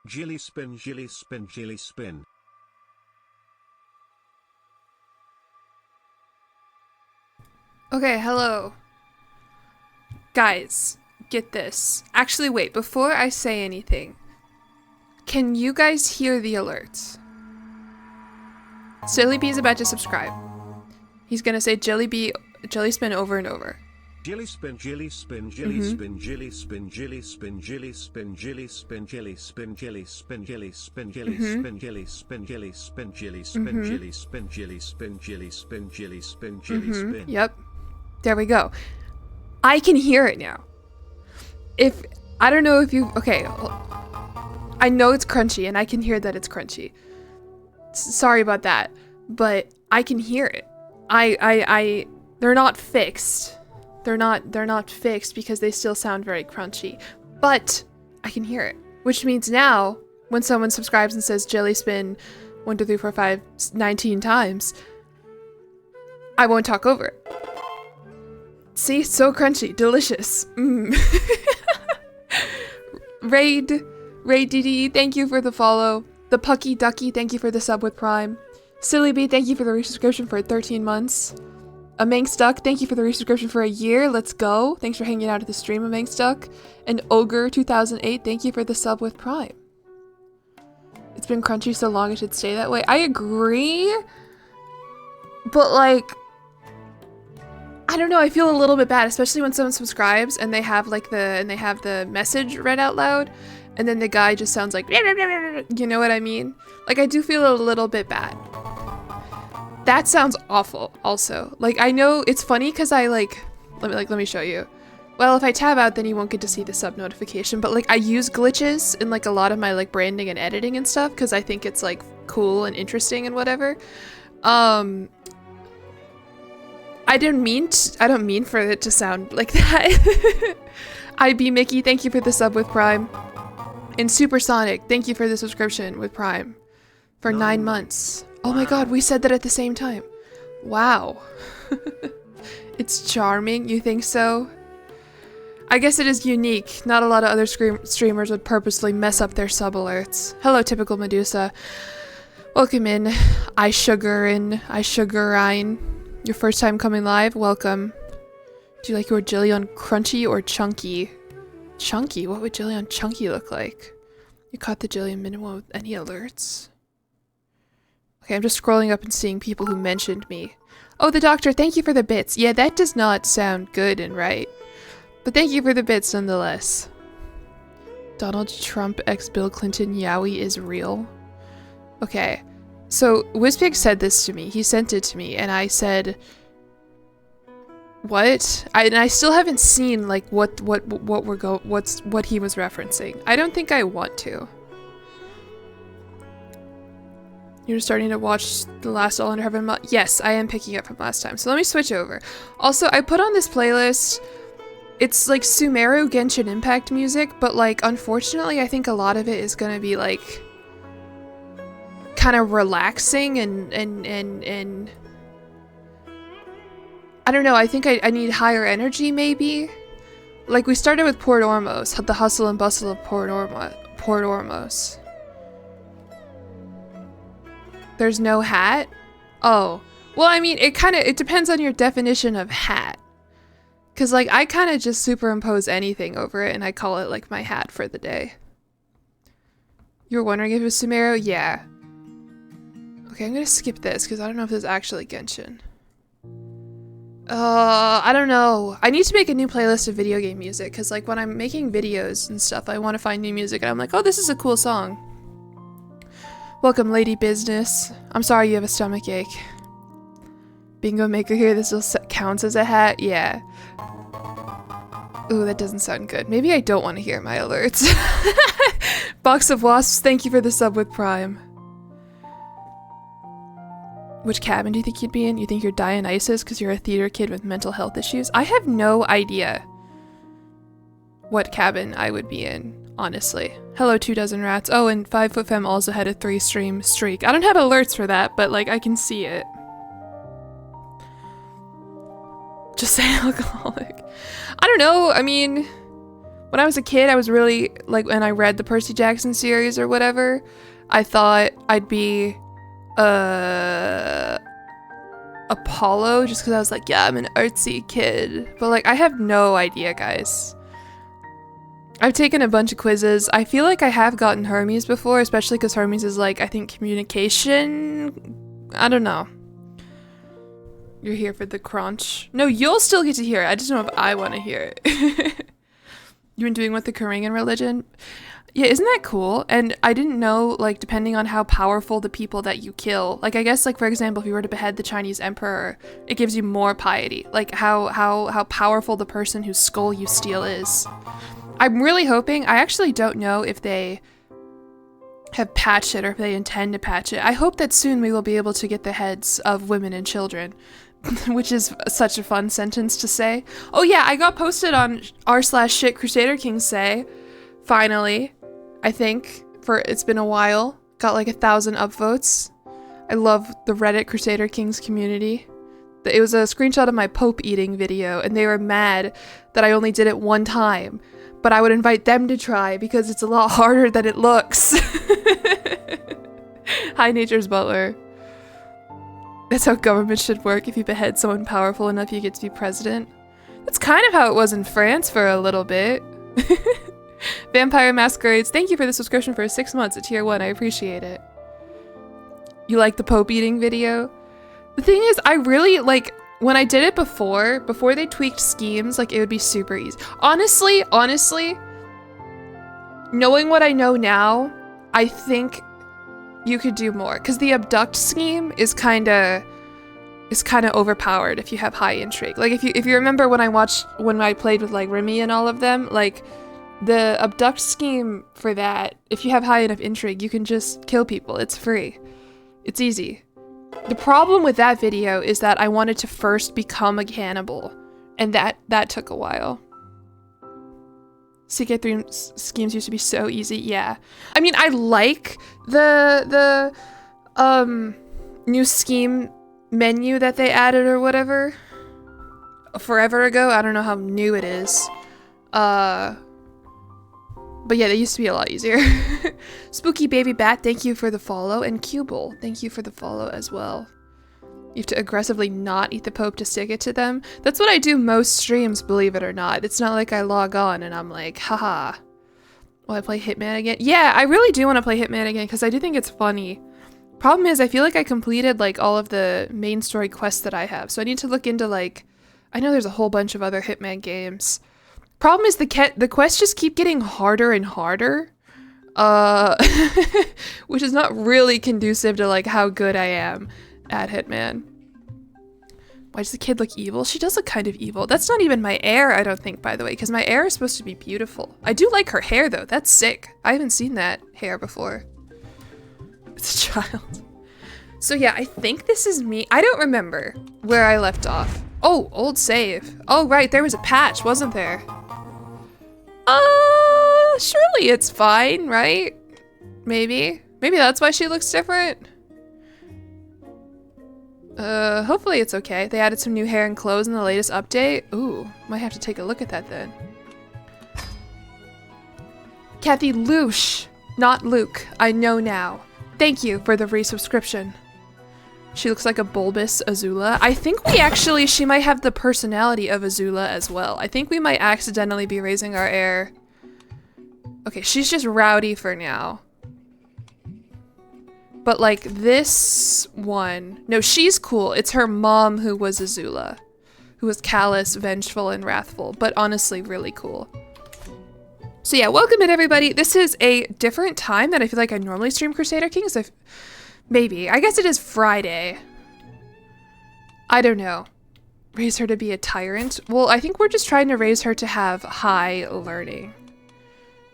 Jilly spin, jilly spin, jilly spin. Okay, hello. Guys, get this. Actually, wait, before I say anything, can you guys hear the alerts? Silly B's about to subscribe. He's gonna say jelly spin over and over. Jilly spin, jilly spin, jilly spin, jilly spin, jilly spin, jilly spin, jilly spin, jilly spin, jilly spin, jilly spin, jilly spin, jilly spin, jilly spin, jilly spin, jilly spin, jilly spin, jilly spin, jilly spin, jilly spin. Yep. There we go. I can hear it now. I don't know if you, okay. I know it's crunchy and I can hear that it's crunchy. Sorry about that, but I can hear it. They're not fixed. They're not fixed because they still sound very crunchy, but I can hear it, which means now when someone subscribes and says jelly spin 1 2 3 4 5 19 times, I won't talk over it. See, so crunchy, delicious. Raid DD, thank you for the follow. The Pucky Ducky, thank you for the sub with Prime. Silly B, thank you for the resubscription for 13 months. Amangstuck, thank you for the resubscription for a year. Let's go. Thanks for hanging out at the stream, Amangstuck. And Ogre 2008, thank you for the sub with Prime. It's been crunchy so long it should stay that way. I agree. But like, I don't know, I feel a little bit bad, especially when someone subscribes and they have like the message read out loud, and then the guy just sounds like, you know what I mean? Like, I do feel a little bit bad. That sounds awful also. Like, I know it's funny because I let me show you. Well, if I tab out, then you won't get to see the sub notification, but like I use glitches in like a lot of my like branding and editing and stuff because I think it's like cool and interesting and whatever. I don't mean for it to sound like that. IB Mickey, thank you for the sub with Prime. And Supersonic, thank you for the subscription with Prime for 9 months. Oh my god, we said that at the same time. Wow. It's charming, you think so? I guess it is unique. Not a lot of other streamers would purposely mess up their sub alerts. Hello, Typical Medusa. Welcome in. Sugarine. Your first time coming live? Welcome. Do you like your jillyeon crunchy or chunky? Chunky? What would jillyeon chunky look like? You caught the jillyeon minimum with any alerts? Okay, I'm just scrolling up and seeing people who mentioned me. Oh, the doctor, thank you for the bits. Yeah, that does not sound good and right. But thank you for the bits nonetheless. Donald Trump x Bill Clinton Yowie is real. Okay. So, Wizpig said this to me. He sent it to me, and I said, "What?" And I still haven't seen like what he was referencing. I don't think I want to. You're starting to watch the last All Under Heaven. Yes, I am picking up from last time. So let me switch over. Also, I put on this playlist. It's like Sumeru Genshin Impact music, but like unfortunately, I think a lot of it is gonna be like kind of relaxing and I don't know, I think I need higher energy maybe. Like we started with Port Ormos, the hustle and bustle of Port Ormos. There's no hat? Oh. Well, I mean, it depends on your definition of hat. Cause like I kind of just superimpose anything over it and I call it like my hat for the day. You were wondering if it was Sumeru? Yeah. Okay, I'm gonna skip this because I don't know if this is actually Genshin. I don't know. I need to make a new playlist of video game music because like when I'm making videos and stuff, I want to find new music and I'm like, oh, this is a cool song. Welcome, Lady Business. I'm sorry you have a stomach ache. Bingo maker here, this counts as a hat? Yeah. Ooh, that doesn't sound good. Maybe I don't want to hear my alerts. Box of Wasps, thank you for the sub with Prime. Which cabin do you think you'd be in? You think you're Dionysus because you're a theater kid with mental health issues? I have no idea what cabin I would be in, honestly. Hello, 2 dozen rats. Oh, and 5 Foot Femme also had a 3-stream streak. I don't have alerts for that, but like I can see it. Just say alcoholic. I don't know, I mean, When I was a kid, I was really, like, when I read the Percy Jackson series or whatever, I thought I'd be, Apollo, just because I was like, yeah, I'm an artsy kid. But, like, I have no idea, guys. I've taken a bunch of quizzes. I feel like I have gotten Hermes before, especially because Hermes is, like, I think communication? I don't know. You're here for the crunch. No, you'll still get to hear it. I just don't know if I want to hear it. You've been doing with the Korean religion? Yeah, isn't that cool? And I didn't know, like, depending on how powerful the people that you kill, like, I guess, like, for example, if you were to behead the Chinese emperor, it gives you more piety. Like, how powerful the person whose skull you steal is. I'm really hoping, I actually don't know if they have patched it or if they intend to patch it. I hope that soon we will be able to get the heads of women and children. Which is such a fun sentence to say. Oh yeah, I got posted on r/shit Crusader Kings say. Finally. I think. It's been a while. Got like 1,000 upvotes. I love the Reddit Crusader Kings community. It was a screenshot of my Pope eating video, and they were mad that I only did it one time. But I would invite them to try because it's a lot harder than it looks. Hi, Nature's Butler. That's how government should work. If you behead someone powerful enough, you get to be president. That's kind of how it was in France for a little bit. Vampire Masquerades, thank you for the subscription for 6 months at tier 1. I appreciate it. You like the Pope eating video? The thing is, I really, like, when I did it before they tweaked schemes, like, it would be super easy. Honestly, knowing what I know now, I think you could do more, because the abduct scheme is kind of overpowered if you have high intrigue. Like if you remember when I played with like Remy and all of them, like the abduct scheme for that, if you have high enough intrigue, you can just kill people. It's free. It's easy. The problem with that video is that I wanted to first become a cannibal, and that took a while. CK3 schemes used to be so easy, yeah. I mean, I like the new scheme menu that they added or whatever. Forever ago, I don't know how new it is. But yeah, they used to be a lot easier. Spooky Baby Bat, thank you for the follow, and Cubel, thank you for the follow as well. You have to aggressively not eat the Pope to stick it to them. That's what I do most streams, believe it or not. It's not like I log on and I'm like, haha. Will I play Hitman again? Yeah, I really do want to play Hitman again because I do think it's funny. Problem is, I feel like I completed like all of the main story quests that I have. So I need to look into like, I know there's a whole bunch of other Hitman games. Problem is the quests just keep getting harder and harder. Which is not really conducive to like how good I am at Hitman. Why does the kid look evil? She does look kind of evil. That's not even my heir, I don't think, by the way, because my heir is supposed to be beautiful. I do like her hair, though. That's sick. I haven't seen that hair before. It's a child. So yeah, I think this is me. I don't remember where I left off. Oh, old save. Oh, right, there was a patch, wasn't there? Surely it's fine, right? Maybe. Maybe that's why she looks different. Hopefully it's okay. They added some new hair and clothes in the latest update. Ooh, might have to take a look at that then. Kathy Loosh, not Luke. I know now. Thank you for the resubscription. She looks like a bulbous Azula. I think she might have the personality of Azula as well. I think we might accidentally be raising our heir. Okay, she's just rowdy for now. But like this one, no, she's cool. It's her mom who was Azula, who was callous, vengeful, and wrathful, but honestly really cool. So yeah, welcome in everybody. This is a different time than I feel like I normally stream Crusader Kings. Maybe. I guess it is Friday. I don't know. Raise her to be a tyrant? Well, I think we're just trying to raise her to have high learning.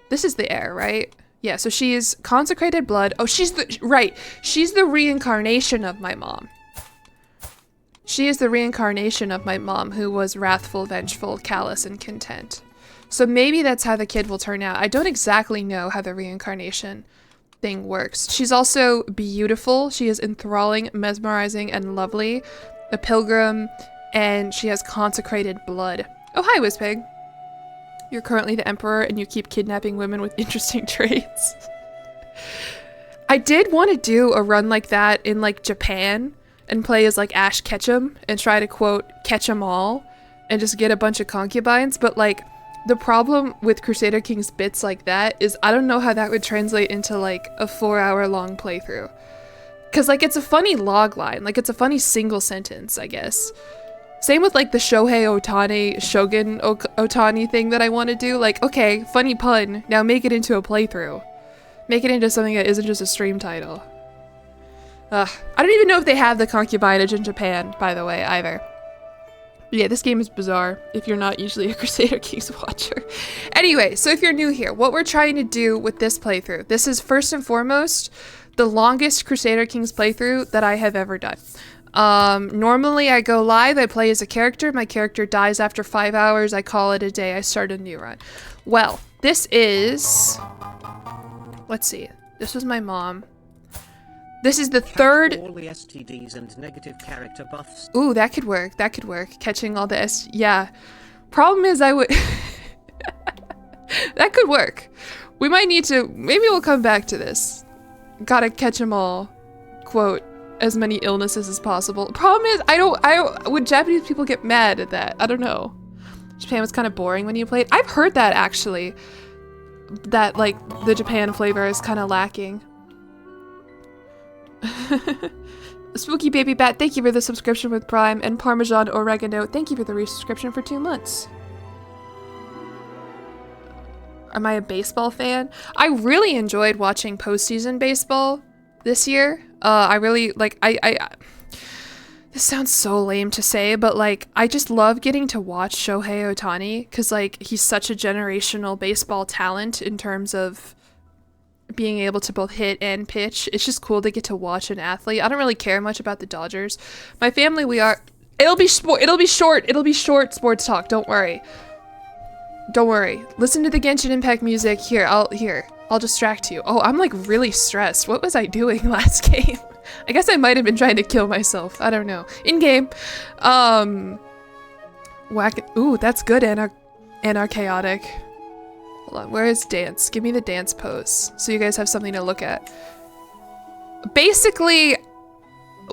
This is the heir, right? Yeah, so she's consecrated blood. Oh, she's the reincarnation of my mom. She is the reincarnation of my mom, who was wrathful, vengeful, callous, and content. So maybe that's how the kid will turn out. I don't exactly know how the reincarnation thing works. She's also beautiful. She is enthralling, mesmerizing, and lovely. A pilgrim, and she has consecrated blood. Oh, hi, Wizpig. You're currently the emperor and you keep kidnapping women with interesting traits. I did want to do a run like that in like Japan and play as like Ash Ketchum and try to quote catch 'em all and just get a bunch of concubines, but like the problem with Crusader Kings bits like that is I don't know how that would translate into like a 4-hour long playthrough. Cause like it's a funny log line, like it's a funny single sentence, I guess. Same with like the Shohei Ohtani, Shogun Ohtani thing that I want to do. Like, okay, funny pun, now make it into a playthrough. Make it into something that isn't just a stream title. I don't even know if they have the concubinage in Japan, by the way, either. Yeah, this game is bizarre if you're not usually a Crusader Kings watcher. Anyway, so if you're new here, what we're trying to do with this playthrough, this is first and foremost the longest Crusader Kings playthrough that I have ever done. Normally I go live, I play as a character, my character dies after 5 hours, I call it a day, I start a new run. Well, this is... Let's see, this was my mom. This is the third... All the STDs and negative character buffs. Ooh, that could work. That could work. Catching all the Yeah. Problem is I would... That could work. We might need to... Maybe we'll come back to this. Gotta catch them all. Quote, as many illnesses as possible. Problem is, would Japanese people get mad at that? I don't know. Japan was kind of boring when you played. I've heard that, actually. That, like, the Japan flavor is kind of lacking. Spooky Baby Bat, thank you for the subscription with Prime, and Parmesan Oregano, thank you for the resubscription for 2 months. Am I a baseball fan? I really enjoyed watching postseason baseball this year. I really, like, this sounds so lame to say, but, like, I just love getting to watch Shohei Ohtani, because, like, he's such a generational baseball talent in terms of being able to both hit and pitch. It's just cool to get to watch an athlete. I don't really care much about the Dodgers. My family, it'll be short sports talk, don't worry. Don't worry. Listen to the Genshin Impact music. I'll distract you. Oh, I'm like really stressed. What was I doing last game? I guess I might have been trying to kill myself. I don't know. In game. Whack it. Ooh, that's good, Anarchaotic. Hold on, where is dance? Give me the dance pose, so you guys have something to look at. Basically,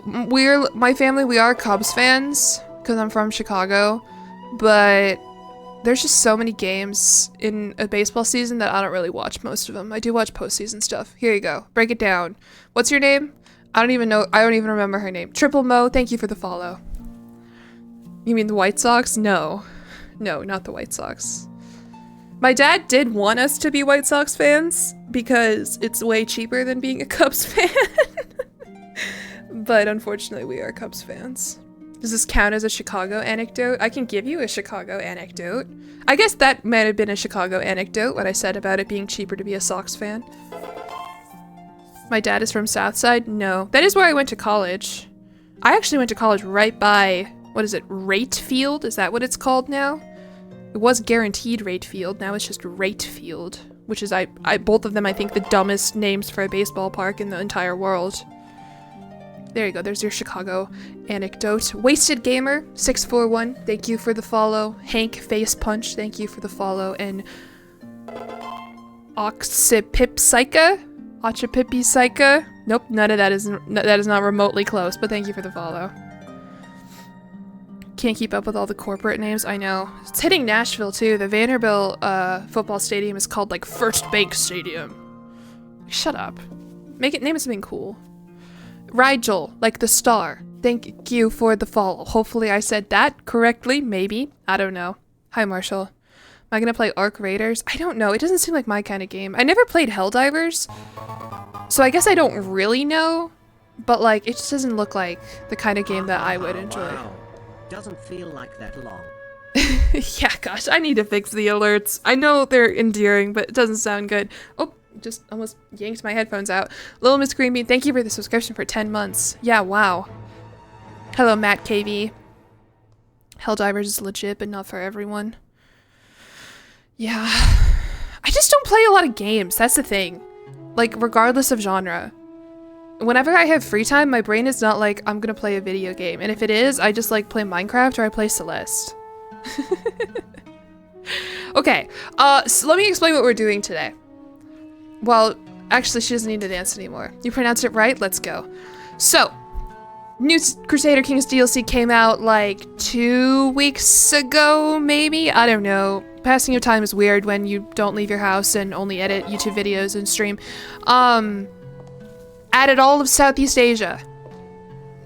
my family, we are Cubs fans, because I'm from Chicago, but there's just so many games in a baseball season that I don't really watch most of them. I do watch postseason stuff. Here you go. Break it down. What's your name? I don't even remember her name. Triple Mo, thank you for the follow. You mean the White Sox? No. No, not the White Sox. My dad did want us to be White Sox fans because it's way cheaper than being a Cubs fan. But unfortunately, we are Cubs fans. Does this count as a Chicago anecdote? I can give you a Chicago anecdote. I guess that might have been a Chicago anecdote, what I said about it being cheaper to be a Sox fan. My dad is from Southside? No. That is where I went to college. I actually went to college right by, what is it, Rate Field? Is that what it's called now? It was Guaranteed Rate Field, now it's just Rate Field, which is, both of them, I think, the dumbest names for a baseball park in the entire world. There you go, there's your Chicago anecdote. Wasted Gamer, 641, thank you for the follow. Hank Face Punch, thank you for the follow. And Oxipipsycha? Ochipipsycha? Nope, none of that is not remotely close, but thank you for the follow. Can't keep up with all the corporate names, I know. It's hitting Nashville too. The Vanderbilt football stadium is called like First Bank Stadium. Shut up. Name it something cool. Rigel, like the star. Thank you for the follow. Hopefully I said that correctly, maybe. I don't know. Hi Marshall. Am I gonna play Arc Raiders? I don't know. It doesn't seem like my kind of game. I never played Helldivers, so I guess I don't really know. But like, it just doesn't look like the kind of game that I would enjoy. Wow. Doesn't feel like that long. Yeah, gosh, I need to fix the alerts. I know they're endearing, but it doesn't sound good. Oh, just almost yanked my headphones out. Little Miss Green Bean, thank you for the subscription for 10 months. Yeah, wow. Hello, Matt KV. Helldivers is legit, but not for everyone. Yeah. I just don't play a lot of games, that's the thing. Like, regardless of genre. Whenever I have free time, my brain is not like, I'm gonna play a video game. And if it is, I just like play Minecraft or I play Celeste. Okay, so let me explain what we're doing today. Well, actually, she doesn't need to dance anymore. You pronounced it right? Let's go. So, new Crusader Kings DLC came out like 2 weeks ago, maybe? I don't know. Passing your time is weird when you don't leave your house and only edit YouTube videos and stream. Added all of Southeast Asia.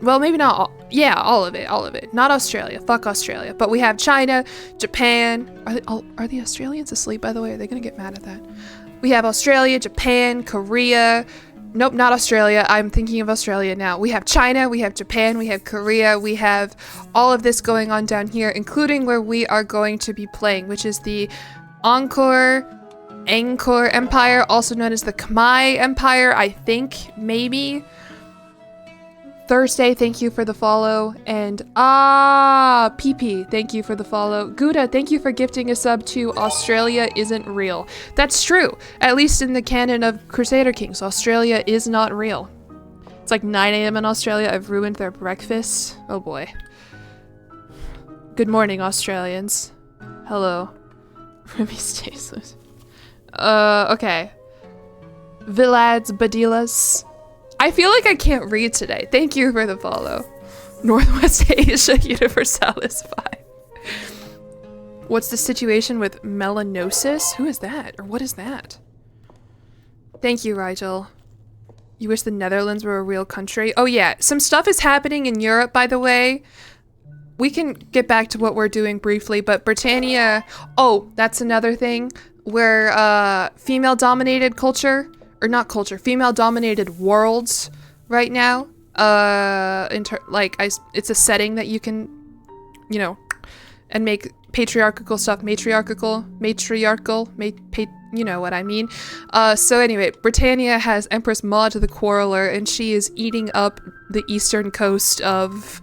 Well, maybe not all. Yeah, all of it. Not Australia. Fuck Australia. But we have China, Japan. Are the Australians asleep, by the way? Are they gonna get mad at that? We have Australia, Japan, Korea. Nope, not Australia. I'm thinking of Australia now. We have China, we have Japan, we have Korea. We have all of this going on down here, including where we are going to be playing, which is the Angkor Empire, also known as the Khmer Empire, I think, maybe. Thursday, thank you for the follow. And PP, thank you for the follow. Gouda, thank you for gifting a sub to Australia Isn't Real. That's true. At least in the canon of Crusader Kings, Australia is not real. It's like 9 a.m. in Australia. I've ruined their breakfast. Oh boy. Good morning, Australians. Hello. Remy Stasis. Okay. Vilads Badilas. I feel like I can't read today. Thank you for the follow. Northwest Asia Universalis 5. What's the situation with melanosis? Who is that? Or what is that? Thank you, Rigel. You wish the Netherlands were a real country? Oh yeah, some stuff is happening in Europe, by the way. We can get back to what we're doing briefly, but Britannia... Oh, that's another thing. Where, female-dominated culture... Or not culture, female-dominated worlds right now. It's a setting that you can, you know, and make patriarchal stuff matriarchal, you know what I mean. So anyway, Britannia has Empress Maud the Quarreler, and she is eating up the eastern coast of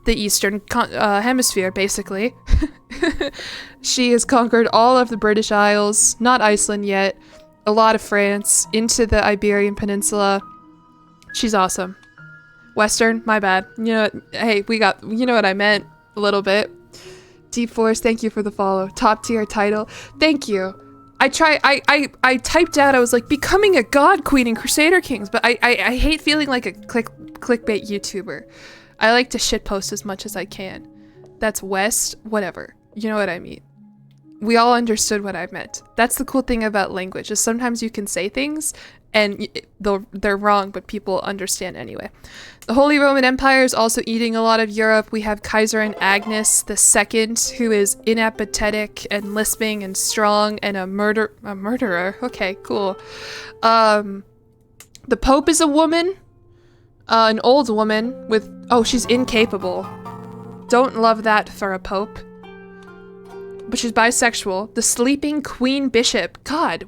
the eastern hemisphere, basically. She has conquered all of the British Isles, not Iceland yet. A lot of France, into the Iberian Peninsula. She's awesome. Western, my bad. You know what? Hey, you know what I meant a little bit. Deep Force, thank you for the follow. Top tier title, thank you. I typed out, I was like, becoming a god queen in Crusader Kings, but I hate feeling like a clickbait YouTuber. I like to shitpost as much as I can. That's West, whatever. You know what I mean. We all understood what I meant. That's the cool thing about language, is sometimes you can say things and they're wrong, but people understand anyway. The Holy Roman Empire is also eating a lot of Europe. We have Kaiserin Agnes II, who is inapathetic and lisping and strong and a murderer. Okay, cool. The Pope is a woman, an old woman with, she's incapable. Don't love that for a Pope. But she's bisexual. The Sleeping Queen Bishop. God,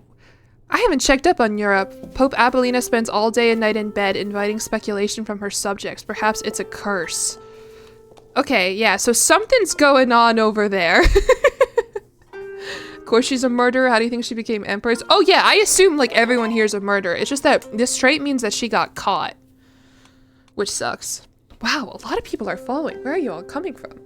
I haven't checked up on Europe. Pope Apollina spends all day and night in bed, inviting speculation from her subjects. Perhaps it's a curse. Okay, yeah, so something's going on over there. Of course she's a murderer. How do you think she became empress? Oh yeah, I assume like everyone here is a murderer. It's just that this trait means that she got caught. Which sucks. Wow, a lot of people are following. Where are you all coming from?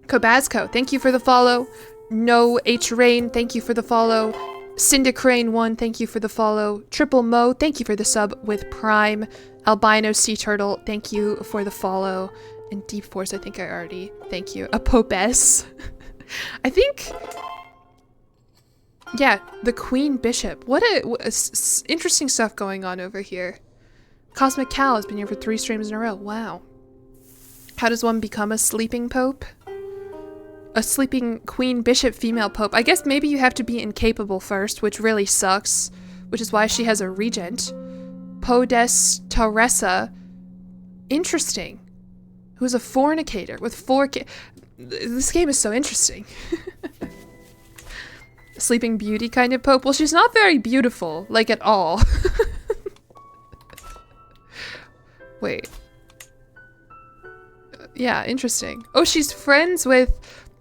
Kobazko, thank you for the follow. No H Rain, thank you for the follow. Syndicrane1, thank you for the follow. Triple Mo, thank you for the sub with Prime. Albino Sea Turtle, thank you for the follow. And Deep Force, I think I already, thank you. A Popess. I think, yeah, the Queen Bishop. What interesting stuff going on over here. Cosmic Cal has been here for 3 streams in a row. Wow. How does one become a sleeping pope? A sleeping queen bishop female pope. I guess maybe you have to be incapable first, which really sucks, which is why she has a regent. Podesta. Interesting. Who's a fornicator with 4 kids. This game is so interesting. Sleeping Beauty kind of pope. Well, she's not very beautiful, like at all. Wait. Yeah, interesting. Oh, she's friends with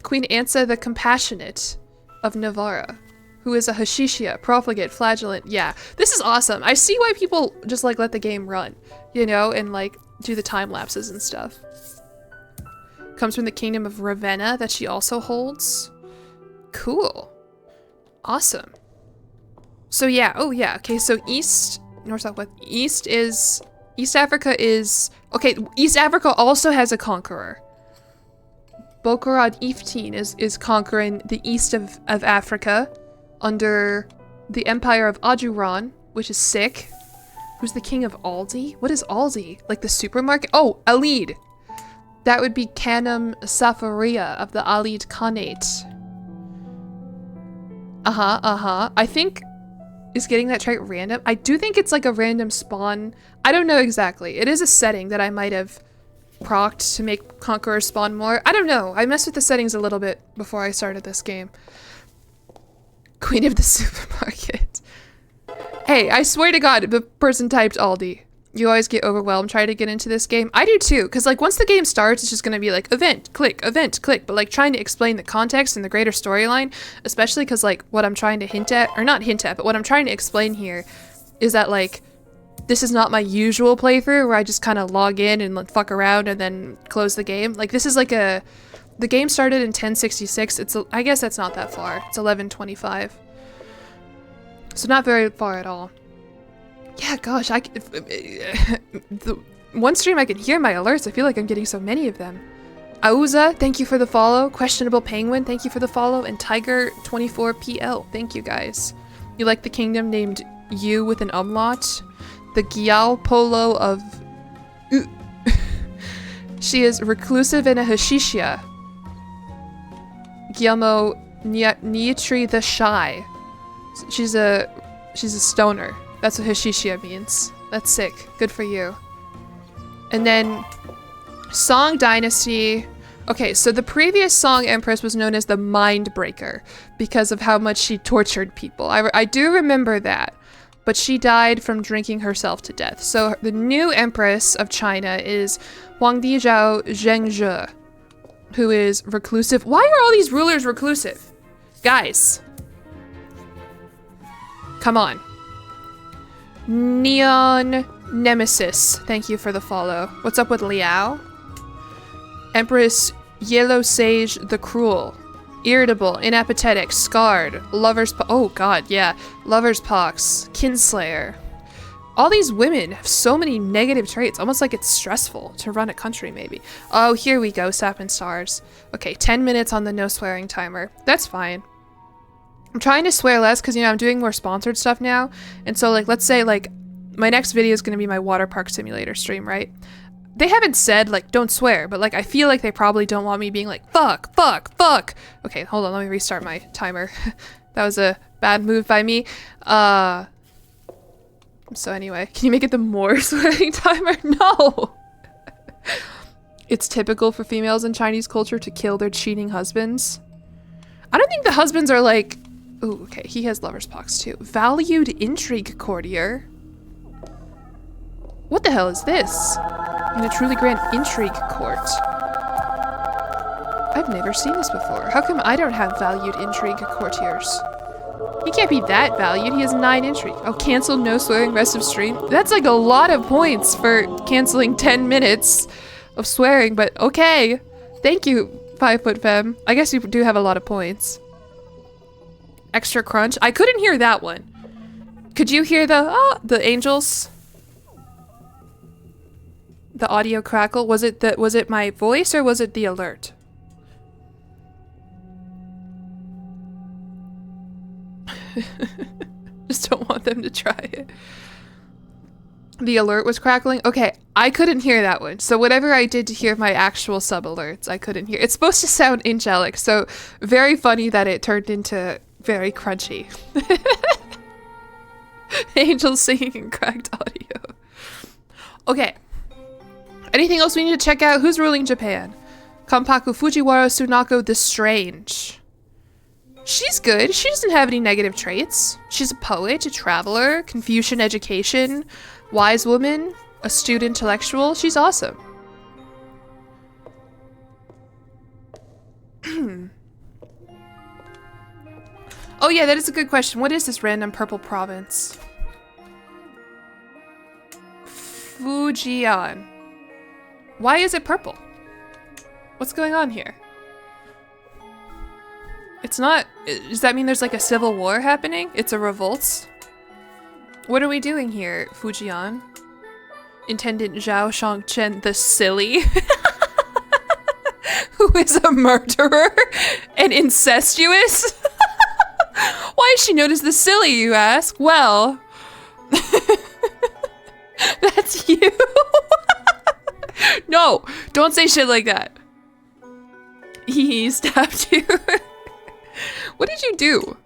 Queen Ansa the Compassionate of Navarra, who is a Hashishia, profligate, flagellant. Yeah, this is awesome. I see why people just like let the game run, you know, and like do the time lapses and stuff. Comes from the kingdom of Ravenna that she also holds. Cool. Awesome. So yeah, oh yeah, okay, so East, North, South, West, East Africa is, okay, East Africa also has a conqueror. Bokorod Iftin is conquering the east of Africa under the Empire of Ajuran, which is sick. Who's the king of Aldi? What is Aldi? Like the supermarket? Oh, Alid. That would be Khanum Safaria of the Alid Khanate. I think, is getting that trait random? I do think it's like a random spawn. I don't know exactly. It is a setting that I might have procced to make Conqueror spawn more. I don't know. I messed with the settings a little bit before I started this game. Queen of the supermarket. Hey, I swear to God, the person typed Aldi. You always get overwhelmed trying to get into this game. I do too, because like once the game starts, it's just going to be like event, click, but like trying to explain the context and the greater storyline, especially because like what I'm trying to hint at, or not hint at, but what I'm trying to explain here is that like this is not my usual playthrough where I just kind of log in and like, fuck around and then close the game. Like this is like the game started in 1066. I guess that's not that far. It's 1125. So not very far at all. Yeah, gosh, the one stream I can hear my alerts. I feel like I'm getting so many of them. Auza, thank you for the follow. Questionable Penguin, thank you for the follow. And Tiger24PL, thank you guys. You like the kingdom named U with an umlaut? The Gyao Polo of... She is reclusive and a Hashishia. Guillermo Nietri the Shy. She's a stoner. That's what Hashishia means. That's sick. Good for you. And then Song Dynasty. Okay, so the previous Song Empress was known as the Mind Breaker because of how much she tortured people. I do remember that. But she died from drinking herself to death. So the new Empress of China is Huangdi Zhao Zhengzhe, who is reclusive. Why are all these rulers reclusive? Guys. Come on. Neon Nemesis, thank you for the follow. What's up with Liao? Empress Yellow Sage the Cruel. Irritable, inappetitic, scarred, oh god, yeah. Lover's pox, kinslayer. All these women have so many negative traits, almost like it's stressful to run a country maybe. Oh, here we go, Sap and Stars. Okay, 10 minutes on the no swearing timer. That's fine. I'm trying to swear less because, you know, I'm doing more sponsored stuff now. And so, like, let's say, like, my next video is going to be my water park simulator stream, right? They haven't said, like, don't swear, but, like, I feel like they probably don't want me being like, fuck, fuck, fuck. Okay, hold on, let me restart my timer. That was a bad move by me. So anyway, can you make it the more swearing timer? No! It's typical for females in Chinese culture to kill their cheating husbands. I don't think the husbands are like... Ooh, okay, he has lover's pox too. Valued intrigue courtier. What the hell is this? In a truly grand intrigue court. I've never seen this before. How come I don't have valued intrigue courtiers? He can't be that valued. He has 9 intrigue. Oh, cancel no swearing rest of stream. That's like a lot of points for canceling 10 minutes of swearing, but okay. Thank you, 5 Foot Femme. I guess you do have a lot of points. Extra crunch. I couldn't hear that one. Could you hear the angels? The audio crackle? Was it my voice or was it the alert? Just don't want them to try it. The alert was crackling? Okay, I couldn't hear that one. So whatever I did to hear my actual sub alerts, I couldn't hear. It's supposed to sound angelic, so very funny that it turned into very crunchy. Angels singing in cracked audio. Okay. Anything else we need to check out? Who's ruling Japan? Kampaku Fujiwara Tsunako the Strange. She's good. She doesn't have any negative traits. She's a poet, a traveler, Confucian education, wise woman, astute intellectual. She's awesome. Oh yeah, that is a good question. What is this random purple province? Fujian. Why is it purple? What's going on here? It's not... Does that mean there's like a civil war happening? It's a revolt? What are we doing here, Fujian? Intendant Zhao Shangchen the Silly? Who is a murderer and incestuous? Why is she known as the Silly, you ask? Well... That's you? No! Don't say shit like that. He stabbed you. What did you do?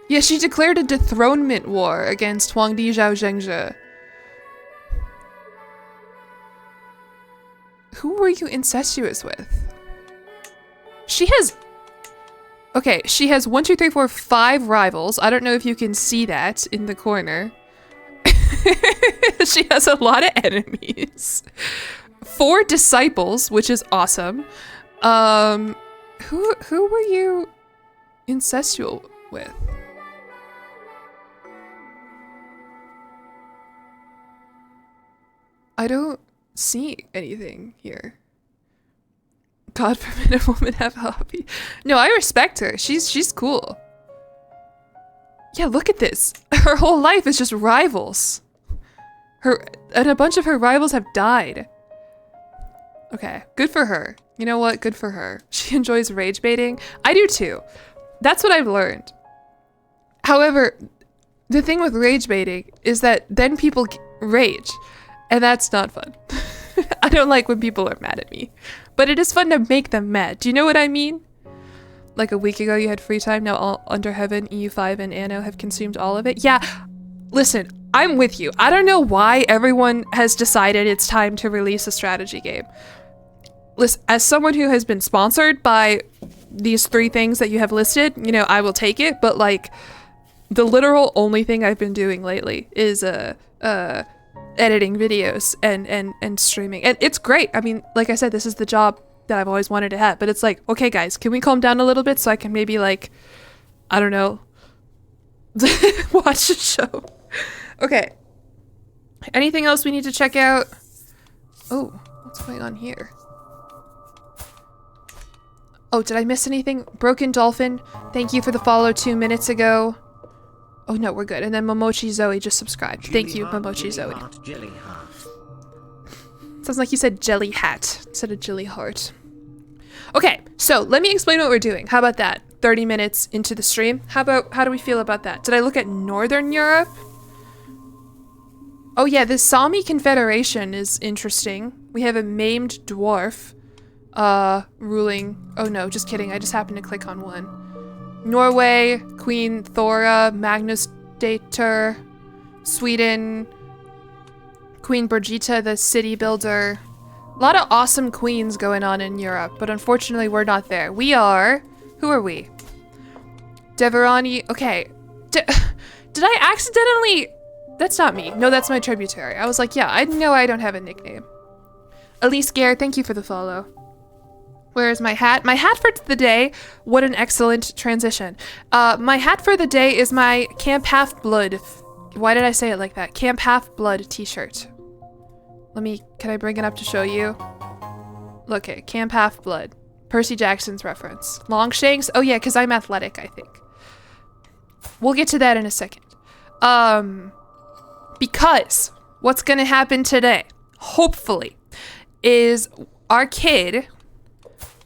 Yeah, she declared a dethronement war against Huangdi Zhao Zhengzhe. Who were you incestuous with? She has... Okay, she has 1, 2, 3, 4, 5 rivals. I don't know if you can see that in the corner. She has a lot of enemies. 4 disciples, which is awesome. Who were you incestual with? I don't see anything here. God forbid a woman have a hobby. No, I respect her. She's cool. Yeah, look at this. Her whole life is just rivals. And a bunch of her rivals have died. Okay, good for her. You know what? Good for her. She enjoys rage baiting. I do too. That's what I've learned. However, the thing with rage baiting is that then people rage, and that's not fun. I don't like when people are mad at me, but it is fun to make them mad. Do you know what I mean? Like a week ago you had free time, now all Under Heaven, EU5, and Anno have consumed all of it. Yeah, listen, I'm with you. I don't know why everyone has decided it's time to release a strategy game. Listen, as someone who has been sponsored by these 3 things that you have listed, you know, I will take it, but like the literal only thing I've been doing lately is editing videos and streaming. And it's great. I mean, like I said, this is the job that I've always wanted to have, but it's like, okay guys, can we calm down a little bit so I can maybe like, I don't know, watch a show. Okay. Anything else we need to check out? Oh, what's going on here? Oh, did I miss anything? Broken Dolphin, thank you for the follow 2 minutes ago. Oh no, we're good. And then Momochi Zoe just subscribed. Thank you, Momochi Zoe. Sounds like you said jelly hat instead of jelly heart. Okay, so let me explain what we're doing. How about that? 30 minutes into the stream. How do we feel about that? Did I look at Northern Europe? Oh yeah, the Sami Confederation is interesting. We have a maimed dwarf ruling. Oh no, just kidding. I just happened to click on one. Norway, Queen Thora, Magnus Dater, Sweden, Queen Brigitte, the city builder. A lot of awesome queens going on in Europe, but unfortunately we're not there. We are... Who are we? Deverani... Okay. Did I accidentally... That's not me. No, that's my tributary. I was like, yeah, I know I don't have a nickname. Elise Gare, thank you for the follow. Where is my hat? My hat for the day. What an excellent transition. My hat for the day is my Camp Half-Blood. Why did I say it like that? Camp Half-Blood t-shirt. Can I bring it up to show you? Look at Camp Half-Blood. Percy Jackson's reference. Longshanks? Oh yeah, because I'm athletic, I think. We'll get to that in a second. Because what's gonna happen today, hopefully, is our kid,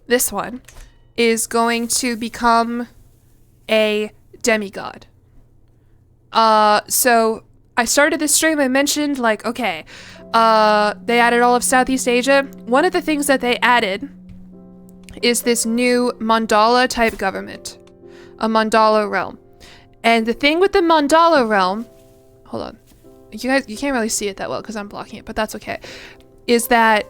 this one, is going to become a demigod. So I started this stream, I mentioned, like, okay, they added all of Southeast Asia. One of the things that they added is this new Mandala type government, a Mandala realm. And the thing with the Mandala realm, hold on, you guys, you can't really see it that well because I'm blocking it, but that's okay, is that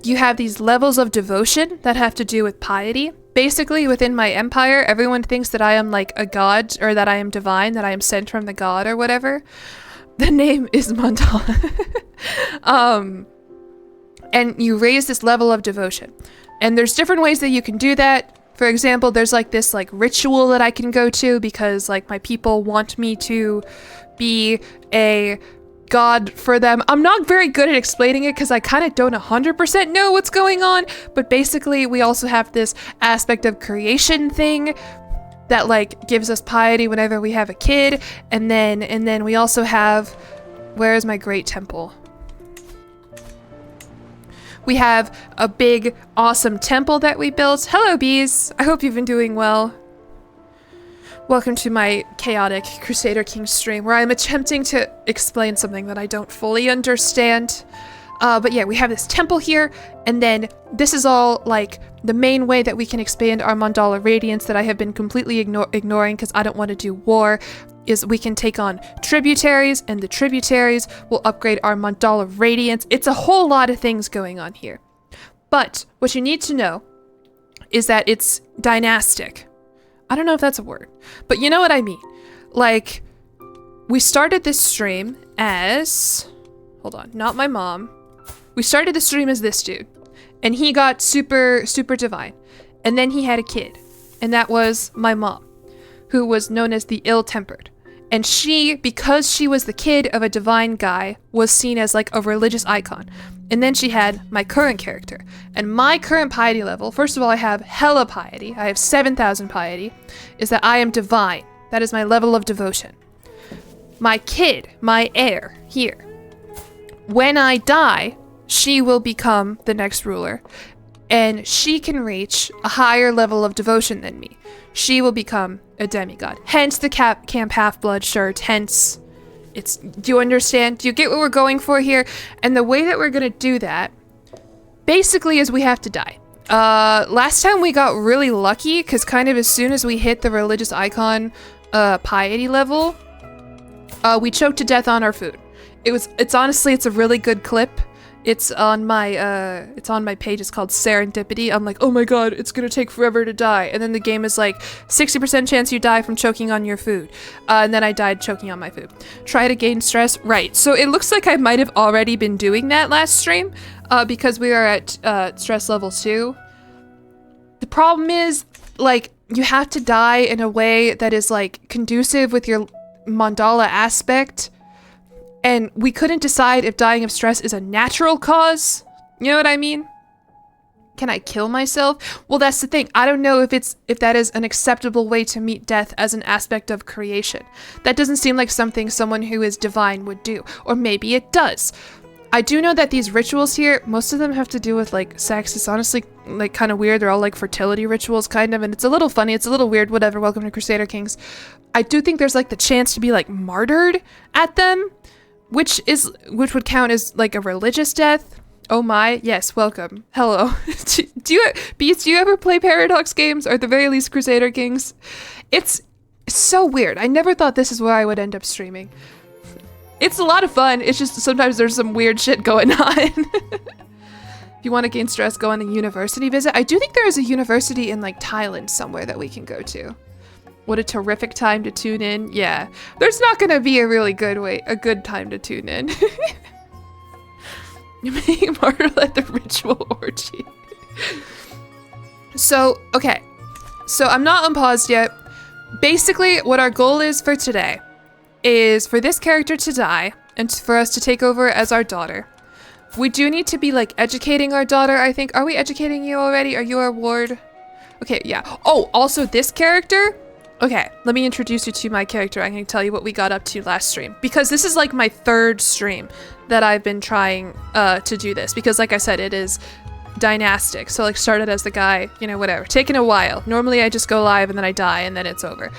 you have these levels of devotion that have to do with piety. Basically, within my empire, everyone thinks that I am like a god, or that I am divine, that I am sent from the god or whatever. The name is Mandala. And you raise this level of devotion. And there's different ways that you can do that. For example, there's like this like ritual that I can go to because like my people want me to be a god for them. I'm not very good at explaining it because I kind of don't 100% know what's going on, but basically we also have this aspect of creation thing that like gives us piety whenever we have a kid, and then we also have, where is my great temple? We have a big awesome temple that we built. Hello bees, I hope you've been doing well. Welcome to my chaotic Crusader Kings stream where I'm attempting to explain something that I don't fully understand. But yeah, we have this temple here, and then this is all like the main way that we can expand our Mandala Radiance that I have been completely ignoring because I don't want to do war, is we can take on tributaries, and the tributaries will upgrade our Mandala Radiance. It's a whole lot of things going on here. But what you need to know is that it's dynastic. I don't know if that's a word, but you know what I mean. Like, we started this stream as... Hold on, not my mom. We started the stream as this dude, and he got super divine, and then he had a kid, and that was my mom, who was known as the ill-tempered, and she, because she was the kid of a divine guy, was seen as like a religious icon. And then she had my current character, and my current piety level, first of all, I have hella piety, I have 7,000 piety, is that I am divine. That is my level of devotion. My kid, my heir, here, when I die, she will become the next ruler, and she can reach a higher level of devotion than me. She will become a demigod. Hence the Camp Half-Blood shirt, hence it's... Do you understand? Do you get what we're going for here? And the way that we're gonna do that, basically, is we have to die. Last time we got really lucky, because kind of as soon as we hit the religious icon piety level, we choked to death on our food. It's honestly, it's a really good clip. It's on my page. It's called Serendipity. I'm like, oh my god, it's gonna take forever to die. And then the game is like, 60% chance you die from choking on your food. And then I died choking on my food. Try to gain stress. Right. So it looks like I might have already been doing that last stream, because we are at stress level 2. The problem is, like, you have to die in a way that is like conducive with your mandala aspect. And we couldn't decide if dying of stress is a natural cause. You know what I mean? Can I kill myself? Well, that's the thing. I don't know if that is an acceptable way to meet death as an aspect of creation. That doesn't seem like something someone who is divine would do. Or maybe it does. I do know that these rituals here, most of them have to do with like sex. It's honestly like kind of weird. They're all like fertility rituals kind of, and it's a little funny. It's a little weird, whatever. Welcome to Crusader Kings. I do think there's like the chance to be like martyred at them. Which would count as like a religious death. Oh my, yes, welcome. Hello. do you ever play Paradox games, or at the very least Crusader Kings? It's so weird. I never thought this is where I would end up streaming. It's a lot of fun. It's just sometimes there's some weird shit going on. If you want to gain stress, go on a university visit. I do think there is a university in like Thailand somewhere that we can go to. What a terrific time to tune in. Yeah, there's not gonna be a really good time to tune in. You're being martyred at the ritual orgy. So, okay. So I'm not unpaused yet. Basically, what our goal is for today is for this character to die and for us to take over as our daughter. We do need to be like educating our daughter, I think. Are we educating you already? Are you our ward? Okay, yeah. Oh, also this character. Okay, let me introduce you to my character. I'm going to tell you what we got up to last stream. Because this is like my 3rd stream that I've been trying to do this. Because like I said, it is dynastic. So like started as the guy, you know, whatever. Taking a while. Normally I just go live and then I die and then it's over.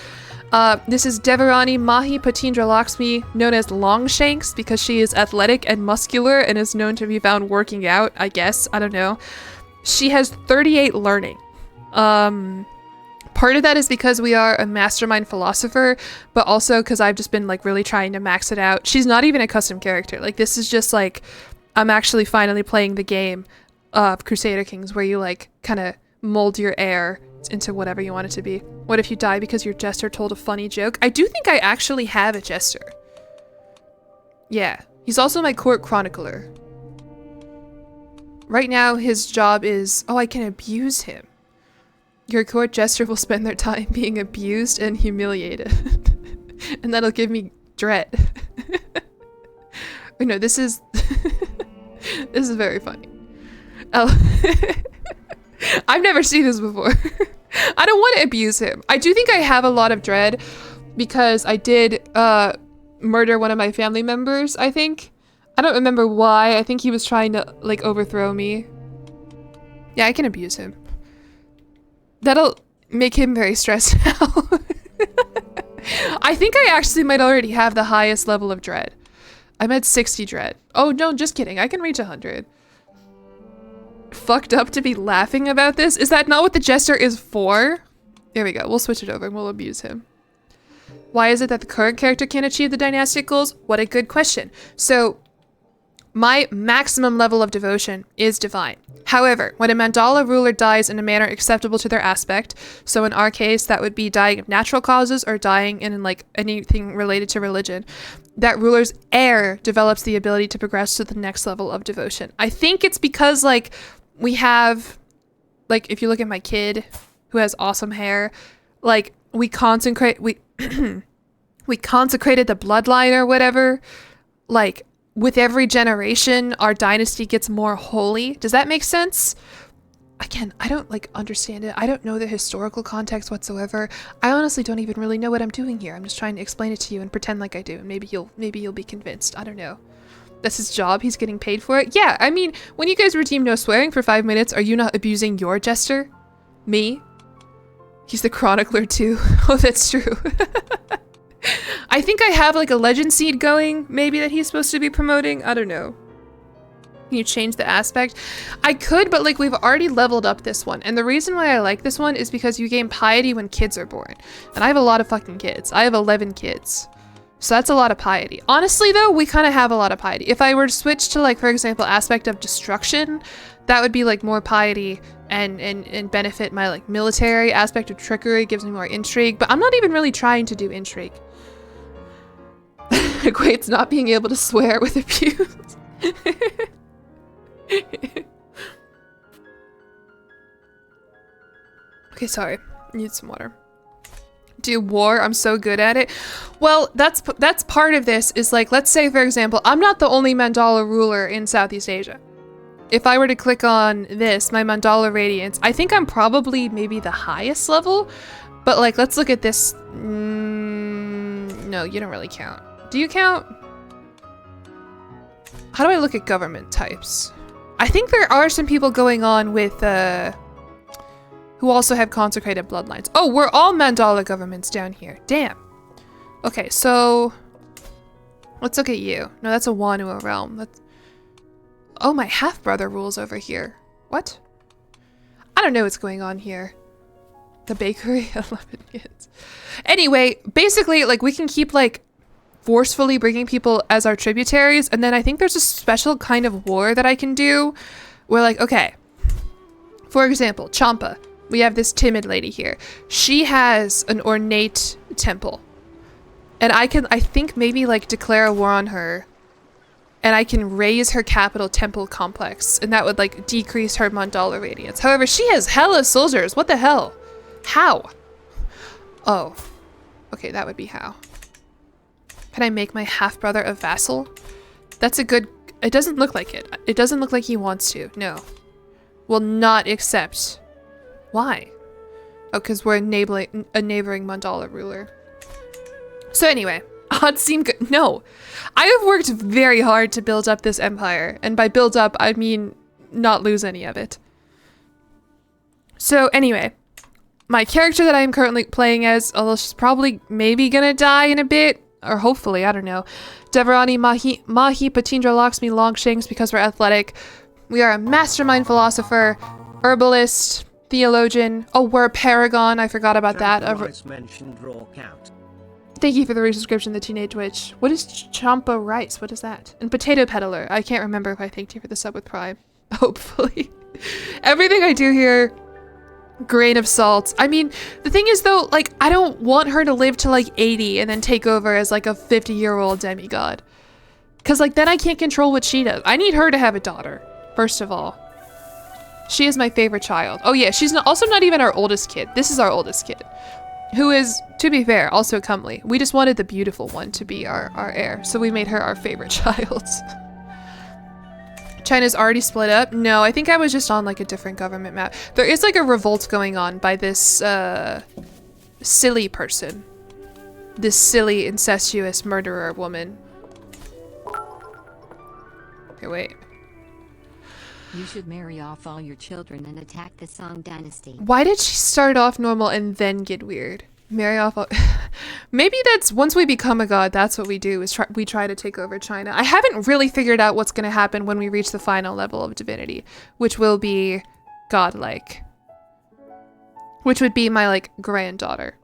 This is Devarani Mahi Patindra Lakshmi, known as Longshanks because she is athletic and muscular and is known to be found working out, I guess. I don't know. She has 38 learning. Part of that is because we are a mastermind philosopher, but also because I've just been like really trying to max it out. She's not even a custom character. Like this is just like, I'm actually finally playing the game of Crusader Kings where you like kind of mold your heir into whatever you want it to be. What if you die because your jester told a funny joke? I do think I actually have a jester. Yeah, he's also my court chronicler. Right now his job is, oh, I can abuse him. Your court jester will spend their time being abused and humiliated. And that'll give me dread. Wait, no, this is... this is very funny. Oh. I've never seen this before. I don't want to abuse him. I do think I have a lot of dread because I did murder one of my family members, I think. I don't remember why. I think he was trying to, like, overthrow me. Yeah, I can abuse him. That'll make him very stressed out. I think I actually might already have the highest level of dread. I'm at 60 dread. Oh, no, just kidding. I can reach 100. Fucked up to be laughing about this? Is that not what the jester is for? There we go. We'll switch it over and we'll abuse him. Why is it that the current character can't achieve the dynastic goals? What a good question. So, my maximum level of devotion is divine. However, when a Mandala ruler dies in a manner acceptable to their aspect, so in our case, that would be dying of natural causes or dying in like anything related to religion, that ruler's heir develops the ability to progress to the next level of devotion. I think it's because like we have, like if you look at my kid who has awesome hair, like we consecrated the bloodline or whatever, like with every generation, our dynasty gets more holy. Does that make sense? Again, I don't like understand it. I don't know the historical context whatsoever. I honestly don't even really know what I'm doing here. I'm just trying to explain it to you and pretend like I do. And maybe you'll be convinced. I don't know. That's his job. He's getting paid for it. Yeah, I mean, when you guys redeem no swearing for 5 minutes, are you not abusing your jester? Me? He's the chronicler too. Oh, that's true. I think I have like a legend seed going, maybe that he's supposed to be promoting. I don't know. Can you change the aspect? I could, but like we've already leveled up this one. And the reason why I like this one is because you gain piety when kids are born. And I have a lot of fucking kids. I have 11 kids. So that's a lot of piety. Honestly though, we kind of have a lot of piety. If I were to switch to like, for example, aspect of destruction, that would be like more piety and benefit my like military aspect of trickery, gives me more intrigue. But I'm not even really trying to do intrigue. Equates not being able to swear with abuse. Okay, sorry. I need some water. Do war? I'm so good at it. Well, that's part of this is like, let's say for example, I'm not the only Mandala ruler in Southeast Asia. If I were to click on this, my Mandala radiance, I think I'm probably maybe the highest level, but like, let's look at this. No, you don't really count. Do you count? How do I look at government types? I think there are some people going on with, who also have consecrated bloodlines. Oh, we're all Mandala governments down here. Damn. Okay, so let's look at you. No, that's a Wanua realm. Oh, my half-brother rules over here. What? I don't know what's going on here. The bakery, 11 kids. Anyway, basically, like, we can keep, like, forcefully bringing people as our tributaries, and then I think there's a special kind of war that I can do where, like, okay, for example, Champa. We have this timid lady here. She has an ornate temple. And I think maybe, like, declare a war on her, and I can raise her capital temple complex, and that would, like, decrease her Mandala radiance. However, she has hella soldiers. What the hell? How? Oh. Okay, that would be how. Can I make my half-brother a vassal? That's a good... It doesn't look like it. It doesn't look like he wants to. No. Will not accept. Why? Oh, because we're enabling a neighboring Mandala ruler. So anyway, odds seem good. No. I have worked very hard to build up this empire. And by build up, I mean not lose any of it. So anyway, my character that I am currently playing as, although she's probably maybe gonna die in a bit, or hopefully, I don't know. Devarani Mahi Patindra Lakshmi Longshanks because we're athletic. We are a mastermind philosopher, herbalist, theologian. Oh, we're a paragon. I forgot about that. Mentioned raw cat. Thank you for the resubscription, the Teenage Witch. What is Champa Rice? What is that? And Potato Peddler. I can't remember if I thanked you for the sub with Prime. Hopefully. Everything I do here, grain of salt. I mean, the thing is though, like, I don't want her to live to like 80 and then take over as like a 50-year-old demigod. Cause like then I can't control what she does. I need her to have a daughter, first of all. She is my favorite child. Oh yeah, she's also not even our oldest kid. This is our oldest kid. who is, to be fair, also comely. We just wanted the beautiful one to be our heir, so we made her our favorite child. China's already split up? No, I think I was just on like a different government map. There is like a revolt going on by this silly person. This silly, incestuous murderer woman. Okay, wait. You should marry off all your children and attack the Song dynasty. Why did she start off normal and then get weird? Marry off all... Maybe that's, once we become a god, that's what we do, is we try to take over China. I haven't really figured out what's going to happen when we reach the final level of divinity, which will be godlike. Which would be my, like, granddaughter.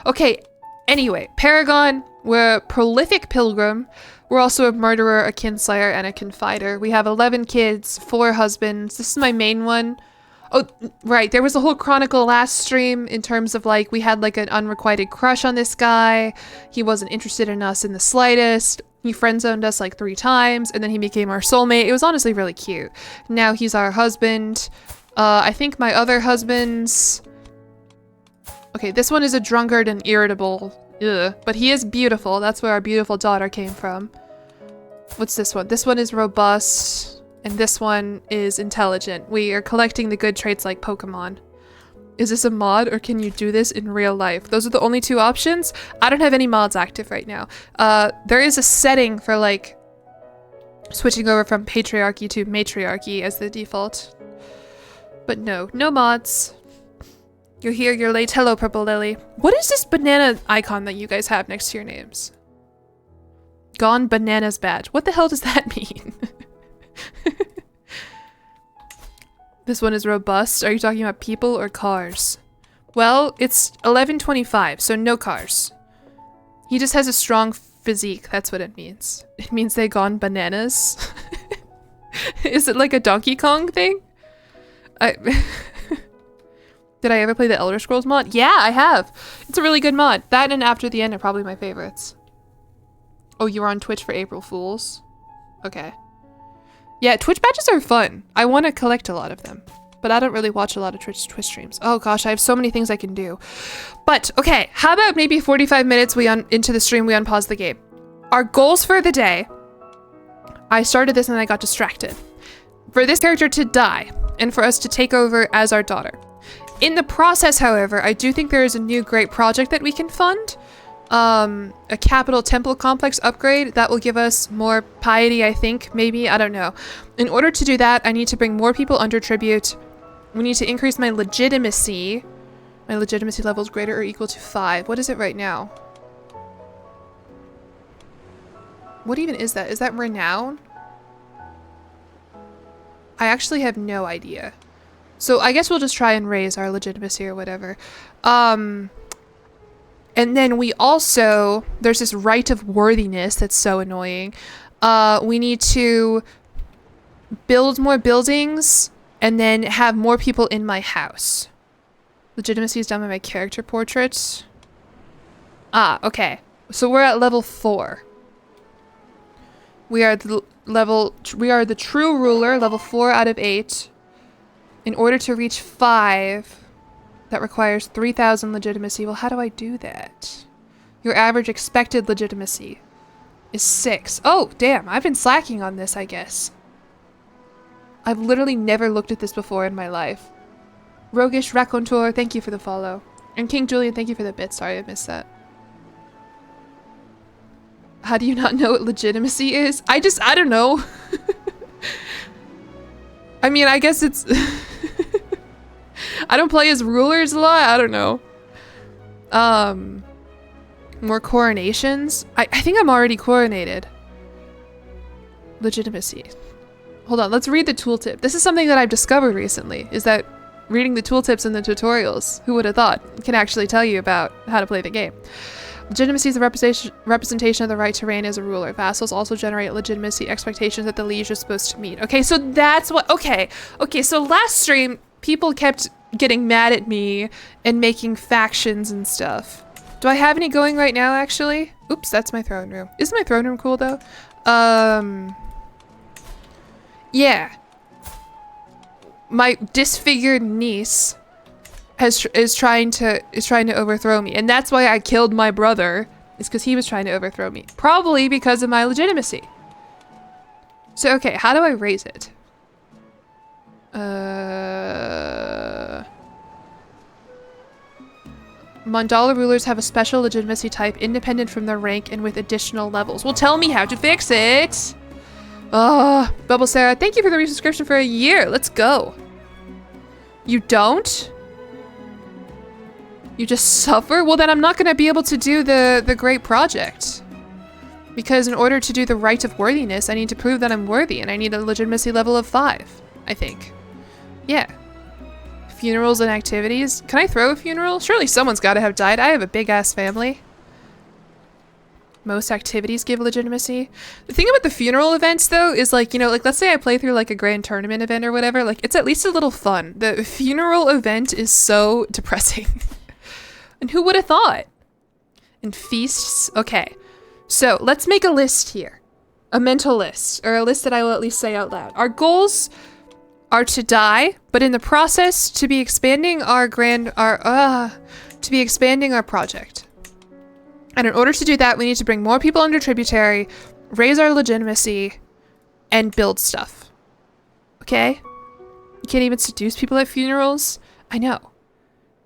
Okay, anyway, Paragon, we're a prolific pilgrim. We're also a murderer, a kinslayer, and a confider. We have 11 kids, 4 husbands. This is my main one. Oh, right, there was a whole chronicle last stream in terms of, like, we had, like, an unrequited crush on this guy. He wasn't interested in us in the slightest. He friend-zoned us, like, 3 times, and then he became our soulmate. It was honestly really cute. Now he's our husband. I think my other husbands... Okay, this one is a drunkard and irritable. Ugh. But he is beautiful. That's where our beautiful daughter came from. What's this one? This one is robust. And this one is intelligent. We are collecting the good traits like Pokemon. Is this a mod or can you do this in real life? Those are the only 2 options. I don't have any mods active right now. There is a setting for like switching over from patriarchy to matriarchy as the default. But no mods. You're here, you're late. Hello, Purple Lily. What is this banana icon that you guys have next to your names? Gone Bananas badge. What the hell does that mean? This one is robust. Are you talking about people or cars? Well, it's 11:25, so no cars. He just has a strong physique. That's what it means. It means they gone bananas. Is it like a Donkey Kong thing? Did I ever play the Elder Scrolls mod? Yeah, I have. It's a really good mod. That and After the End are probably my favorites. Oh, you were on Twitch for April Fools? Okay. Yeah, Twitch badges are fun. I want to collect a lot of them. But I don't really watch a lot of Twitch streams. Oh gosh, I have so many things I can do. But, okay, how about maybe 45 minutes into the stream we unpause the game. Our goals for the day. I started this and I got distracted. For this character to die, and for us to take over as our daughter. In the process, however, I do think there is a new great project that we can fund. A capital temple complex upgrade that will give us more piety, I think, maybe, I don't know. In order to do that, I need to bring more people under tribute. We need to increase my legitimacy. My legitimacy level is greater or equal to 5. What is it right now? What even is that? Is that renown? I actually have no idea. So I guess we'll just try and raise our legitimacy or whatever. And then we also, there's this right of worthiness that's so annoying. We need to build more buildings and then have more people in my house. Legitimacy is done by my character portrait. Ah, okay. So we're at level 4. We are the true ruler, level 4 out of 8. In order to reach 5, that requires 3,000 legitimacy. Well, how do I do that? Your average expected legitimacy is 6. Oh, damn. I've been slacking on this, I guess. I've literally never looked at this before in my life. Roguish Raconteur, thank you for the follow. And King Julian, thank you for the bit. Sorry, I missed that. How do you not know what legitimacy is? I don't know. I mean, I guess it's... I don't play as rulers a lot. I don't know. More coronations. I think I'm already coronated. Legitimacy. Hold on, let's read the tooltip. This is something that I've discovered recently, is that reading the tooltips and the tutorials, who would have thought, can actually tell you about how to play the game. Legitimacy is the representation of the right to reign as a ruler. Vassals also generate legitimacy expectations that the liege is supposed to meet. Okay, so that's what... Okay, so last stream, people kept getting mad at me and making factions and stuff. Do I have any going right now, actually? Oops, that's my throne room. Isn't my throne room cool, though? Yeah. My disfigured niece is trying to overthrow me, and that's why I killed my brother. Is because he was trying to overthrow me, probably because of my legitimacy. So okay, how do I raise it? Mandala rulers have a special legitimacy type independent from their rank and with additional levels. Well, tell me how to fix it. Oh, Bubble Sarah, thank you for the resubscription for a year. Let's go. You don't? You just suffer? Well, then I'm not going to be able to do the great project. Because in order to do the rite of worthiness, I need to prove that I'm worthy, and I need a legitimacy level of 5, I think. Yeah. Funerals and activities. Can I throw a funeral? Surely someone's got to have died. I have a big-ass family. Most activities give legitimacy. The thing about the funeral events, though, is like, you know, like let's say I play through like a grand tournament event or whatever, like it's at least a little fun. The funeral event is so depressing. And who would have thought? And feasts. Okay. So let's make a list here. A mental list, or a list that I will at least say out loud. Our goals are to die, but in the process to be expanding our project. And in order to do that, we need to bring more people under tributary, raise our legitimacy, and build stuff. Okay? You can't even seduce people at funerals? I know.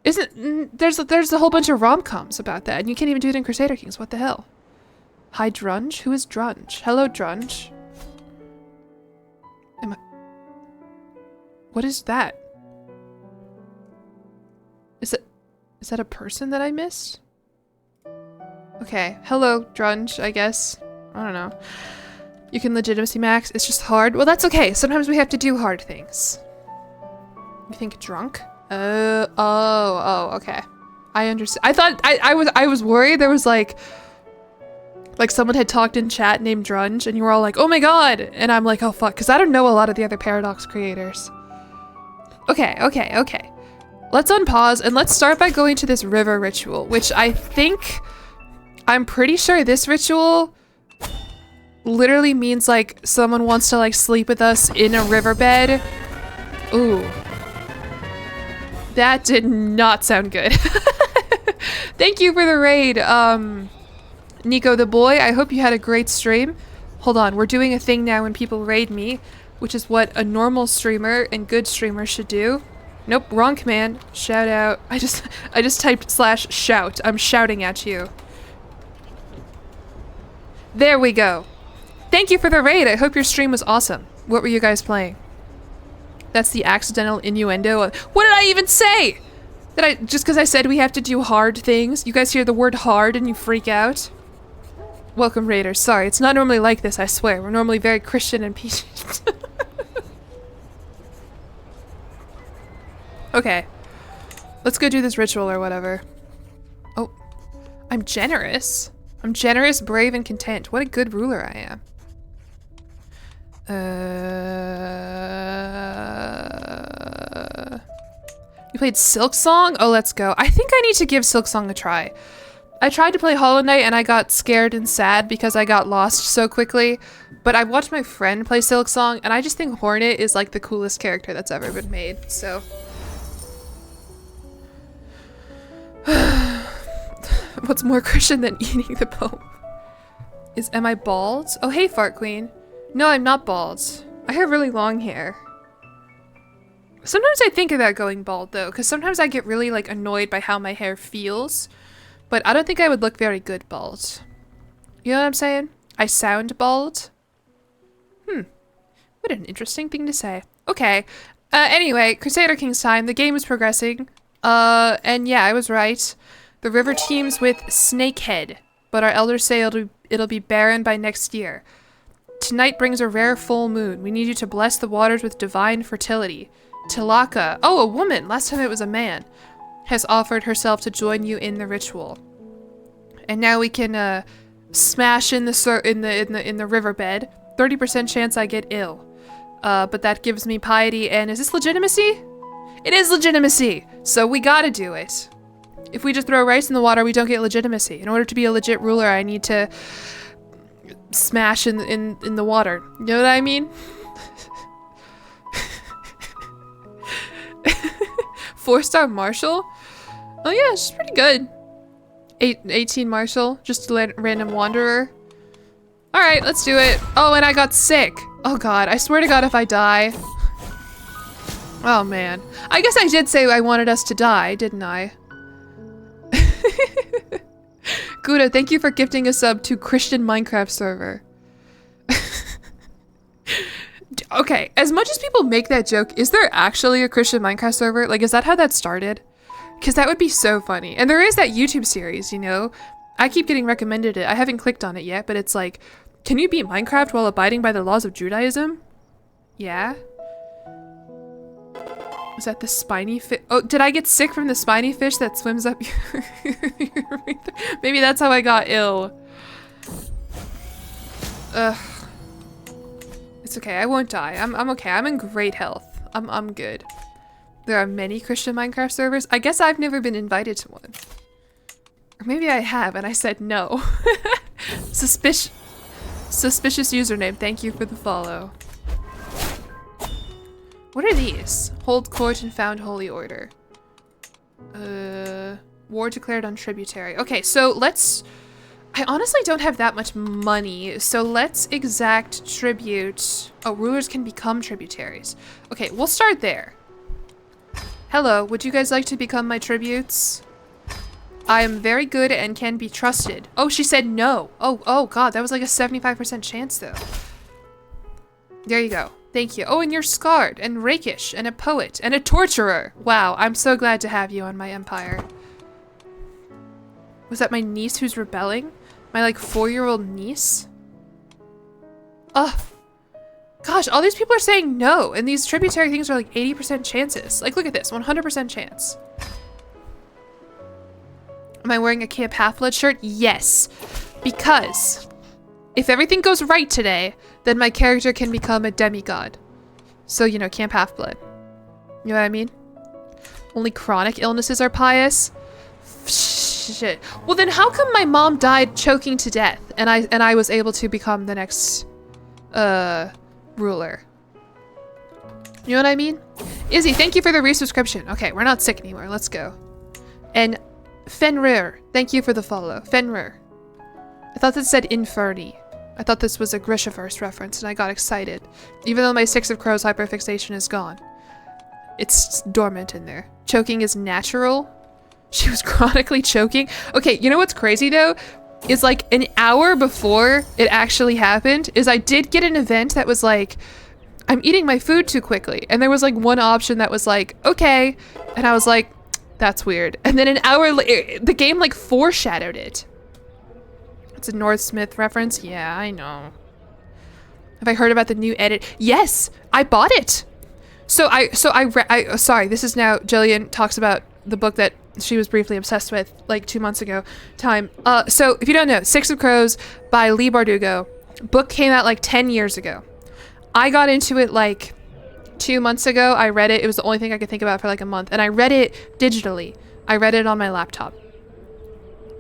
There's a whole bunch of rom-coms about that, and you can't even do it in Crusader Kings. What the hell? Hi, Drunge? Who is Drunge? Hello, Drunge. What is that? Is that a person that I missed? Okay. Hello, Drunge, I guess. I don't know. You can legitimacy max. It's just hard. Well, that's okay. Sometimes we have to do hard things. You think drunk? Oh, okay. I understand. I thought I was worried there was like someone had talked in chat named Drunge and you were all like, oh my god. And I'm like, oh fuck, because I don't know a lot of the other Paradox creators. Okay. Let's unpause and let's start by going to this river ritual, which I'm pretty sure this ritual literally means like someone wants to like sleep with us in a riverbed. Ooh. That did not sound good. Thank you for the raid, Nico the boy. I hope you had a great stream. Hold on, we're doing a thing now when people raid me, which is what a normal streamer and good streamer should do. Nope, wrong command. Shout out. I just typed /shout. I'm shouting at you. There we go. Thank you for the raid. I hope your stream was awesome. What were you guys playing? That's the accidental innuendo. What did I even say? Just because I said we have to do hard things? You guys hear the word hard and you freak out? Welcome, raiders. Sorry, it's not normally like this, I swear. We're normally very Christian and peaceful. Okay. Let's go do this ritual or whatever. Oh. I'm generous. I'm generous, brave, and content. What a good ruler I am. You played Silk Song? Oh, let's go. I think I need to give Silk Song a try. I tried to play Hollow Knight and I got scared and sad because I got lost so quickly. But I watched my friend play Silk Song and I just think Hornet is like the coolest character that's ever been made, so. What's more Christian than eating the Pope? Am I bald? Oh, hey, Fart Queen. No, I'm not bald. I have really long hair. Sometimes I think about going bald, though, because sometimes I get really, like, annoyed by how my hair feels. But I don't think I would look very good bald. You know what I'm saying? I sound bald. What an interesting thing to say. Okay. Anyway, Crusader Kings time. The game is progressing. And yeah, I was right. The river teems with snakehead, but our elders say it'll be barren by next year. Tonight brings a rare full moon. We need you to bless the waters with divine fertility. Tilaka, oh, a woman, last time it was a man, has offered herself to join you in the ritual. And now we can, smash in the riverbed. 30% chance I get ill. But that gives me piety, and is this legitimacy? It is legitimacy! So we gotta do it. If we just throw rice in the water, we don't get legitimacy. In order to be a legit ruler, I need to smash in the water. You know what I mean? 4-star Marshall? Oh yeah, she's pretty good. 18 Marshall, just a random wanderer. Alright, let's do it. Oh, and I got sick. Oh god, I swear to god if I die. Oh man. I guess I did say I wanted us to die, didn't I? Guda, thank you for gifting a sub to Christian Minecraft server. Okay, as much as people make that joke, is there actually a Christian Minecraft server? Like, is that how that started? Because that would be so funny. And there is that YouTube series, you know? I keep getting recommended it. I haven't clicked on it yet, but it's like, can you beat Minecraft while abiding by the laws of Judaism? Yeah? Was that the spiny fish? Oh, did I get sick from the spiny fish that swims up your Maybe that's how I got ill. Ugh. It's okay, I won't die. I'm okay. I'm in great health. I'm good. There are many Christian Minecraft servers. I guess I've never been invited to one. Or maybe I have and I said no. Suspicious username. Thank you for the follow. What are these? Hold court and found holy order. War declared on tributary. Okay, so let's... I honestly don't have that much money, so let's exact tribute. Oh, rulers can become tributaries. Okay, we'll start there. Hello, would you guys like to become my tributes? I am very good and can be trusted. Oh, she said no. Oh god, that was like a 75% chance though. There you go. Thank you. Oh, and you're scarred and rakish and a poet and a torturer. Wow, I'm so glad to have you on my empire. Was that my niece who's rebelling? My like 4-year-old niece? Ugh. Gosh, all these people are saying no, and these tributary things are like 80% chances. Like, look at this, 100% chance. Am I wearing a Camp Half-Blood shirt? Yes. Because if everything goes right today, then my character can become a demigod. So, you know, Camp Half-Blood. You know what I mean? Only chronic illnesses are pious? Shit. Well, then how come my mom died choking to death and I was able to become the next ruler? You know what I mean? Izzy, thank you for the resubscription. Okay, we're not sick anymore. Let's go. And Fenrir, thank you for the follow. Fenrir. I thought this said Inferni. I thought this was a Grishaverse reference and I got excited. Even though my 6 of Crows hyperfixation is gone. It's dormant in there. Choking is natural. She was chronically choking. Okay, you know what's crazy though? Is like an hour before it actually happened, is I did get an event that was like, I'm eating my food too quickly. And there was like one option that was like, okay. And I was like, that's weird. And then an hour later, the game like foreshadowed it. It's a Northsmith reference. Yeah, I know. Have I heard about the new edit? Yes, I bought it. Sorry, this is now, Jillian talks about the book that she was briefly obsessed with like 2 months ago time. So if you don't know, 6 of Crows by Lee Bardugo. Book came out like 10 years ago. I got into it like 2 months ago. I read it. It was the only thing I could think about for like a month. And I read it digitally. I read it on my laptop.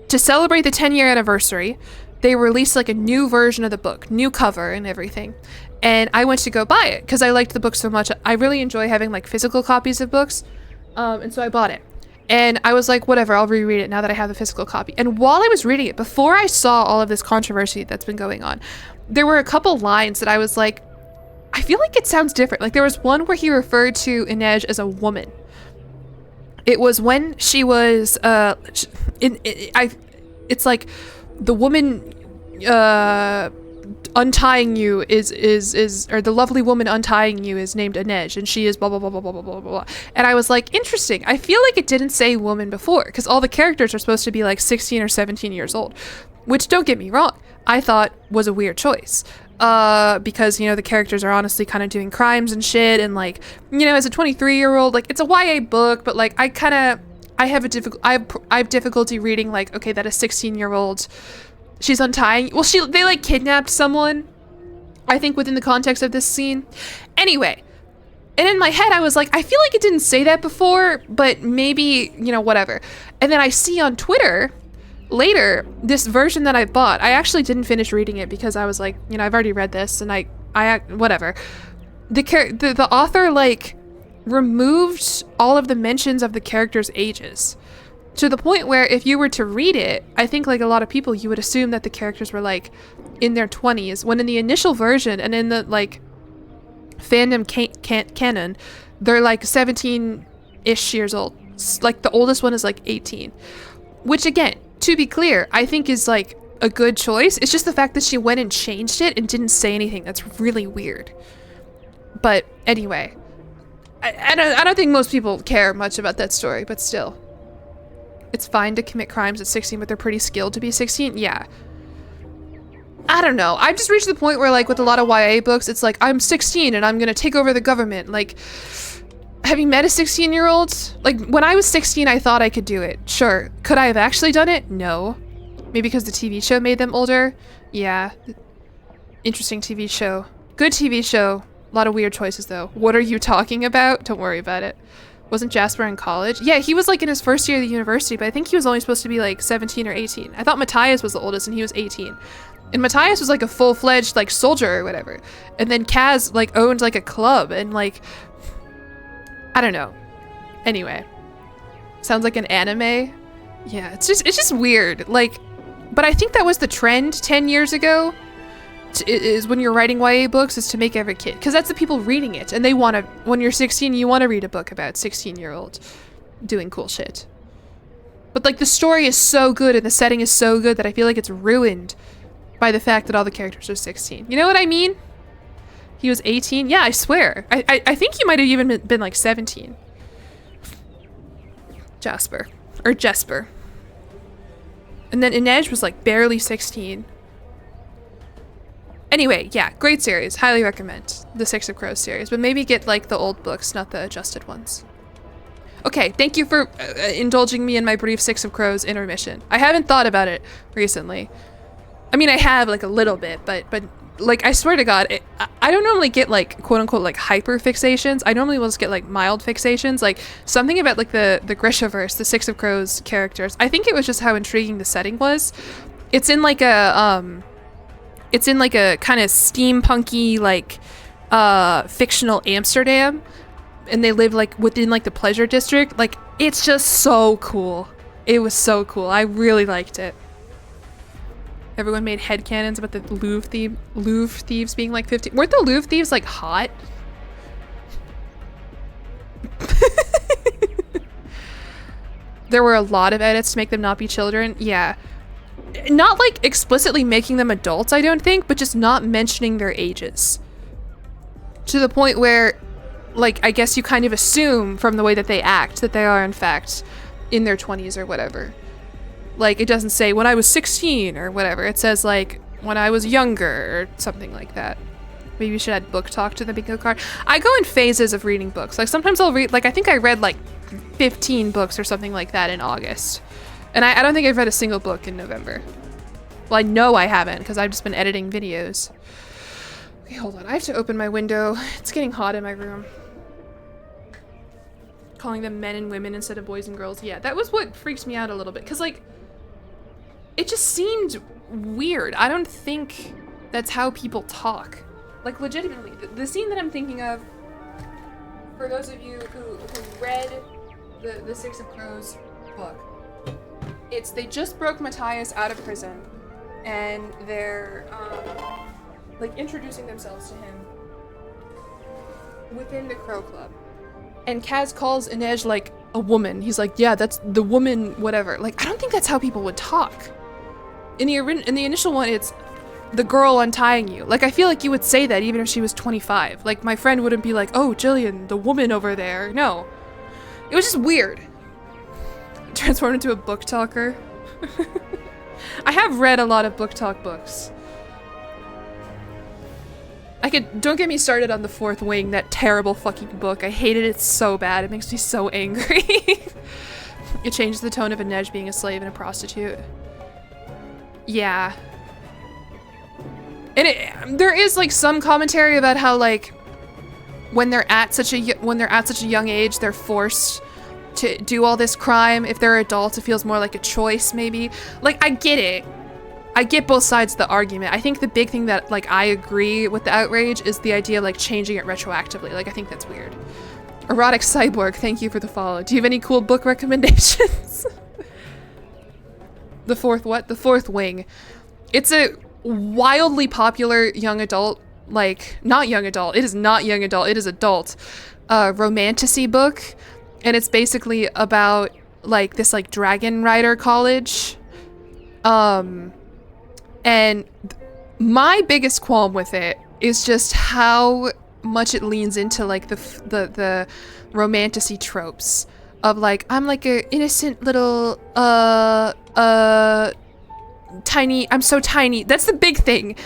To celebrate the 10-year anniversary, they released like a new version of the book, new cover and everything. And I went to go buy it because I liked the book so much. I really enjoy having like physical copies of books. And so I bought it. And I was like, whatever, I'll reread it now that I have the physical copy. And while I was reading it, before I saw all of this controversy that's been going on, there were a couple lines that I was like, I feel like it sounds different. Like there was one where he referred to Inej as a woman. It was when she was, it's like the woman, untying you is or the lovely woman untying you is named Inej and she is blah blah blah blah blah blah blah blah. And I was like, interesting. I feel like it didn't say woman before because all the characters are supposed to be like 16 or 17 years old, which don't get me wrong, I thought was a weird choice. Because you know the characters are honestly kind of doing crimes and shit, and like, you know, as a 23-year-old, like it's a YA book, but like I have difficulty reading like, okay, that a 16-year-old, she's untying. Well, they like kidnapped someone, I think, within the context of this scene. Anyway, and in my head I was like, I feel like it didn't say that before, but maybe, you know, whatever. And then I see on Twitter later this version that I bought. I actually didn't finish reading it because I was like, you know, I've already read this and I whatever. The author like removed all of the mentions of the characters' ages. To the point where if you were to read it, I think like a lot of people, you would assume that the characters were like in their 20s, when in the initial version and in the like fandom canon, they're like 17-ish years old. Like the oldest one is like 18. Which again, to be clear, I think is like a good choice. It's just the fact that she went and changed it and didn't say anything. That's really weird. But anyway, I don't think most people care much about that story, but still. It's fine to commit crimes at 16, but they're pretty skilled to be 16? Yeah. I don't know. I've just reached the point where, like, with a lot of YA books, it's like, I'm 16 and I'm gonna take over the government. Like, have you met a 16-year-old? Like, when I was 16, I thought I could do it. Sure. Could I have actually done it? No. Maybe because the TV show made them older? Yeah. Interesting TV show. Good TV show. A lot of weird choices, though. What are you talking about? Don't worry about it. Wasn't Jasper in college? Yeah, he was like in his first year of the university, but I think he was only supposed to be like 17 or 18. I thought Matthias was the oldest and he was 18. And Matthias was like a full-fledged like soldier or whatever. And then Kaz like owned like a club and like, I don't know. Anyway. Sounds like an anime. Yeah, it's just weird. Like, but I think that was the trend 10 years ago. Is when you're writing YA books is to make every kid, because that's the people reading it, and they want to, when you're 16, you want to read a book about 16-year-old doing cool shit. But like the story is so good and the setting is so good that I feel like it's ruined by the fact that all the characters are 16. You know what I mean? He was 18? Yeah, I swear. I think he might have even been like 17. Jasper. Or Jesper. And then Inej was like barely 16. Anyway, yeah, great series. Highly recommend the Six of Crows series, but maybe get like the old books, not the adjusted ones. Okay, thank you for indulging me in my brief Six of Crows intermission. I haven't thought about it recently. I mean, I have like a little bit, but like I swear to God, I don't normally get like quote unquote like hyper fixations. I normally will just get like mild fixations, like something about like the Grishaverse, the Six of Crows characters. I think it was just how intriguing the setting was. It's in like a kind of steampunky, like, fictional Amsterdam, and they live, like, within, like, the pleasure district. Like, it's just so cool. It was so cool. I really liked it. Everyone made headcanons about the Louvre thieves being, like, 15. Weren't the Louvre thieves, like, hot? There were a lot of edits to make them not be children. Yeah. Not like explicitly making them adults, I don't think, but just not mentioning their ages. To the point where, like, I guess you kind of assume from the way that they act that they are, in fact, in their 20s or whatever. Like, it doesn't say when I was 16 or whatever. It says, like, when I was younger or something like that. Maybe you should add book talk to the bingo card. I go in phases of reading books. Like, sometimes I'll read, like, I think I read, like, 15 books or something like that in August. And I don't think I've read a single book in November. Well, I know I haven't, because I've just been editing videos. Okay, hold on. I have to open my window. It's getting hot in my room. Calling them men and women instead of boys and girls. Yeah, that was what freaks me out a little bit. Because, like, it just seemed weird. I don't think that's how people talk. Like, legitimately. The scene that I'm thinking of, for those of you who read the Six of Crows book, it's they just broke Matthias out of prison, and they're like introducing themselves to him within the Crow Club. And Kaz calls Inej like a woman. He's like, yeah, that's the woman, whatever. Like, I don't think that's how people would talk. In the initial one, it's the girl untying you. Like, I feel like you would say that even if she was 25. Like, my friend wouldn't be like, oh, Jillian, the woman over there. No. It was just weird. Transformed into a book talker. I have read a lot of book talk books. Don't get me started on The Fourth Wing, that terrible fucking book. I hated it so bad. It makes me so angry. It changed the tone of Inej being a slave and a prostitute. Yeah. And there is like some commentary about how like when they're at such a young age, they're forced to do all this crime. If they're adults, it feels more like a choice, maybe. Like, I get it. I get both sides of the argument. I think the big thing that, like, I agree with the outrage is the idea of, like, changing it retroactively. Like, I think that's weird. Erotic Cyborg, thank you for the follow. Do you have any cool book recommendations? The Fourth what? The Fourth Wing. It's a wildly popular young adult, like, not young adult, it is not young adult, it is adult, romantasy book. And it's basically about, like, this, like, dragon rider college. And my biggest qualm with it is just how much it leans into, like, the romantasy tropes of, like, I'm like a innocent little tiny, I'm so tiny. That's the big thing,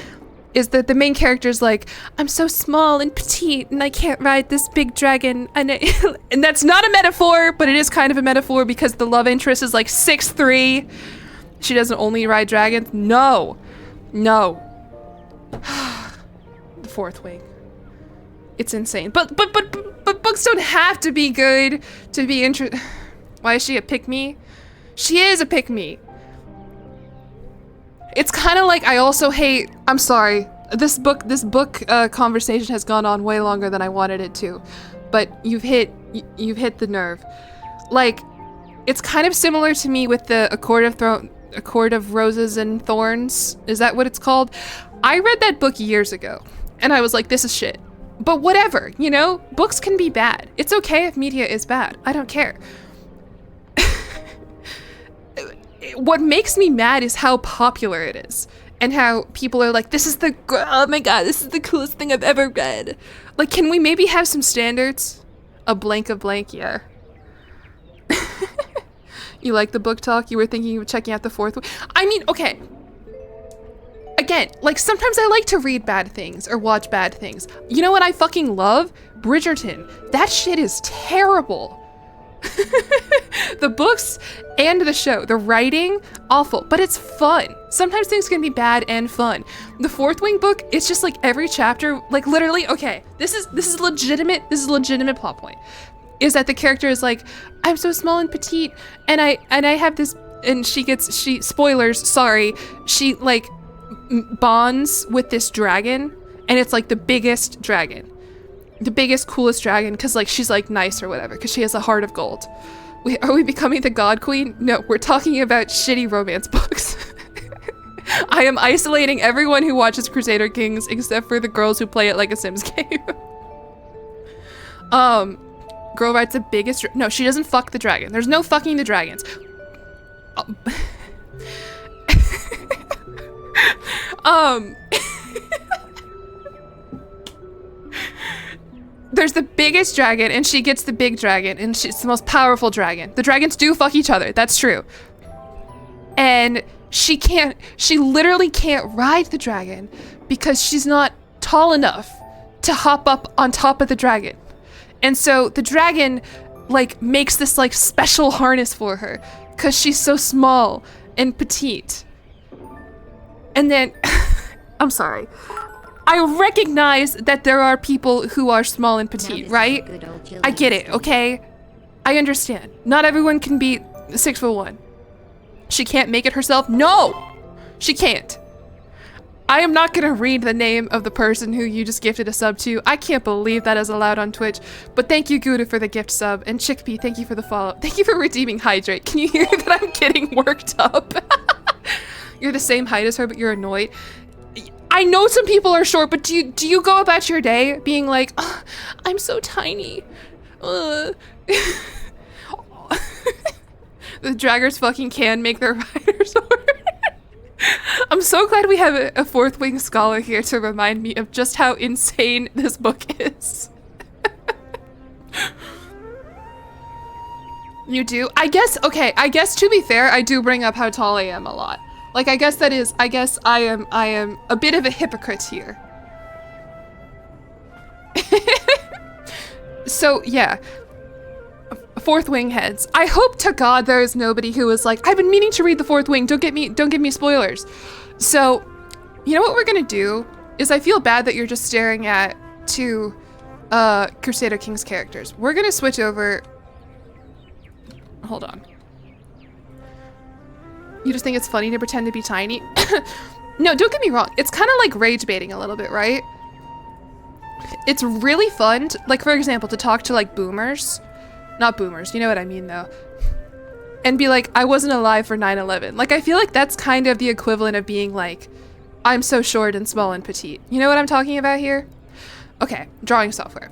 is that the main character's like, I'm so small and petite and I can't ride this big dragon. And and that's not a metaphor, but it is kind of a metaphor because the love interest is like 6'3". She doesn't only ride dragons. No. The Fourth Wing. It's insane. But books don't have to be good to be Why is she a pick-me? She is a pick-me. It's kind of like I also hate, I'm sorry, this book conversation has gone on way longer than I wanted it to, but you've hit the nerve. Like, it's kind of similar to me with the A Court of Roses and Thorns. Is that what it's called? I read that book years ago, and I was like, this is shit. But whatever, you know? Books can be bad. It's okay if media is bad. I don't care. What makes me mad is how popular it is. And how people are like, oh my god, this is the coolest thing I've ever read. Like, can we maybe have some standards? A blank of blank, yeah. You like the book talk? You were thinking of checking out The Fourth Wing? I mean, okay. Again, like, sometimes I like to read bad things or watch bad things. You know what I fucking love? Bridgerton. That shit is terrible. The books and the show, the writing, awful, but it's fun. Sometimes things can be bad and fun. The Fourth Wing book, it's just like every chapter, like literally, okay, this is legitimate plot point. Is that the character is like, I'm so small and petite, and I have this, and she spoilers, sorry, she like bonds with this dragon, and it's like the biggest dragon. The biggest, coolest dragon, because like she's like nice or whatever, because she has a heart of gold. Are we becoming the God Queen? No, we're talking about shitty romance books. I am isolating everyone who watches Crusader Kings except for the girls who play it like a Sims game. Girl writes the biggest. No, she doesn't fuck the dragon. There's no fucking the dragons. There's the biggest dragon, and she gets the big dragon, and it's the most powerful dragon. The dragons do fuck each other, that's true. And she literally can't ride the dragon because she's not tall enough to hop up on top of the dragon. And so the dragon, like, makes this, like, special harness for her because she's so small and petite. And then, I'm sorry. I recognize that there are people who are small and petite, right? I get it, okay? I understand. Not everyone can be 6'1". She can't make it herself? No! She can't. I am not gonna read the name of the person who you just gifted a sub to. I can't believe that is allowed on Twitch. But thank you, Gouda, for the gift sub. And Chickpea, thank you for the follow. Thank you for redeeming Hydrate. Can you hear that I'm getting worked up? You're the same height as her, but you're annoyed. I know some people are short, but do you go about your day being like, oh, I'm so tiny. The draggers fucking can make their riders hard. I'm so glad we have a Fourth Wing scholar here to remind me of just how insane this book is. You do? I guess to be fair, I do bring up how tall I am a lot. Like, I guess I am a bit of a hypocrite here. So, yeah. Fourth Wing heads. I hope to God there is nobody who is like, I've been meaning to read the Fourth Wing, don't give me spoilers. So, you know what we're gonna do? Is I feel bad that you're just staring at two Crusader Kings characters. We're gonna switch over. Hold on. You just think it's funny to pretend to be tiny? No, don't get me wrong. It's kind of like rage baiting a little bit, right? It's really fun, like, for example, to talk to, like, boomers. Not boomers, you know what I mean, though. And be like, I wasn't alive for 9/11. Like, I feel like that's kind of the equivalent of being like, I'm so short and small and petite. You know what I'm talking about here? Okay, drawing software.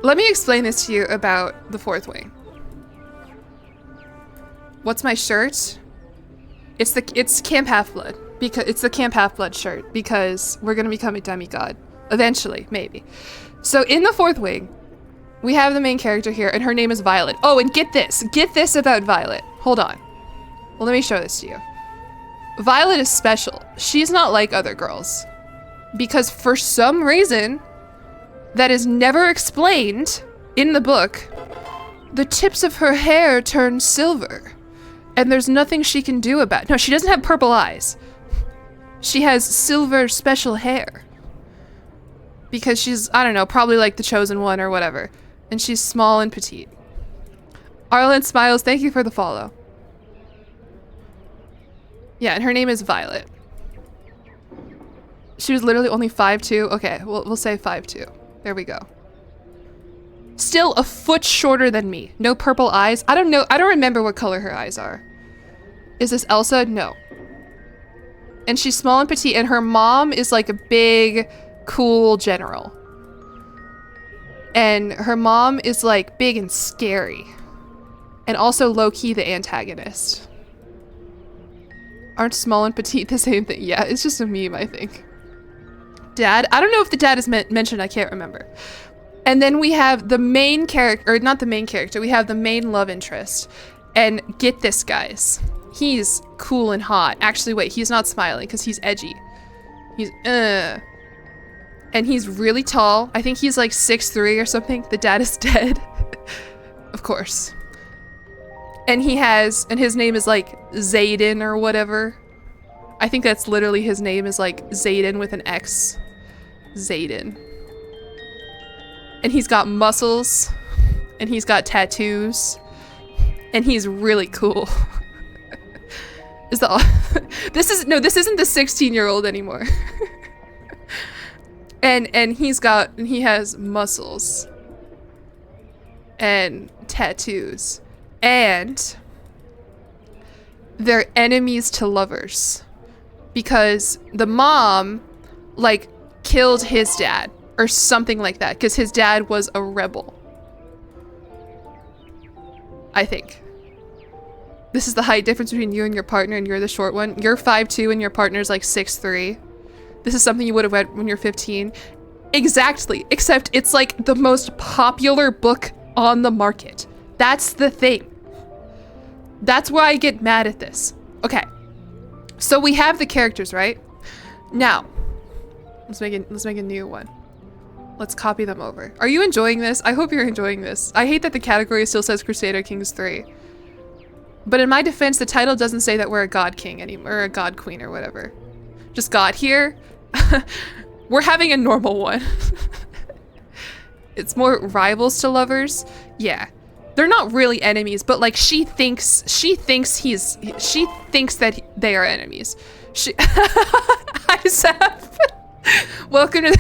Let me explain this to you about the fourth wing. What's my shirt? It's Camp Half-Blood. Because it's the Camp Half-Blood shirt, because we're gonna become a demigod. Eventually, maybe. So in the fourth wing, we have the main character here, and her name is Violet. Oh, and get this about Violet. Hold on. Well, let me show this to you. Violet is special. She's not like other girls. Because for some reason that is never explained in the book, the tips of her hair turn silver. And there's nothing she can do about it. No, she doesn't have purple eyes. She has silver special hair. Because she's, I don't know, probably like the chosen one or whatever. And she's small and petite. Arlen Smiles, thank you for the follow. Yeah, and her name is Violet. She was literally only 5'2". Okay, we'll say 5'2". There we go. Still a foot shorter than me. No purple eyes. I don't know. I don't remember what color her eyes are. Is this Elsa? No. And she's small and petite, and her mom is like a big, cool general. And her mom is like big and scary. And also low-key the antagonist. Aren't small and petite the same thing? Yeah, it's just a meme, I think. Dad? I don't know if the dad is mentioned, I can't remember. And then we have the main character, or not the main character, we have the main love interest. And get this, guys. He's cool and hot. Actually, wait, he's not smiling because he's edgy. He's, And he's really tall. I think he's like 6'3" or something. The dad is dead. Of course. And his name is like Zayden or whatever. I think that's literally his name is like Zayden with an X. Zayden. And he's got muscles. And he's got tattoos. And he's really cool. This isn't the 16-year-old anymore. and he has muscles. And tattoos. And they're enemies to lovers. Because the mom, like, killed his dad. Or something like that. Because his dad was a rebel. I think. This is the height difference between you and your partner, and you're the short one. You're 5'2" and your partner's like 6'3". This is something you would have read when you're 15. Exactly. Except it's like the most popular book on the market. That's the thing. That's why I get mad at this. Okay. So we have the characters, right? Now, let's make a new one. Let's copy them over. Are you enjoying this? I hope you're enjoying this. I hate that the category still says Crusader Kings III. But in my defense, the title doesn't say that we're a god king anymore, or a god queen or whatever. Just god here. We're having a normal one. It's more rivals to lovers. Yeah. They're not really enemies, but like she thinks that they are enemies. Hi, Seth. Welcome to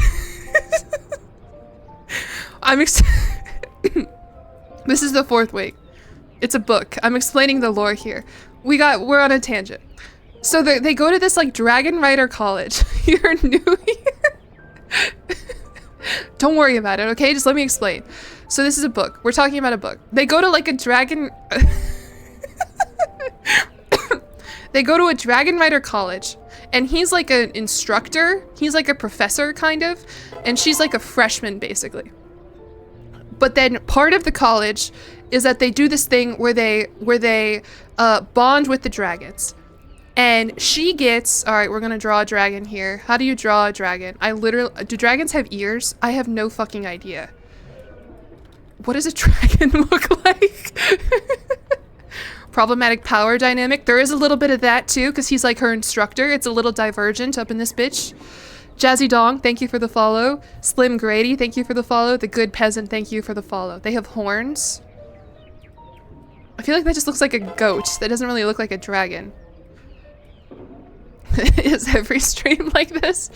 This is the fourth week. It's a book. I'm explaining the lore here. We're on a tangent. So they go to this like dragon rider college. You're new here. Don't worry about it, okay? Just let me explain. So this is a book. We're talking about a book. They go to like a dragon... They go to a dragon rider college. And he's like an instructor. He's like a professor, kind of. And she's like a freshman, basically. But then part of the college is that they do this thing where they bond with the dragons. And she gets, all right, we're gonna draw a dragon here. How do you draw a dragon? Do dragons have ears? I have no fucking idea. What does a dragon look like? Problematic power dynamic. There is a little bit of that too, because he's like her instructor. It's a little divergent up in this bitch. Jazzy Dong, thank you for the follow. Slim Grady, thank you for the follow. The Good Peasant, thank you for the follow. They have horns. I feel like that just looks like a goat. That doesn't really look like a dragon. Is every stream like this?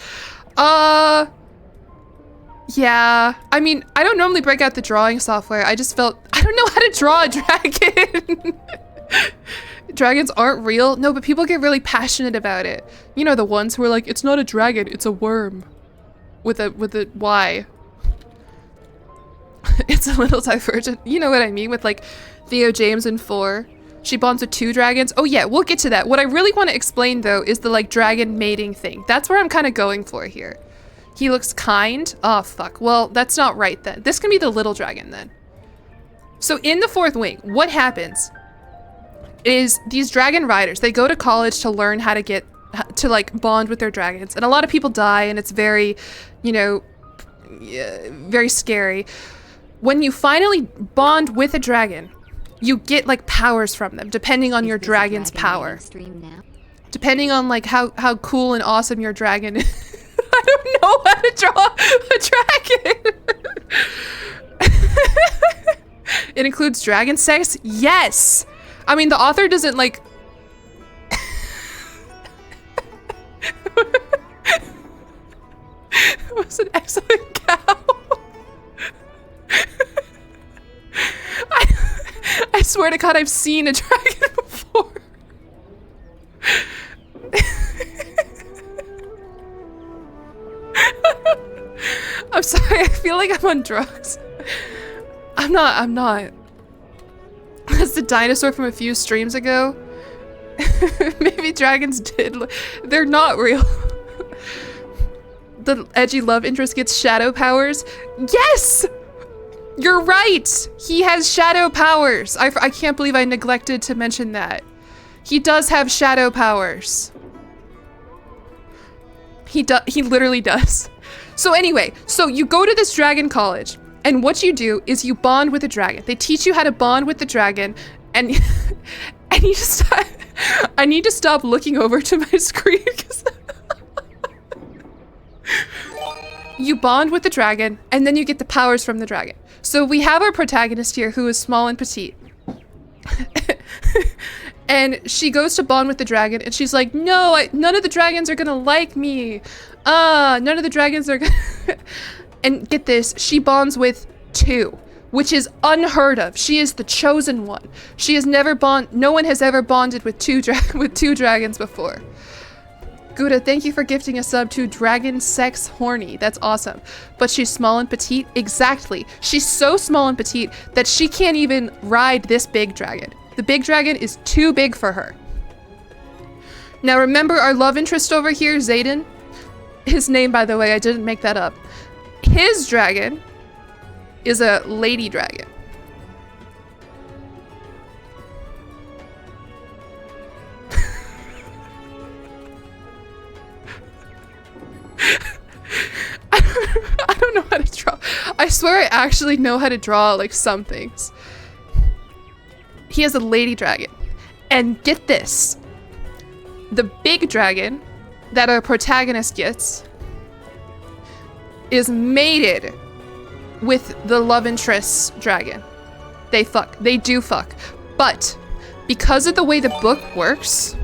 Yeah, I mean, I don't normally break out the drawing software. I just felt, I don't know how to draw a dragon. Dragons aren't real. No, but people get really passionate about it. You know, the ones who are like, it's not a dragon, it's a worm. With a Y. It's a little divergent. You know what I mean? With like Theo James in 4. She bonds with 2 dragons. Oh yeah, we'll get to that. What I really want to explain though is the like dragon mating thing. That's where I'm kind of going for here. He looks kind. Oh fuck. Well, that's not right then. This can be the little dragon then. So in the 4th wing, what happens is these dragon riders, they go to college to learn how to get to like bond with their dragons. And a lot of people die and it's very, you know, very scary. When you finally bond with a dragon, you get like powers from them, depending on your dragon's power. Depending on like how cool and awesome your dragon is. I don't know how to draw a dragon. It includes dragon sex? Yes! I mean, the author doesn't like... It was an excellent cow. I swear to God, I've seen a dragon before. I'm sorry, I feel like I'm on drugs. I'm not. That's the dinosaur from a few streams ago. Maybe dragons did. They're not real. The edgy love interest gets shadow powers. Yes! You're right! He has shadow powers. I can't believe I neglected to mention that. He does have shadow powers. He literally does. So anyway, so you go to this dragon college, and what you do is you bond with a dragon. They teach you how to bond with the dragon, and and you just I need to stop looking over to my screen because you bond with the dragon, and then you get the powers from the dragon. So we have our protagonist here who is small and petite. And she goes to bond with the dragon, and she's like, no, none of the dragons are gonna like me. None of the dragons are gonna... And get this, she bonds with 2, which is unheard of. She is the chosen one. She has never no one has ever bonded with two dragons before. Gouda, thank you for gifting a sub to Dragon Sex Horny. That's awesome. But she's small and petite? Exactly. She's so small and petite that she can't even ride this big dragon. The big dragon is too big for her. Now remember our love interest over here, Zayden? His name, by the way, I didn't make that up. His dragon is a lady dragon. I don't know how to draw. I swear I actually know how to draw like some things. He has a lady dragon. And get this. The big dragon that our protagonist gets is mated with the love interest's dragon. They fuck. They do fuck. But because of the way the book works,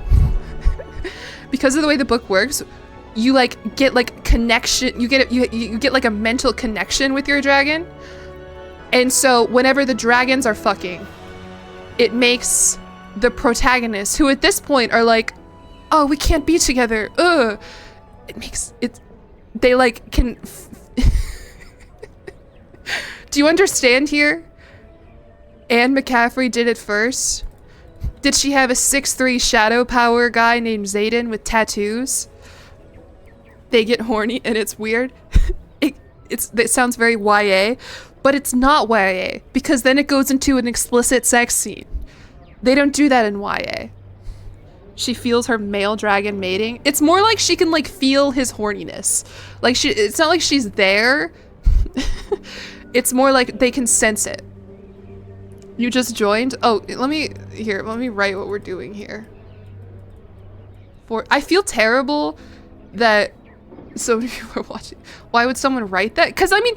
you like get like connection. You get like a mental connection with your dragon. And so whenever the dragons are fucking, it makes the protagonists, who at this point are like, oh, we can't be together. Ugh. They like can. Do you understand here? Anne McCaffrey did it first. Did she have a 6'3" shadow power guy named Zayden with tattoos? They get horny and it's weird. It sounds very YA, but it's not YA because then it goes into an explicit sex scene. They don't do that in YA. She feels her male dragon mating. It's more like she can like feel his horniness. Like it's not like she's there. It's more like they can sense it. You just joined? Oh, let me write what we're doing here. I feel terrible that so many people are watching. Why would someone write that? Because I mean,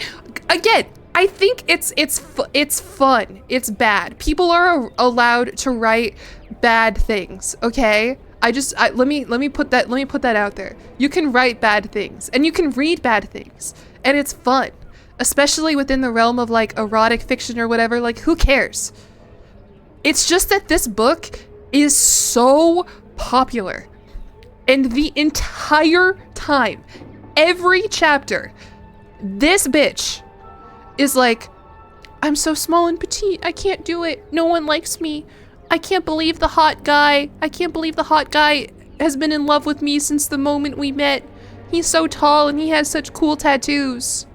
again, I think it's fun. It's bad. People are allowed to write bad things, okay? Let me put that out there. You can write bad things and you can read bad things and it's fun. especially within the realm of like erotic fiction or whatever. Like, who cares? It's just that this book is so popular. And the entire time, every chapter, this bitch is like, I'm so small and petite. I can't do it. No one likes me. I can't believe the hot guy. I can't believe the hot guy has been in love with me since the moment we met. He's so tall and he has such cool tattoos.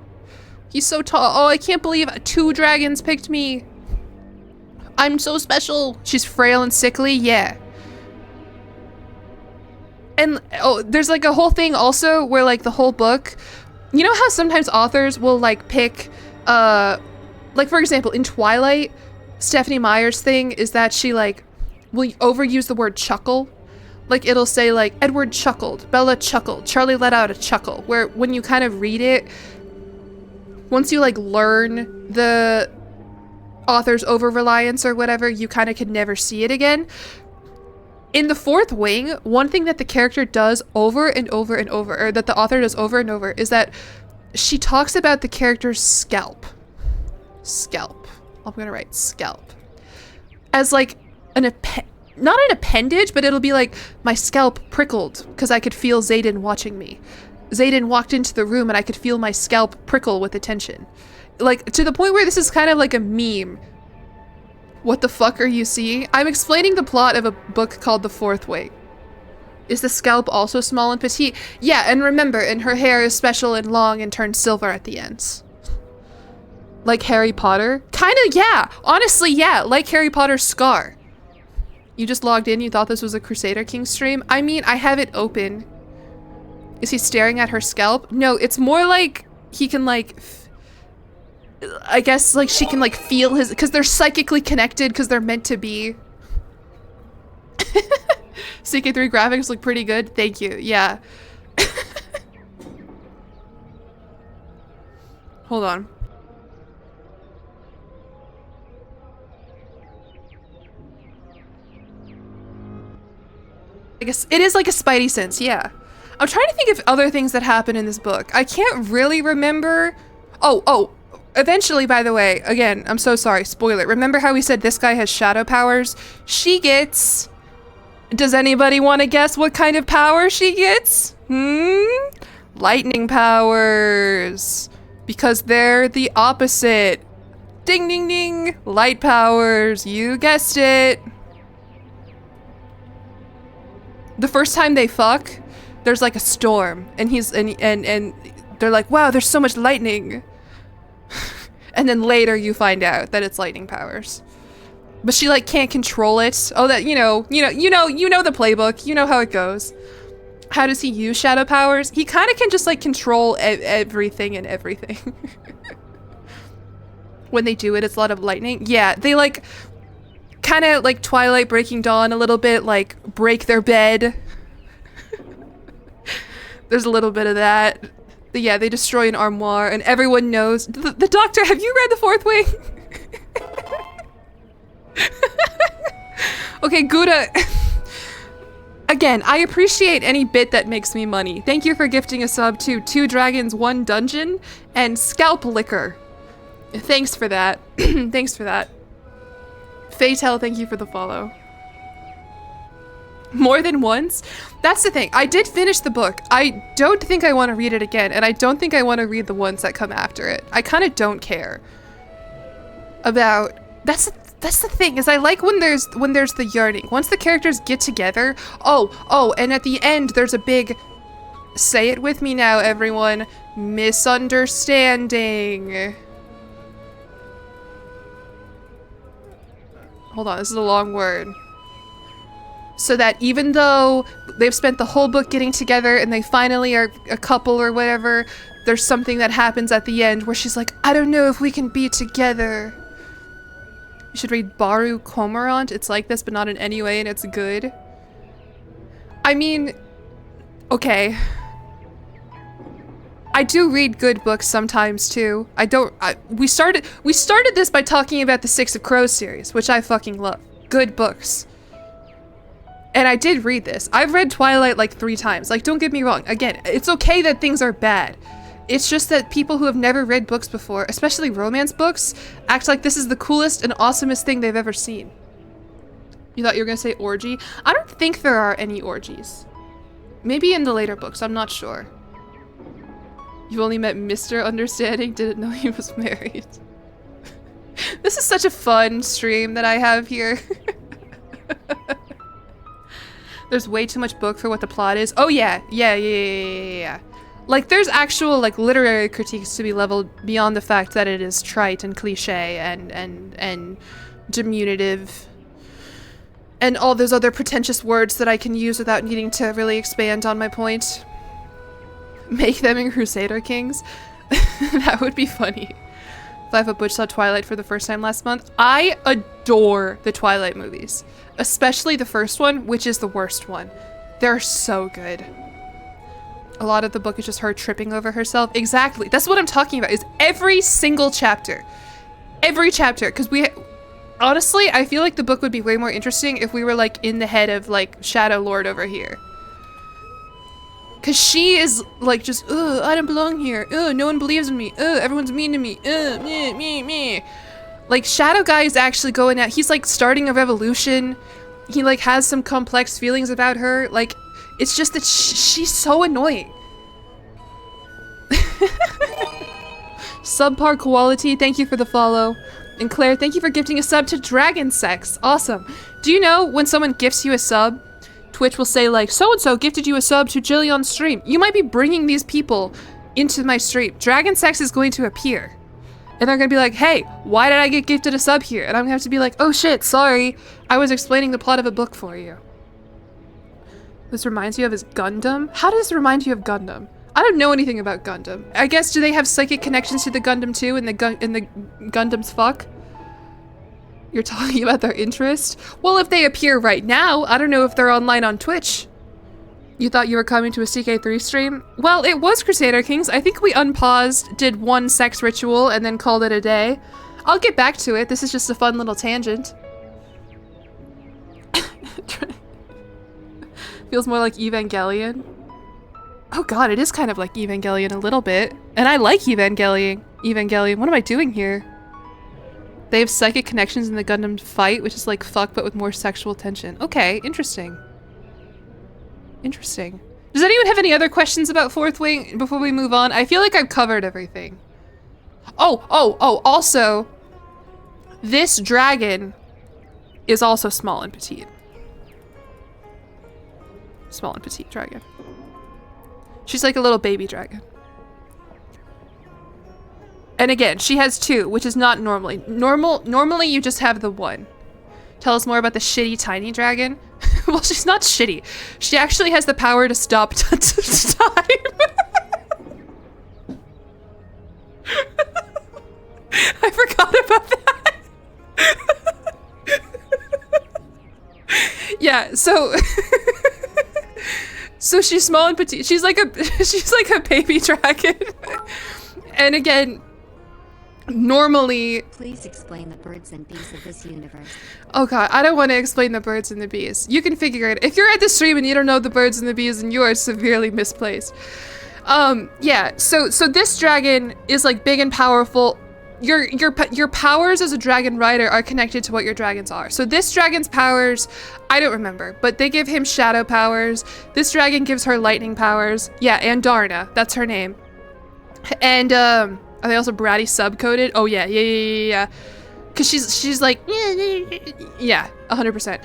He's so tall. Oh, I can't believe 2 dragons picked me. I'm so special. She's frail and sickly. Yeah. And oh, there's like a whole thing also where like the whole book, you know how sometimes authors will like pick, like for example, in Twilight, Stephanie Meyer's thing is that she like will overuse the word chuckle. Like it'll say like Edward chuckled, Bella chuckled, Charlie let out a chuckle, where when you kind of read it, once you like learn the author's over-reliance or whatever, you kind of could never see it again. In The Fourth Wing, one thing that the character does over and over and over, or that the author does over and over, is that she talks about the character's scalp. Scalp. I'm gonna write scalp. As like not an appendage, but it'll be like, my scalp prickled because I could feel Xaden watching me. Xaden walked into the room and I could feel my scalp prickle with attention. Like, to the point where this is kind of like a meme. What the fuck are you seeing? I'm explaining the plot of a book called The Fourth Wing. Is the scalp also small and petite? Yeah, and remember, and her hair is special and long and turns silver at the ends. Like Harry Potter? Kinda, yeah. Honestly, yeah. Like Harry Potter's scar. You just logged in, you thought this was a Crusader Kings stream? I mean, I have it open. Is he staring at her scalp? No, it's more like he can like... I guess like she can like feel his... Because they're psychically connected because they're meant to be. CK3 graphics look pretty good. Thank you. Yeah. Hold on. I guess it is like a spidey sense, yeah. I'm trying to think of other things that happen in this book. I can't really remember. Oh, eventually, by the way, again, I'm so sorry, spoiler. Remember how we said this guy has shadow powers? She gets... Does anybody want to guess what kind of power she gets? Lightning powers. Because they're the opposite. Ding, ding, ding. Light powers. You guessed it. The first time they fuck, there's like a storm, and and they're like, wow, there's so much lightning. And then later you find out that it's lightning powers. But she like can't control it. Oh, that you know the playbook. You know how it goes. How does he use shadow powers? He kind of can just like control everything and everything. When they do it, it's a lot of lightning. Yeah, they like kind of like Twilight Breaking Dawn a little bit, like break their bed. There's a little bit of that. But yeah, they destroy an armoire and everyone knows. The Doctor, have you read The Fourth Wing? Okay, Gouda. Again, I appreciate any bit that makes me money. Thank you for gifting a sub to 2 Dragons, 1 Dungeon and Scalp Liquor. Thanks for that. Thanks for that. Fatel, thank you for the follow. More than once? That's the thing. I did finish the book. I don't think I want to read it again, and I don't think I want to read the ones that come after it. I kind of don't care about... That's the thing, is I like when there's the yearning. Once the characters get together... Oh, and at the end, there's a big... Say it with me now, everyone. Misunderstanding. Hold on, this is a long word. So that even though they've spent the whole book getting together and they finally are a couple or whatever, there's something that happens at the end where she's like, I don't know if we can be together. You should read Baru Cormorant. It's like this, but not in any way, and it's good. I mean, okay. I do read good books sometimes too. We started this by talking about the Six of Crows series, which I fucking love. Good books. And I did read this. I've read Twilight like 3 times. Like, don't get me wrong. Again, it's okay that things are bad. It's just that people who have never read books before, especially romance books, act like this is the coolest and awesomest thing they've ever seen. You thought you were gonna say orgy? I don't think there are any orgies. Maybe in the later books, I'm not sure. You only met Mr. Understanding, didn't know he was married. This is such a fun stream that I have here. There's way too much book for what the plot is. Oh yeah. Like, there's actual, like, literary critiques to be leveled beyond the fact that it is trite and cliche and diminutive and all those other pretentious words that I can use without needing to really expand on my point. Make them in Crusader Kings. That would be funny. 5 Butch saw Twilight for the first time last month. I adore the Twilight movies, especially the first one, which is the worst one. They're so good. A lot of the book is just her tripping over herself. Exactly. That's what I'm talking about, is every single chapter. Every chapter. Because honestly, I feel like the book would be way more interesting if we were, like, in the head of, like, Shadow Lord over here. Because she is, like, just, ugh, I don't belong here. Ugh, no one believes in me. Ugh, everyone's mean to me. Ugh, me. Like, Shadow Guy is actually going at, he's, like, starting a revolution. He, like, has some complex feelings about her. Like, it's just that she's so annoying. Subpar quality, thank you for the follow. And Claire, thank you for gifting a sub to Dragon Sex. Awesome. Do you know when someone gifts you a sub, Twitch will say, like, so-and-so gifted you a sub to jillyeon's stream. You might be bringing these people into my stream. Dragon Sex is going to appear. And they're going to be like, hey, why did I get gifted a sub here? And I'm going to have to be like, oh shit, sorry. I was explaining the plot of a book for you. This reminds you of his Gundam? How does this remind you of Gundam? I don't know anything about Gundam. I guess, do they have psychic connections to the Gundam too, and the Gundams fuck? You're talking about their interest? Well, if they appear right now, I don't know if they're online on Twitch. You thought you were coming to a CK3 stream? Well, it was Crusader Kings. I think we unpaused, did one sex ritual, and then called it a day. I'll get back to it. This is just a fun little tangent. Feels more like Evangelion. Oh god, it is kind of like Evangelion a little bit. And I like Evangelion. What am I doing here? They have psychic connections in the Gundam fight, which is like fuck but with more sexual tension. Okay, interesting. Interesting. Does anyone have any other questions about Fourth Wing before we move on? I feel like I've covered everything. Oh, also, this dragon is also small and petite. Small and petite dragon. She's like a little baby dragon. And again, she has 2, which is not normally. Normally you just have the 1. Tell us more about the shitty tiny dragon. Well, she's not shitty. She actually has the power to stop time. I forgot about that. Yeah, so so she's small and petite. She's like a baby dragon. And again, normally... Please explain the birds and bees of this universe. Oh god, I don't want to explain the birds and the bees. You can figure it. If you're at the stream and you don't know the birds and the bees, then you are severely misplaced. Yeah, so this dragon is like big and powerful. Your powers as a dragon rider are connected to what your dragons are. So this dragon's powers, I don't remember, but they give him shadow powers. This dragon gives her lightning powers. Yeah, and Darna, that's her name. And are they also bratty subcoded? Oh yeah. Cause she's like, yeah, 100%.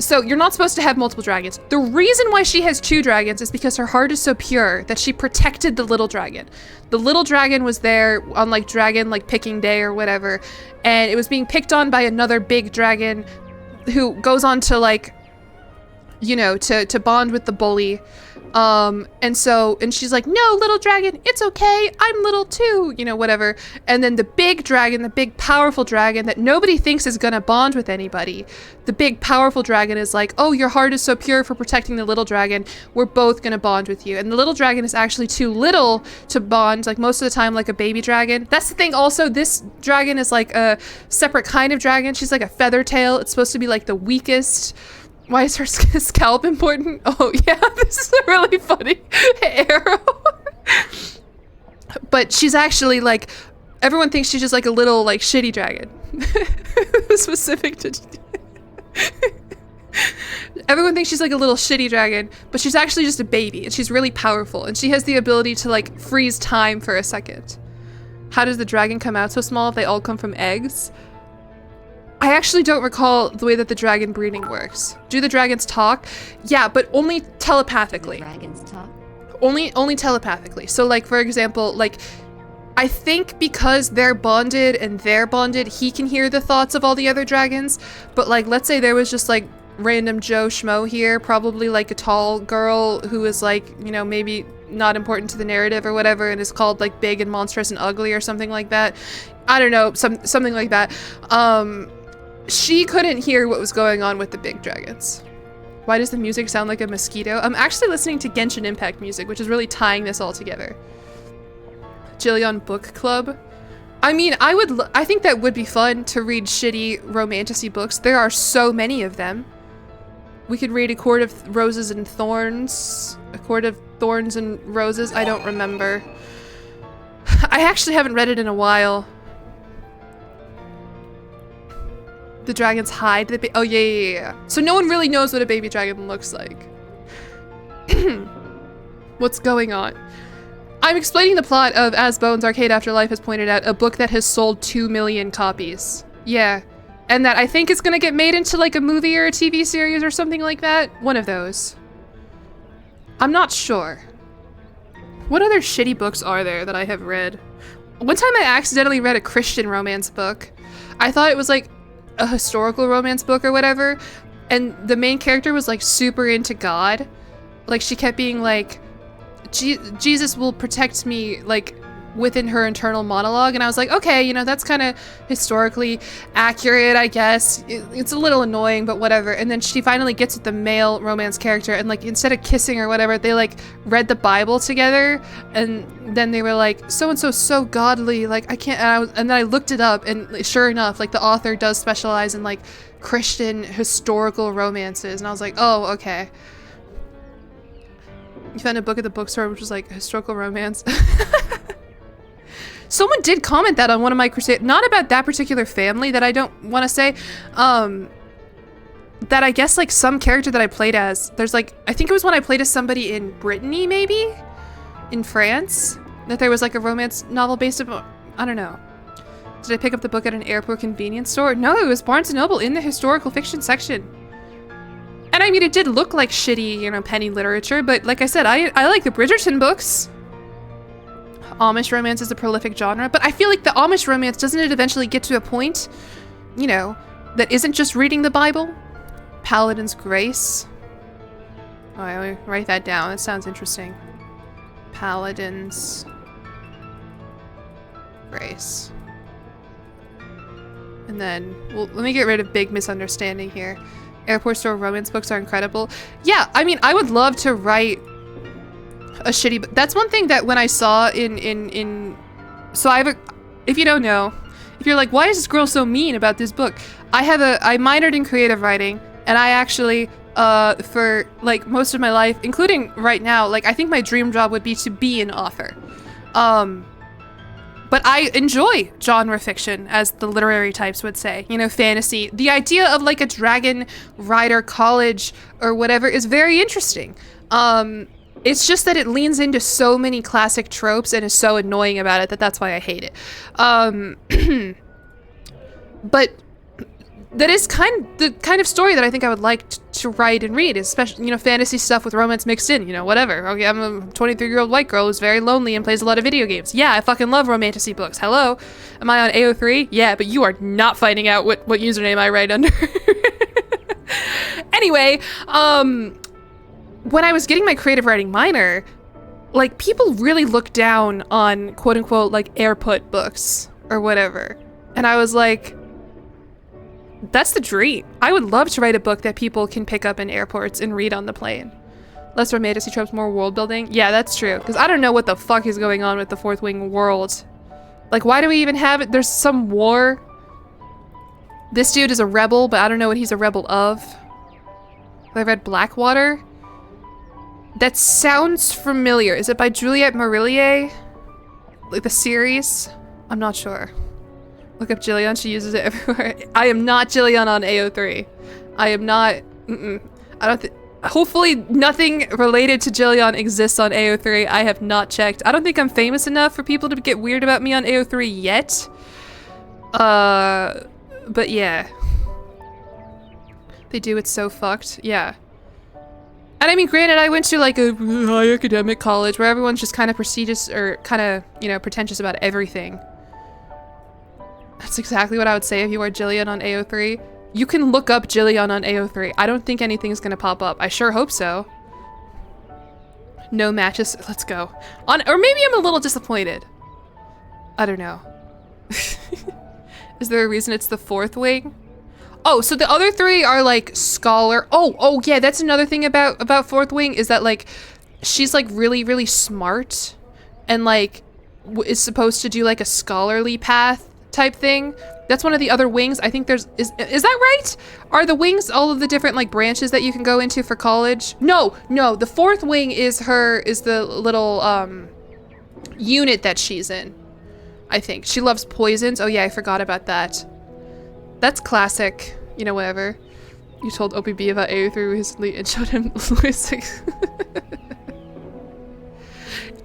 So you're not supposed to have multiple dragons. The reason why she has 2 dragons is because her heart is so pure that she protected the little dragon. The little dragon was there on like dragon like picking day or whatever, and it was being picked on by another big dragon who goes on to like, you know, to bond with the bully. And she's like, no, little dragon, it's okay, I'm little too, you know, whatever. And then the big dragon, the big powerful dragon that nobody thinks is gonna bond with anybody, the big powerful dragon is like, oh, your heart is so pure for protecting the little dragon, we're both gonna bond with you. And the little dragon is actually too little to bond, like most of the time like a baby dragon. That's the thing also, this dragon is like a separate kind of dragon. She's like a feather tail. It's supposed to be like the weakest. Why is her scalp important? Oh yeah, this is a really funny arrow. But she's actually like, everyone thinks she's just like a little like shitty dragon. Specific to everyone thinks she's like a little shitty dragon, but she's actually just a baby, and she's really powerful, and she has the ability to like freeze time for a second. How does the dragon come out so small if they all come from eggs? I actually don't recall the way that the dragon breeding works. Do the dragons talk? Yeah, but only telepathically. Dragons talk. Only telepathically. So like, for example, like, I think because they're bonded, he can hear the thoughts of all the other dragons. But like, let's say there was just like random Joe Schmo here, probably like a tall girl who is like, you know, maybe not important to the narrative or whatever, and is called like big and monstrous and ugly or something like that. I don't know, something like that. She couldn't hear what was going on with the big dragons. Why does the music sound like a mosquito? I'm actually listening to Genshin Impact music, which is really tying this all together. Jillyeon Book Club. I mean, I think that would be fun to read shitty romantasy books. There are so many of them. We could read A Court of Roses and Thorns. A Court of Thorns and Roses. I don't remember. I actually haven't read it in a while. The dragons hide the oh yeah. So no one really knows what a baby dragon looks like. What's going on? I'm explaining the plot of As Bones Arcade Afterlife has pointed out, a book that has sold 2 million copies. Yeah. And that I think is gonna get made into like a movie or a TV series or something like that. One of those. I'm not sure. What other shitty books are there that I have read? One time I accidentally read a Christian romance book. I thought it was like a historical romance book or whatever, and the main character was like super into God. Like she kept being like, Jesus will protect me, like within her internal monologue, and I was like, okay, you know, that's kind of historically accurate, I guess. It's a little annoying, but whatever. And then she finally gets with the male romance character, and like instead of kissing or whatever, they like read the Bible together, and then they were like, so and so godly, like I can't. And then I looked it up, and sure enough, like the author does specialize in like Christian historical romances, and I was like, oh, okay. You found a book at the bookstore which was like historical romance. Someone did comment that on one of my Crusader, not about that particular family that I don't want to say, that I guess like some character that I played as, there's like, I think it was when I played as somebody in Brittany, maybe? In France? That there was like a romance novel based upon, I don't know. Did I pick up the book at an airport convenience store? No, it was Barnes & Noble in the historical fiction section. And I mean, it did look like shitty, you know, penny literature, but like I said, I like the Bridgerton books. Amish romance is a prolific genre, but I feel like the Amish romance, doesn't it eventually get to a point, you know, that isn't just reading the Bible? Paladin's Grace. Oh, let me write that down. That sounds interesting. Paladin's Grace. And then, well, let me get rid of big misunderstanding here. Airport store romance books are incredible. Yeah, I mean, I would love to write a shitty book. That's one thing that when I saw so I have a, if you don't know, if you're like, why is this girl so mean about this book? I minored in creative writing, and I actually, for like most of my life, including right now, like I think my dream job would be to be an author. But I enjoy genre fiction, as the literary types would say. You know, fantasy. The idea of like a dragon rider college or whatever is very interesting. It's just that it leans into so many classic tropes and is so annoying about it that's why I hate it. But that is the kind of story that I think I would like to write and read, especially, you know, fantasy stuff with romance mixed in, you know, whatever. Okay, I'm a 23-year-old white girl who's very lonely and plays a lot of video games. Yeah, I fucking love romantasy books. Hello? Am I on AO3? Yeah, but you are not finding out what username I write under. Anyway, when I was getting my creative writing minor, like, people really look down on quote-unquote, like, airput books or whatever. And I was like, that's the dream. I would love to write a book that people can pick up in airports and read on the plane. Less romantasy tropes, more world building. Yeah, that's true. Because I don't know what the fuck is going on with the Fourth Wing world. Like, why do we even have it? There's some war. This dude is a rebel, but I don't know what he's a rebel of. Have I read Blackwater? That sounds familiar. Is it by Juliette Marillier? like the series? I'm not sure. Look up Jillyeon, she uses it everywhere. I am not Jillyeon on AO3. I am not, I don't think, hopefully nothing related to Jillyeon exists on AO3. I have not checked. I don't think I'm famous enough for people to get weird about me on AO3 yet. But yeah. They do, it's so fucked. Yeah. And I mean, granted, I went to like a high academic college where everyone's just kind of prestigious or kind of, you know, pretentious about everything. That's exactly what I would say if you are Jillyeon on AO3. You can look up Jillyeon on AO3. I don't think anything's gonna pop up. I sure hope so. No matches. Let's go. Or maybe I'm a little disappointed. I don't know. Is there a reason it's the 4th wing? Oh, so the other 3 are like scholar. Oh yeah, that's another thing about 4th wing is that like she's like really smart and like is supposed to do like a scholarly path type thing. That's one of the other wings. I think is that right? Are the wings all of the different like branches that you can go into for college? No, the 4th wing is the little unit that she's in. I think she loves poisons. Oh yeah, I forgot about that. That's classic. You know, whatever. You told OPB about AO3 recently and showed him Louis.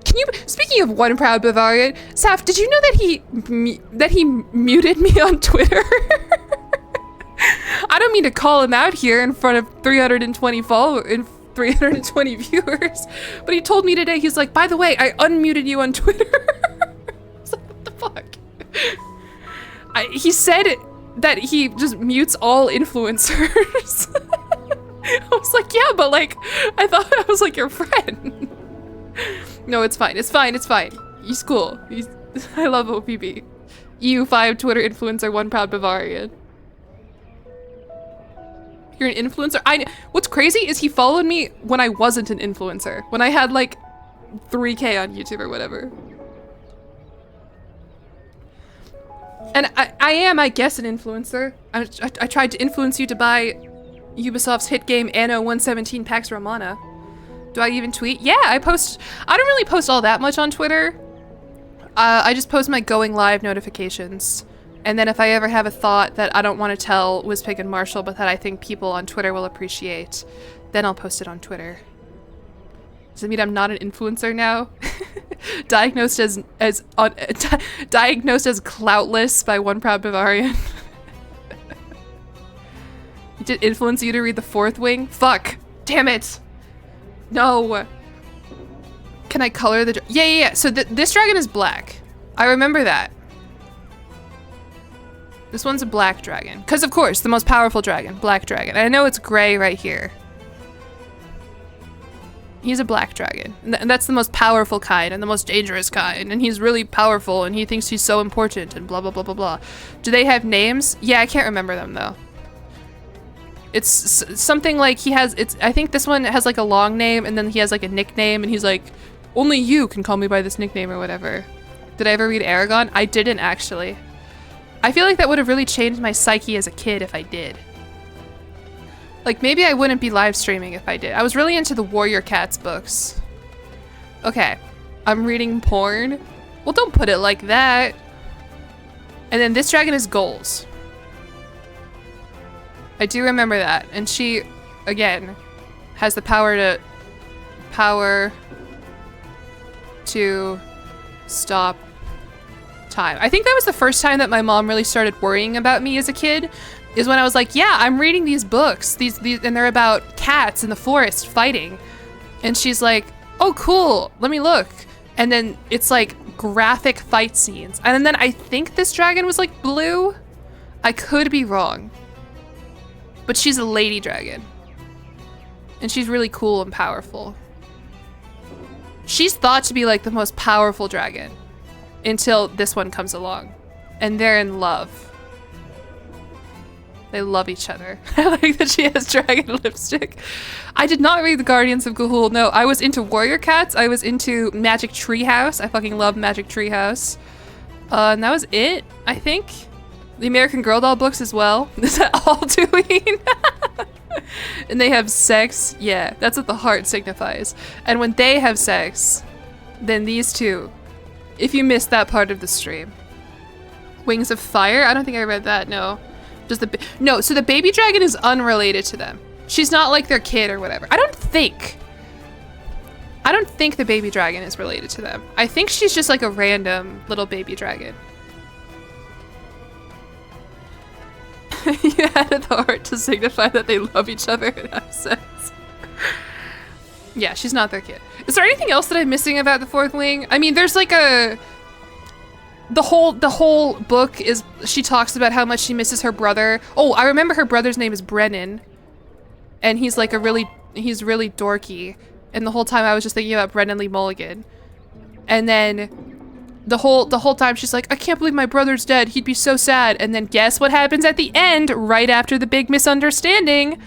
Can you, speaking of one proud Bavarian, Saf, did you know that he muted me on Twitter? I don't mean to call him out here in front of 320 320 viewers, but he told me today, he's like, by the way, I unmuted you on Twitter. I was like, what the fuck? He said that he just mutes all influencers. I was like, yeah, but like, I thought I was like your friend. No, it's fine. It's fine. It's fine. He's cool. I love OPB. EU5 Twitter influencer, one proud Bavarian. You're an influencer? What's crazy is he followed me when I wasn't an influencer. When I had like 3K on YouTube or whatever. And I am, I guess, an influencer. I tried to influence you to buy Ubisoft's hit game Anno 117 Pax Romana. Do I even tweet? Yeah, I don't really post all that much on Twitter. I just post my going live notifications. And then if I ever have a thought that I don't want to tell Wizpig and Marshall, but that I think people on Twitter will appreciate, then I'll post it on Twitter. Does it mean I'm not an influencer now? Diagnosed as cloutless by one proud Bavarian. Did influence you to read the 4th wing? Fuck! Damn it! No! Can I color the yeah. So this dragon is black. I remember that. This one's a black dragon. Because of course, the most powerful dragon, black dragon. I know it's gray right here. He's a black dragon. And that's the most powerful kind and the most dangerous kind. And he's really powerful and he thinks he's so important and blah, blah, blah, blah, blah. Do they have names? Yeah, I can't remember them though. It's something like I think this one has like a long name and then he has like a nickname and he's like, only you can call me by this nickname or whatever. Did I ever read Aragon? I didn't actually. I feel like that would have really changed my psyche as a kid if I did. Like, maybe I wouldn't be live streaming if I did. I was really into the Warrior Cats books. Okay. I'm reading porn. Well, don't put it like that. And then this dragon is goals. I do remember that. And she, again, has the power to stop time. I think that was the first time that my mom really started worrying about me as a kid. Is when I was like, yeah, I'm reading these books, these and they're about cats in the forest fighting. And she's like, oh, cool, let me look. And then it's like graphic fight scenes. And then I think this dragon was like blue. I could be wrong. But she's a lady dragon. And she's really cool and powerful. She's thought to be like the most powerful dragon until this one comes along. And they're in love. They love each other. I like that she has dragon lipstick. I did not read the Guardians of Ga'Hoole. No, I was into Warrior Cats. I was into Magic Treehouse. I fucking love Magic Treehouse. And that was it, I think. The American Girl doll books as well. Is that all doing? And they have sex. Yeah, that's what the heart signifies. And when they have sex, then these two If you missed that part of the stream. Wings of Fire? I don't think I read that, no. No, so the baby dragon is unrelated to them. She's not like their kid or whatever. I don't think the baby dragon is related to them. I think she's just like a random little baby dragon. You added the heart to signify that they love each other and have sex. Yeah, she's not their kid. Is there anything else that I'm missing about the fourth wing? I mean, there's like the whole book is, she talks about how much she misses her brother. Oh, I remember her brother's name is Brennan. And he's like he's really dorky. And the whole time I was just thinking about Brennan Lee Mulligan. And then the whole time she's like, I can't believe my brother's dead. He'd be so sad. And then guess what happens at the end, right after the big misunderstanding?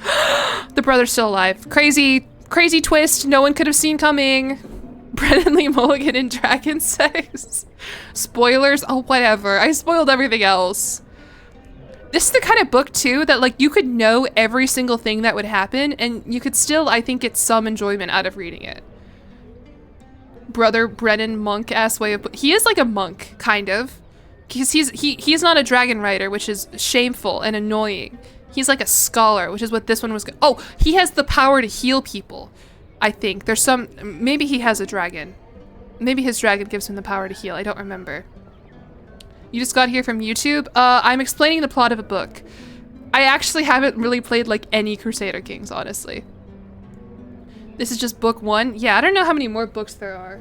The brother's still alive. Crazy twist no one could have seen coming. Brennan Lee Mulligan in dragon sex. Spoilers? Oh, whatever. I spoiled everything else. This is the kind of book, too, that, like, you could know every single thing that would happen, and you could still, I think, get some enjoyment out of reading it. Brother Brennan monk-ass way of... He is like a monk, kind of. Because he's not a dragon rider, which is shameful and annoying. He's like a scholar, which is what this one was... Oh, he has the power to heal people, I think. There's some... Maybe he has a dragon. Maybe his dragon gives him the power to heal. I don't remember. You just got here from YouTube? I'm explaining the plot of a book. I actually haven't really played like any Crusader Kings, honestly. This is just book 1? Yeah, I don't know how many more books there are.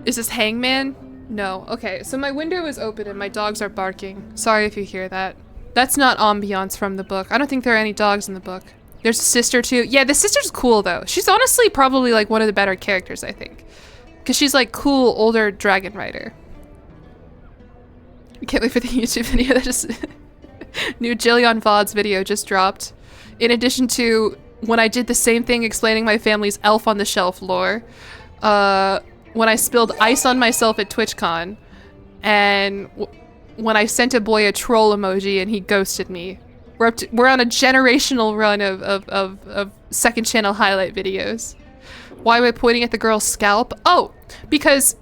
Is this Hangman? No. Okay, so my window is open and my dogs are barking. Sorry if you hear that. That's not ambiance from the book. I don't think there are any dogs in the book. There's a sister too. Yeah, the sister's cool though. She's honestly probably like one of the better characters, I think. Because she's like cool, older dragon rider. I can't wait for the YouTube video that just... New Jillyeon VODs video just dropped. In addition to when I did the same thing explaining my family's Elf on the Shelf lore. When I spilled ice on myself at TwitchCon. And when I sent a boy a troll emoji and he ghosted me. We're on a generational run of second channel highlight videos. Why am I pointing at the girl's scalp? Oh, because...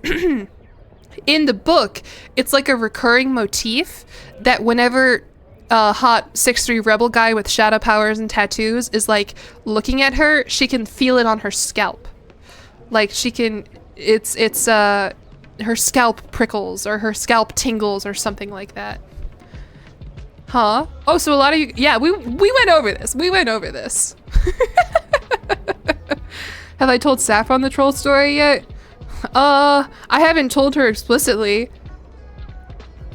In the book, it's like a recurring motif that whenever a hot 6'3" rebel guy with shadow powers and tattoos is like looking at her, she can feel it on her scalp. Like she can, her scalp prickles or her scalp tingles or something like that. Huh? Oh, so a lot of you, yeah, we went over this. We went over this. Have I told Saffron the troll story yet? I haven't told her explicitly.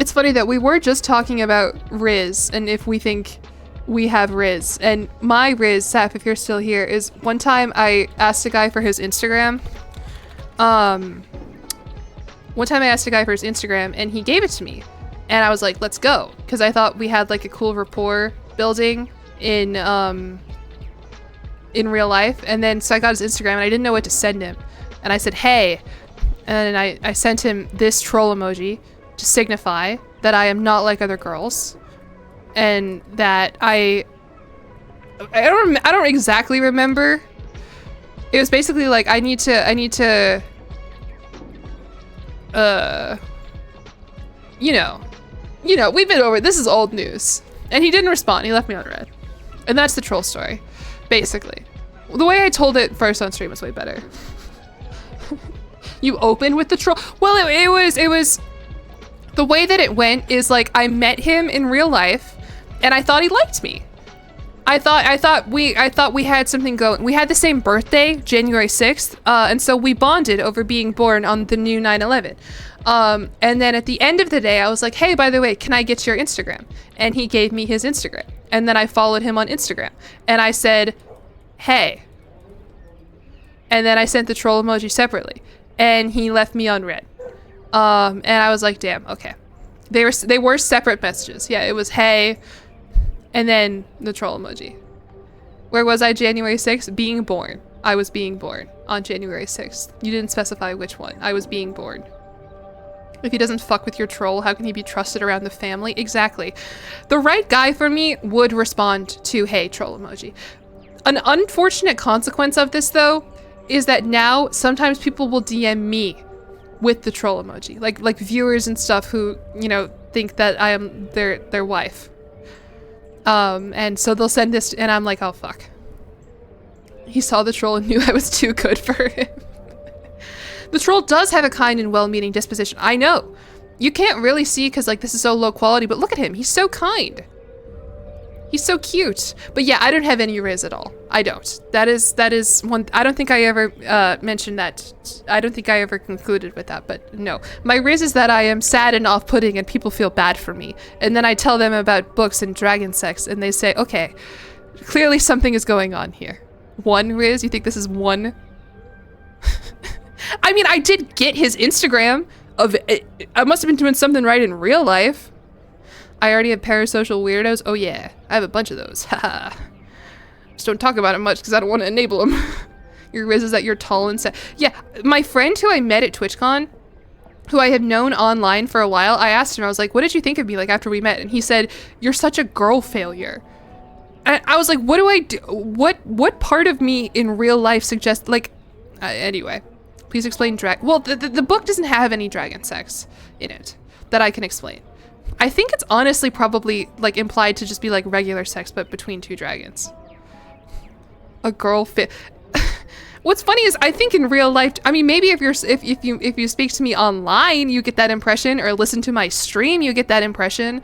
It's funny that we were just talking about Riz and if we think we have Riz. And my Riz, Saf, if you're still here, is one time I asked a guy for his Instagram. And he gave it to me. And I was like, let's go. Because I thought we had like a cool rapport building in real life. And then so I got his Instagram and I didn't know what to send him. And I said, hey, and I sent him this troll emoji to signify that I am not like other girls. And that I don't exactly remember. It was basically like, I need to, you know, we've been over, this is old news. And he didn't respond, he left me on red. And that's the troll story, basically. The way I told it first on stream was way better. You open with the troll. Well, it was the way that it went is like I met him in real life and I thought he liked me. I thought we had something going. We had the same birthday, January 6th, and so we bonded over being born on the new 9/11. And then at the end of the day, I was like, hey, by the way, can I get your Instagram? And he gave me his Instagram. And then I followed him on Instagram. And I said, hey. And then I sent the troll emoji separately. And he left me on red. And I was like, damn, okay. They were separate messages. Yeah, it was hey, and then the troll emoji. Where was I January 6th? Being born. I was being born on January 6th. You didn't specify which one. I was being born. If he doesn't fuck with your troll, how can he be trusted around the family? Exactly. The right guy for me would respond to hey, troll emoji. An unfortunate consequence of this, though, is that now sometimes people will DM me with the troll emoji. Like viewers and stuff who, you know, think that I am their wife. And so they'll send this and I'm like, oh fuck. He saw the troll and knew I was too good for him. The troll does have a kind and well-meaning disposition. I know. You can't really see because like this is so low quality, but look at him. He's so kind. He's so cute. But yeah, I don't have any riz at all. I don't. That is one. I don't think I ever mentioned that. I don't think I ever concluded with that, but no. My riz is that I am sad and off-putting and people feel bad for me. And then I tell them about books and dragon sex and they say, okay, clearly something is going on here. One riz? You think this is one? I mean, I did get his Instagram. I must have been doing something right in real life. I already have parasocial weirdos. Oh yeah, I have a bunch of those. Haha. Just don't talk about it much because I don't want to enable them. Your riz is that you're tall and sad. Yeah, my friend who I met at TwitchCon, who I have known online for a while, I asked him, I was like, what did you think of me like after we met? And he said, you're such a girl failure. And I was like, what do I do? What part of me in real life suggests, like, anyway, please explain well, the book doesn't have any dragon sex in it that I can explain. I think it's honestly probably like implied to just be like regular sex, but between two dragons. A girl fit. What's funny is I think in real life, I mean, maybe if you speak to me online, you get that impression, or listen to my stream, you get that impression.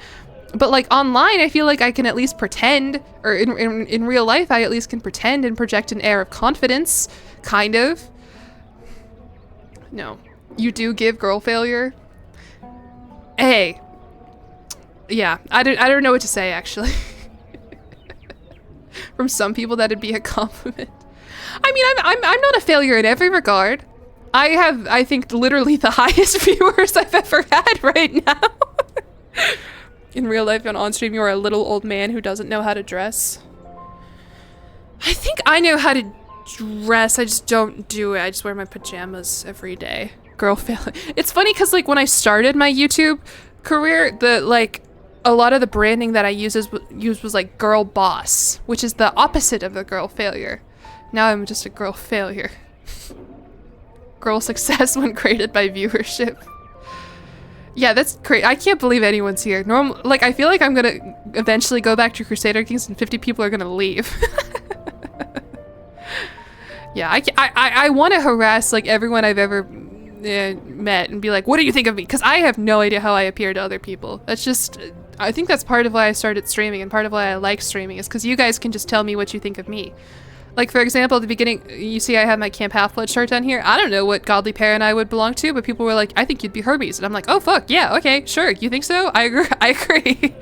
But like online, I feel like I can at least pretend, or in real life, I at least can pretend and project an air of confidence, kind of. No, you do give girl failure. Hey. Yeah, I don't know what to say, actually. From some people, that'd be a compliment. I mean, I'm not a failure in every regard. I have, I think, literally the highest viewers I've ever had right now. In real life, on stream, you are a little old man who doesn't know how to dress. I think I know how to dress, I just don't do it. I just wear my pajamas every day. Girl failure. It's funny because, like, when I started my YouTube career, a lot of the branding that I used was like girl boss, which is the opposite of the girl failure. Now I'm just a girl failure. Girl success when created by viewership. Yeah, that's great. I can't believe anyone's here. Like, I feel like I'm gonna eventually go back to Crusader Kings and 50 people are gonna leave. Yeah, I want to harass like everyone I've ever met and be like, what do you think of me? Because I have no idea how I appear to other people. That's just, I think that's part of why I started streaming and part of why I like streaming is because you guys can just tell me what you think of me. Like, for example, at the beginning, you see I have my Camp Half-Blood shirt down here. I don't know what godly parent I would belong to, but people were like, I think you'd be Hermes. And I'm like, oh, fuck, yeah, okay, sure. You think so? I agree.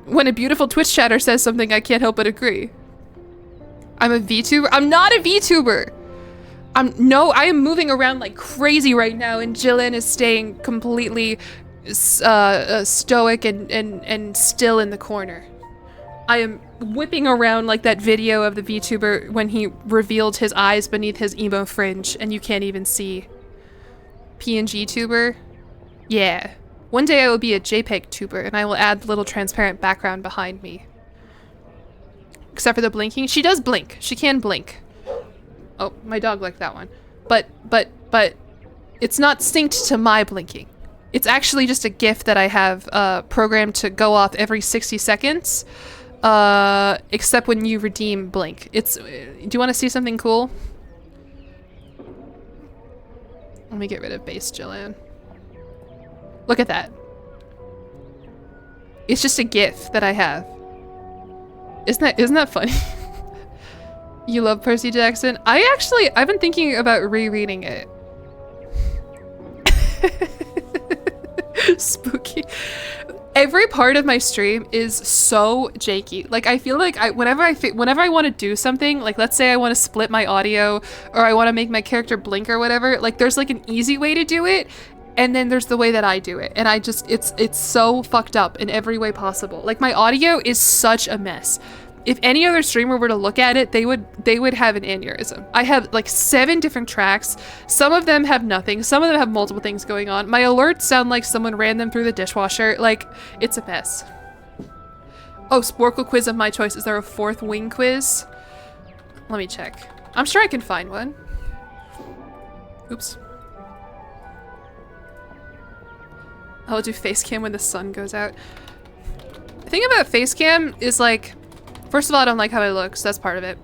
When a beautiful Twitch chatter says something, I can't help but agree. I'm a VTuber? I'm not a VTuber! I am moving around like crazy right now, and jillyeon is staying completely stoic and still in the corner. I am whipping around like that video of the VTuber when he revealed his eyes beneath his emo fringe and you can't even see. PNG tuber? Yeah. One day I will be a JPEG tuber and I will add the little transparent background behind me. Except for the blinking. She does blink. She can blink. Oh, my dog liked that one. But it's not synced to my blinking. It's actually just a GIF that I have programmed to go off every 60 seconds. Except when you redeem blink. Do you want to see something cool? Let me get rid of base jillyeon. Look at that. It's just a GIF that I have. Isn't that funny? You love Percy Jackson? I've been thinking about rereading it. Spooky. Every part of my stream is so janky. Like, I feel like whenever I want to do something, like let's say I want to split my audio or I want to make my character blink or whatever, like there's like an easy way to do it and then there's the way that I do it. And I just, it's so fucked up in every way possible. Like my audio is such a mess. If any other streamer were to look at it, they would have an aneurysm. I have like 7 different tracks. Some of them have nothing. Some of them have multiple things going on. My alerts sound like someone ran them through the dishwasher. Like, it's a mess. Oh, Sporkle quiz of my choice. Is there a 4th wing quiz? Let me check. I'm sure I can find one. Oops. I'll do face cam when the sun goes out. The thing about face cam is like, first of all, I don't like how I look, so that's part of it.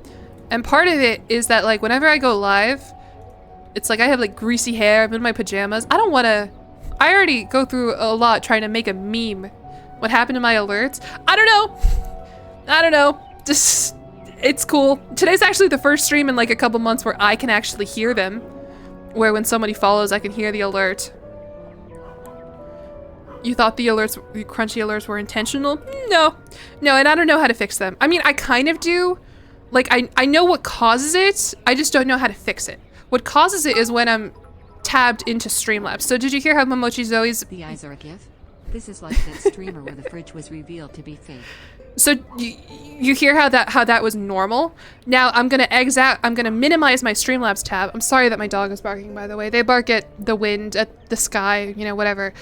And part of it is that like whenever I go live, it's like I have like greasy hair, I'm in my pajamas. I don't want to, I already go through a lot trying to make a meme. What happened to my alerts? I don't know. Just, it's cool. Today's actually the first stream in like a couple months where I can actually hear them. Where when somebody follows, I can hear the alert. You thought the alerts, the crunchy alerts were intentional? No, and I don't know how to fix them. I mean, I kind of do. Like, I know what causes it, I just don't know how to fix it. What causes it is when I'm tabbed into Streamlabs. So did you hear how Momochi Zoe's... The eyes are a gif? This is like that streamer where the fridge was revealed to be fake. So you hear how that was normal? Now I'm gonna I'm gonna minimize my Streamlabs tab. I'm sorry that my dog is barking, by the way. They bark at the wind, at the sky, you know, whatever.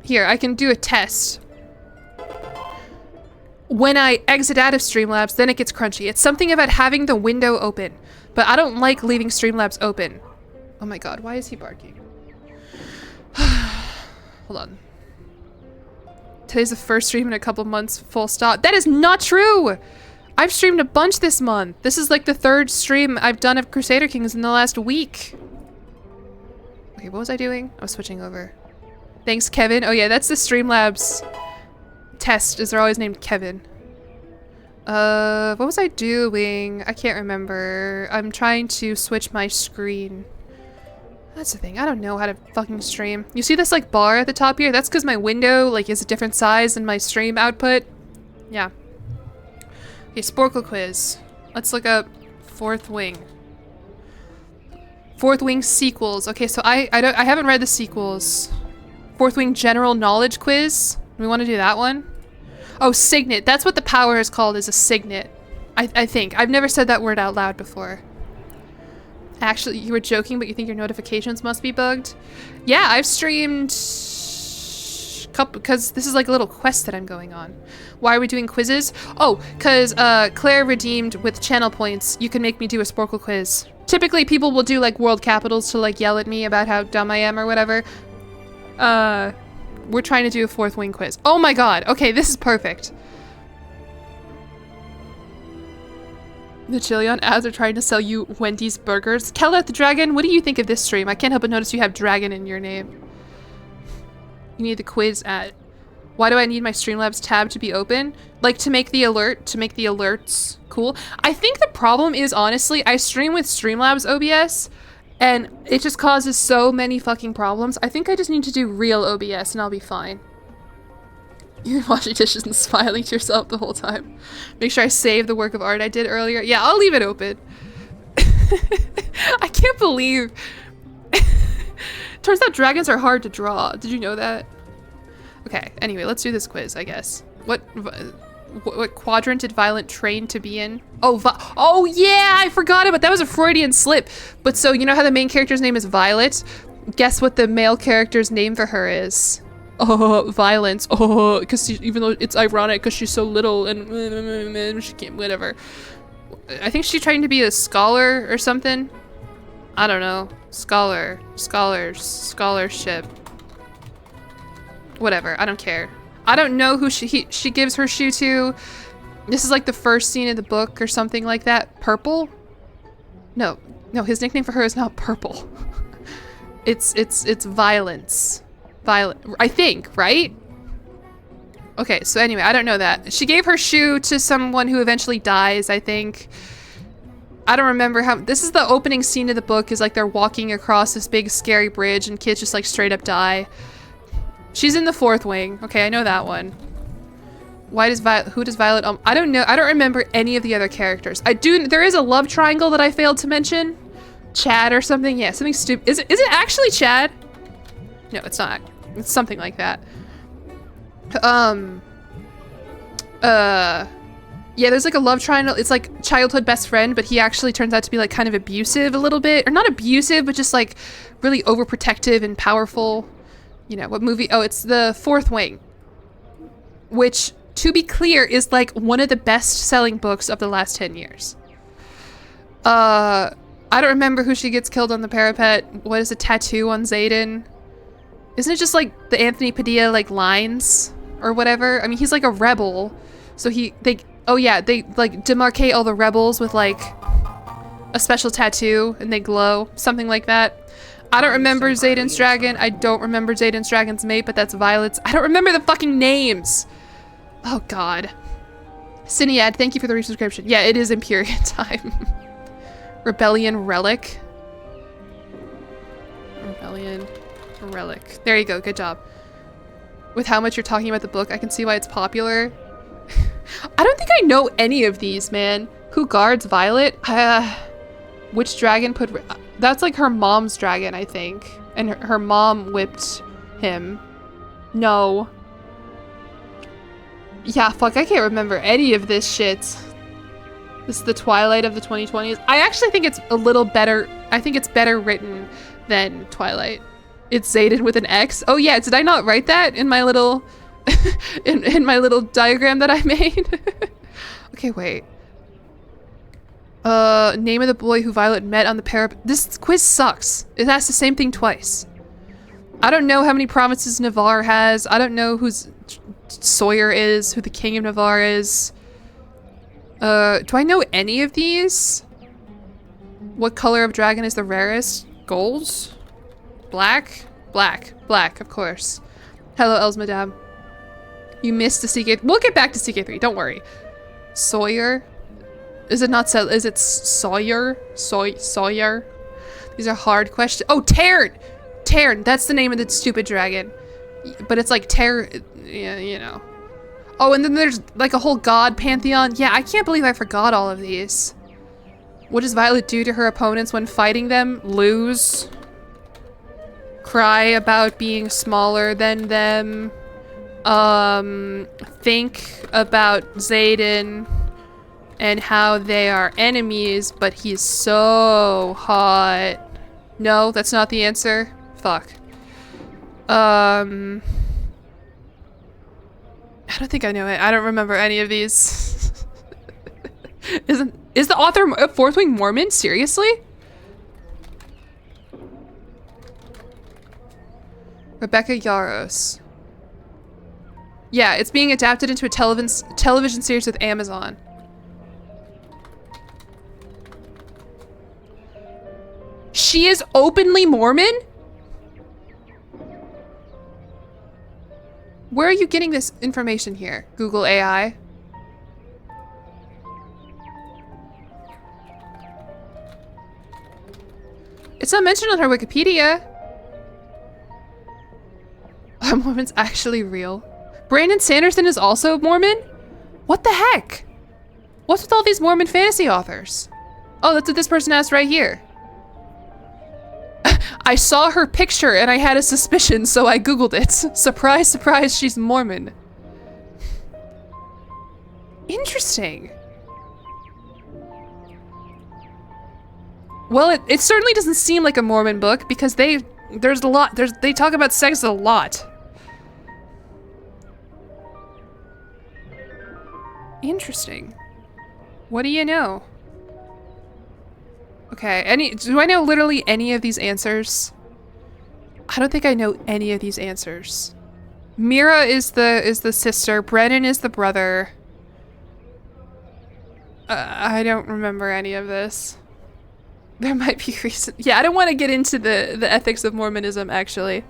Here, I can do a test. When I exit out of Streamlabs, then it gets crunchy. It's something about having the window open, but I don't like leaving Streamlabs open. Oh my god, why is he barking? Hold on. Today's the first stream in a couple months, full stop. That is not true! I've streamed a bunch this month. This is like the 3rd stream I've done of Crusader Kings in the last week. Okay, what was I doing? I was switching over. Thanks, Kevin. Oh yeah, that's the Streamlabs test, is they're always named Kevin. What was I doing? I can't remember. I'm trying to switch my screen. That's the thing, I don't know how to fucking stream. You see this like bar at the top here? That's because my window like is a different size than my stream output. Yeah. Okay, Sporkle quiz. Let's look up 4th Wing. 4th Wing sequels. Okay, so I haven't read the sequels. 4th Wing general knowledge quiz. We want to do that one. Oh, signet. That's what the power is called, is a signet. I think. I've never said that word out loud before. Actually, you were joking, but you think your notifications must be bugged? Yeah, I've streamed because this is like a little quest that I'm going on. Why are we doing quizzes? Oh, because Claire redeemed with channel points. You can make me do a Sporkle quiz. Typically, people will do like world capitals to like yell at me about how dumb I am or whatever. We're trying to do a 4th Wing quiz. Oh my god. Okay, this is perfect. The jillyeon ads are trying to sell you Wendy's burgers. Keller the Dragon, what do you think of this stream? I can't help but notice you have dragon in your name. You need the quiz ad. Why do I need my Streamlabs tab to be open? Like to make the alert, to make the alerts cool. I think the problem is, honestly, I stream with Streamlabs OBS and it just causes so many fucking problems. I think I just need to do real OBS and I'll be fine. You're washing dishes and smiling to yourself the whole time. Make sure I save the work of art I did earlier. Yeah, I'll leave it open. I can't believe. Turns out dragons are hard to draw. Did you know that? Okay, anyway, let's do this quiz, I guess. What quadrant did Violet train to be in? Oh yeah, I forgot about that. Was a Freudian slip. But so, you know how the main character's name is Violet? Guess what the male character's name for her is? Oh, violence. Oh, because even though it's ironic because she's so little and she can't, whatever. I think she's trying to be a scholar or something. I don't know. Scholarship. Whatever, I don't care. I don't know who she gives her shoe to. This is like the first scene of the book or something like that. Purple? No, his nickname for her is not Purple. It's violence. Violet, I think, right? Okay, so anyway, I don't know that. She gave her shoe to someone who eventually dies, I think. I don't remember how. This is the opening scene of the book, is like they're walking across this big scary bridge and kids just like straight up die. She's in the 4th Wing. Okay, I know that one. Who does Violet I don't know. I don't remember any of the other characters. There is a love triangle that I failed to mention. Chad or something. Yeah, something stupid. Is it actually Chad? No, it's not. It's something like that. Yeah, there's like a love triangle. It's like childhood best friend, but he actually turns out to be like kind of abusive a little bit. Or not abusive, but just like really overprotective and powerful. You know, what movie? Oh, it's the 4th Wing. Which, to be clear, is like one of the best-selling books of the last 10 years. I don't remember who she gets killed on the parapet. What is a tattoo on Zayden? Isn't it just like the Anthony Padilla like lines or whatever? I mean, he's like a rebel. So they like demarcate all the rebels with like a special tattoo and they glow, something like that. I don't remember Zayden's dragon. I don't remember Zayden's dragon's mate, but that's Violet's. I don't remember the fucking names. Oh god. Cinead, thank you for the resubscription. Yeah, it is Empyrean time. Rebellion Relic. Rebellion Relic. There you go, good job. With how much you're talking about the book, I can see why it's popular. I don't think I know any of these, man. Who guards Violet? Which dragon put... That's like her mom's dragon, I think. And her mom whipped him. No. Yeah, fuck, I can't remember any of this shit. This is the Twilight of the 2020s. I actually think it's a little better. I think it's better written than Twilight. It's Zayden with an X. Oh yeah, did I not write that in my little... in my little diagram that I made? Okay, wait. Name of the boy who Violet met on the parapet. This quiz sucks. It asks the same thing twice. I don't know how many provinces Navarre has. I don't know who's Sawyer is, who the king of Navarre is. Do I know any of these? What color of dragon is the rarest? Gold? Black? Black. Black, of course. Hello, Els Madame. You missed the CK... We'll get back to CK3, don't worry. Sawyer? Is it not so? Is it Sawyer? Sawyer? These are hard questions. Oh, Tairn! Tairn, that's the name of the stupid dragon. But it's like yeah, you know. Oh, and then there's like a whole god pantheon. Yeah, I can't believe I forgot all of these. What does Violet do to her opponents when fighting them? Lose. Cry about being smaller than them. Think about Zayden and how they are enemies, but he's so hot. No, that's not the answer. Fuck. I don't think I know it. I don't remember any of these. Is the author a Fourth Wing Mormon? Seriously? Rebecca Yaros. Yeah, it's being adapted into a television series with Amazon. She is openly Mormon? Where are you getting this information here? Google AI. It's not mentioned on her Wikipedia. Are Mormons actually real? Brandon Sanderson is also Mormon? What the heck? What's with all these Mormon fantasy authors? Oh, that's what this person asked right here. I saw her picture and I had a suspicion, so I Googled it. Surprise, surprise, she's Mormon. Interesting. Well, it certainly doesn't seem like a Mormon book because they talk about sex a lot. Interesting. What do you know? Okay, do I know literally any of these answers? I don't think I know any of these answers. Mira is the sister, Brennan is the brother. I don't remember any of this. There might be reason. Yeah, I don't want to get into the ethics of Mormonism, actually.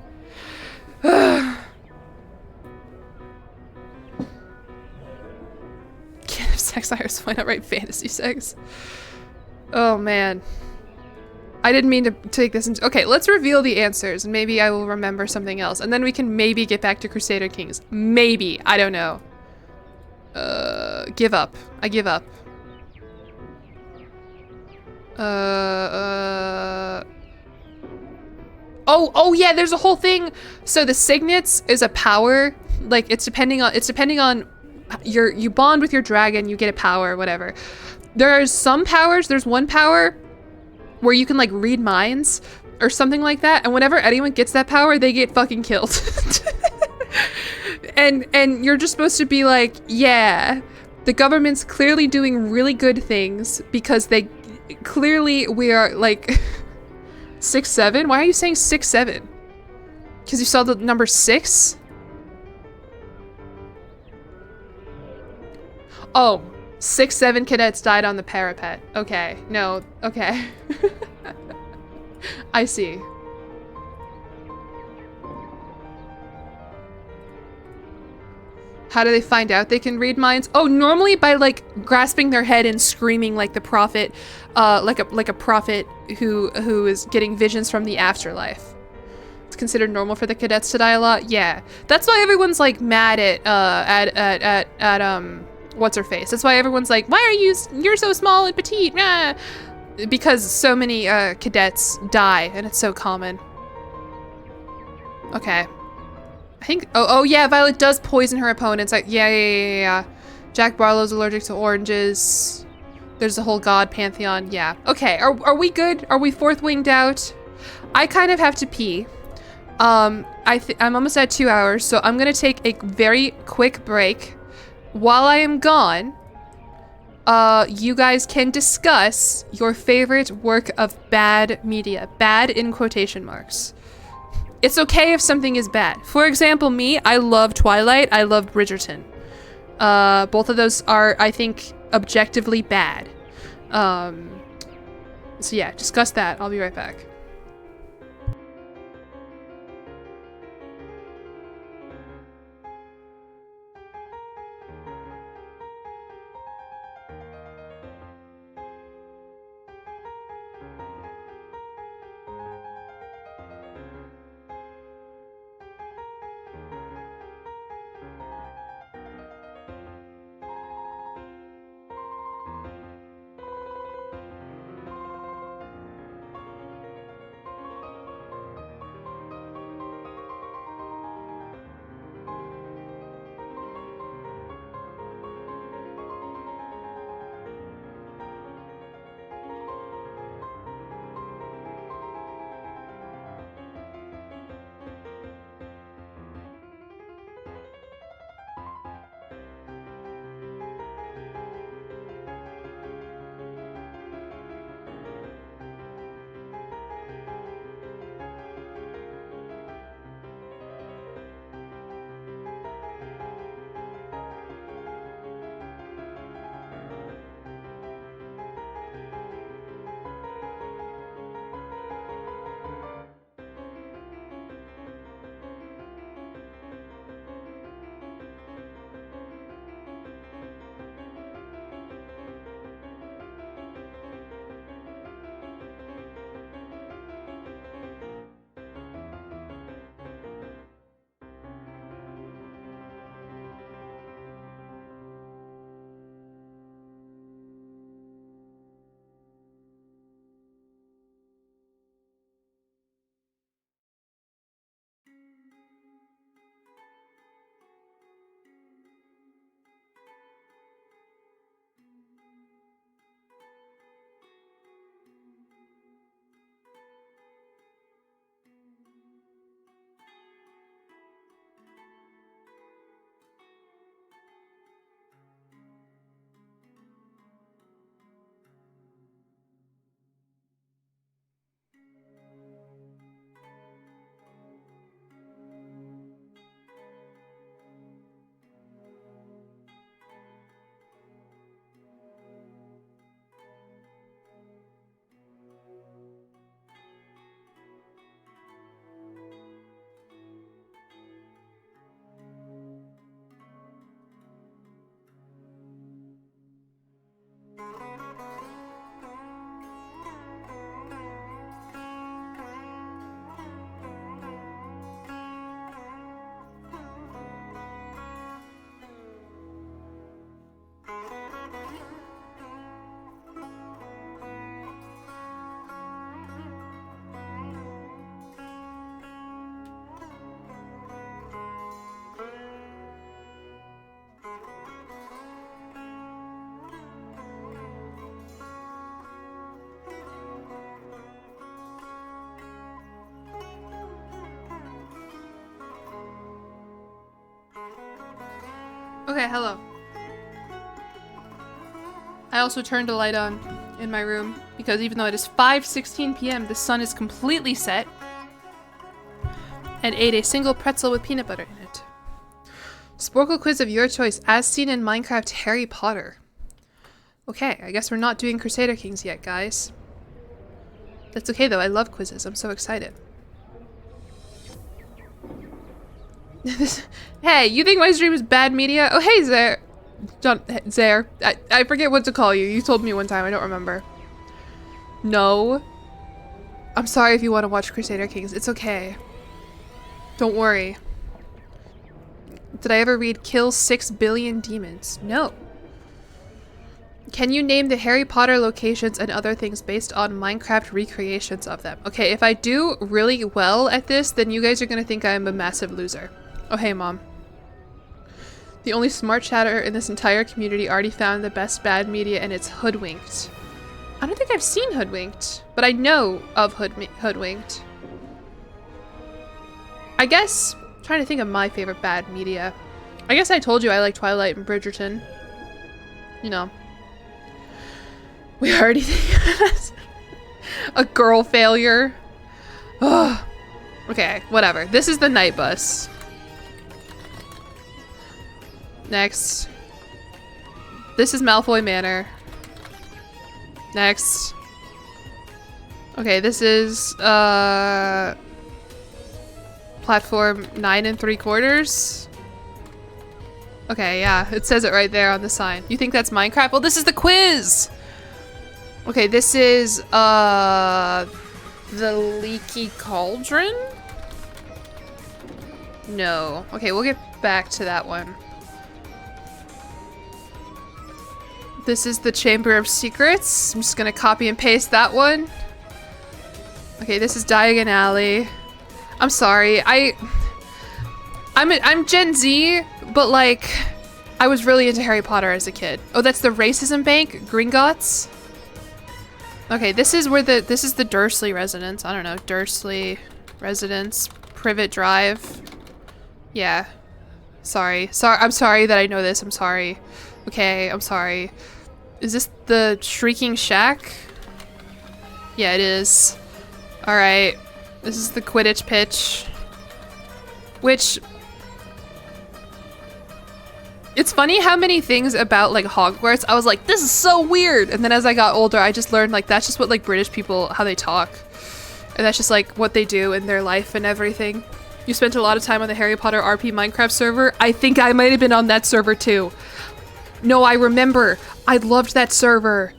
Can't have sex iris, why not write fantasy sex? Oh man. I didn't mean to take this into— okay, let's reveal the answers and maybe I will remember something else. And then we can maybe get back to Crusader Kings. Maybe. I don't know. Give up. I give up. Oh yeah, there's a whole thing. So the signets is a power. Like it's depending on you bond with your dragon, you get a power, whatever. There's some powers, there's one power where you can like read minds or something like that, and whenever anyone gets that power, they get fucking killed. and you're just supposed to be like, yeah, the government's clearly doing really good things because we are like 6'7"? Why are you saying 6'7"? Because you saw the number 6? Oh, 7 cadets died on the parapet. Okay, no, okay. I see. How do they find out they can read minds? Oh, normally by like grasping their head and screaming like the prophet, like a prophet who is getting visions from the afterlife. It's considered normal for the cadets to die a lot. Yeah, that's why everyone's like mad at what's her face. That's why everyone's like, why are you're so small and petite? Ah. Because so many cadets die and it's so common. Okay. I think, oh yeah, Violet does poison her opponents. Like, yeah. Jack Barlow's allergic to oranges. There's a whole god pantheon. Yeah. Okay, are we good? Are we fourth winged out? I kind of have to pee. I'm almost at 2 hours, so I'm gonna take a very quick break. While I am gone, you guys can discuss your favorite work of bad media. Bad in quotation marks. It's okay if something is bad. For example, me, I love Twilight, I love Bridgerton. Both of those are, I think, objectively bad. So yeah, discuss that. I'll be right back. Okay, hello. I also turned a light on in my room because even though it is 5:16 p.m., the sun is completely set. and ate a single pretzel with peanut butter in it. Sporkle quiz of your choice, as seen in Minecraft Harry Potter. Okay, I guess we're not doing Crusader Kings yet, guys. That's okay though, I love quizzes. I'm so excited. Hey, you think my stream is bad media? Oh, hey, Zare. Zare. I forget what to call you. You told me one time, I don't remember. No. I'm sorry if you want to watch Crusader Kings. It's okay. Don't worry. Did I ever read Kill 6 Billion Demons? No. Can you name the Harry Potter locations and other things based on Minecraft recreations of them? Okay, if I do really well at this, then you guys are gonna think I'm a massive loser. Oh, hey, Mom. The only smart chatter in this entire community already found the best bad media, and it's Hoodwinked. I don't think I've seen Hoodwinked, but I know of Hoodwinked. I guess, I'm trying to think of my favorite bad media. I guess I told you I like Twilight and Bridgerton. You know. We already think a girl failure. Ugh. Okay, whatever. This is the night bus. Next. This is Malfoy Manor. Next. Okay, this is platform 9 3/4. Okay, yeah, it says it right there on the sign. You think that's Minecraft? Well, this is the quiz. Okay, this is the Leaky Cauldron? No. Okay, we'll get back to that one. This is the Chamber of Secrets. I'm just gonna copy and paste that one. Okay, this is Diagon Alley. I'm sorry, I'm Gen Z, but like, I was really into Harry Potter as a kid. Oh, that's the Racism Bank, Gringotts. Okay, this is the Dursley residence. I don't know, Dursley residence, Privet Drive. Yeah. Sorry, I'm sorry that I know this. I'm sorry. Okay, I'm sorry. Is this the Shrieking Shack? Yeah, it is. Alright. This is the Quidditch pitch. Which... It's funny how many things about, like, Hogwarts, I was like, this is so weird! And then as I got older, I just learned, like, that's just what, like, British people, how they talk. And that's just, like, what they do in their life and everything. You spent a lot of time on the Harry Potter RP Minecraft server? I think I might have been on that server, too. No, I remember. I loved that server.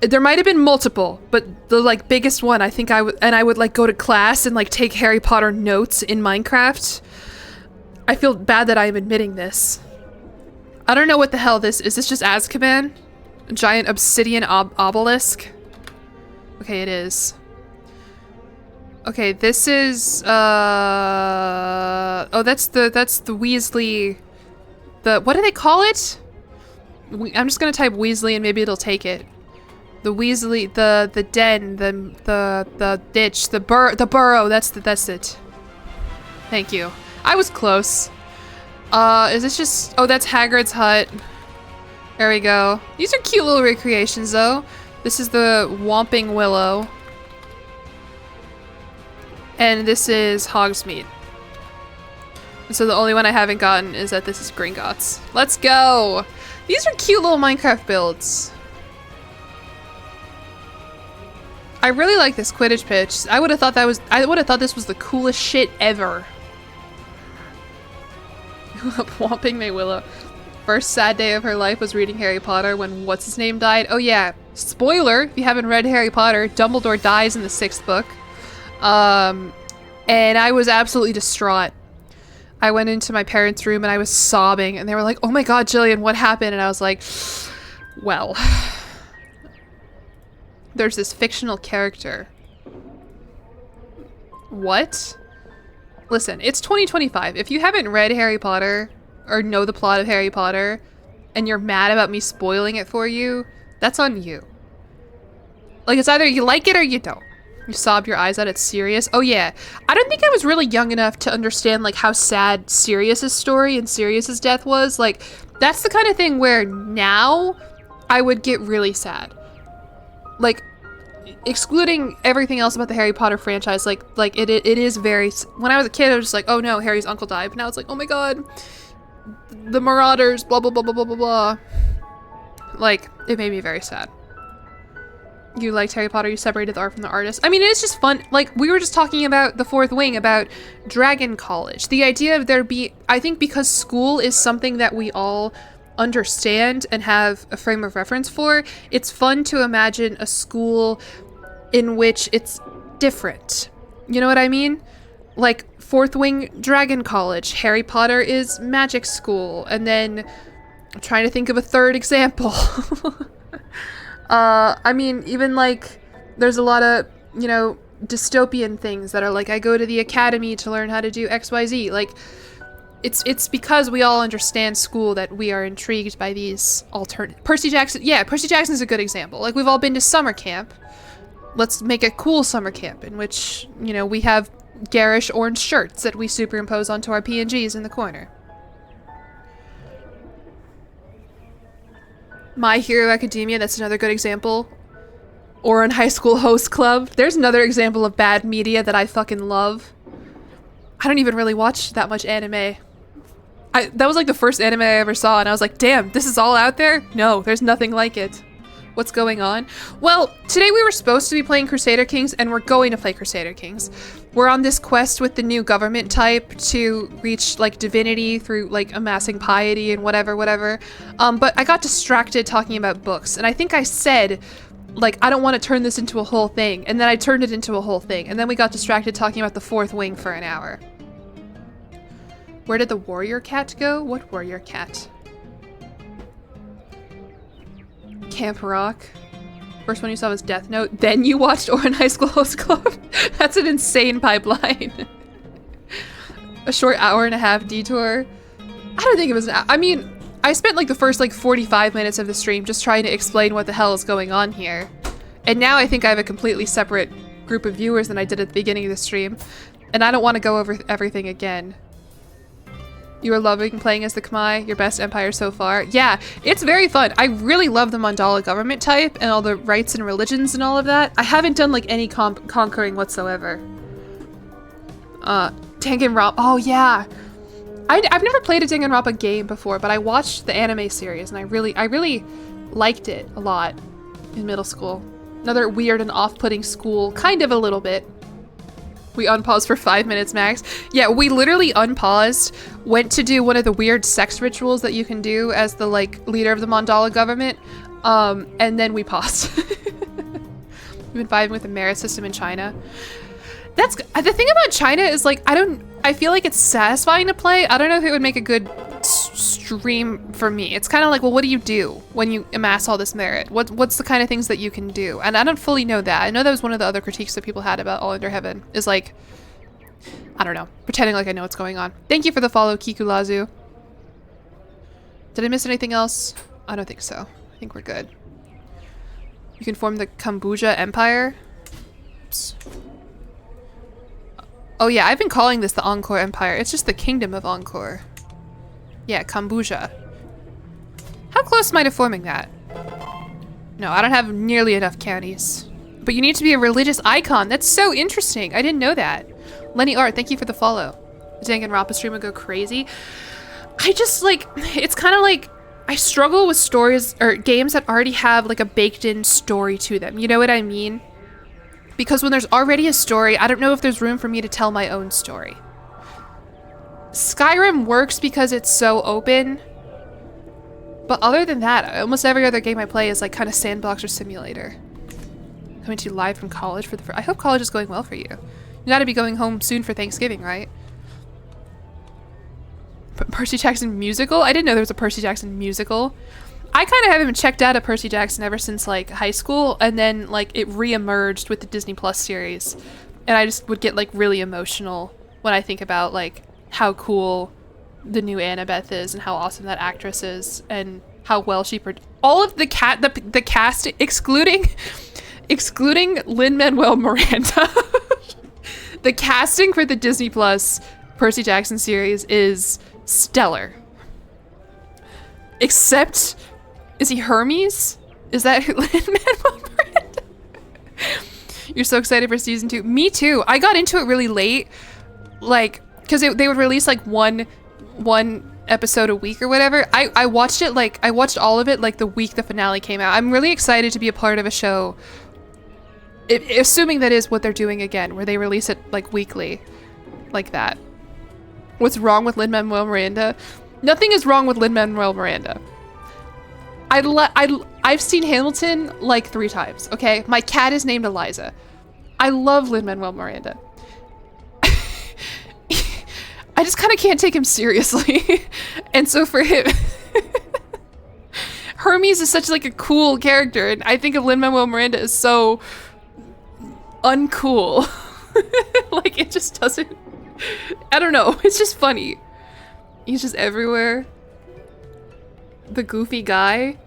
There might have been multiple, but the, like, biggest one, I think I would, like, go to class and, like, take Harry Potter notes in Minecraft. I feel bad that I am admitting this. I don't know what the hell this is. Is this just Azkaban? A giant obsidian obelisk? Okay, it is. Okay, this is, oh, that's the Weasley, what do they call it? I'm just gonna type Weasley and maybe it'll take it. The Weasley, the den, the ditch, the burrow, that's it. Thank you. I was close. Is this just... Oh, that's Hagrid's hut. There we go. These are cute little recreations, though. This is the Whomping Willow. And this is Hogsmeade. And so the only one I haven't gotten is that this is Gringotts. Let's go! These are cute little Minecraft builds. I really like this Quidditch pitch. I would have thought this was the coolest shit ever. Whomping May Willow. First sad day of her life was reading Harry Potter when what's-his-name died. Oh yeah, spoiler, if you haven't read Harry Potter, Dumbledore dies in the 6th book. And I was absolutely distraught. I went into my parents' room and I was sobbing and they were like, oh my god, Jillian, what happened? And I was like, well, there's this fictional character. What? Listen, it's 2025. If you haven't read Harry Potter or know the plot of Harry Potter and you're mad about me spoiling it for you, that's on you. Like, it's either you like it or you don't. You sobbed your eyes out at Sirius. Oh yeah. I don't think I was really young enough to understand like how sad Sirius's story and Sirius's death was. Like, that's the kind of thing where now I would get really sad. Like, excluding everything else about the Harry Potter franchise, like it is very, when I was a kid I was just like, oh no, Harry's uncle died, but now it's like, oh my god, the Marauders, blah blah blah blah blah blah blah. Like, it made me very sad. You liked Harry Potter, you separated the art from the artist. I mean, it's just fun. Like, we were just talking about the Fourth Wing, about Dragon College. The idea of I think because school is something that we all understand and have a frame of reference for, it's fun to imagine a school in which it's different. You know what I mean? Like, Fourth Wing, Dragon College. Harry Potter is magic school. And then, I'm trying to think of a third example. I mean, even like, there's a lot of, you know, dystopian things that are like, I go to the academy to learn how to do XYZ. Like, it's because we all understand school that we are intrigued by these alternate. Percy Jackson's a good example. Like, we've all been to summer camp. Let's make a cool summer camp in which, you know, we have garish orange shirts that we superimpose onto our PNGs in the corner. My Hero Academia, that's another good example. Or in High School Host Club. There's another example of bad media that I fucking love. I don't even really watch that much anime. That was like the first anime I ever saw, and I was like, damn, this is all out there? No, there's nothing like it. What's going on? Well, today we were supposed to be playing Crusader Kings, and we're going to play Crusader Kings. We're on this quest with the new government type to reach, like, divinity through, like, amassing piety and whatever. But I got distracted talking about books, and I think I said, like, I don't want to turn this into a whole thing, and then I turned it into a whole thing, and then we got distracted talking about the Fourth Wing for an hour. Where did the warrior cat go? What warrior cat? Camp Rock. First one you saw was Death Note. Then you watched Orin High School Host Club. That's an insane pipeline. A short hour and a half detour. I don't think it was I mean, I spent like the first like 45 minutes of the stream just trying to explain what the hell is going on here. And now I think I have a completely separate group of viewers than I did at the beginning of the stream. And I don't want to go over everything again. You are loving playing as the Khmer, your best empire so far. Yeah, it's very fun. I really love the Mandala government type and all the rites and religions and all of that. I haven't done like any conquering whatsoever. Danganronpa. Oh yeah. I've never played a Danganronpa game before, but I watched the anime series and I really liked it a lot in middle school. Another weird and off-putting school, kind of a little bit. We unpaused for 5 minutes max. Yeah, we literally unpaused, went to do one of the weird sex rituals that you can do as the, like, leader of the Mandala government, and then we paused. We've been vibing with the merit system in China. That's the thing about China is, like, I feel like it's satisfying to play. I don't know if it would make a good stream for me. It's kind of like, well, what do you do when you amass all this merit? What's the kind of things that you can do? And I don't fully know that. I know that was one of the other critiques that people had about All Under Heaven, is like, I don't know, pretending like I know what's going on. Thank you for the follow, Kikulazu. Did I miss anything else? I don't think so. I think we're good. You can form the Kambuja Empire. Oops. Oh yeah, I've been calling this the Encore Empire. It's just the Kingdom of Encore. Yeah, Kambuja. How close am I to forming that? No, I don't have nearly enough counties. But you need to be a religious icon. That's so interesting. I didn't know that. Lenny Art, thank you for the follow. Danganronpa stream would go crazy. I just, like, it's kind of like, I struggle with stories or games that already have, like, a baked-in story to them. You know what I mean? Because when there's already a story, I don't know if there's room for me to tell my own story. Skyrim works because it's so open, but other than that, almost every other game I play is like kind of sandbox or simulator. Coming to you live from college for the I hope college is going well for you. You gotta be going home soon for Thanksgiving, right? Percy Jackson musical? I didn't know there was a Percy Jackson musical. I kind of haven't been checked out of Percy Jackson ever since like high school, and then like it re-emerged with the Disney Plus series, and I just would get like really emotional when I think about like how cool the new Annabeth is and how awesome that actress is and how well she all of the cast excluding Lin-Manuel Miranda. The casting for the Disney Plus Percy Jackson series is stellar. Except, is he Hermes? Is that Lin-Manuel Miranda? You're so excited for season 2. Me too. I got into it really late, like, because they would release like one episode a week or whatever. I watched it, like, I watched all of it like the week the finale came out. I'm really excited to be a part of a show, assuming that is what they're doing again, where they release it like weekly, like that. What's wrong with Lin-Manuel Miranda? Nothing is wrong with Lin-Manuel Miranda. I've seen Hamilton like 3 times, okay? My cat is named Eliza. I love Lin-Manuel Miranda. I just kind of can't take him seriously. And so for him, Hermes is such like a cool character, and I think of Lin-Manuel Miranda as so uncool. Like, it just doesn't, I don't know, it's just funny. He's just everywhere. The goofy guy.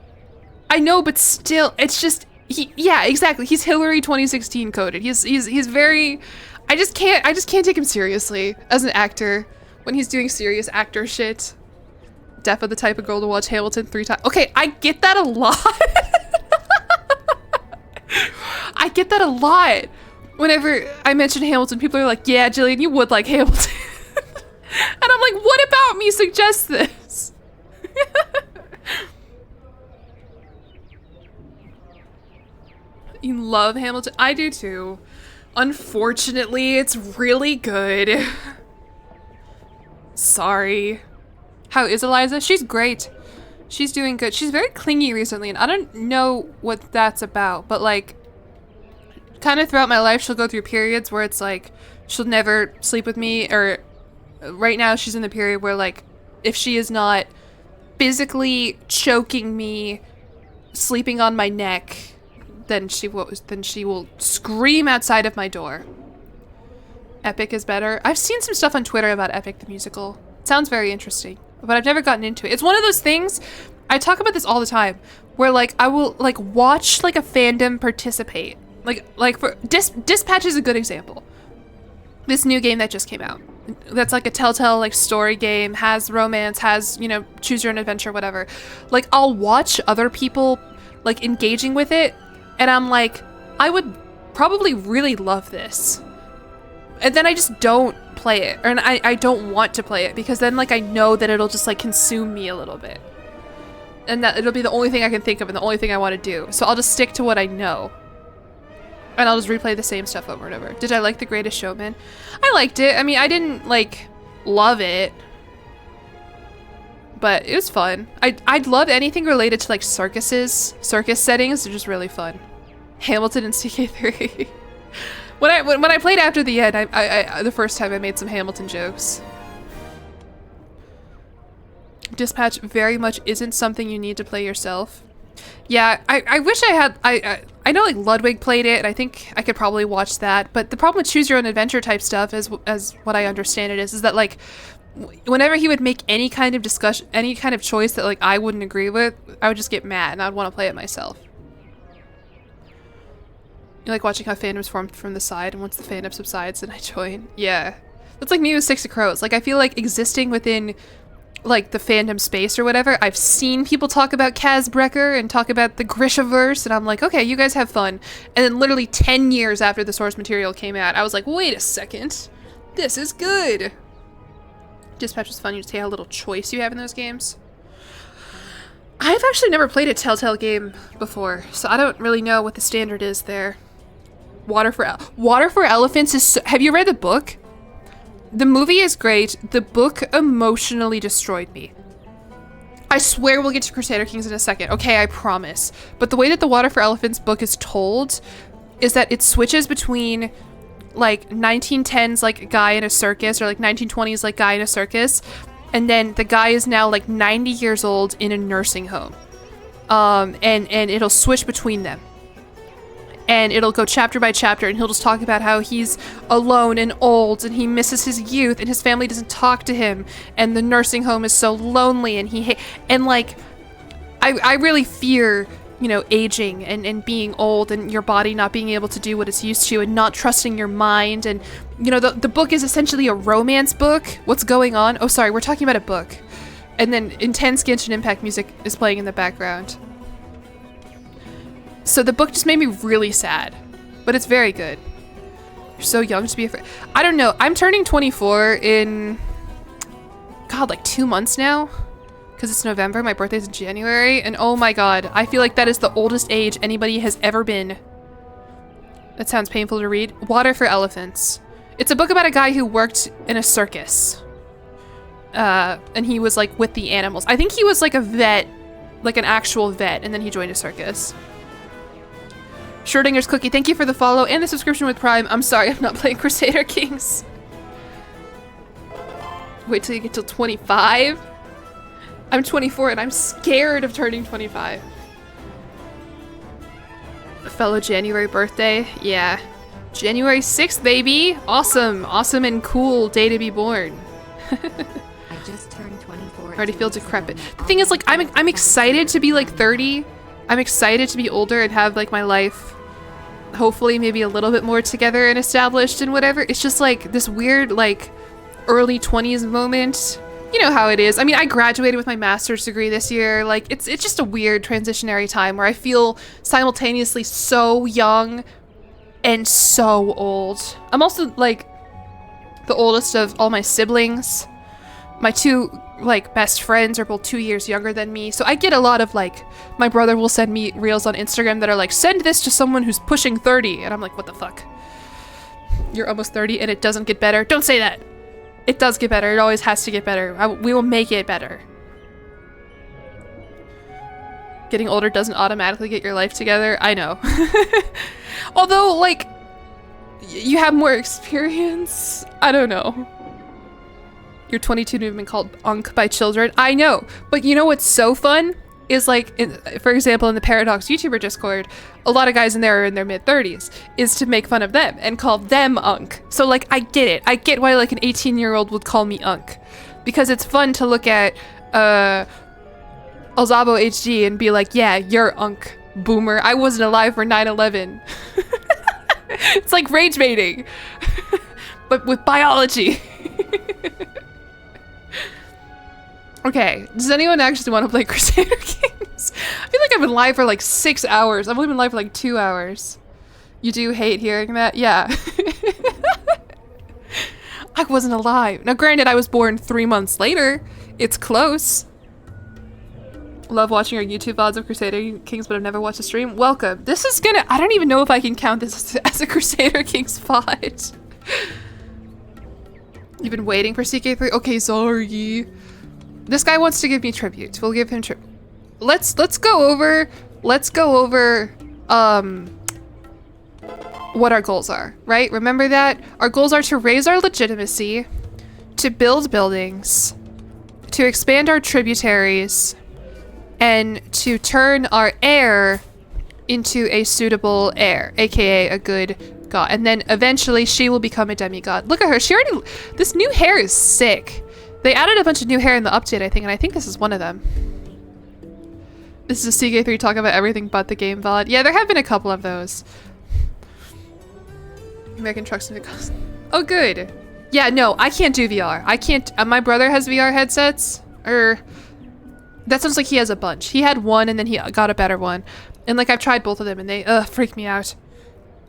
I know, but still, it's just, yeah, exactly. He's Hillary 2016 coded. He's very, I just can't take him seriously as an actor when he's doing serious actor shit. Definitely the type of girl to watch Hamilton 3 times. Okay, I get that a lot. I get that a lot. Whenever I mention Hamilton, people are like, yeah, Jillian, you would like Hamilton. And I'm like, what about me suggests this? You love Hamilton? I do too. Unfortunately, it's really good. Sorry. How is Eliza? She's great. She's doing good. She's very clingy recently, and I don't know what that's about, but like, kind of throughout my life, she'll go through periods where it's like, she'll never sleep with me, or right now she's in the period where like, if she is not physically choking me, sleeping on my neck, then she will scream outside of my door. Epic is better. I've seen some stuff on Twitter about Epic the musical. It sounds very interesting, but I've never gotten into it. It's one of those things, I talk about this all the time, where like I will like watch like a fandom participate. Like for Dispatch is a good example. This new game that just came out. That's like a Telltale like story game, has romance, has, you know, choose your own adventure, whatever. Like, I'll watch other people like engaging with it, and I'm like, I would probably really love this. And then I just don't play it, or I don't want to play it, because then like I know that it'll just like consume me a little bit. And that it'll be the only thing I can think of and the only thing I want to do. So I'll just stick to what I know. And I'll just replay the same stuff over and over. Did I like The Greatest Showman? I liked it. I mean, I didn't like love it, but it was fun. I'd love anything related to like circus settings. They're just really fun. Hamilton and CK3. When I played after the end, I the first time I made some Hamilton jokes. Dispatch very much isn't something you need to play yourself. Yeah, I wish I had, I know like Ludwig played it, and I think I could probably watch that, but the problem with choose your own adventure type stuff, as what I understand it is that like, whenever he would make any kind of discussion, any kind of choice that like I wouldn't agree with, I would just get mad and I'd want to play it myself. You like watching how fandoms form from the side, and once the fandom subsides, then I join. Yeah. That's like me with Six of Crows. Like, I feel like existing within like the fandom space or whatever, I've seen people talk about Kaz Brecker and talk about the Grishaverse, and I'm like, okay, you guys have fun. And then literally 10 years after the source material came out, I was like, wait a second, this is good. Dispatch was fun. You see how little choice you have in those games. I've actually never played a Telltale game before, so I don't really know what the standard is there. Water for Elephants is so, have you read the book? The movie is great. The book emotionally destroyed me. I swear we'll get to Crusader Kings in a second. Okay, I promise. But the way that the Water for Elephants book is told is that it switches between like 1910s like guy in a circus, or like 1920s like guy in a circus, and then the guy is now like 90 years old in a nursing home. And it'll switch between them. And it'll go chapter by chapter, and he'll just talk about how he's alone and old, and he misses his youth, and his family doesn't talk to him, and the nursing home is so lonely, and and like, I really fear, you know, aging and being old, and your body not being able to do what it's used to, and not trusting your mind, and, you know, the book is essentially a romance book. What's going on? Oh, sorry, we're talking about a book. And then intense Genshin Impact music is playing in the background. So the book just made me really sad. but it's very good. You're so young to be afraid. I don't know. I'm turning 24 in, God, like 2 months now. Because it's November. My birthday's in January. And oh my God, I feel like that is the oldest age anybody has ever been. That sounds painful to read. Water for Elephants. It's a book about a guy who worked in a circus. And he was like with the animals. I think he was like a vet, like an actual vet, and then he joined a circus. Schrodinger's Cookie, thank you for the follow and the subscription with Prime. I'm sorry, I'm not playing Crusader Kings. Wait till you get till 25. I'm 24 and I'm scared of turning 25. A fellow January birthday, yeah. January 6th, baby. Awesome, awesome and cool day to be born. I just turned 24. Already feel decrepit. The thing is, like, I'm excited to be like 30. I'm excited to be older and have like my life hopefully maybe a little bit more together and established and whatever. It's just like this weird like early 20s moment. You know how it is. I mean, I graduated with my master's degree this year. Like, it's just a weird transitionary time where I feel simultaneously so young and so old. I'm also like the oldest of all my siblings. My two like best friends are both 2 years younger than me. So I get a lot of like, my brother will send me reels on Instagram that are like, send this to someone who's pushing 30. And I'm like, what the fuck? You're almost 30 and it doesn't get better. Don't say that. It does get better. It always has to get better. We will make it better. Getting older doesn't automatically get your life together. I know. Although, like, you have more experience. I don't know. You're 22 and you've been called unk by children. I know. But you know what's so fun? Is like, for example, in the Paradox YouTuber Discord, a lot of guys in there are in their mid-30s, is to make fun of them and call them unk. So like, I get it. I get why like an 18-year-old would call me unk. Because it's fun to look at Alzabo HD and be like, yeah, you're unk, boomer. I wasn't alive for 9/11. It's like rage baiting. But with biology. Okay, does anyone actually want to play Crusader Kings? I feel like I've been live for like 6 hours. I've only been live for like 2 hours. You do hate hearing that? Yeah. I wasn't alive. Now granted, I was born 3 months later. It's close. Love watching our YouTube VODs of Crusader Kings, but I've never watched a stream. Welcome. This is gonna, I don't even know if I can count this as a Crusader Kings VOD. You've been waiting for CK3? Okay, sorry. This guy wants to give me tribute. We'll give him tribute. Let's go over what our goals are, right? Remember that? Our goals are to raise our legitimacy, to build buildings, to expand our tributaries, and to turn our heir into a suitable heir, aka a good god. And then eventually she will become a demigod. Look at her. She already, this new hair is sick. They added a bunch of new hair in the update, I think, and I think this is one of them. This is a CK3 talk about everything but the game VOD. Yeah, there have been a couple of those. American Trucks and Vehicles. Oh, good. Yeah, no, I can't do VR. I can't. My brother has VR headsets. That sounds like he has a bunch. He had one and then he got a better one. And like, I've tried both of them and they freak me out.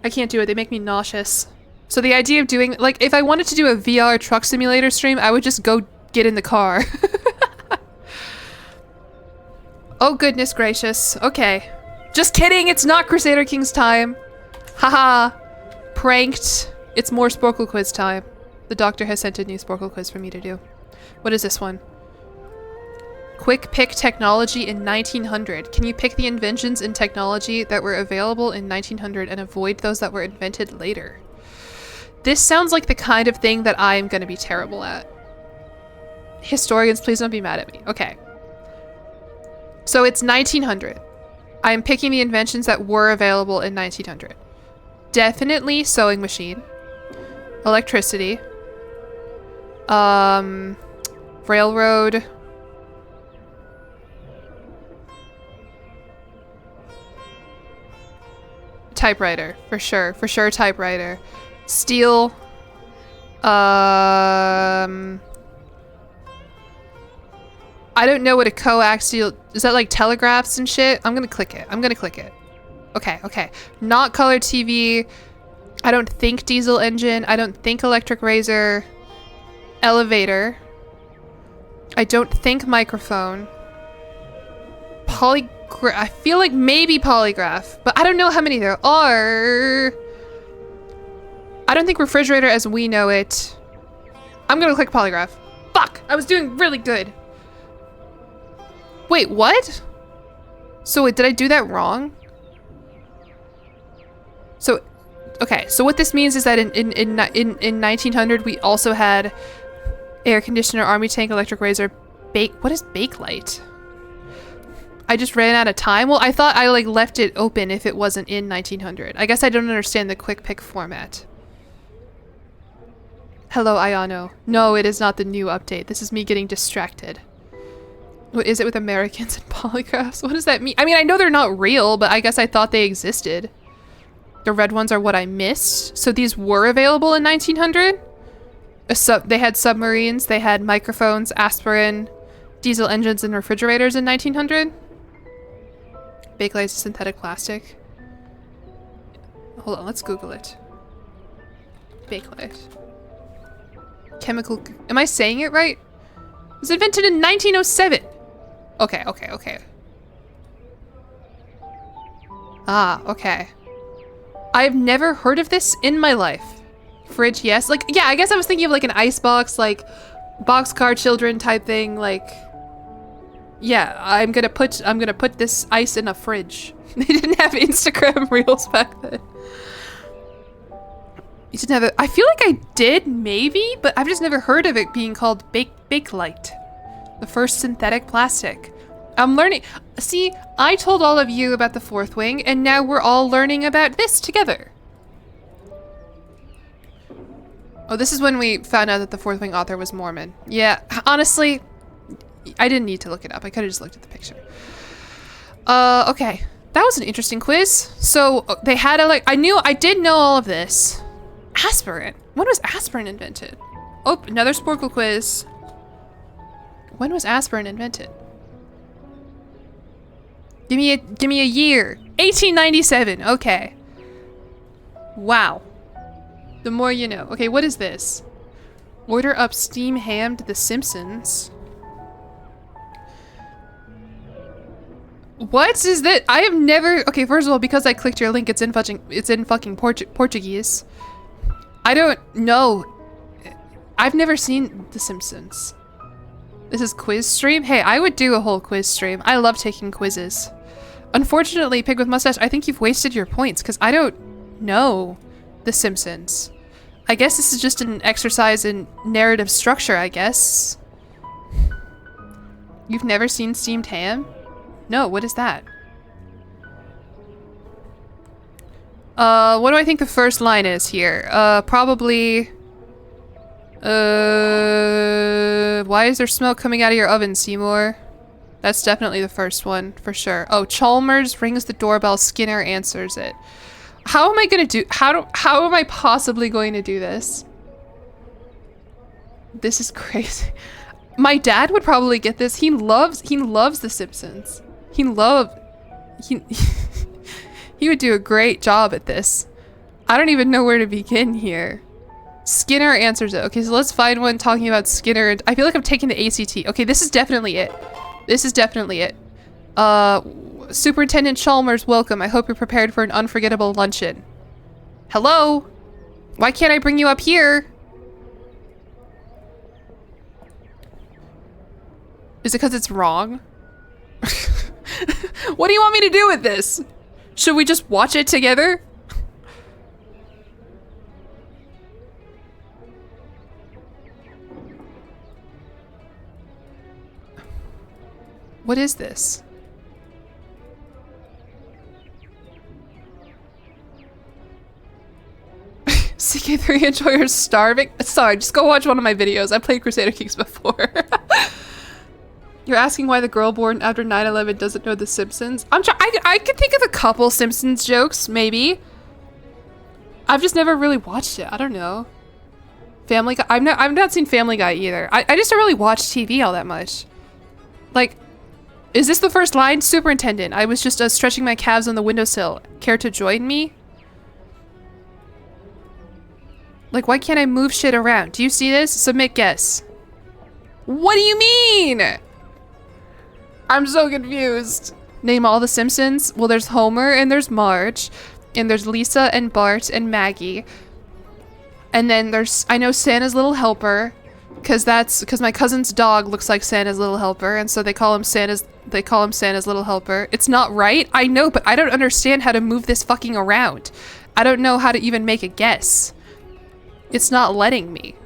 I can't do it. They make me nauseous. So the idea of doing, like, if I wanted to do a VR truck simulator stream, I would just go get in the car. Oh, goodness gracious. Okay. Just kidding. It's not Crusader Kings time. Haha. Pranked. It's more Sporkle quiz time. The doctor has sent a new Sporkle quiz for me to do. What is this one? Quick pick technology in 1900. Can you pick the inventions in technology that were available in 1900 and avoid those that were invented later? This sounds like the kind of thing that I'm going to be terrible at. Historians, please don't be mad at me. Okay. So it's 1900. I'm picking the inventions that were available in 1900. Definitely sewing machine. Electricity. Railroad. Typewriter. For sure typewriter. Steel. I don't know what a coaxial, is that like telegraphs and shit? I'm gonna click it. Okay. Not color TV, I don't think diesel engine. I don't think electric razor. Elevator. I don't think microphone. I feel like maybe polygraph, but I don't know how many there are. I don't think refrigerator as we know it. I'm gonna click polygraph. Fuck! I was doing really good. Wait, what? So wait, did I do that wrong? So, okay, so what this means is that in 1900 we also had air conditioner, army tank, electric razor, what is Bakelite? I just ran out of time? Well, I thought I like left it open if it wasn't in 1900. I guess I don't understand the quick pick format. Hello, Ayano. No, it is not the new update. This is me getting distracted. What is it with Americans and polygraphs? What does that mean? I mean, I know they're not real, but I guess I thought they existed. The red ones are what I missed. So these were available in 1900? They had submarines, they had microphones, aspirin, diesel engines, and refrigerators in 1900? Bakelite is synthetic plastic. Hold on, let's Google it. Bakelite. Chemical... Am I saying it right? It was invented in 1907. Okay. Ah, okay. I've never heard of this in my life. Fridge, yes. Like, yeah, I guess I was thinking of like an icebox, like boxcar children type thing. Like, yeah, I'm gonna put this ice in a fridge. They didn't have Instagram reels back then. You didn't have it. I feel like I did, maybe, but I've just never heard of it being called Bakelite. The first synthetic plastic. I'm learning. See, I told all of you about the fourth wing, and now we're all learning about this together. Oh, this is when we found out that the fourth wing author was Mormon. Yeah, honestly, I didn't need to look it up. I could have just looked at the picture. Okay. That was an interesting quiz. So they had I did know all of this. Aspirin. When was aspirin invented? Oh, another Sporkle quiz. When was aspirin invented? Give me a year. 1897. Okay. Wow. The more you know. Okay, what is this? Order up steam ham to The Simpsons. What is that? I have never... Okay, first of all, because I clicked your link, it's in fucking Portuguese. I don't know. I've never seen The Simpsons. This is quiz stream? Hey, I would do a whole quiz stream. I love taking quizzes. Unfortunately, Pig with Mustache, I think you've wasted your points because I don't know The Simpsons. I guess this is just an exercise in narrative structure, I guess. You've never seen steamed ham? No, what is that? What do I think the first line is here? Probably... why is there smoke coming out of your oven, Seymour? That's definitely the first one, for sure. Oh, Chalmers rings the doorbell, Skinner answers it. How am I gonna do- how am I possibly going to do this? This is crazy. My dad would probably get this. He loves The Simpsons. He would do a great job at this. I don't even know where to begin here. Skinner answers it. Okay, so let's find one talking about Skinner. I feel like I'm taking the ACT. Okay, this is definitely it. This is definitely it. Superintendent Chalmers, welcome. I hope you're prepared for an unforgettable luncheon. Hello? Why can't I bring you up here? Is it because it's wrong? What do you want me to do with this? Should we just watch it together? What is this? CK3 enjoyers starving? Sorry, just go watch one of my videos. I played Crusader Kings before. You're asking why the girl born after 9/11 doesn't know The Simpsons? I could think of a couple Simpsons jokes, maybe. I've just never really watched it. I don't know. Family Guy. I've not seen Family Guy either. I just don't really watch TV all that much. Like, is this the first line? Superintendent, I was just stretching my calves on the windowsill. Care to join me? Like, why can't I move shit around? Do you see this? Submit guess. What do you mean? I'm so confused. Name all the Simpsons. Well, there's Homer and there's Marge. And there's Lisa and Bart and Maggie. And then there's, I know Santa's Little Helper. Because my cousin's dog looks like Santa's Little Helper. And so they call him Santa's Little Helper. It's not right, I know, but I don't understand how to move this fucking around. I don't know how to even make a guess. It's not letting me.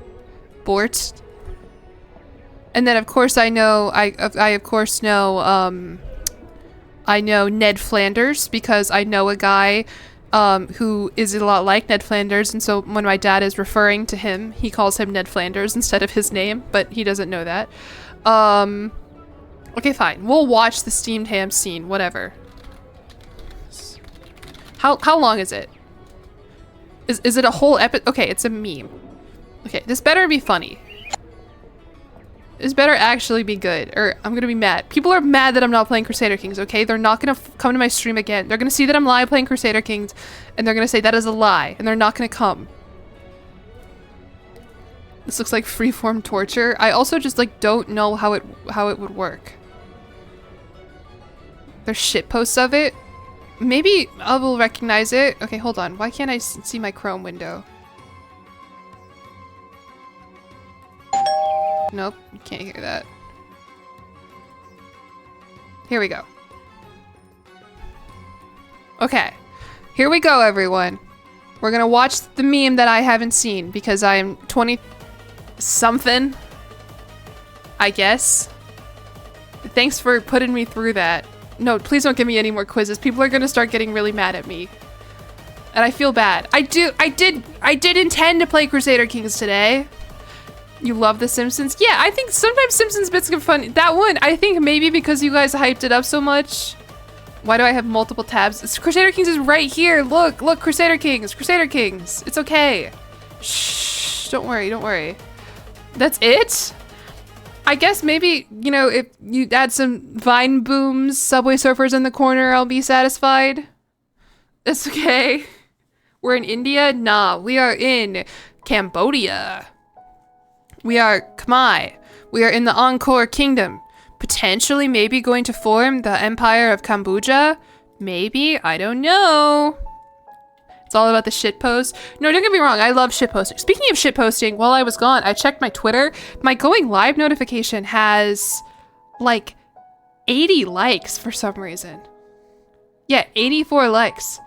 Bort. And then of course I know, I know Ned Flanders because I know a guy who is a lot like Ned Flanders, and so when my dad is referring to him, he calls him Ned Flanders instead of his name, but he doesn't know that. Okay, fine. We'll watch the steamed ham scene, whatever. How long is it? Is it a whole okay, it's a meme. Okay, this better be funny. This better actually be good, or I'm gonna be mad. People are mad that I'm not playing Crusader Kings, okay? They're not gonna come to my stream again. They're gonna see that I'm live playing Crusader Kings, and they're gonna say that is a lie, and they're not gonna come. This looks like freeform torture. I also just like don't know how it would work. There's shitposts of it. Maybe I will recognize it. Okay, hold on. Why can't I see my Chrome window? Nope, you can't hear that. Here we go. Okay, here we go, everyone. We're gonna watch the meme that I haven't seen because I'm 20-something, I guess. Thanks for putting me through that. No, please don't give me any more quizzes. People are gonna start getting really mad at me. And I feel bad. I did intend to play Crusader Kings today. You love The Simpsons? Yeah, I think sometimes Simpsons bits get funny. That one, I think maybe because you guys hyped it up so much. Why do I have multiple tabs? Crusader Kings is right here. Look, Crusader Kings, Crusader Kings. It's okay. Shh, don't worry, don't worry. That's it? I guess maybe, you know, if you add some Vine Booms, Subway Surfers in the corner, I'll be satisfied. It's okay. We're in India? Nah, we are in Cambodia. We are Khmer. We are in the Angkor Kingdom. Potentially maybe going to form the Empire of Cambodia? Maybe, I don't know. It's all about the shitpost. No, don't get me wrong, I love shitposting. Speaking of shitposting, while I was gone, I checked my Twitter. My going live notification has like 80 likes for some reason. Yeah, 84 likes.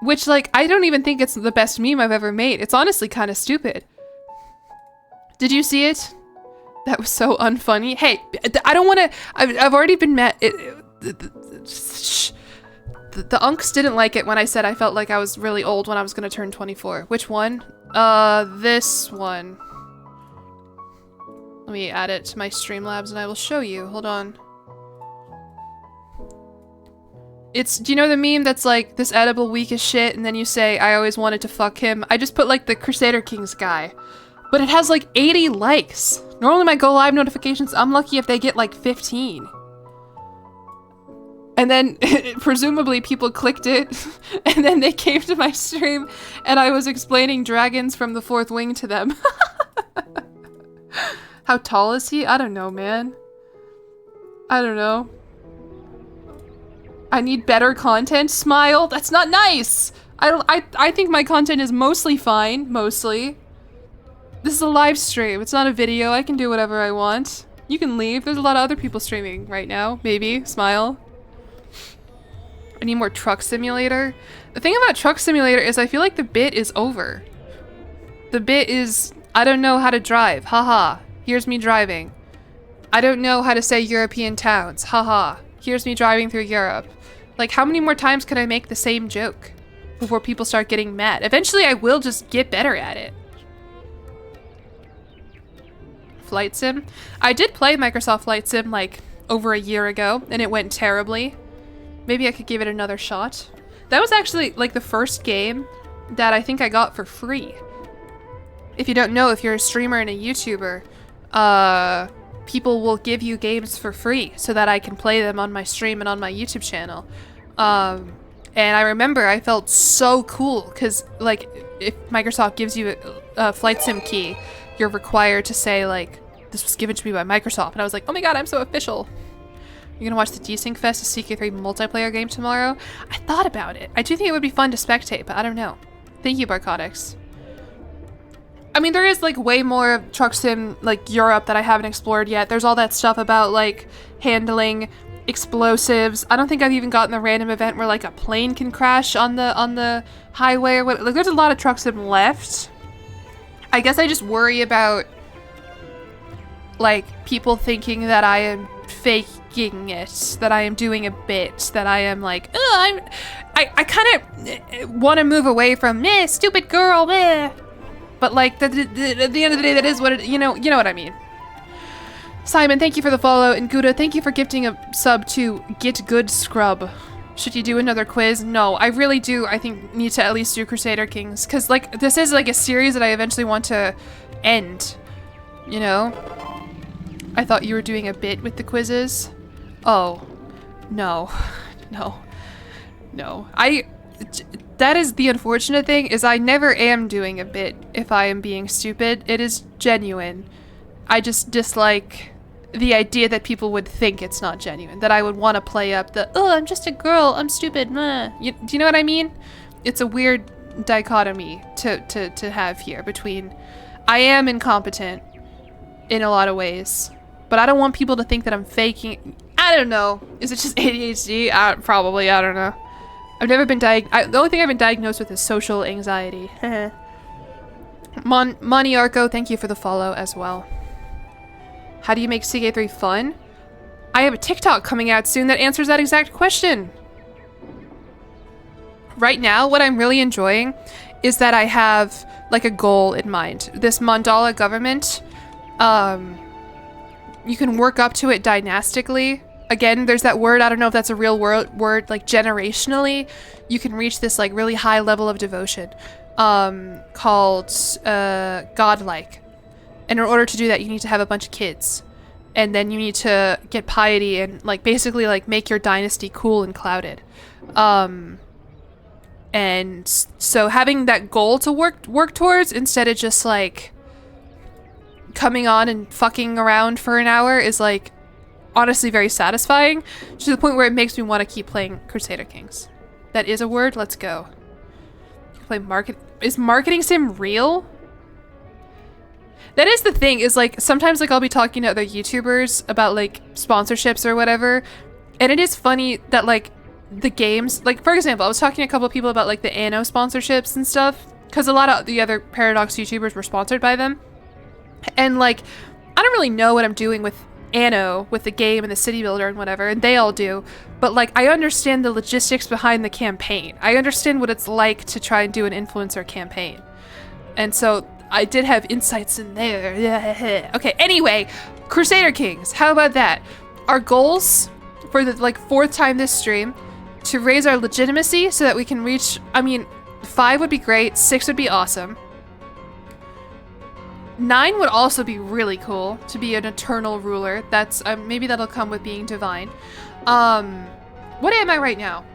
Which, like, I don't even think it's the best meme I've ever made. It's honestly kind of stupid. Did you see it? That was so unfunny. Hey, I don't want to... I've already been mad. The unks didn't like it when I said I felt like I was really old when I was going to turn 24. Which one? This one. Let me add it to my Streamlabs and I will show you. Hold on. It's... Do you know the meme that's like, this edible weak as shit, and then you say, I always wanted to fuck him? I just put like the Crusader Kings guy. But it has like 80 likes. Normally my go live notifications, I'm lucky if they get like 15. And then presumably people clicked it and then they came to my stream and I was explaining dragons from the fourth wing to them. How tall is he? I don't know, man. I don't know. I need better content. Smile. That's not nice. I think my content is mostly fine. Mostly. This is a live stream. It's not a video. I can do whatever I want. You can leave. There's a lot of other people streaming right now. Maybe. Smile. I need more Truck Simulator. The thing about Truck Simulator is I feel like the bit is over. The bit is, I don't know how to drive. Haha. Here's me driving. I don't know how to say European towns. Haha. Here's me driving through Europe. Like, how many more times can I make the same joke before people start getting mad? Eventually I will just get better at it. Flight Sim. I did play Microsoft Flight Sim like over a year ago and it went terribly. Maybe I could give it another shot. That was actually like the first game that I think I got for free. If you don't know, if you're a streamer and a YouTuber, people will give you games for free so that I can play them on my stream and on my YouTube channel. And I remember I felt so cool because, like, if Microsoft gives you a flight sim key, you're required to say, like, this was given to me by Microsoft. And I was like, oh my god, I'm so official. You're gonna watch the Desync Fest, a CK3 multiplayer game tomorrow? I thought about it. I do think it would be fun to spectate, but I don't know. Thank you, Barcotics. I mean, there is, like, way more of Truck Sim, like, Europe that I haven't explored yet. There's all that stuff about, like, handling explosives. I don't think I've even gotten the random event where, like, a plane can crash on the highway or what. Like, there's a lot of Truck Sim left. I guess I just worry about, like, people thinking that I am faking it, that I am doing a bit, that I am like, I kind of want to move away from, meh, stupid girl, meh. But, like, at the end of the day, that is what it, you know what I mean. Simon, thank you for the follow, and Gouda, thank you for gifting a sub to Get Good Scrub. Should you do another quiz? No, I really do, I think, need to at least do Crusader Kings, because, like, this is, like, a series that I eventually want to end, you know? I thought you were doing a bit with the quizzes. Oh, no, no, no. That is the unfortunate thing, is I never am doing a bit if I am being stupid. It is genuine. I just dislike the idea that people would think it's not genuine, that I would want to play up the, oh, I'm just a girl, I'm stupid, meh. Do you know what I mean? It's a weird dichotomy to have here between, I am incompetent in a lot of ways, but I don't want people to think that I'm faking. I don't know. Is it just ADHD? Probably, I don't know. I've never been the only thing I've been diagnosed with is social anxiety. Moniarco, thank you for the follow as well. How do you make CK3 fun? I have a TikTok coming out soon that answers that exact question. Right now, what I'm really enjoying is that I have, like, a goal in mind. This Mandala government, you can work up to it dynastically. Again, there's that word, I don't know if that's a real word, like, generationally, you can reach this, like, really high level of devotion, called, godlike. And in order to do that, you need to have a bunch of kids. And then you need to get piety and, like, basically, like, make your dynasty cool and clouded. And so having that goal to work towards, instead of just, like, coming on and fucking around for an hour, is, like, honestly very satisfying, to the point where it makes me want to keep playing Crusader Kings. That is a word? Let's go. Play market. Is marketing sim real? That is the thing, is, like, sometimes, like, I'll be talking to other YouTubers about, like, sponsorships or whatever, and it is funny that, like, the games, like, for example, I was talking to a couple of people about, like, the Anno sponsorships and stuff, because a lot of the other Paradox YouTubers were sponsored by them, and, like, I don't really know what I'm doing with Anno, with the game and the city builder and whatever, and they all do, but, like, I understand the logistics behind the campaign. I understand what it's like to try and do an influencer campaign. And so I did have insights in there. Okay, anyway, Crusader Kings, how about that? Our goals for the, like, 4th time this stream, to raise our legitimacy so that we can reach, I mean, 5 would be great, 6 would be awesome. 9 would also be really cool, to be an eternal ruler. That's, maybe that'll come with being divine. What am I right now?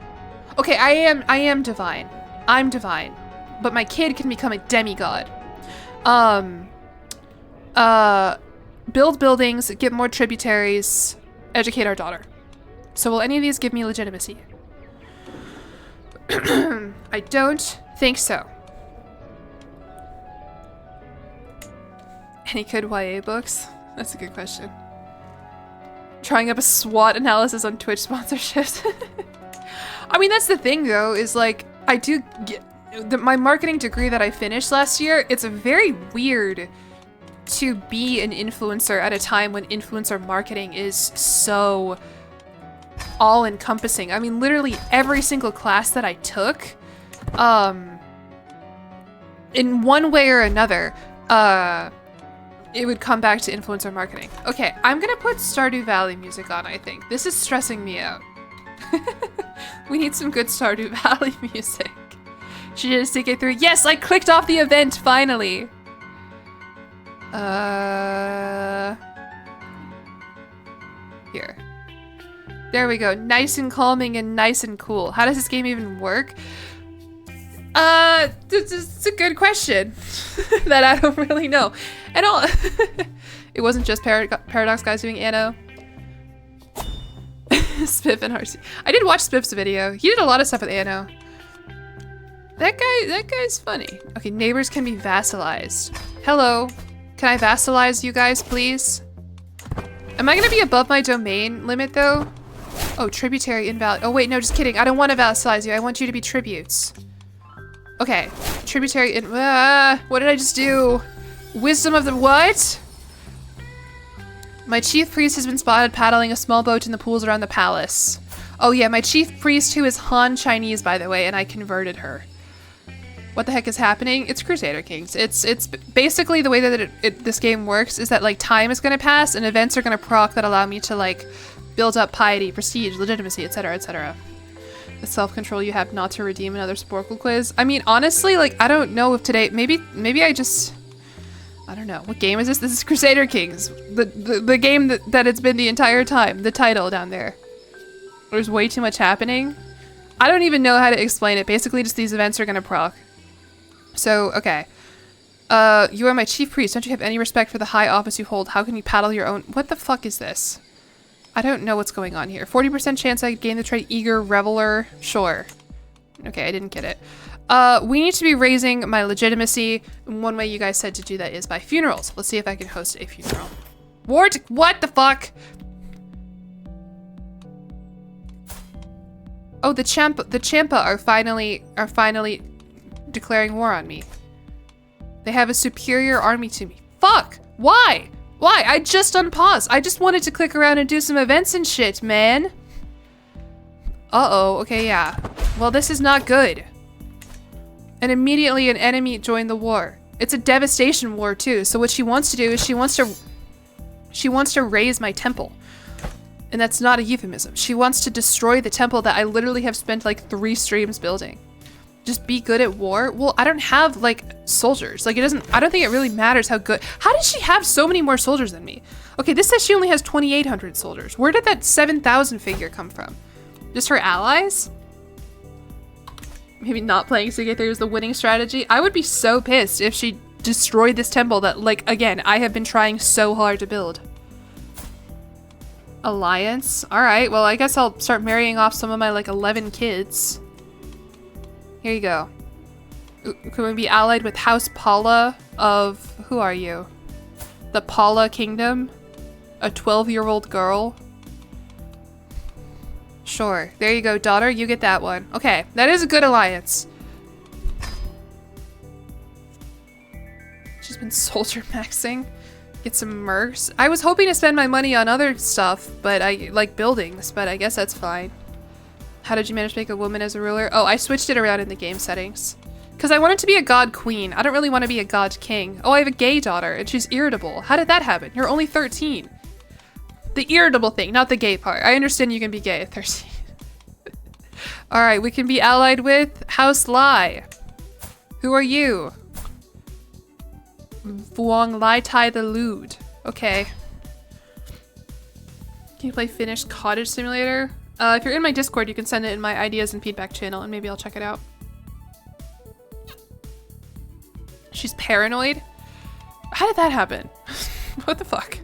Okay, I am divine. I'm divine. But my kid can become a demigod. Build buildings, get more tributaries, educate our daughter. So will any of these give me legitimacy? I don't think so. Any good YA books? That's a good question. Trying up a SWOT analysis on Twitch sponsorships. I mean, that's the thing, though, is, like, I do get my marketing degree that I finished last year. It's very weird to be an influencer at a time when influencer marketing is so all-encompassing. I mean, literally every single class that I took, in one way or another, it would come back to influencer marketing. Okay, I'm gonna put Stardew Valley music on, I think. This is stressing me out. We need some good Stardew Valley music. She did a CK3. Yes, I clicked off the event, finally! Here. There we go. Nice and calming and nice and cool. How does this game even work? It's a good question that I don't really know. And all it wasn't just Paradox guys doing Anno. Spiff and RC. I did watch Spiff's video. He did a lot of stuff with Anno. That guy's funny. Okay, neighbors can be vassalized. Hello. Can I vassalize you guys, please? Am I gonna be above my domain limit though? Oh, tributary invalid. Oh wait, no, just kidding. I don't want to vassalize you. I want you to be tributes. Okay, tributary in. What did I just do? Wisdom of the what? My chief priest has been spotted paddling a small boat in the pools around the palace. Oh yeah, my chief priest, who is Han Chinese, by the way, and I converted her. What the heck is happening? It's Crusader Kings. It's basically the way that this game works is that like time is gonna pass and events are gonna proc that allow me to like build up piety, prestige, legitimacy, etc., etc. The self-control you have not to redeem another Sporkle quiz. I mean, honestly, like, I don't know if today, maybe I just, I don't know. What game is this? This is Crusader Kings. The game that it's been the entire time. The title down there. There's way too much happening. I don't even know how to explain it. Basically, just these events are gonna proc. So, okay. You are my chief priest. Don't you have any respect for the high office you hold? How can you paddle your own? What the fuck is this? I don't know what's going on here. 40% chance I gain the trait eager reveler. Sure. Okay, I didn't get it. We need to be raising my legitimacy. And one way you guys said to do that is by funerals. Let's see if I can host a funeral. What the fuck? Oh, the Champa are finally declaring war on me. They have a superior army to me. Fuck! Why? Why? I just unpaused. I just wanted to click around and do some events and shit, man. Uh-oh. Okay, yeah. Well, this is not good. And immediately an enemy joined the war. It's a devastation war, too. So what she wants to do is she wants to raise my temple. And that's not a euphemism. She wants to destroy the temple that I literally have spent like 3 streams building. Just be good at war? Well, I don't have like soldiers. Like I don't think it really matters how good. How does she have so many more soldiers than me? Okay, this says she only has 2,800 soldiers. Where did that 7,000 figure come from? Just her allies? Maybe not playing CK3 was the winning strategy. I would be so pissed if she destroyed this temple that, like, again, I have been trying so hard to build. Alliance? Alright, well, I guess I'll start marrying off some of my, like, 11 kids. Here you go. Can we be allied with House Paula of... Who are you? The Paula Kingdom? A 12-year-old girl? Sure. There you go, daughter. You get that one. Okay, that is a good alliance. She's been soldier maxing. Get some mercs. I was hoping to spend my money on other stuff, but like buildings, but I guess that's fine. How did you manage to make a woman as a ruler? Oh, I switched it around in the game settings. Because I wanted to be a god queen. I don't really want to be a god king. Oh, I have a gay daughter, and she's irritable. How did that happen? You're only 13. The irritable thing, not the gay part. I understand you can be gay at 13. Alright, we can be allied with House Lai. Who are you? Vuong Lai Tai the Lewd. Okay. Can you play Finnish Cottage Simulator? If you're in my Discord, you can send it in my ideas and feedback channel, and maybe I'll check it out. She's paranoid? How did that happen? What the fuck?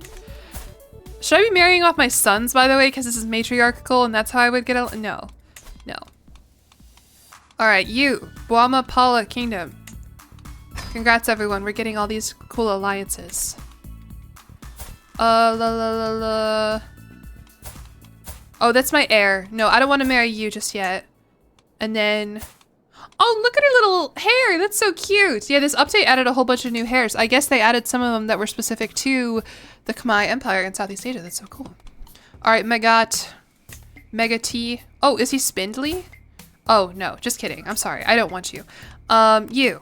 Should I be marrying off my sons, by the way, because this is matriarchal and that's how I would get a- No. No. Alright, you. Buama Paula Kingdom. Congrats, everyone. We're getting all these cool alliances. Oh, that's my heir. No, I don't want to marry you just yet. And then... Oh, look at her little hair. That's so cute. Yeah, this update added a whole bunch of new hairs. I guess they added some of them that were specific to the Khmer Empire in Southeast Asia. That's so cool. All right, Mega T. Oh, is he spindly? Oh, no, just kidding. I'm sorry. I don't want you. You.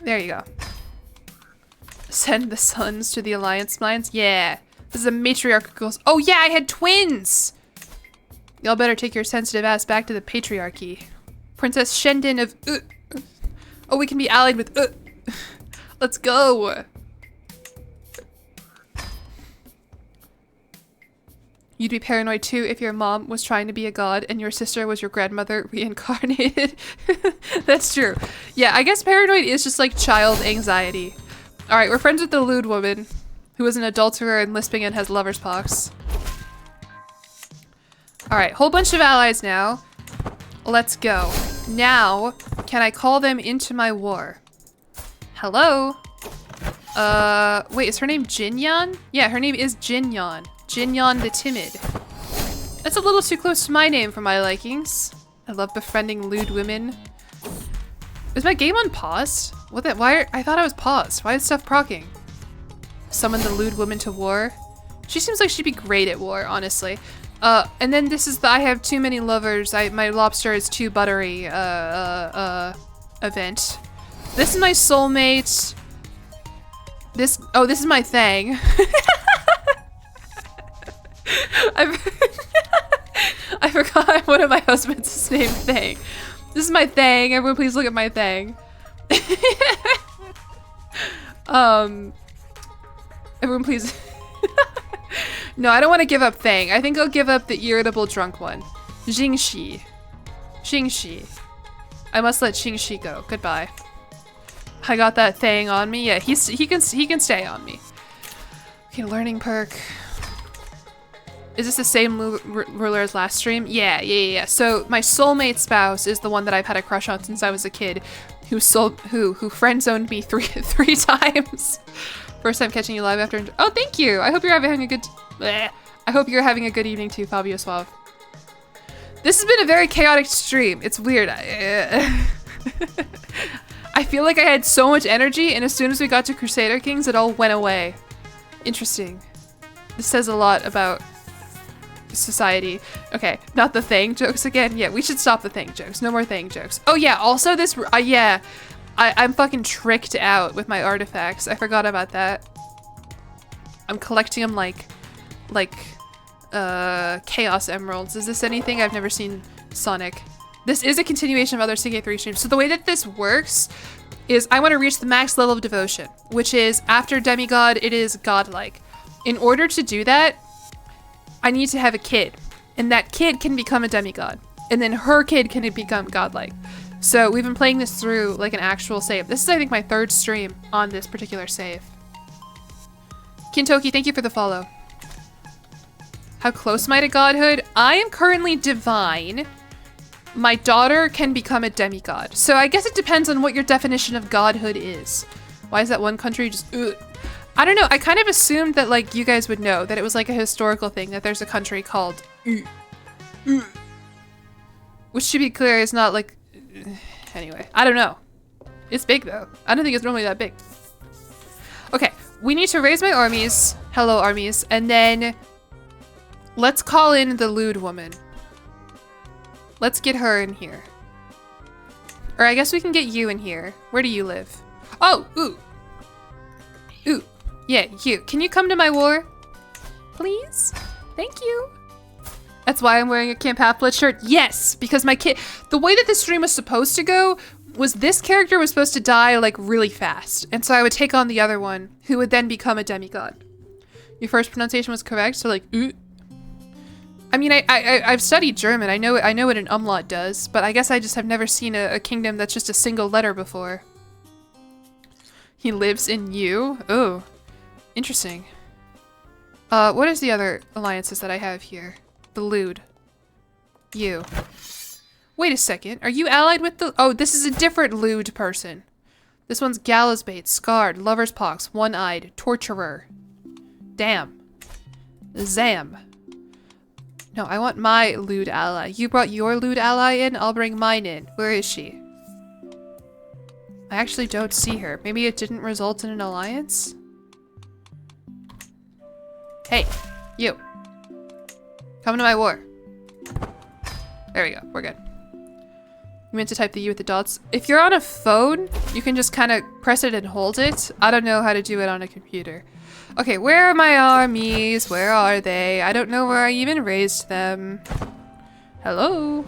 There you go. Send the sons to the alliance lines. Yeah. This is a matriarchal. Oh, yeah, I had twins. Y'all better take your sensitive ass back to the patriarchy. Princess Shendin of... Oh, we can be allied with... Let's go. You'd be paranoid too if your mom was trying to be a god and your sister was your grandmother reincarnated. That's true. Yeah, I guess paranoid is just like child anxiety. All right, we're friends with the lewd woman who is an adulterer and lisping and has lover's pox. All right, whole bunch of allies now. Let's go. Now, can I call them into my war? Hello? Wait, is her name Jillyeon? Yeah, her name is Jillyeon. Jillyeon the Timid. That's a little too close to my name for my likings. I love befriending lewd women. Is my game on pause? What the, why? I thought I was paused. Why is stuff procking? Summon the lewd woman to war. She seems like she'd be great at war, honestly. And then this is the I have too many lovers. My lobster is too buttery, event. This is my soulmate. This is my thing. I forgot one of my husband's name thing. This is my thing. Everyone please look at my thing. Everyone please. No, I don't want to give up thing. I think I'll give up the irritable drunk one. Jingxi. Jingxi. I must let Jingxi go. Goodbye. I got that thing on me. Yeah, he can stay on me. Okay, learning perk. Is this the same ruler as last stream? Yeah. So my soulmate spouse is the one that I've had a crush on since I was a kid, who friend zoned me three times. First time catching you live after. Oh, thank you. I hope you're having a good. Bleh. I hope you're having a good evening too, Fabio Suave. This has been a very chaotic stream. It's weird. I feel like I had so much energy, and as soon as we got to Crusader Kings, it all went away. Interesting. This says a lot about society. Okay, not the thing jokes again. Yeah, we should stop the thing jokes. No more thing jokes. Oh yeah, also this, yeah. I'm fucking tricked out with my artifacts. I forgot about that. I'm collecting them like chaos emeralds. Is this anything? I've never seen Sonic. This is a continuation of other CK3 streams. So the way that this works is I want to reach the max level of devotion, which is after demigod, it is godlike. In order to do that, I need to have a kid, and that kid can become a demigod, and then her kid can become godlike. So we've been playing this through like an actual save. This is, I think, my third stream on this particular save. Kintoki, thank you for the follow. How close am I to godhood? I am currently divine. My daughter can become a demigod. So I guess it depends on what your definition of godhood is. Why is that one country just... Ugh. I don't know. I kind of assumed that like you guys would know that it was like a historical thing, that there's a country called... Which, to be clear, is not like... Anyway, I don't know. It's big though. I don't think it's normally that big. Okay, we need to raise my armies. Hello, armies. And then let's call in the lewd woman. Let's get her in here. Or I guess we can get you in here. Where do you live? Oh, ooh. Ooh. Yeah, you. Can you come to my war? Please? Thank you. That's why I'm wearing a Camp Half-Blood shirt. Yes, because my kid... The way that this stream was supposed to go was this character was supposed to die, like, really fast. And so I would take on the other one, who would then become a demigod. Your first pronunciation was correct, so like, ooh. I mean, I've studied German. I know what an umlaut does, but I guess I just have never seen a kingdom that's just a single letter before. He lives in you? Oh, interesting. What is the other alliances that I have here? The lewd. You. Wait a second. Are you allied with the... Oh, this is a different lewd person. This one's gallows bait, scarred, lover's pox, one-eyed, torturer. Damn. Zam. No, I want my lewd ally. You brought your lewd ally in? I'll bring mine in. Where is she? I actually don't see her. Maybe it didn't result in an alliance? Hey, you. Come to my war. There we go. We're good. You meant to type the U with the dots. If you're on a phone, you can just kind of press it and hold it. I don't know how to do it on a computer. Okay, where are my armies? Where are they? I don't know where I even raised them. Hello?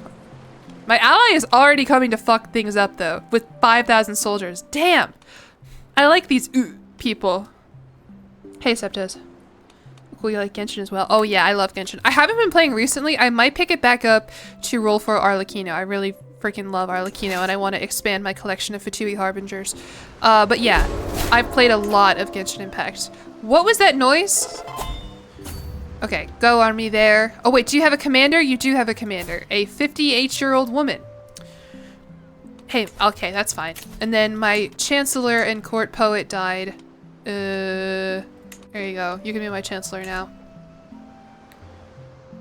My ally is already coming to fuck things up, though, with 5,000 soldiers. Damn! I like these people. Hey, Septos. cool you like Genshin as well. Oh yeah, I love Genshin. I haven't been playing recently. I might pick it back up to roll for Arlecchino. I really freaking love Arlecchino, and I want to expand my collection of Fatui Harbingers. But yeah, I've played a lot of Genshin Impact. What was that noise? Okay, go army there. Oh wait, do you have a commander? You do have a commander. A 58-year-old woman. Hey, okay, that's fine. And then my chancellor and court poet died. There you go. You can be my chancellor now.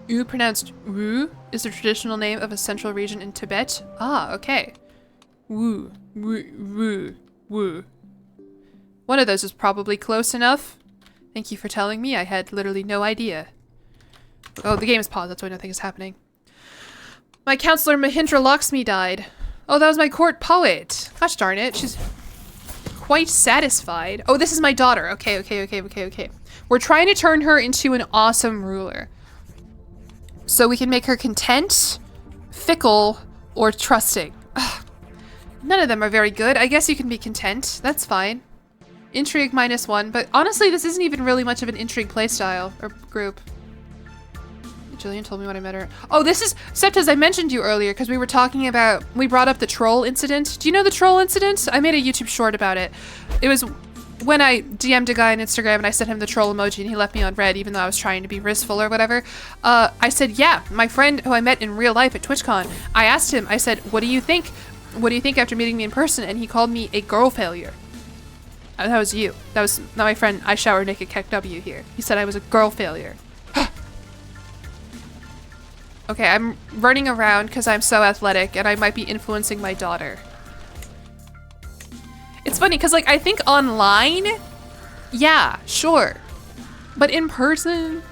U, pronounced Wu, is the traditional name of a central region in Tibet. Ah, okay. Wu, Wu, Wu, Wu. One of those is probably close enough. Thank you for telling me. I had literally no idea. Oh, the game is paused. That's why nothing is happening. My counselor Mahindra Lakshmi died. Oh, that was my court poet. Gosh darn it. She's quite satisfied. Oh, this is my daughter. Okay. We're trying to turn her into an awesome ruler. So we can make her content, fickle, or trusting. Ugh. None of them are very good. I guess you can be content. That's fine. Intrigue -1, but honestly, this isn't even really much of an intrigue playstyle or group. Jillian told me when I met her. Oh, this is Septas. I mentioned you earlier because we were talking about, we brought up the troll incident. Do you know the troll incident? I made a YouTube short about it. It was when I DM'd a guy on Instagram and I sent him the troll emoji and he left me on red even though I was trying to be wristful or whatever. I said, yeah, my friend who I met in real life at TwitchCon, I asked him, I said, what do you think? What do you think after meeting me in person? And he called me a girl failure. That was you. That was not my friend I Shower Naked Keck W here. He said I was a girl failure. Okay, I'm running around because I'm so athletic and I might be influencing my daughter. It's funny because, like, I think online, yeah, sure. But in person,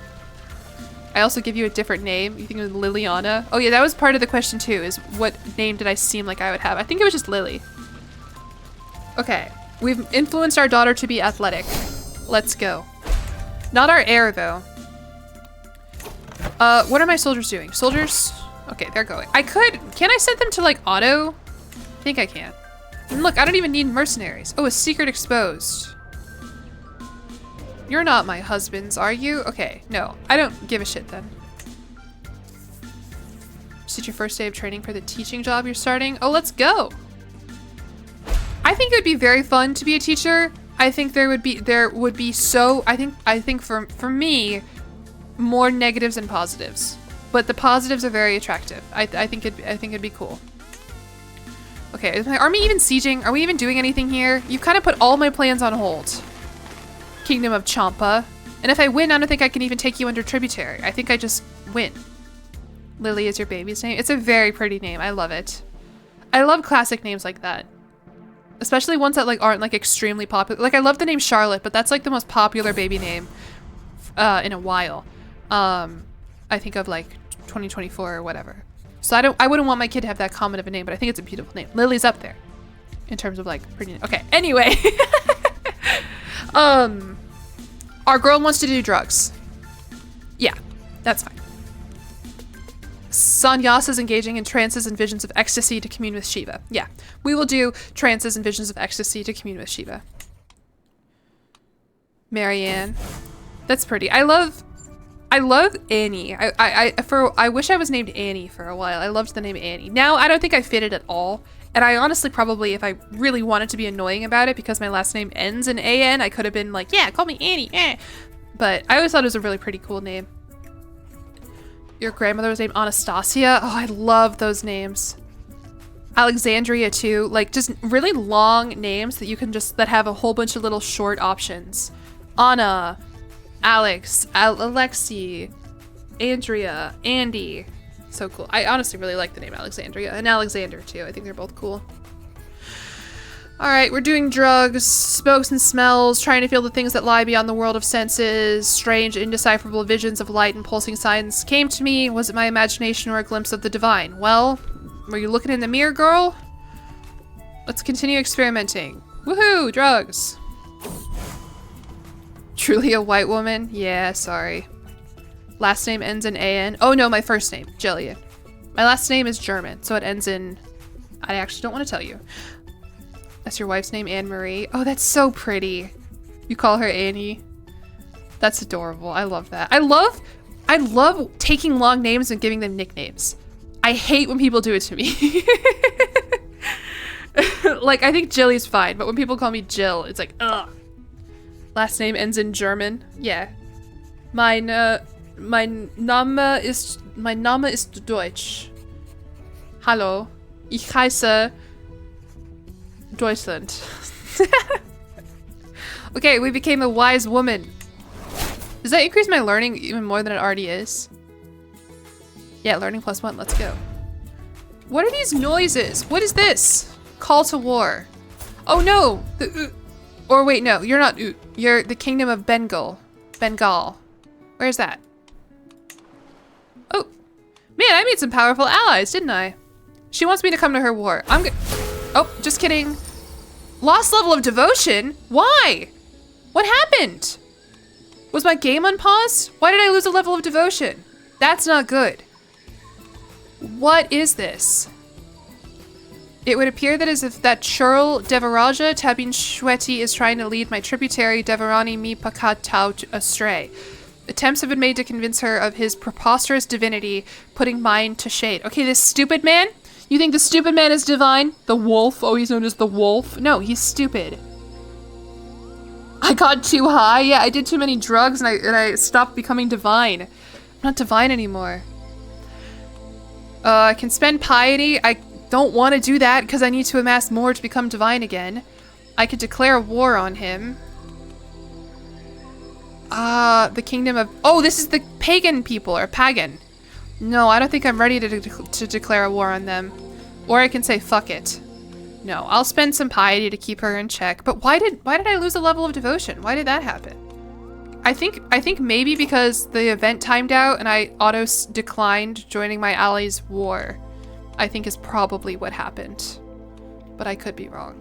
I also give you a different name. You think it was Liliana? Oh yeah, that was part of the question too, is what name did I seem like I would have? I think it was just Lily. Okay, we've influenced our daughter to be athletic. Let's go. Not our heir though. What are my soldiers doing? Soldiers? Okay, they're going. Can I set them to like auto? I think I can. And look, I don't even need mercenaries. Oh, a secret exposed. You're not my husband's, are you? Okay, no, I don't give a shit then. Is it your first day of training for the teaching job you're starting? Oh, let's go. I think it would be very fun to be a teacher. I think there would be so, I think for me, more negatives than positives, but the positives are very attractive. I think it'd be cool. Okay, is my army even sieging? Are we even doing anything here? You've kind of put all my plans on hold. Kingdom of Champa. And if I win, I don't think I can even take you under tributary. I think I just win. Lily is your baby's name. It's a very pretty name. I love it. I love classic names like that. Especially ones that like aren't like extremely popular. Like I love the name Charlotte, but that's like the most popular baby name in a while. I think of like 2024 or whatever. So I wouldn't want my kid to have that common of a name, but I think it's a beautiful name. Lily's up there in terms of like pretty. Okay, anyway. Our girl wants to do drugs. Yeah, that's fine. Sanyasa's engaging in trances and visions of ecstasy to commune with Shiva. Yeah, we will do trances and visions of ecstasy to commune with Shiva. Marianne. That's pretty. I love Annie. I wish I was named Annie for a while. I loved the name Annie. Now I don't think I fit it at all. And I honestly probably, if I really wanted to be annoying about it because my last name ends in AN, I could have been like, yeah, call me Annie. Eh. But I always thought it was a really pretty cool name. Your grandmother was named Anastasia. Oh, I love those names. Alexandria too. Like just really long names that you can that have a whole bunch of little short options. Anna, Alex, Alexi, Andrea, Andy. So cool. I honestly really like the name Alexandria and Alexander too. I think they're both cool. All right, we're doing drugs, smokes and smells, trying to feel the things that lie beyond the world of senses. Strange, indecipherable visions of light and pulsing signs came to me. Was it my imagination or a glimpse of the divine? Well, were you looking in the mirror, girl? Let's continue experimenting. Woohoo, drugs. Truly a white woman? Yeah, sorry. Last name ends in AN. Oh no, my first name, Jillian. My last name is German, so it ends in... I actually don't want to tell you. That's your wife's name, Anne-Marie. Oh, that's so pretty. You call her Annie. That's adorable. I love that. I love taking long names and giving them nicknames. I hate when people do it to me. Like, I think Jilly's fine, but when people call me Jill, it's like, ugh. Last name ends in German. Yeah. Mein Name ist Deutsch. Hallo. Ich heiße Deutschland. Okay, we became a wise woman. Does that increase my learning even more than it already is? Yeah, learning +1. Let's go. What are these noises? What is this? Call to war. Oh no! Or wait, no, you're not. You're the kingdom of Bengal. Bengal. Where's that? Oh, man, I made some powerful allies, didn't I? She wants me to come to her war. Oh, just kidding. Lost level of devotion? Why? What happened? Was my game unpaused? Why did I lose a level of devotion? That's not good. What is this? It would appear that as if that churl Devaraja Tabin Shweti is trying to lead my tributary Devarani Mi Pakatau astray. Attempts have been made to convince her of his preposterous divinity, putting mine to shade. Okay, this stupid man? You think the stupid man is divine? The wolf? Oh, he's known as the wolf? No, he's stupid. I got too high. Yeah, I did too many drugs and I stopped becoming divine. I'm not divine anymore. I can spend piety. I don't want to do that because I need to amass more to become divine again. I could declare war on him. The kingdom of... Oh, this is the pagan people, or pagan. No, I don't think I'm ready to declare a war on them. Or I can say fuck it. No, I'll spend some piety to keep her in check. But why did I lose a level of devotion? Why did that happen? I think maybe because the event timed out and I declined joining my ally's war. I think is probably what happened. But I could be wrong.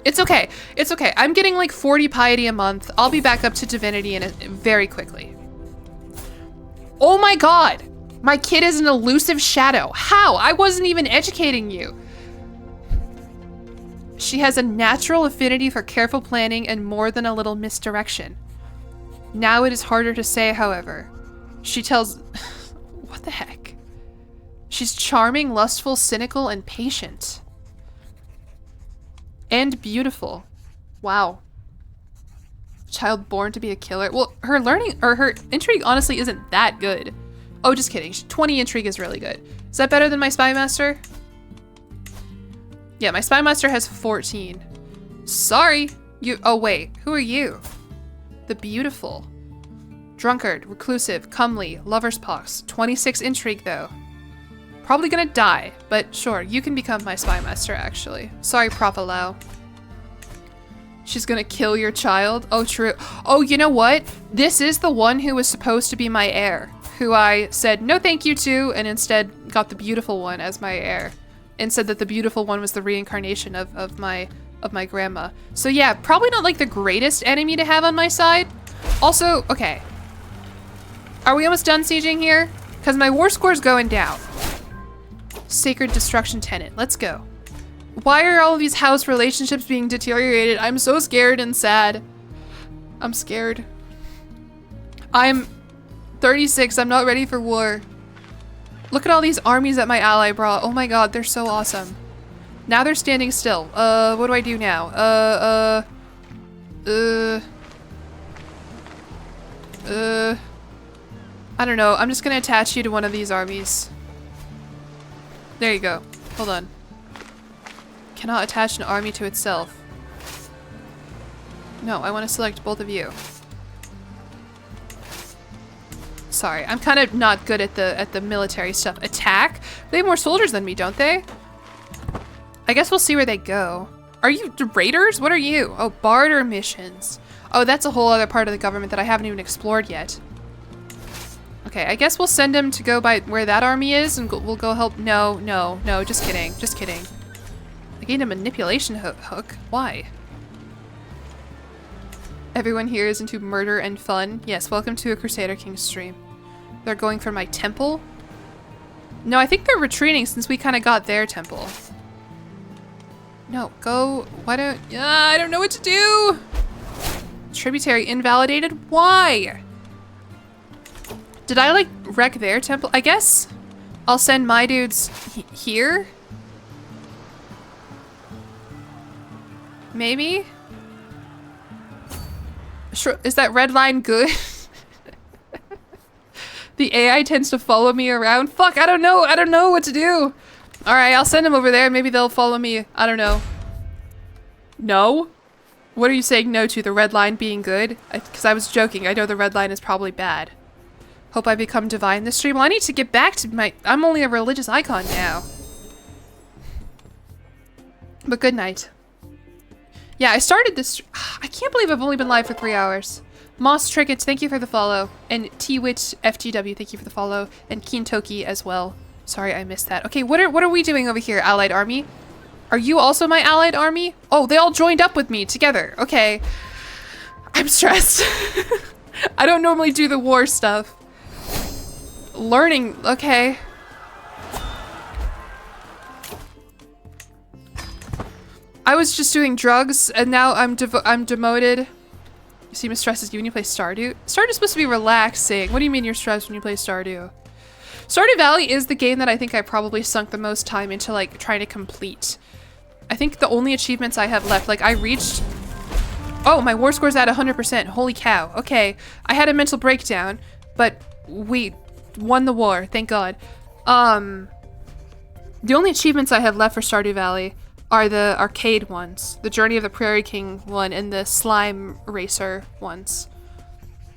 It's okay. It's okay. I'm getting like 40 piety a month. I'll be back up to divinity very quickly. Oh my god! My kid is an elusive shadow. How? I wasn't even educating you. She has a natural affinity for careful planning and more than a little misdirection. Now it is harder to say, however. She tells... What the heck? She's charming, lustful, cynical, and patient. And beautiful. Wow. Child born to be a killer. Well, her learning, or her intrigue honestly isn't that good. Oh, just kidding. 20 intrigue is really good. Is that better than my spy master? Yeah, my spy master has 14. Sorry. Oh wait, who are you? The beautiful. Drunkard, reclusive, comely, lover's pox. 26 intrigue though. Probably gonna die, but sure, you can become my spy master actually. Sorry, Propalau. She's gonna kill your child? Oh, true. Oh, you know what? This is the one who was supposed to be my heir, who I said no thank you to, and instead got the beautiful one as my heir, and said that the beautiful one was the reincarnation of my grandma. So yeah, probably not like the greatest enemy to have on my side. Also, okay. Are we almost done sieging here? Because my war score's going down. Sacred Destruction Tenant. Let's go. Why are all of these house relationships being deteriorated? I'm so scared and sad. I'm scared. I'm 36. I'm not ready for war. Look at all these armies that my ally brought. Oh my god, they're so awesome. Now they're standing still. What do I do now? I don't know. I'm just gonna attach you to one of these armies. There you go. Hold on. Cannot attach an army to itself. No, I want to select both of you. Sorry, I'm kind of not good at the military stuff. Attack? They have more soldiers than me, don't they? I guess we'll see where they go. Are you raiders? What are you? Oh, barter missions. Oh, that's a whole other part of the government that I haven't even explored yet. Okay, I guess we'll send him to go by where that army is and we'll go help. No, just kidding. Just kidding. I gained a manipulation hook. Why? Everyone here is into murder and fun. Yes, welcome to a Crusader Kings stream. They're going for my temple? No, I think they're retreating since we kind of got their temple. No, go. Why don't... I don't know what to do. tributary invalidated? Why? Did I like wreck their temple? I guess I'll send my dudes here. Maybe? Sure. Is that red line good? The AI tends to follow me around. Fuck, I don't know. I don't know what to do. Alright, I'll send them over there. Maybe they'll follow me. I don't know. No? What are you saying no to? The red line being good? Because I was joking. I know the red line is probably bad. Hope I become divine this stream. Well, I need to get back to my... I'm only a religious icon now. But good night. Yeah, I started this... I can't believe I've only been live for 3 hours. Moss Trickets, thank you for the follow. And T-Witch FGW, thank you for the follow. And Keen Toki as well. Sorry, I missed that. Okay, what are we doing over here, Allied Army? Are you also my Allied Army? Oh, they all joined up with me together. Okay. I'm stressed. I don't normally do the war stuff. Learning, okay. I was just doing drugs, and now I'm demoted. You seem as stressed as you when you play Stardew. Stardew's supposed to be relaxing. What do you mean you're stressed when you play Stardew? Stardew Valley is the game that I think I probably sunk the most time into, like, trying to complete. I think the only achievements I have left, like, I reached... Oh, my war score's at 100%. Holy cow. Okay, I had a mental breakdown, but we won the war, thank God. The only achievements I have left for Stardew Valley are the arcade ones. The Journey of the Prairie King one and the Slime Racer ones.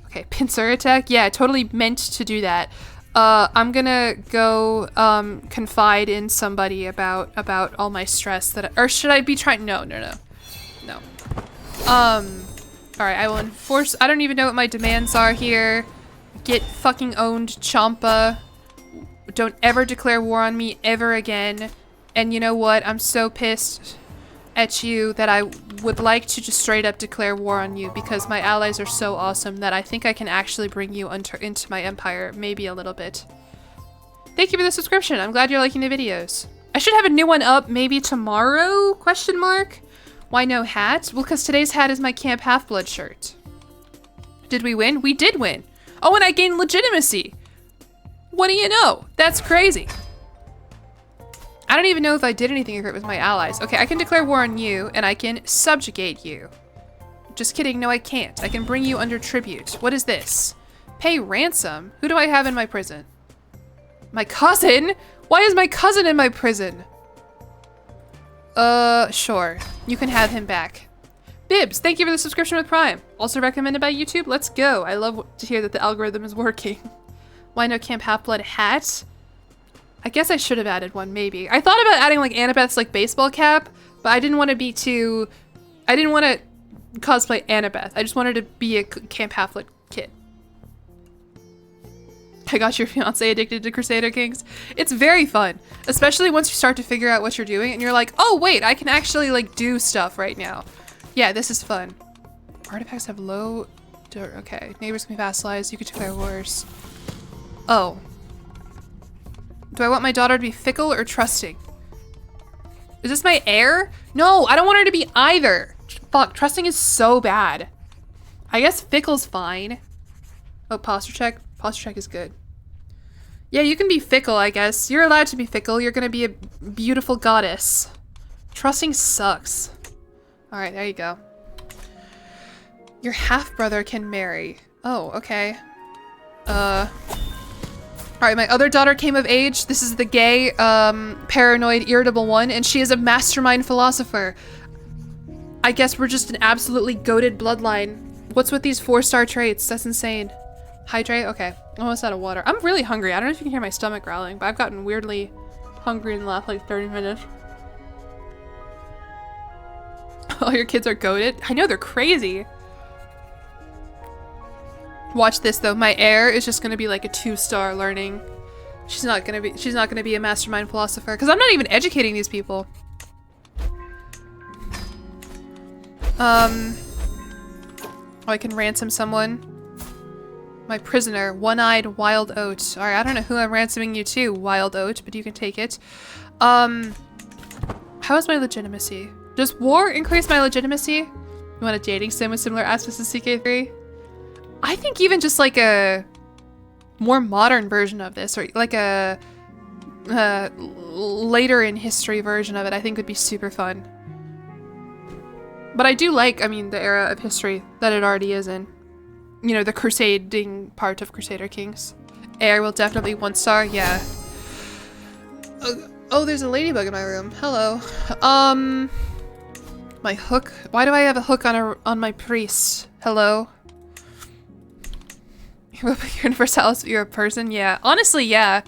Okay, pincer attack? Yeah, I totally meant to do that. I'm gonna go confide in somebody about all my stress that or should I be trying? No. Alright, I will enforce. I don't even know what my demands are here. Get fucking owned, Champa. Don't ever declare war on me ever again. And you know what? I'm so pissed at you that I would like to just straight up declare war on you because my allies are so awesome that I think I can actually bring you into my empire, maybe a little bit. Thank you for the subscription. I'm glad you're liking the videos. I should have a new one up maybe tomorrow? Question mark? Why no hat? Well, because today's hat is my Camp Half-Blood shirt. Did we win? We did win. Oh, and I gained legitimacy. What do you know? That's crazy. I don't even know if I did anything if it was my allies. Okay, I can declare war on you, and I can subjugate you. Just kidding, no I can't. I can bring you under tribute. What is this? Pay ransom? Who do I have in my prison? My cousin? Why is my cousin in my prison? Sure. You can have him back. Bibbs, thank you for the subscription with Prime. Also recommended by YouTube. Let's go. I love to hear that the algorithm is working. Why no Camp Half-Blood hat? I guess I should have added one, maybe. I thought about adding like Annabeth's like baseball cap, but I didn't want to be too... I didn't want to cosplay Annabeth. I just wanted to be a Camp Half-Blood kid. I got your fiance addicted to Crusader Kings. It's very fun, especially once you start to figure out what you're doing and you're like, oh wait, I can actually like do stuff right now. Yeah, this is fun. Artifacts have low... Okay, neighbors can be vassalized. You can declare wars. Oh. Do I want my daughter to be fickle or trusting? Is this my heir? No, I don't want her to be either. Fuck, trusting is so bad. I guess fickle's fine. Oh, posture check. Posture check is good. Yeah, you can be fickle, I guess. You're allowed to be fickle. You're gonna be a beautiful goddess. Trusting sucks. Alright, there you go. Your half-brother can marry. Oh, okay. Alright, my other daughter came of age. This is the gay, paranoid, irritable one, and she is a mastermind philosopher. I guess we're just an absolutely goated bloodline. What's with these 4-star traits? That's insane. Hydrate? Okay. Almost out of water. I'm really hungry. I don't know if you can hear my stomach growling, but I've gotten weirdly hungry in the last like 30 minutes. All your kids are goated? I know, they're crazy. Watch this though. My heir is just gonna be like a 2-star learning. She's not gonna be a mastermind philosopher because I'm not even educating these people. Oh, I can ransom someone. My prisoner, one-eyed wild oat. Alright, I don't know who I'm ransoming you to, wild oat, but you can take it. How is my legitimacy? Does war increase my legitimacy? You want a dating sim with similar aspects to CK3? I think even just like a more modern version of this, or like a later in history version of it, I think would be super fun. But I do like, I mean, the era of history that it already is in. You know, the crusading part of Crusader Kings. Air will definitely 1-star, yeah. Oh, there's a ladybug in my room. Hello. My hook. Why do I have a hook on my priest? Hello. Universalis, you're a person? Yeah. Honestly, yeah.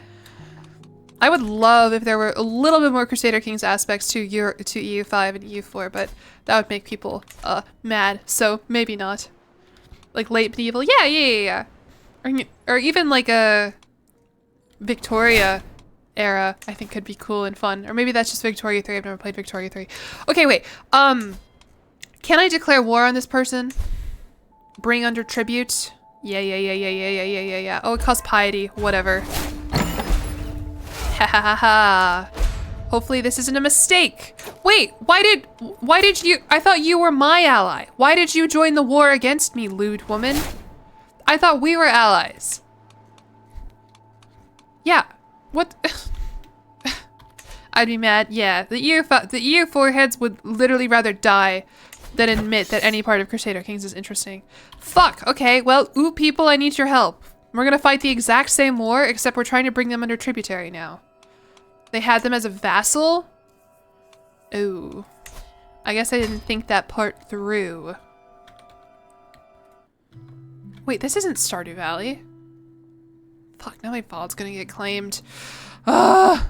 I would love if there were a little bit more Crusader Kings aspects to EU5 and EU4, but that would make people mad. So maybe not. Like late medieval. Yeah. Or even like a Victoria era, I think could be cool and fun. Or maybe that's just Victoria 3. I've never played Victoria 3. Okay, wait. Can I declare war on this person? Bring under tribute? Yeah. Oh, it costs piety. Whatever. Ha ha ha ha. Hopefully this isn't a mistake. Wait, why did you, I thought you were my ally. Why did you join the war against me, lewd woman? I thought we were allies. Yeah. What? I'd be mad. Yeah, the EU4 heads would literally rather die than admit that any part of Crusader Kings is interesting. Fuck, okay, well, ooh, people, I need your help. We're gonna fight the exact same war, except we're trying to bring them under tributary now. They had them as a vassal? Ooh. I guess I didn't think that part through. Wait, this isn't Stardew Valley. Fuck, now my vault's gonna get claimed. Ugh!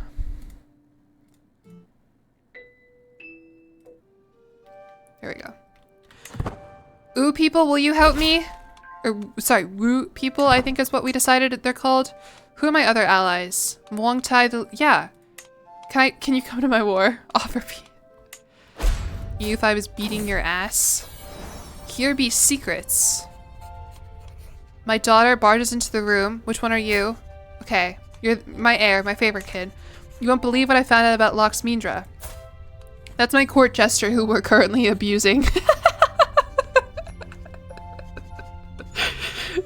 There we go. Ooh, people, will you help me? Or, sorry, Woo people, I think is what we decided they're called. Who are my other allies? Muang Thai, yeah. Can you come to my war? Offer me. EU5 is beating your ass. Here be secrets. My daughter barges into the room. Which one are you? Okay, you're my heir, my favorite kid. You won't believe what I found out about Loxmindra. That's my court jester who we're currently abusing.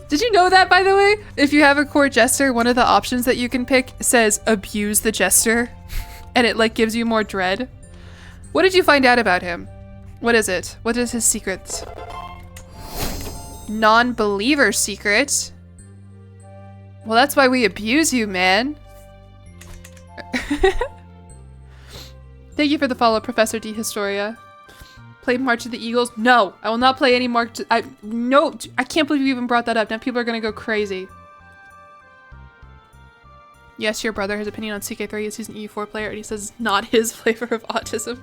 Did you know that, by the way? If you have a court jester, one of the options that you can pick says abuse the jester. And it like gives you more dread. What did you find out about him? What is it? What is his secret? Non-believer secret? Well, that's why we abuse you, man. Thank you for the follow, Professor D. Historia. Play March of the Eagles? No, I will not play any no, I can't believe you even brought that up. Now people are gonna go crazy. Yes, your brother has opinion on CK3 as he's an EU4 player and he says it's not his flavor of autism.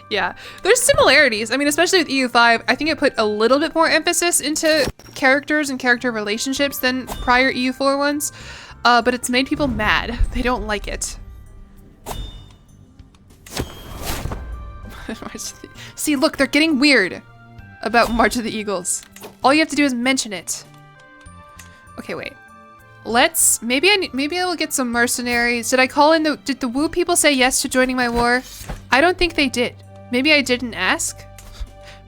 Yeah, there's similarities. I mean, especially with EU5, I think it put a little bit more emphasis into characters and character relationships than prior EU4 ones, but it's made people mad. They don't like it. See, look, they're getting weird about March of the Eagles. All you have to do is mention it. Okay, wait. Let's, maybe I will get some mercenaries. Did I call in did the Woo people say yes to joining my war? I don't think they did. Maybe I didn't ask.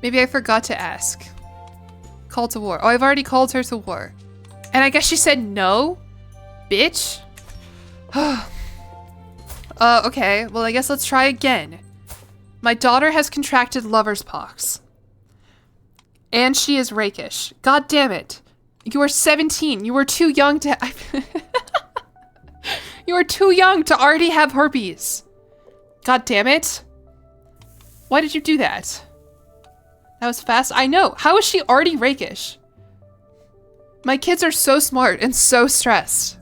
Maybe I forgot to ask. Call to war. Oh, I've already called her to war. And I guess she said no? Bitch? Okay, well I guess let's try again. My daughter has contracted lover's pox. And she is rakish. God damn it. You are 17. You are too young to You are too young to already have herpes. God damn it. Why did you do that? That was fast. I know. How is she already rakish? My kids are so smart and so stressed.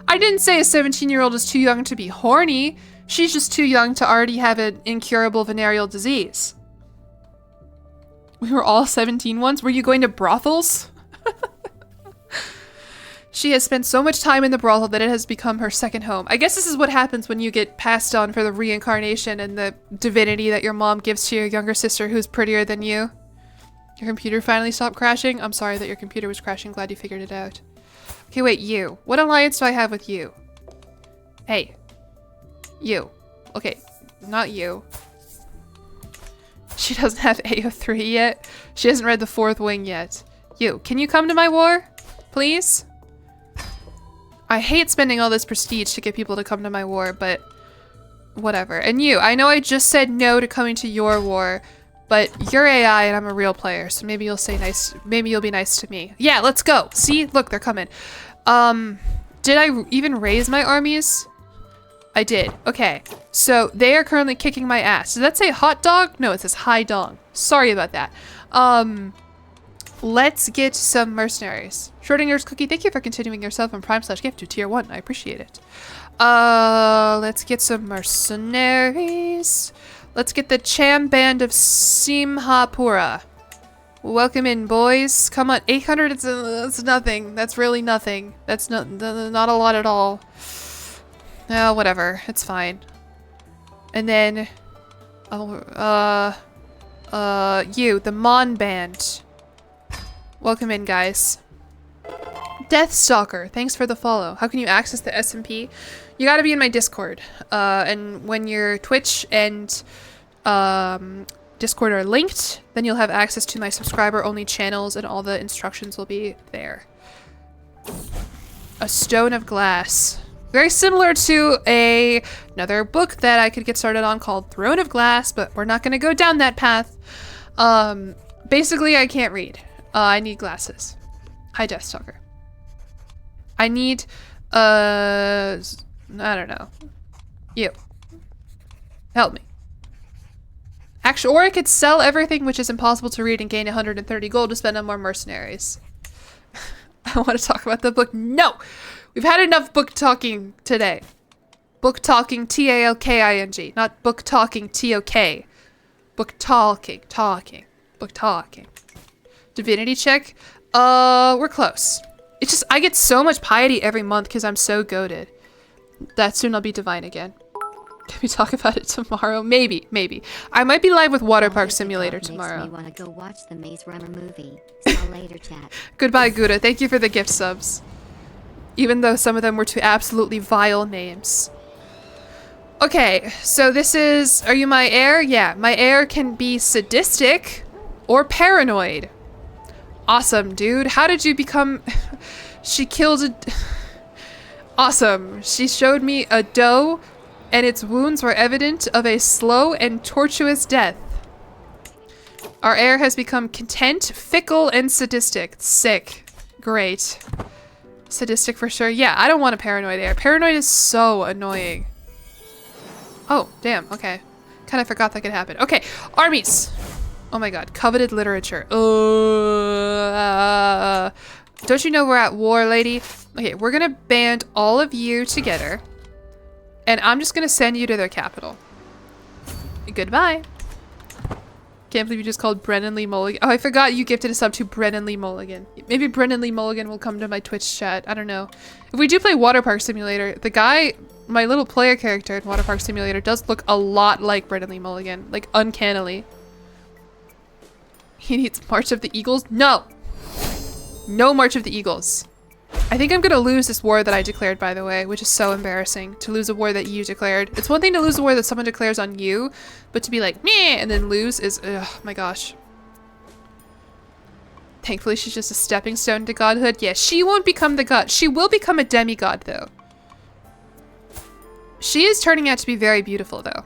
I didn't say a 17-year-old is too young to be horny. She's just too young to already have an incurable venereal disease. We were all 17 once. Were you going to brothels? She has spent so much time in the brothel that it has become her second home. I guess this is what happens when you get passed on for the reincarnation and the divinity that your mom gives to your younger sister who's prettier than you. Your computer finally stopped crashing? I'm sorry that your computer was crashing. Glad you figured it out. Okay, wait, you. What alliance do I have with you? Hey. You. Okay, not you. She doesn't have AO3 yet. She hasn't read the 4th wing yet. You, can you come to my war? Please? I hate spending all this prestige to get people to come to my war, but whatever. And you, I know I just said no to coming to your war, but you're AI and I'm a real player, so maybe you'll say nice, maybe you'll be nice to me. Yeah, let's go. See? Look, they're coming. Did I even raise my armies? I did. Okay. So they are currently kicking my ass. Does that say hot dog? No, it says high dong. Sorry about that. Let's get some mercenaries. Schrodinger's Cookie, thank you for continuing yourself on Prime/gift to tier 1. I appreciate it. Let's get some mercenaries. Let's get the Cham Band of Simhapura. Welcome in, boys. Come on, 800, it's nothing. That's really nothing. That's not a lot at all. Oh, whatever. It's fine. And then, you, the Mon Band. Welcome in, guys. Deathstalker, thanks for the follow. How can you access the SMP? You gotta be in my Discord. And when your Twitch and Discord are linked, then you'll have access to my subscriber-only channels and all the instructions will be there. A Stone of Glass. Very similar to another book that I could get started on called Throne of Glass, but we're not gonna go down that path. Basically, I can't read. I need glasses. Hi, Deathstalker. I need, I don't know. You. Help me. Actually, or I could sell everything which is impossible to read and gain 130 gold to spend on more mercenaries. I want to talk about the book. No! We've had enough book talking today. Book talking, T-A-L-K-I-N-G. Not book talking, T-O-K. Book talking, book talking. Divinity check? We're close. It's just, I get so much piety every month because I'm so goated. That soon I'll be divine again. Can we talk about it tomorrow? Maybe, maybe. I might be live with Water Park Simulator tomorrow. Makes me want to go watch the Maze Runner movie. See you later, chat. Goodbye, Gouda. Thank you for the gift subs. Even though some of them were two absolutely vile names. Okay, so this is... Are you my heir? Yeah, my heir can be sadistic or paranoid. Awesome, dude. How did you become... She killed a... Awesome. She showed me a doe, and its wounds were evident of a slow and tortuous death. Our heir has become content, fickle, and sadistic. Sick. Great. Sadistic for sure. Yeah, I don't want a paranoid heir. Paranoid is so annoying. Oh, damn. Okay. Kind of forgot that could happen. Okay, armies. Oh my god. Coveted literature. Don't you know we're at war, lady? Okay, we're gonna band all of you together. And I'm just gonna send you to their capital. Goodbye. Can't believe you just called Brennan Lee Mulligan. Oh, I forgot you gifted a sub to Brennan Lee Mulligan. Maybe Brennan Lee Mulligan will come to my Twitch chat. I don't know. If we do play Water Park Simulator, the guy, my little player character in Water Park Simulator does look a lot like Brennan Lee Mulligan. Like, uncannily. He needs March of the Eagles? No! No March of the Eagles. I think I'm gonna lose this war that I declared, by the way, which is so embarrassing. To lose a war that you declared. It's one thing to lose a war that someone declares on you, but to be like, meh, and then lose is, ugh, my gosh. Thankfully, she's just a stepping stone to godhood. Yeah, she won't become the god. She will become a demigod, though. She is turning out to be very beautiful, though.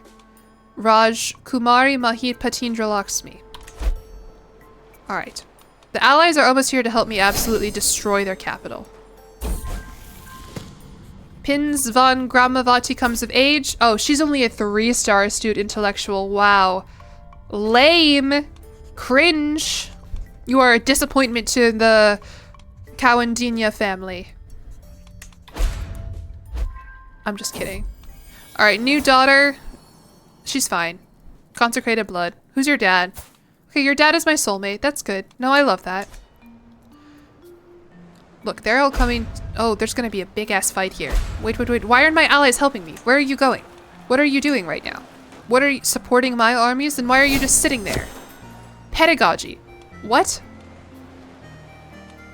Raj Kumari Mahit Patindra Lakshmi. Alright. The allies are almost here to help me absolutely destroy their capital. Pins von Gramavati comes of age. Oh, she's only a 3-star astute intellectual. Wow. Lame. Cringe. You are a disappointment to the Kawandinya family. I'm just kidding. Alright, new daughter. She's fine. Consecrated blood. Who's your dad? Okay, your dad is my soulmate. That's good. No, I love that. Look, they're all coming. Oh, there's gonna be a big-ass fight here. Wait, wait, wait. Why aren't my allies helping me? Where are you going? What are you doing right now? What are you supporting my armies? Then why are you just sitting there? Pedagogy. What?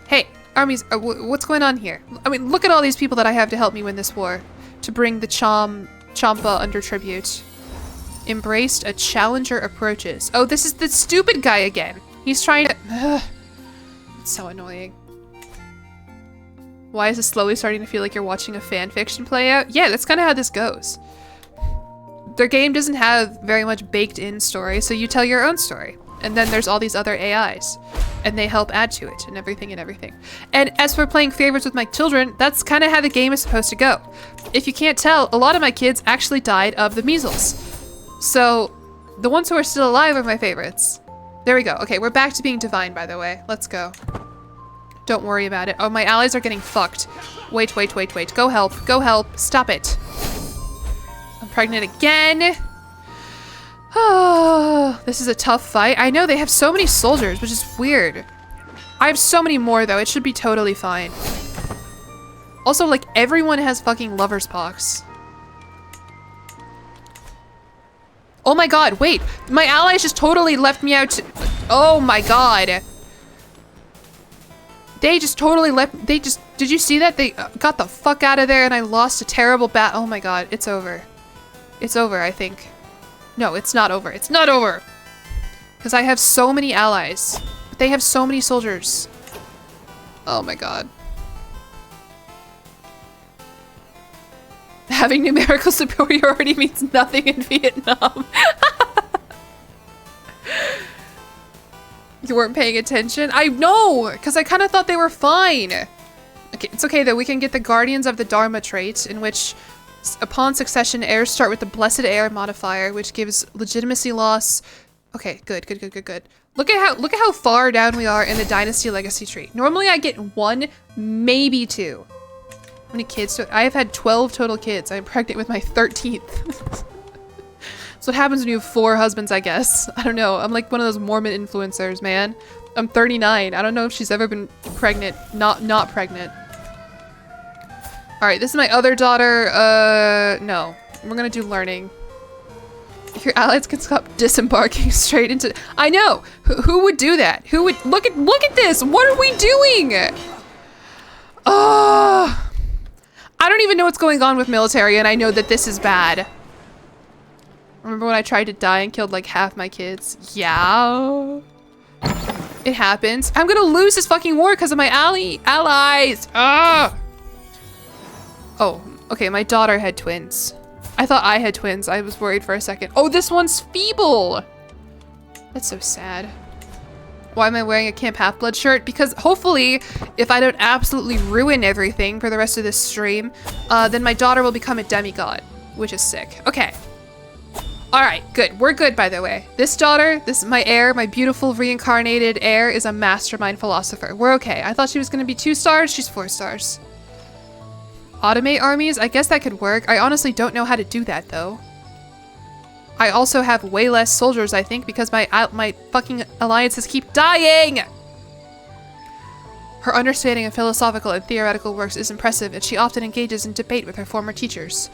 Hey, armies, what's going on here? I mean, look at all these people that I have to help me win this war. To bring the Champa under tribute. embraced a challenger approaches. Oh, this is the stupid guy again. He's trying to... Ugh. It's so annoying. Why is it slowly starting to feel like you're watching a fan fiction play out? Yeah, that's kind of how this goes. Their game doesn't have very much baked in story, so you tell your own story. And then there's all these other AIs, and they help add to it and everything and everything. And as for playing favorites with my children, that's kind of how the game is supposed to go. If you can't tell, a lot of my kids actually died of the measles. So the ones who are still alive are my favorites. There we go. Okay, we're back to being divine, by the way. Let's go. Don't worry about it. Oh, my allies are getting fucked. Wait, wait, wait, wait. Go help. Go help. Stop it. I'm pregnant again. Oh, this is a tough fight. I know they have so many soldiers, which is weird. I have so many more, though. It should be totally fine. Also, like, everyone has fucking lover's pox. Oh my god, wait. My allies just totally left me out to... Oh my god. They just totally left... They just... Did you see that? They got the fuck out of there and I lost a terrible bat. Oh my god, it's over. It's over, I think. No, it's not over. It's not over! Because I have so many allies. But they have so many soldiers. Oh my god. Having numerical superiority means nothing in Vietnam. You weren't paying attention? I know! Because I kind of thought they were fine. Okay, it's okay though. We can get the Guardians of the Dharma trait, in which upon succession, heirs start with the Blessed Heir modifier, which gives legitimacy loss. Okay, good, good, good, good, good. Look at how far down we are in the Dynasty Legacy tree. Normally I get 1, maybe 2. How many kids? I have had 12 total kids. I'm pregnant with my 13th. That's what happens when you have 4 husbands, I guess. I don't know. I'm like one of those Mormon influencers, man. I'm 39. I don't know if she's ever been pregnant. Not pregnant. All right, this is my other daughter. No. We're gonna do learning. If your allies can stop disembarking straight into... I know! Who would do that? Who would... Look at this! What are we doing? Oh... I don't even know what's going on with military, and I know that this is bad. Remember when I tried to die and killed like half my kids? Yeah. It happens. I'm gonna lose this fucking war because of my allies. Ah. Oh, okay, my daughter had twins. I thought I had twins. I was worried for a second. Oh, this one's feeble. That's so sad. Why am I wearing a Camp Half-Blood shirt? Because hopefully, if I don't absolutely ruin everything for the rest of this stream, then my daughter will become a demigod, which is sick. Okay. All right, good. We're good, by the way. This daughter, my heir, my beautiful reincarnated heir, is a mastermind philosopher. We're okay. I thought she was going to be 2 stars. She's 4 stars. Automate armies? I guess that could work. I honestly don't know how to do that, though. I also have way less soldiers, I think, because my fucking alliances keep dying! Her understanding of philosophical and theoretical works is impressive, and she often engages in debate with her former teachers.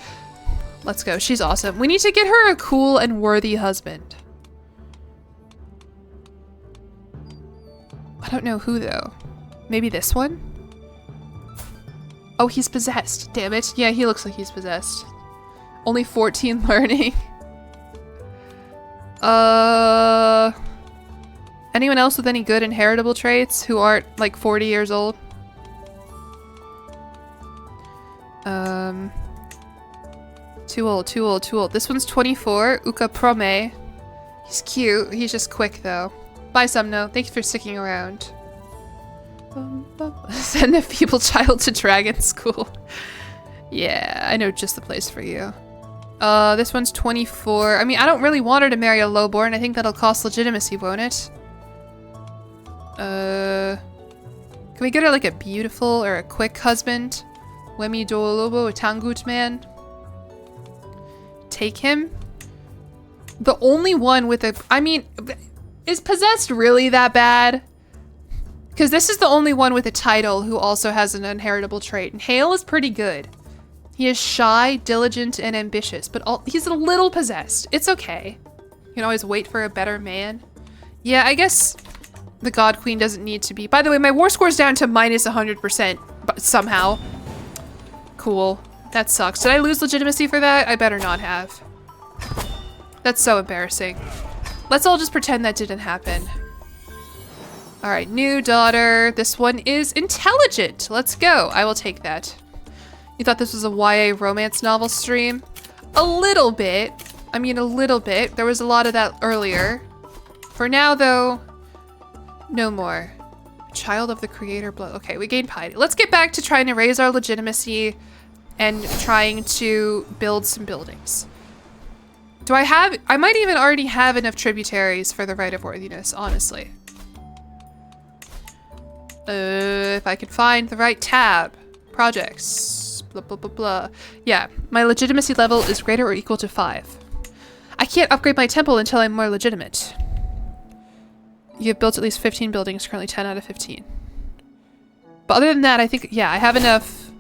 Let's go. She's awesome. We need to get her a cool and worthy husband. I don't know who, though. Maybe this one? Oh, he's possessed. Damn it. Yeah, he looks like he's possessed. Only 14 learning. Anyone else with any good inheritable traits who aren't like 40 years old? Too old. This one's 24. Uka Prome. He's cute. He's just quick though. Bye, Sumno. Thank you for sticking around. Send a feeble child to dragon school. Yeah, I know just the place for you. This one's 24. I mean, I don't really want her to marry a lowborn. I think that'll cost legitimacy, won't it? Can we get her like a beautiful or a quick husband? Wemi Dolobo, a Tangut man. Take him. The only one with a... I mean, is possessed really that bad? Because this is the only one with a title who also has an inheritable trait. And Hale is pretty good. He is shy, diligent, and ambitious, but he's a little possessed. It's okay. You can always wait for a better man. Yeah, I guess the God Queen doesn't need to be... By the way, my war score's down to minus 100%, but somehow. Cool. That sucks. Did I lose legitimacy for that? I better not have. That's so embarrassing. Let's all just pretend that didn't happen. All right, new daughter. This one is intelligent. Let's go. I will take that. You thought this was a YA romance novel stream? A little bit. I mean, a little bit. There was a lot of that earlier. For now, though, no more. Child of the creator blood. Okay, we gained piety. Let's get back to trying to raise our legitimacy and trying to build some buildings. Do I have... I might even already have enough tributaries for the right of worthiness, honestly. If I could find the right tab. Projects. Blah, blah, blah, blah. Yeah, my legitimacy level is greater or equal to 5. I can't upgrade my temple until I'm more legitimate. You have built at least 15 buildings, currently 10 out of 15. But other than that, I think, yeah, I have enough.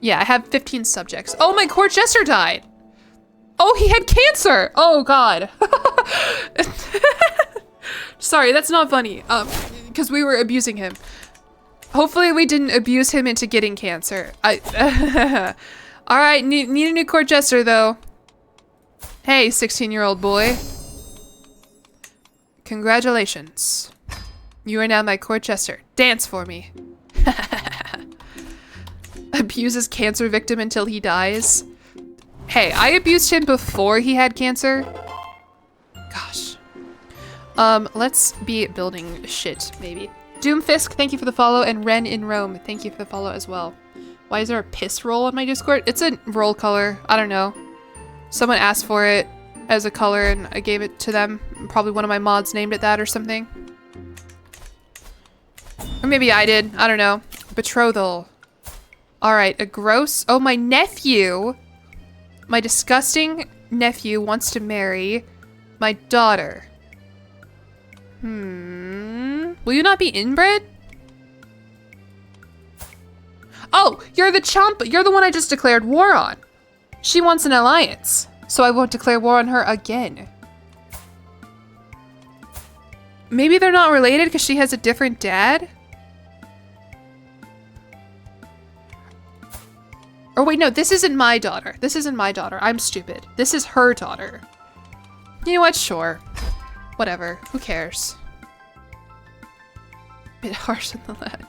Yeah, I have 15 subjects. Oh, my court jester died. Oh, he had cancer. Oh, God. Sorry, that's not funny. Because we were abusing him. Hopefully we didn't abuse him into getting cancer. All right, need a new court jester, though. Hey, 16-year-old boy. Congratulations. You are now my court jester. Dance for me. Abuses cancer victim until he dies. Hey, I abused him before he had cancer. Gosh. Let's be building shit, maybe. Doomfisk, thank you for the follow, and Ren in Rome, thank you for the follow as well. Why is there a piss roll on my Discord? It's a roll color. I don't know. Someone asked for it as a color and I gave it to them. Probably one of my mods named it that or something. Or maybe I did. I don't know. Betrothal. Alright, a gross... Oh, my nephew! My disgusting nephew wants to marry my daughter. Will you not be inbred? Oh, you're the chump. You're the one I just declared war on. She wants an alliance, so I won't declare war on her again. Maybe they're not related because she has a different dad? Or wait, no, this isn't my daughter. This isn't my daughter. I'm stupid. This is her daughter. You know what? Sure. Whatever. Who cares? Bit harsh on the lad.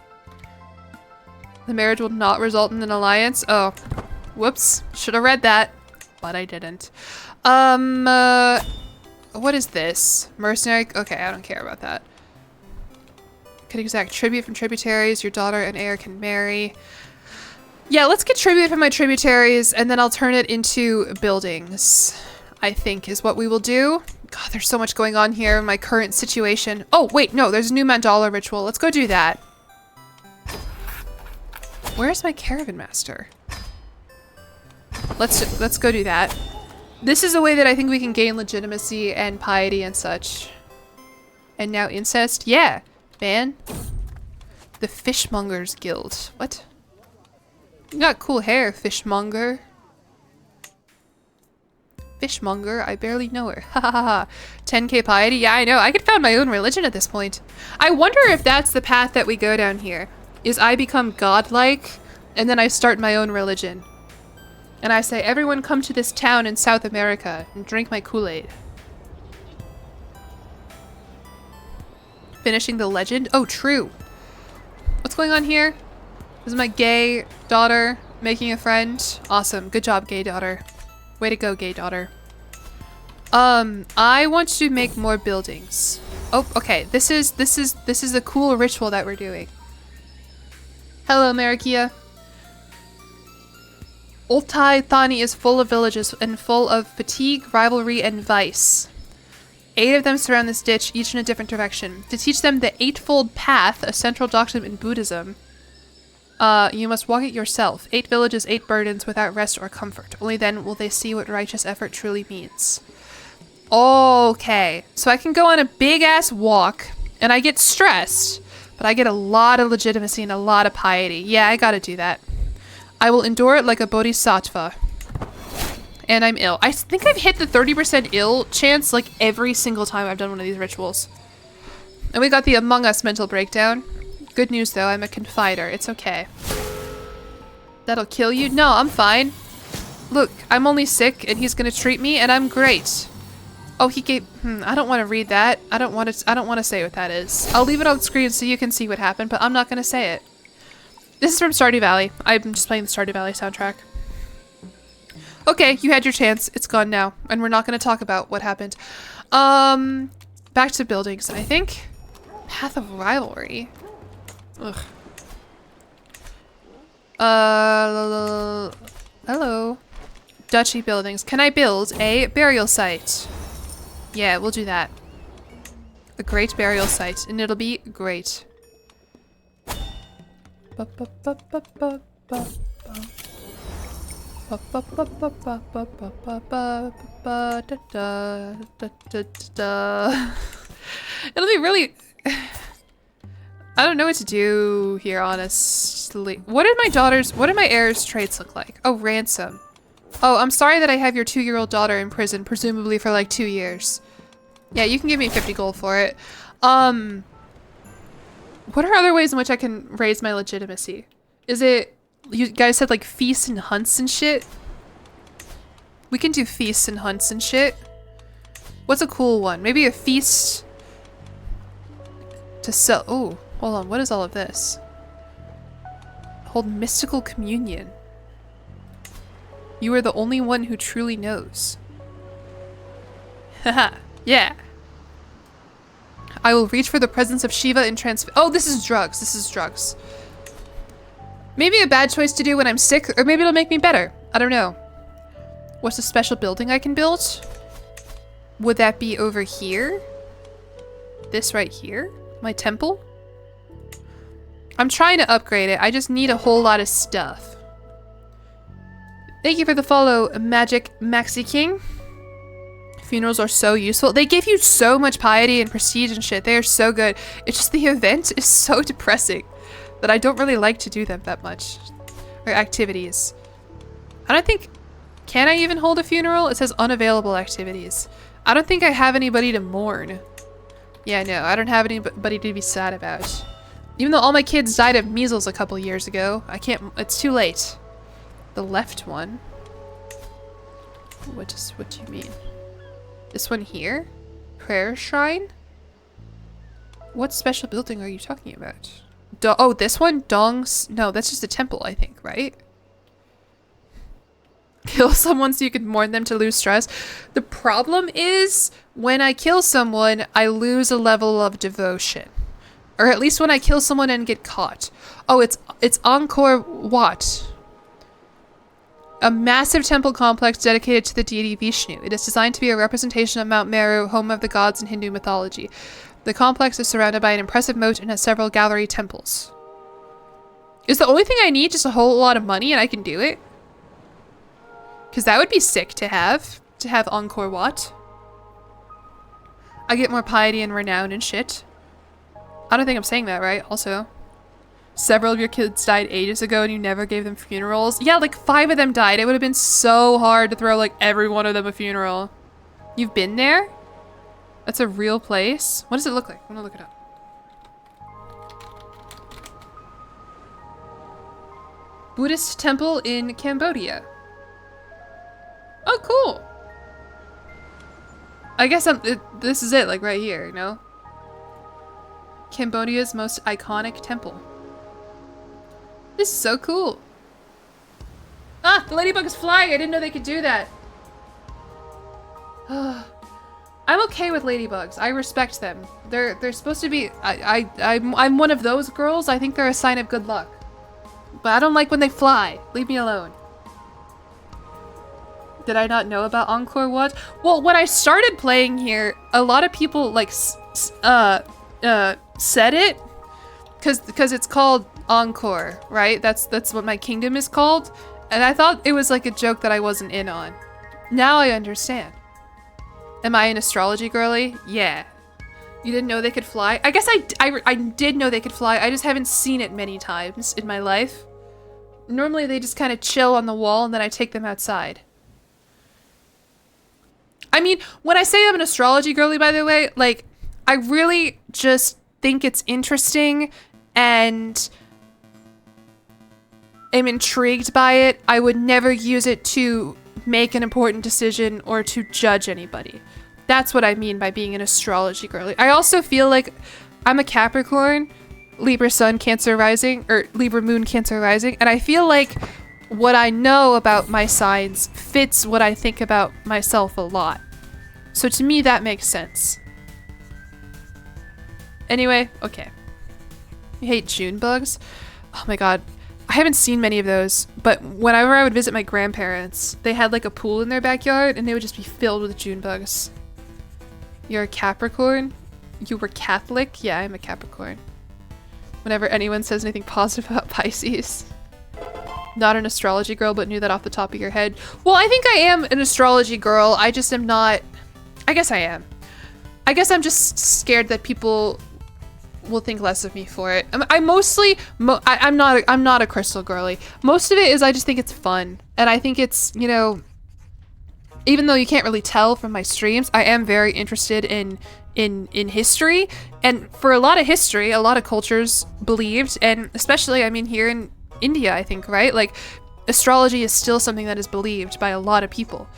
The marriage will not result in an alliance. Oh. Whoops. Should have read that. But I didn't. What is this? Mercenary? Okay, I don't care about that. Can exact tribute from tributaries. Your daughter and heir can marry. Yeah, let's get tribute from my tributaries, and then I'll turn it into buildings, I think is what we will do. God, there's so much going on here in my current situation. Oh, wait, no, there's a new Mandala ritual. Let's go do that. Where's my caravan master? Let's go do that. This is a way that I think we can gain legitimacy and piety and such. And now incest? Yeah, man. The Fishmongers Guild. What? You got cool hair, fishmonger. Fishmonger, I barely know her. Ha ha ha. 10k piety? Yeah, I know. I could found my own religion at this point. I wonder if that's the path that we go down here. Is I become godlike, and then I start my own religion. And I say, everyone come to this town in South America and drink my Kool-Aid. Finishing the legend? Oh, true. What's going on here? This is my gay daughter making a friend. Awesome. Good job, gay daughter. Way to go, gay daughter. I want to make more buildings. Oh, okay. This is a cool ritual that we're doing. Hello, Marikia. Ultai Thani is full of villages and full of fatigue, rivalry, and vice. 8 of them surround this ditch, each in a different direction. To teach them the Eightfold Path, a central doctrine in Buddhism, you must walk it yourself. 8 villages, 8 burdens, without rest or comfort. Only then will they see what righteous effort truly means. Okay, so I can go on a big-ass walk, and I get stressed, but I get a lot of legitimacy and a lot of piety. Yeah, I gotta do that. I will endure it like a bodhisattva. And I'm ill. I think I've hit the 30% ill chance like every single time I've done one of these rituals. And we got the Among Us mental breakdown. Good news though, I'm a confider. It's okay. That'll kill you? No, I'm fine. Look, I'm only sick and he's gonna treat me and I'm great. Oh, he gave. I don't want to read that. I don't want to say what that is. I'll leave it on screen so you can see what happened, but I'm not gonna say it. This is from Stardew Valley. I'm just playing the Stardew Valley soundtrack. Okay, you had your chance. It's gone now, and we're not gonna talk about what happened. Back to buildings, I think. Path of Rivalry. Ugh. Hello. Duchy buildings. Can I build a burial site? Yeah, we'll do that. A great burial site, and it'll be great. It'll be really... I don't know what to do here, honestly. What do my heirs' traits look like? Oh, ransom. Oh, I'm sorry that I have your 2-year-old daughter in prison, presumably for like 2 years. Yeah, you can give me 50 gold for it. What are other ways in which I can raise my legitimacy? Is it... You guys said like feasts and hunts and shit? We can do feasts and hunts and shit. What's a cool one? Maybe a feast to sell. Oh, hold on. What is all of this? Hold mystical communion. You are the only one who truly knows. Haha, yeah. I will reach for the presence of Shiva and oh, this is drugs. This is drugs. Maybe a bad choice to do when I'm sick, or maybe it'll make me better. I don't know. What's a special building I can build? Would that be over here? This right here? My temple? I'm trying to upgrade it. I just need a whole lot of stuff. Thank you for the follow, Magic Maxi King. Funerals are so useful. They give you so much piety and prestige and shit. They are so good. It's just the event is so depressing that I don't really like to do them that much. Or activities. I don't think... Can I even hold a funeral? It says unavailable activities. I don't think I have anybody to mourn. Yeah, no, I don't have anybody to be sad about. Even though all my kids died of measles a couple years ago, I can't... It's too late. The left one? What do you mean? This one here? Prayer shrine? What special building are you talking about? Oh, this one? Dong's... No, that's just a temple, I think, right? Kill someone so you can mourn them to lose stress. The problem is, when I kill someone, I lose a level of devotion. Or at least when I kill someone and get caught. Oh, it's Angkor Wat. A massive temple complex dedicated to the deity Vishnu. It is designed to be a representation of Mount Meru, home of the gods in Hindu mythology. The complex is surrounded by an impressive moat and has several gallery temples. Is the only thing I need just a whole lot of money and I can do it? Because that would be sick to have Angkor Wat. I get more piety and renown and shit. I don't think I'm saying that right, also. Several of your kids died ages ago and you never gave them funerals. Yeah, like 5 of them died. It would have been so hard to throw like every one of them a funeral. You've been there? That's a real place? What does it look like? I'm gonna look it up. Buddhist temple in Cambodia. Oh, cool. I guess this is it, like right here, you know? Cambodia's most iconic temple. This is so cool. Ah, the ladybug is flying. I didn't know they could do that. I'm okay with ladybugs. I respect them. They're supposed to be. I'm one of those girls. I think they're a sign of good luck. But I don't like when they fly. Leave me alone. Did I not know about Angkor Wat? Well, when I started playing here, a lot of people like said it because it's called Angkor, right? That's what my kingdom is called. And I thought it was like a joke that I wasn't in on. Now I understand. Am I an astrology girly? Yeah. You didn't know they could fly? I guess I did know they could fly. I just haven't seen it many times in my life. Normally they just kind of chill on the wall and then I take them outside. I mean, when I say I'm an astrology girly, by the way, like, I really just think it's interesting and am intrigued by it. I would never use it to make an important decision or to judge anybody. That's what I mean by being an astrology girly. I also feel like I'm a Capricorn, Libra Sun, Cancer Rising, or Libra Moon, Cancer Rising, and I feel like what I know about my signs fits what I think about myself a lot. So to me, that makes sense. Anyway, okay. You hate June bugs? Oh my god. I haven't seen many of those, but whenever I would visit my grandparents, they had like a pool in their backyard and they would just be filled with June bugs. You're a Capricorn? You were Catholic? Yeah, I'm a Capricorn. Whenever anyone says anything positive about Pisces. Not an astrology girl, but knew that off the top of your head. Well, I think I am an astrology girl. I just am not... I guess I am. I guess I'm just scared that people will think less of me for it. I'm not a crystal girly. Most of it is I just think it's fun. And I think it's, you know, even though you can't really tell from my streams, I am very interested in history. And for a lot of history, a lot of cultures believed, and especially, I mean, here in India, I think, right? Like, astrology is still something that is believed by a lot of people.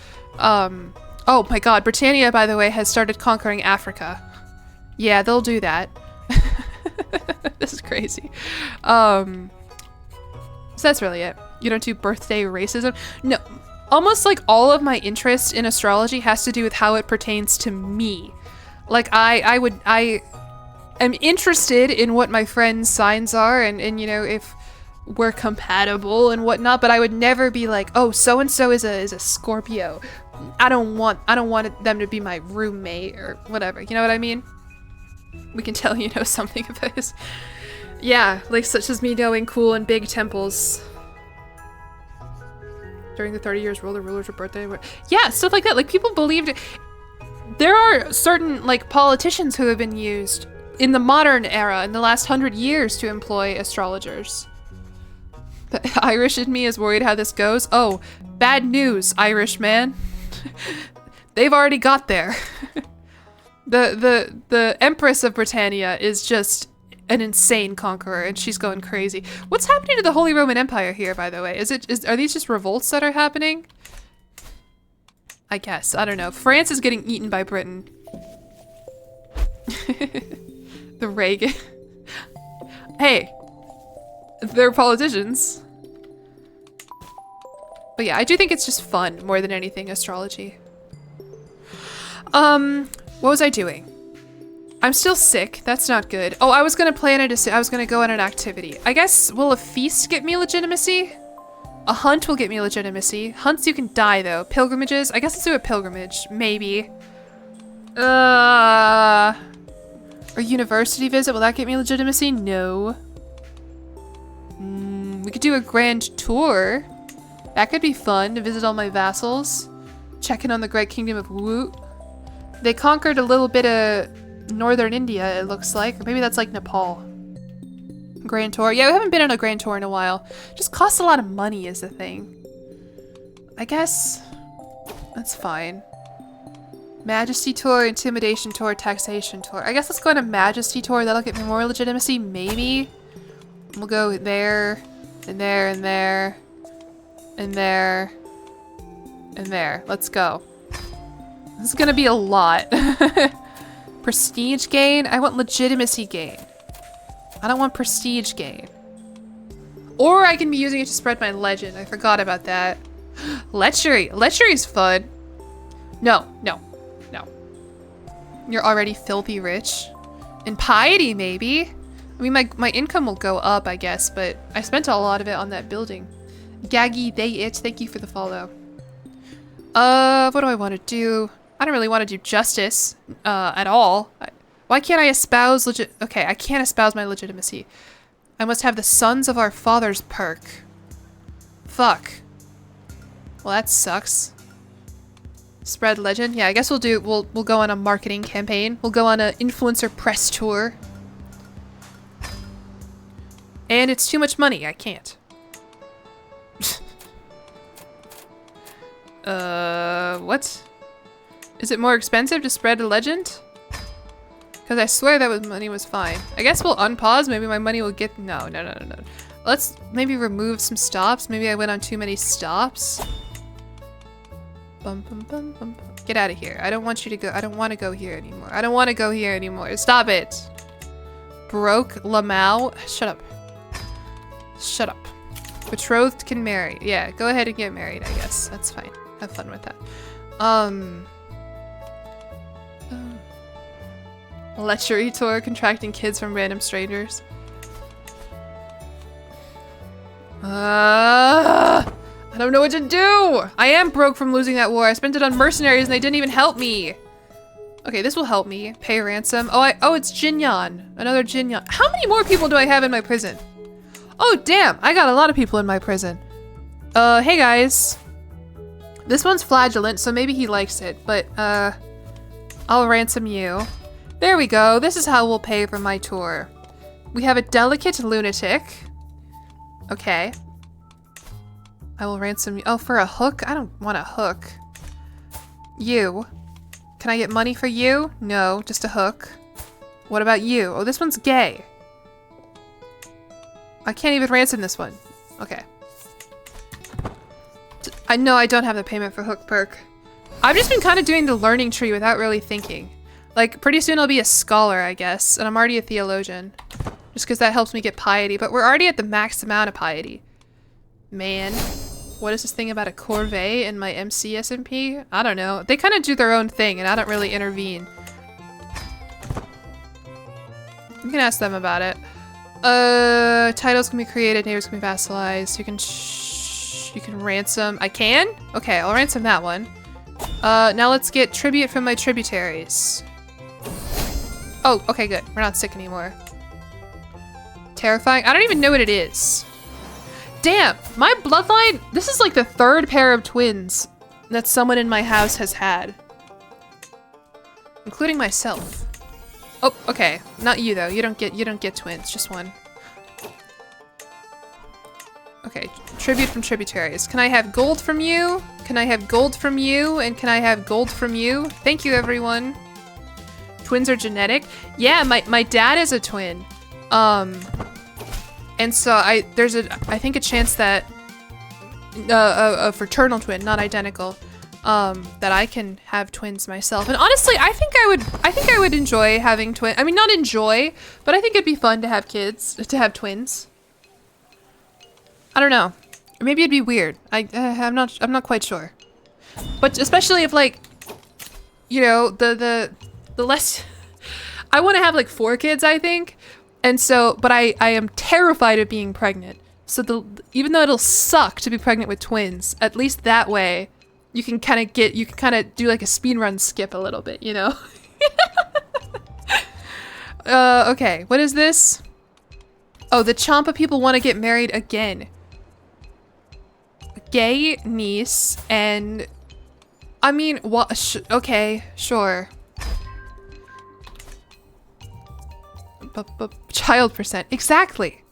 Oh my god, Britannia, by the way, has started conquering Africa. Yeah, they'll do that. This is crazy. So that's really it. You don't do birthday racism? No. Almost like all of my interest in astrology has to do with how it pertains to me. Like, I am interested in what my friends' signs are and you know, if we're compatible and whatnot, but I would never be like, oh, so-and-so is a Scorpio. I don't want them to be my roommate or whatever. You know what I mean? We can tell you know something about this. Yeah, like such as me knowing cool and big temples. During the 30 years rule, the rulers were birthday. Yeah, stuff like that. Like, people believed it. There are certain, like, politicians who have been used in the modern era, in the last 100 years, to employ astrologers. The Irish in me is worried how this goes. Oh, bad news, Irish man. They've already got there. The Empress of Britannia is just an insane conqueror, and she's going crazy. What's happening to the Holy Roman Empire here, by the way? Are these just revolts that are happening? I guess. I don't know. France is getting eaten by Britain. The Reagan. Hey, they're politicians. But yeah, I do think it's just fun more than anything, astrology. What was I doing? I'm still sick. That's not good. Oh, I was gonna plan I was gonna go on an activity. I guess, will a feast get me legitimacy? A hunt will get me legitimacy. Hunts you can die though. Pilgrimages? I guess let's do a pilgrimage. Maybe. Or university visit, will that get me legitimacy? No. We could do a grand tour. That could be fun, to visit all my vassals. Check in on the great kingdom of Woot. They conquered a little bit of northern India, it looks like. Or maybe that's like Nepal. Grand tour. Yeah, we haven't been on a grand tour in a while. Just costs a lot of money is the thing. I guess that's fine. Majesty tour, intimidation tour, taxation tour. I guess let's go on a majesty tour. That'll get me more legitimacy, maybe. We'll go there, and there, and there, and there, and there. Let's go. This is gonna be a lot. Prestige gain? I want legitimacy gain. I don't want prestige gain. Or I can be using it to spread my legend. I forgot about that. Lechery. Lechery's fun. No, no, no. You're already filthy rich. And piety, maybe. I mean, my income will go up, I guess, but I spent a lot of it on that building. Gaggy They It, thank you for the follow. What do I want to do? I don't really want to do justice, at all. Why can't I espouse okay, I can't espouse my legitimacy. I must have the Sons of Our Fathers perk. Fuck. Well, that sucks. Spread legend? Yeah, I guess we'll go on a marketing campaign. We'll go on an influencer press tour. And it's too much money, I can't. What? Is it more expensive to spread a legend? Because I swear that money was fine. I guess we'll unpause. Maybe my money will get... No. Let's maybe remove some stops. Maybe I went on too many stops. Bum, bum, bum, bum, bum. Get out of here. I don't want you to go. I don't want to go here anymore. I don't want to go here anymore. Stop it. Broke Lamau. Shut up. Shut up. Betrothed can marry. Yeah, go ahead and get married, I guess. That's fine. Have fun with that. Lechery tour, contracting kids from random strangers. I don't know what to do! I am broke from losing that war. I spent it on mercenaries and they didn't even help me. Okay, this will help me. Pay ransom. Oh, it's jillyeon. Another jillyeon. How many more people do I have in my prison? Oh, damn. I got a lot of people in my prison. Hey guys. This one's flagellant, so maybe he likes it, but, I'll ransom you. There we go. This is how we'll pay for my tour. We have a delicate lunatic. Okay. I will ransom you. Oh, for a hook? I don't want a hook. You. Can I get money for you? No, just a hook. What about you? Oh, this one's gay. I can't even ransom this one. Okay. I know I don't have the payment for hook perk. I've just been kind of doing the learning tree without really thinking. Like, pretty soon I'll be a scholar, I guess, and I'm already a theologian. Just because that helps me get piety, but we're already at the max amount of piety. Man. What is this thing about a corvée in my MC SMP? I don't know. They kind of do their own thing, and I don't really intervene. You can ask them about it. Titles can be created, neighbors can be vassalized. You can ransom. I can? Okay, I'll ransom that one. Now let's get tribute from my tributaries. Oh, okay, good. We're not sick anymore. Terrifying. I don't even know what it is. Damn, my bloodline, this is like the third pair of twins that someone in my house has had. Including myself. Oh, okay. Not you though. You don't get twins, just one. Okay, tribute from tributaries. Can I have gold from you? Can I have gold from you? And can I have gold from you? Thank you, everyone. Twins are genetic? Yeah, my dad is a twin. And so there's I think a chance that a fraternal twin, not identical, that I can have twins myself. And honestly, I think I would enjoy having twins. I mean, not enjoy, but I think it'd be fun to have kids, to have twins. I don't know. Maybe it'd be weird. I'm not quite sure. But especially if, like, you know, the less I want to have like 4 kids, I think. And so, but I am terrified of being pregnant. So even though it'll suck to be pregnant with twins, at least that way you can kind of do like a speedrun skip a little bit, you know? Okay, what is this? Oh, the Champa people want to get married again. Gay niece and I mean, what? Okay, sure. Child percent. Exactly.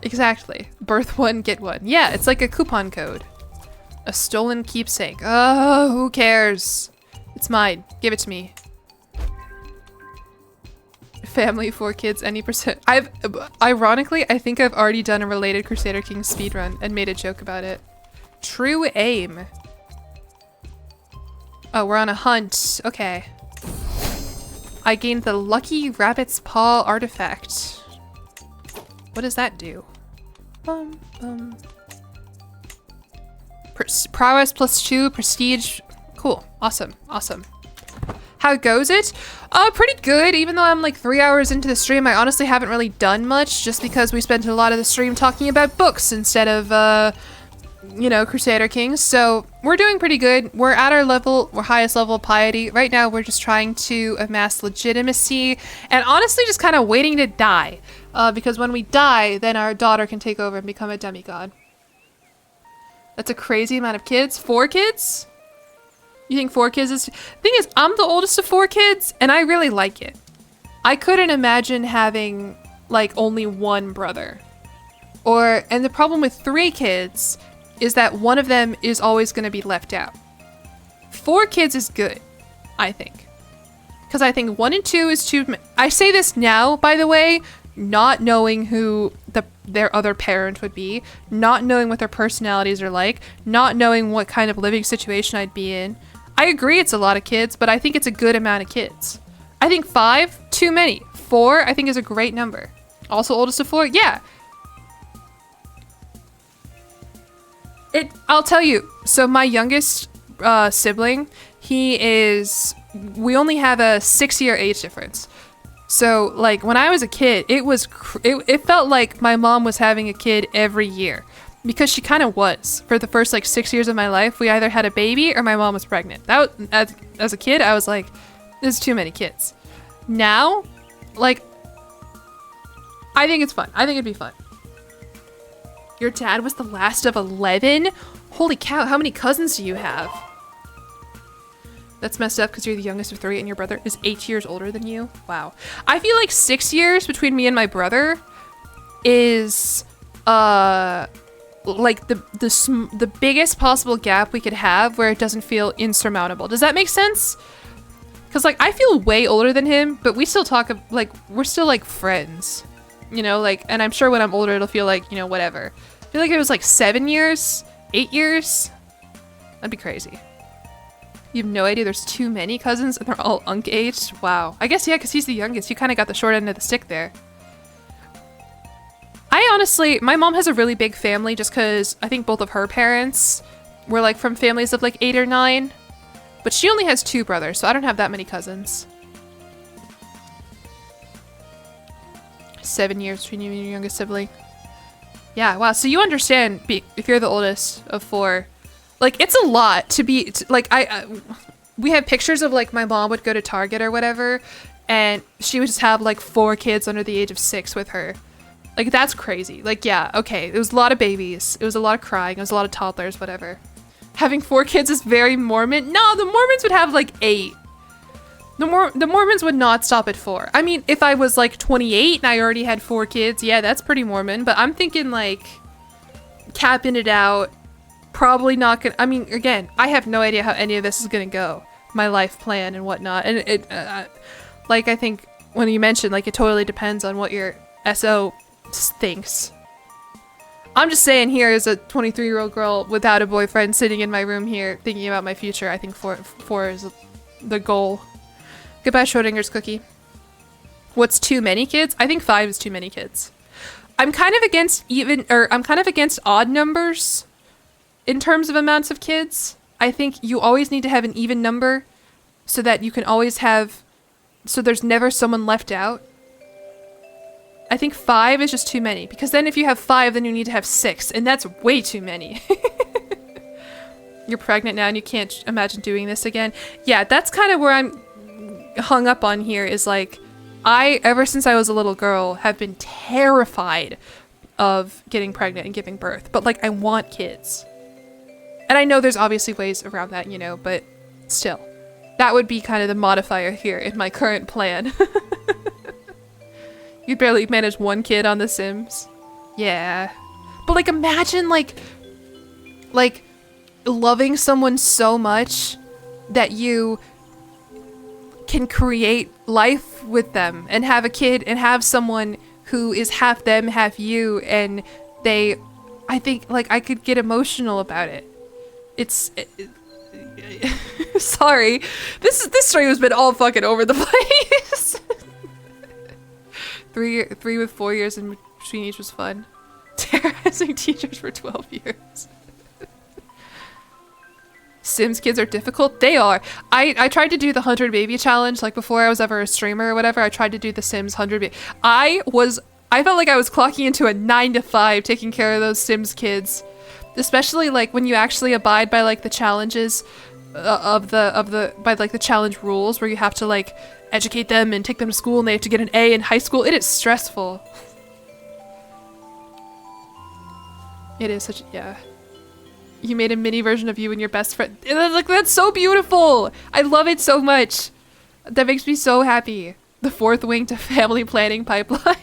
Exactly. Birth one, get one. Yeah, it's like a coupon code. A stolen keepsake. Oh, who cares? It's mine. Give it to me. Family, 4 kids, any percent. Ironically, I think I've already done a related Crusader Kings speedrun and made a joke about it. True aim. Oh, we're on a hunt. Okay. I gained the Lucky Rabbit's Paw artifact. What does that do? Prowess +2, prestige. Cool. Awesome. Awesome. How goes it? Pretty good. Even though I'm like 3 hours into the stream, I honestly haven't really done much just because we spent a lot of the stream talking about books instead of, you know, Crusader Kings. So we're doing pretty good. We're at our level, we're highest level of piety. Right now, we're just trying to amass legitimacy and honestly just kind of waiting to die. Because when we die, then our daughter can take over and become a demigod. That's a crazy amount of kids. 4 kids? You think 4 kids is... Thing is, I'm the oldest of 4 kids, and I really like it. I couldn't imagine having, like, only 1 brother. And the problem with 3 kids is that one of them is always going to be left out. 4 kids is good, I think. Because I think 1 and 2 is too... I say this now, by the way, not knowing who their other parent would be, not knowing what their personalities are like, not knowing what kind of living situation I'd be in. I agree it's a lot of kids, but I think it's a good amount of kids. I think 5, too many. 4, I think is a great number. Also oldest of 4, yeah. I'll tell you, so my youngest sibling, we only have a 6-year age difference. So, like, when I was a kid, it felt like my mom was having a kid every year. Because she kind of was. For the first, like, 6 years of my life, we either had a baby or my mom was pregnant. As a kid, I was like, this is too many kids. Now, like, I think it's fun. I think it'd be fun. Your dad was the last of 11? Holy cow, how many cousins do you have? That's messed up because you're the youngest of 3 and your brother is 8 years older than you. Wow. I feel like 6 years between me and my brother is like the biggest possible gap we could have where it doesn't feel insurmountable. Does that make sense? Because, like, I feel way older than him, but we still talk, like, we're still, like, friends. You know, like, and I'm sure when I'm older it'll feel like, you know, whatever. I feel like it was like 7 years, 8 years. That'd be crazy. You have no idea there's too many cousins and they're all unk-aged? Wow. I guess, yeah, because he's the youngest. You kind of got the short end of the stick there. I honestly, my mom has a really big family just because I think both of her parents were, like, from families of, like, 8 or 9. But she only has 2 brothers, so I don't have that many cousins. 7 years between you and your youngest sibling. Yeah, wow, so you understand if you're the oldest of 4. Like, it's a lot to be, like, we have pictures of, like, my mom would go to Target or whatever, and she would just have, like, 4 kids under the age of 6 with her. Like, that's crazy. Like, yeah, okay, it was a lot of babies. It was a lot of crying. It was a lot of toddlers, whatever. Having 4 kids is very Mormon. No, the Mormons would have, like, 8. The Mormons would not stop at 4. I mean, if I was, like, 28 and I already had 4 kids, yeah, that's pretty Mormon. But I'm thinking, like, capping it out. Probably not gonna, I mean, again, I have no idea how any of this is gonna go. My life plan and whatnot. And like, I think when you mentioned, like, it totally depends on what your SO thinks. I'm just saying, here as a 23-year-old girl without a boyfriend sitting in my room here thinking about my future, I think 4 is the goal. Goodbye, Schrodinger's cookie. What's too many kids? I think 5 is too many kids. I'm kind of against odd numbers in terms of amounts of kids. I think you always need to have an even number so that you can always have, so there's never someone left out. I think 5 is just too many, because then if you have 5, then you need to have 6, and that's way too many. You're pregnant now and you can't imagine doing this again. Yeah, that's kind of where I'm hung up on here, is like, ever since I was a little girl, have been terrified of getting pregnant and giving birth, but, like, I want kids. And I know there's obviously ways around that, you know, but still. That would be kind of the modifier here in my current plan. You'd barely manage 1 kid on The Sims. Yeah. But, like, imagine, like, loving someone so much that you can create life with them and have a kid and have someone who is half them, half you, and I think, like, I could get emotional about it. Sorry. This stream has been all fucking over the place. 3 with 4 years in between each was fun. Terrorizing teachers for 12 years. Sims kids are difficult. They are. I tried to do the 100 baby challenge, like, before I was ever a streamer or whatever. I tried to do the Sims 100 baby. I felt like I was clocking into a 9 to 5 taking care of those Sims kids. Especially, like, when you actually abide by, like, the challenges by, like, the challenge rules, where you have to, like, educate them and take them to school and they have to get an A in high school. It is stressful. It is such, yeah. You made a mini version of you and your best friend. Like, that's so beautiful. I love it so much. That makes me so happy. The 4th wing to family planning pipeline.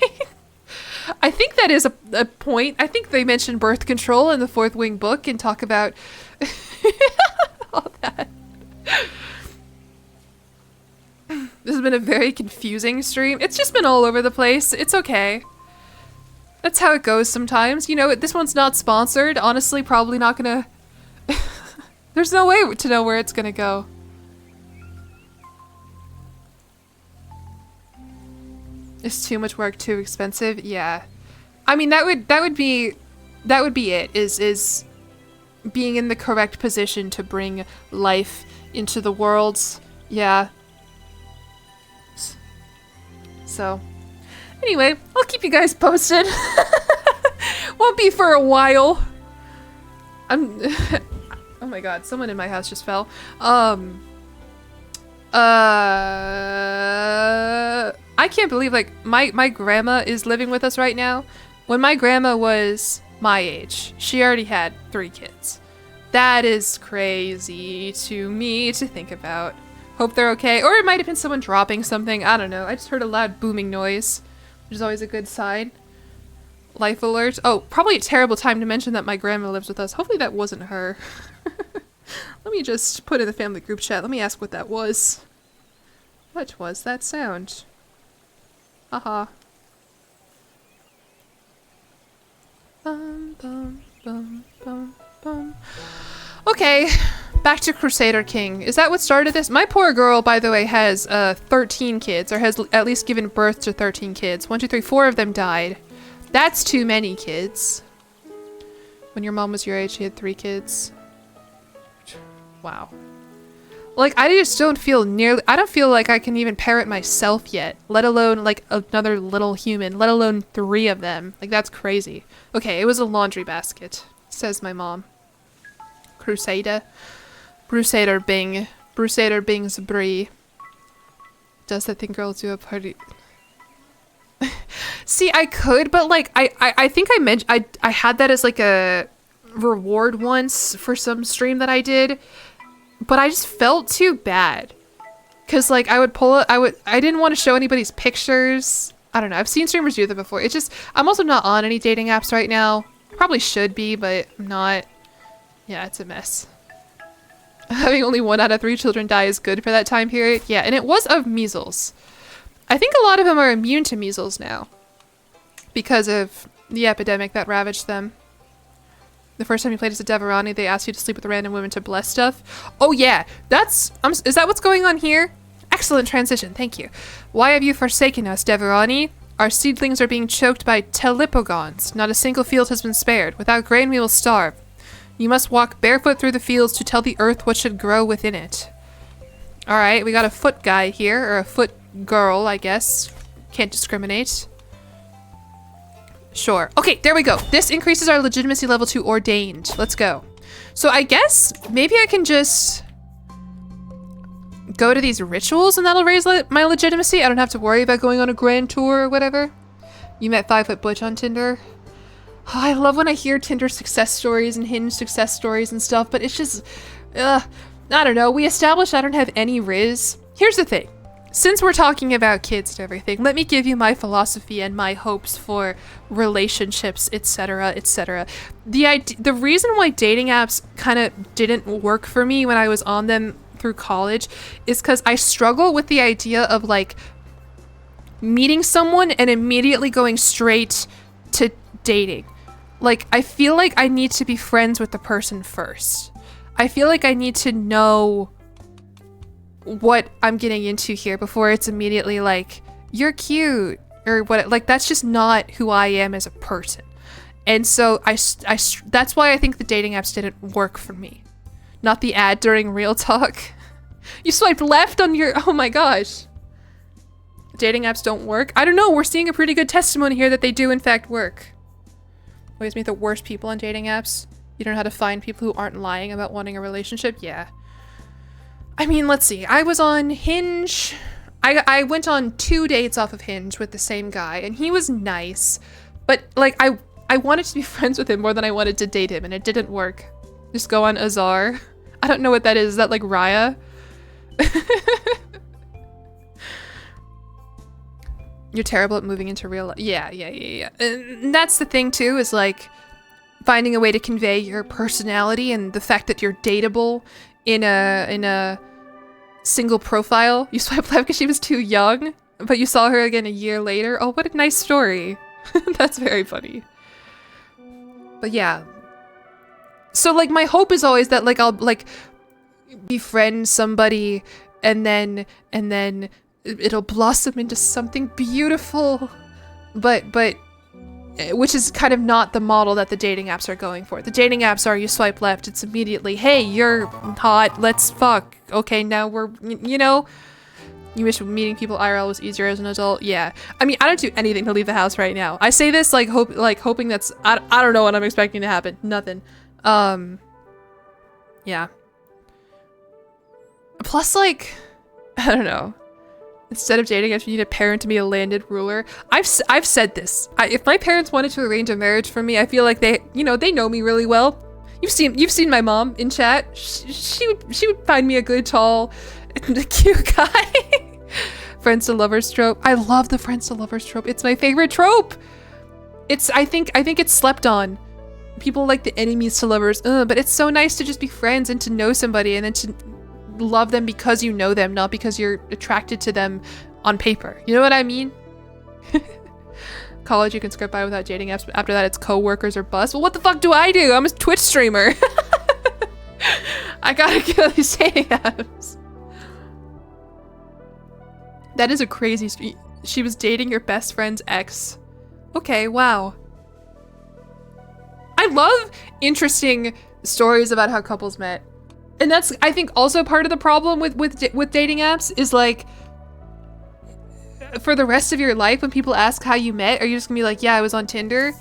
I think that is a point. I think they mention birth control in the 4th wing book and talk about all that. This has been a very confusing stream. It's just been all over the place. It's okay. That's how it goes sometimes. You know, this one's not sponsored. Honestly, probably not gonna... There's no way to know where it's gonna go. It's too much work, too expensive. Yeah. I mean, that would be it, is being in the correct position to bring life into the world. Yeah. So, anyway, I'll keep you guys posted. Won't be for a while. Oh my god, someone in my house just fell. I can't believe, like, my grandma is living with us right now. When my grandma was my age, she already had 3 kids. That is crazy to me to think about. Hope they're okay. Or it might have been someone dropping something. I don't know. I just heard a loud booming noise, which is always a good sign. Life alert. Oh, probably a terrible time to mention that my grandma lives with us. Hopefully that wasn't her. Let me just put in the family group chat. Let me ask what that was. What was that sound? Haha. Bum, bum, bum, bum, bum. Okay, back to Crusader King. Is that what started this? My poor girl, by the way, has 13 kids, or has at least given birth to 13 kids. 1, 2, 3, 4 of them died. That's too many kids. When your mom was your age, she had 3 kids. Wow. Like, I just don't feel I don't feel like I can even parent myself yet, let alone, like, another little human, let alone 3 of them. Like, that's crazy. Okay, it was a laundry basket, says my mom. Crusader. Crusader Bing. Crusader Bing's Brie. Does that thing girls do a party? See, I could, but, like, I think I mentioned, I had that as, like, a reward once for some stream that I did. But I just felt too bad. Cause like I didn't want to show anybody's pictures. I don't know. I've seen streamers do that before. It's just, I'm also not on any dating apps right now. Probably should be, but I'm not. Yeah, it's a mess. Having only 1 out of 3 children die is good for that time period. Yeah, and it was of measles. I think a lot of them are immune to measles now. Because of the epidemic that ravaged them. The first time you played as a Deverani, they asked you to sleep with random women to bless stuff. Oh yeah, is that what's going on here? Excellent transition, thank you. Why have you forsaken us, Deverani? Our seedlings are being choked by telipogons. Not a single field has been spared. Without grain, we will starve. You must walk barefoot through the fields to tell the earth what should grow within it. Alright, we got a foot guy here, or a foot girl, I guess. Can't discriminate. Sure. Okay, there we go. This increases our legitimacy level to ordained. Let's go. So I guess maybe I can just go to these rituals and that'll raise my legitimacy. I don't have to worry about going on a grand tour or whatever. You met 5-foot Butch on Tinder. Oh, I love when I hear Tinder success stories and Hinge success stories and stuff, but it's just, I don't know. We established I don't have any riz. Here's the thing. Since we're talking about kids and everything, let me give you my philosophy and my hopes for relationships, etc., etc. The reason why dating apps kind of didn't work for me when I was on them through college is because I struggle with the idea of, like, meeting someone and immediately going straight to dating. Like, I feel like I need to be friends with the person first. I feel like I need to know what I'm getting into here before it's immediately like, you're cute, or what. Like, that's just not who I am as a person. And so that's why I think the dating apps didn't work for me. Not the ad during Real Talk. You swiped left on your, oh my gosh. Dating apps don't work. I don't know, we're seeing a pretty good testimony here that they do in fact work. Always meet the worst people on dating apps. You don't know how to find people who aren't lying about wanting a relationship? Yeah. I mean, let's see. I was on Hinge. I went on 2 dates off of Hinge with the same guy, and he was nice. But, like, I wanted to be friends with him more than I wanted to date him, and it didn't work. Just go on Azar. I don't know what that is. Is that, like, Raya? You're terrible at moving into real life. Yeah. And that's the thing, too, is, like, finding a way to convey your personality and the fact that you're dateable in a single profile. You swiped left because she was too young, but you saw her again a year later. Oh, what a nice story. That's very funny. But yeah. So, like, my hope is always that, like, I'll, like, befriend somebody and then it'll blossom into something beautiful. But which is kind of not the model that the dating apps are going for. The dating apps are, you swipe left, it's immediately, hey, you're hot, let's fuck. Okay, now we're, you know, you wish meeting people IRL was easier as an adult. Yeah, I mean, I don't do anything to leave the house right now. I say this like hoping that's, I don't know what I'm expecting to happen. Nothing. Yeah. Plus, like, I don't know. Instead of dating, if you need a parent to be a landed ruler. I've said this. If my parents wanted to arrange a marriage for me, I feel like they, you know, they know me really well. You've seen my mom in chat. She would find me a good, tall, cute guy. Friends to lovers trope. I love the friends to lovers trope. It's my favorite trope. I think it's slept on. People like the enemies to lovers, but it's so nice to just be friends and to know somebody and then to love them because you know them, not because you're attracted to them on paper. You know what I mean? College, you can skirt by without dating apps, but after that it's co-workers or bust. Well, what the fuck do? I'm a Twitch streamer. I gotta get on these dating apps. That is a crazy she was dating your best friend's ex. Okay, wow. I love interesting stories about how couples met. And that's, I think, also part of the problem with dating apps is like, for the rest of your life, when people ask how you met, are you just gonna be like, yeah, I was on Tinder?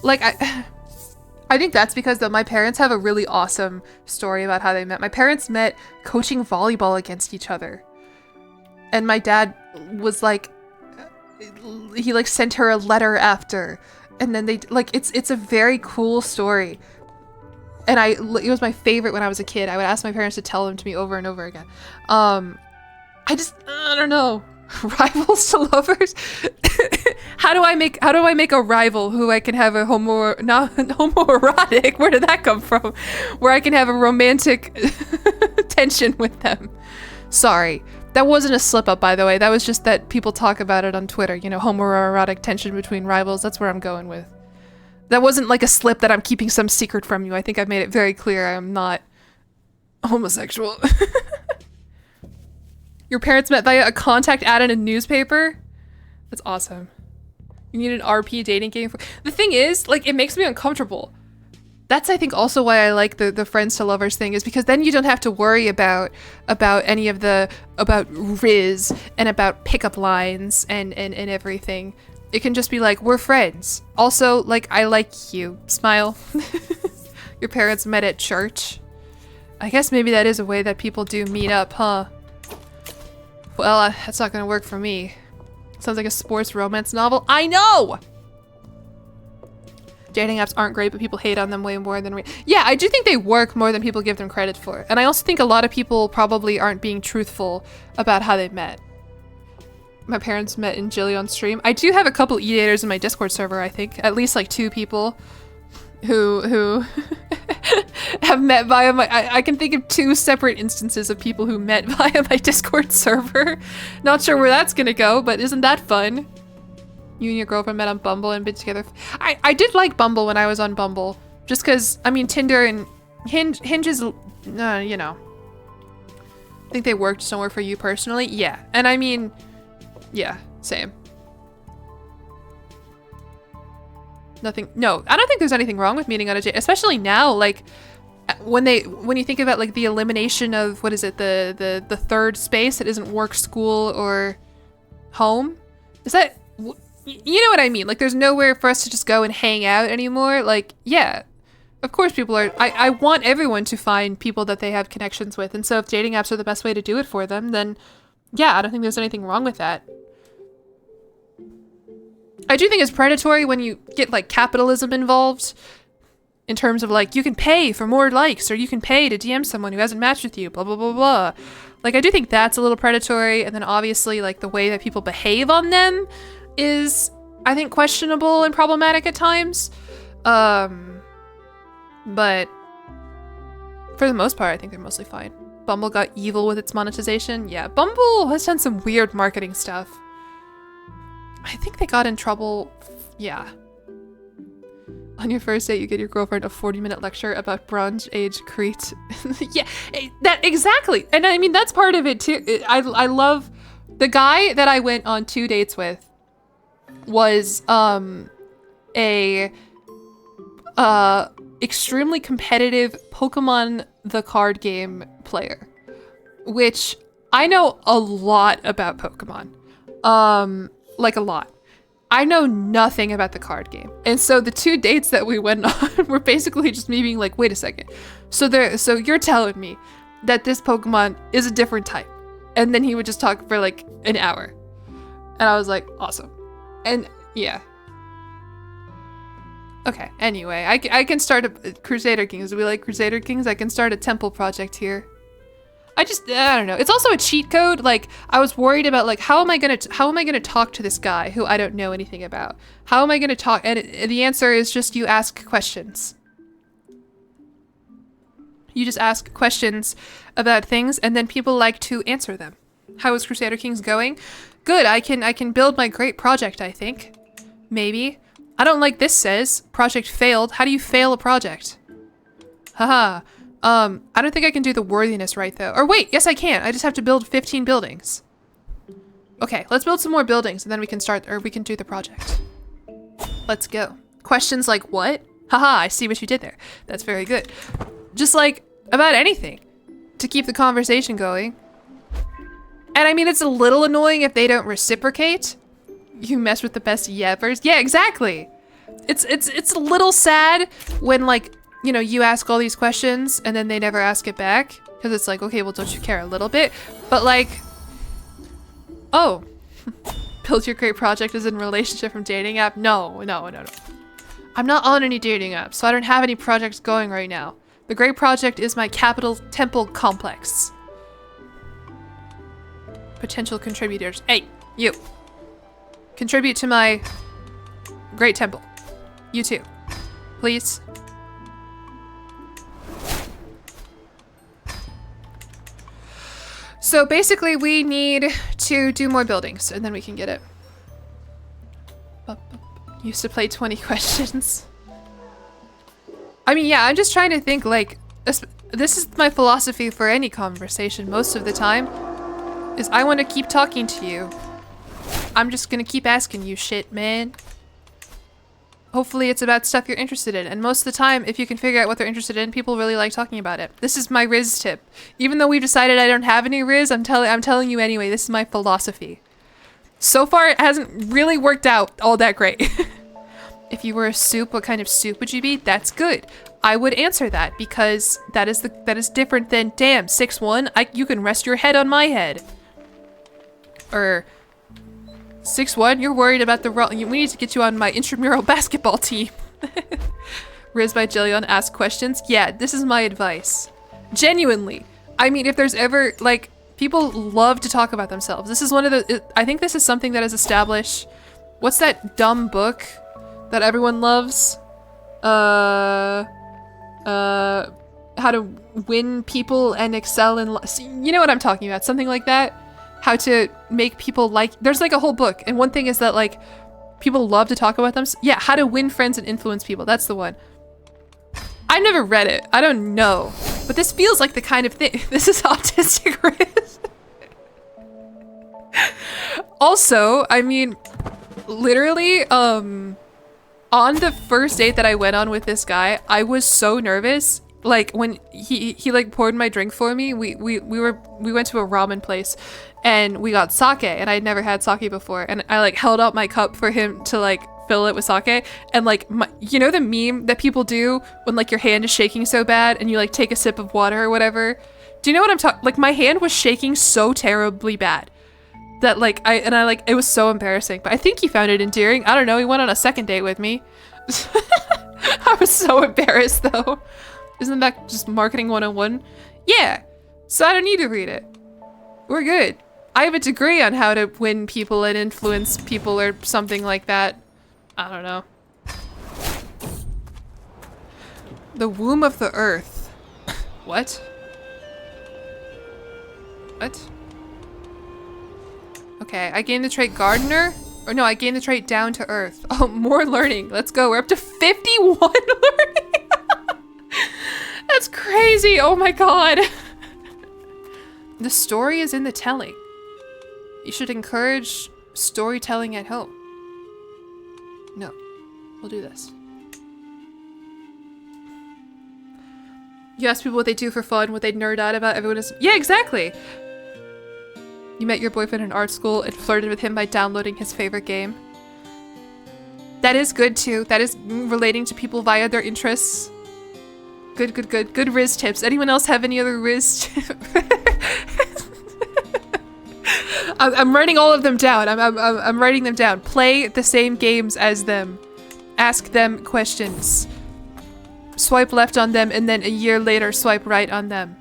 Like, I think that's because my parents have a really awesome story about how they met. My parents met coaching volleyball against each other. And my dad was like, he like sent her a letter after. And then they, like, it's a very cool story. And it was my favorite when I was a kid. I would ask my parents to tell them to me over and over again. I don't know. Rivals to lovers? How do I make a rival who I can have a homoerotic? Where did that come from? Where I can have a romantic tension with them. Sorry. That wasn't a slip up, by the way. That was just that people talk about it on Twitter. You know, homoerotic tension between rivals. That's where I'm going with. That wasn't like a slip that I'm keeping some secret from you. I think I've made it very clear I am not homosexual. Your parents met via a contact ad in a newspaper? That's awesome. You need an RP dating game for— The thing is, like, it makes me uncomfortable. That's, I think, also why I like the friends to lovers thing, is because then you don't have to worry about any of about Riz and about pickup lines and everything. It can just be like, we're friends. Also, like, I like you. Smile. Your parents met at church. I guess maybe that is a way that people do meet up, huh? Well, that's not gonna work for me. Sounds like a sports romance novel. I know! Dating apps aren't great, but people hate on them way more than yeah, I do think they work more than people give them credit for. And I also think a lot of people probably aren't being truthful about how they met. My parents met in jillyeon stream. I do have a couple e-daters in my Discord server, I think. At least like 2 people who have met via my— I can think of 2 separate instances of people who met via my Discord server. Not sure where that's gonna go, but isn't that fun? You and your girlfriend met on Bumble and been together. I did like Bumble when I was on Bumble. Just because, I mean, Tinder and Hinge is, you know. I think they worked somewhere for you personally. Yeah. And I mean, yeah, same. No, I don't think there's anything wrong with meeting on a date, especially now, like, when you think about, like, the elimination of, what is it, the third space that isn't work, school, or home? Is that— you know what I mean? Like, there's nowhere for us to just go and hang out anymore. Like, yeah, of course people are— I want everyone to find people that they have connections with. And so if dating apps are the best way to do it for them, then yeah, I don't think there's anything wrong with that. I do think it's predatory when you get, like, capitalism involved. In terms of, like, you can pay for more likes, or you can pay to DM someone who hasn't matched with you, blah, blah, blah, blah. Like, I do think that's a little predatory. And then obviously, like, the way that people behave on them is, I think, questionable and problematic at times. But for the most part, I think they're mostly fine. Bumble got evil with its monetization. Yeah, Bumble has done some weird marketing stuff. I think they got in trouble. Yeah. On your first date, you get your girlfriend a 40-minute lecture about Bronze Age Crete. Yeah, that exactly. And I mean, that's part of it too. I love The guy that I went on 2 dates with was a extremely competitive Pokemon the card game player, which I know a lot about Pokemon. Like a lot. I know nothing about the card game. And so the 2 dates that we went on were basically just me being like, wait a second. So you're telling me that this Pokemon is a different type. And then he would just talk for like an hour. And I was like, awesome. And yeah. Okay, anyway, I can start a Crusader Kings. Do we like Crusader Kings? I can start a temple project here. I don't know. It's also a cheat code. Like, I was worried about like, how am I gonna talk to this guy who I don't know anything about? How am I gonna talk? And the answer is just you ask questions. You just ask questions about things, and then people like to answer them. How is Crusader Kings going? Good. I can build my great project, I think. Maybe. I don't like this says. Project failed. How do you fail a project? Haha. I don't think I can do the worthiness right, though. Or wait, yes I can. I just have to build 15 buildings. Okay, let's build some more buildings, and then we can do the project. Let's go. Questions like what? Haha, I see what you did there. That's very good. Just like, about anything. To keep the conversation going. And I mean, it's a little annoying if they don't reciprocate. You mess with the best yevers. Yeah, exactly. It's a little sad when like, you know, you ask all these questions and then they never ask it back. Because it's like, okay, well, don't you care a little bit? But like, oh, build your great project is in relationship from dating app. No. I'm not on any dating apps, so I don't have any projects going right now. The great project is my capital temple complex. Potential contributors. Hey, you. Contribute to my great temple. You too. Please. So basically we need to do more buildings and then we can get it. Used to play 20 questions. I mean, yeah, I'm just trying to think like, this is my philosophy for any conversation most of the time, is I want to keep talking to you. I'm just gonna keep asking you shit, man. Hopefully it's about stuff you're interested in, and most of the time, if you can figure out what they're interested in, people really like talking about it. This is my Riz tip. Even though we've decided I don't have any Riz, I'm telling you anyway, this is my philosophy. So far, it hasn't really worked out all that great. If you were a soup, what kind of soup would you be? That's good. I would answer that, because that is different than, damn, 6'1", you can rest your head on my head. Or 6'1", you're worried about we need to get you on my intramural basketball team. Riz by Jillyeon, ask questions. Yeah, this is my advice. Genuinely. I mean, if there's ever, like, people love to talk about themselves. This is one of the, I think this is something that is established. What's that dumb book that everyone loves? How to win people and excel in, you know what I'm talking about, something like that. How to make people like, there's like a whole book, and one thing is that like people love to talk about them. Yeah, how to win friends and influence people. That's the one. I've never read it. I don't know, but this feels like the kind of thing. This is autistic Riz. Also, I mean, literally, on the first date that I went on with this guy, I was so nervous. Like when he like poured my drink for me, we went to a ramen place and we got sake, and I had never had sake before, and I like held out my cup for him to like fill it with sake, and like you know the meme that people do when like your hand is shaking so bad and you like take a sip of water or whatever? Do you know what I'm talking? Like my hand was shaking so terribly bad that like it was so embarrassing, but I think he found it endearing. I don't know, he went on a second date with me. I was so embarrassed though. Isn't that just marketing 101? Yeah, so I don't need to read it. We're good. I have a degree on how to win people and influence people or something like that. I don't know. The womb of the earth. What? What? Okay, I gained the trait gardener. Or no, I gained the trait down to earth. Oh, more learning. Let's go. We're up to 51 learning. That's crazy. Oh my god. The story is in the telling. You should encourage storytelling at home. No. We'll do this. You ask people what they do for fun, what they nerd out about, everyone is- Yeah, exactly! You met your boyfriend in art school and flirted with him by downloading his favorite game. That is good too. That is relating to people via their interests. Good, good, good. Good Riz tips. Anyone else have any other Riz tips? I'm writing all of them down. I'm writing them down. Play the same games as them. Ask them questions. Swipe left on them and then a year later swipe right on them.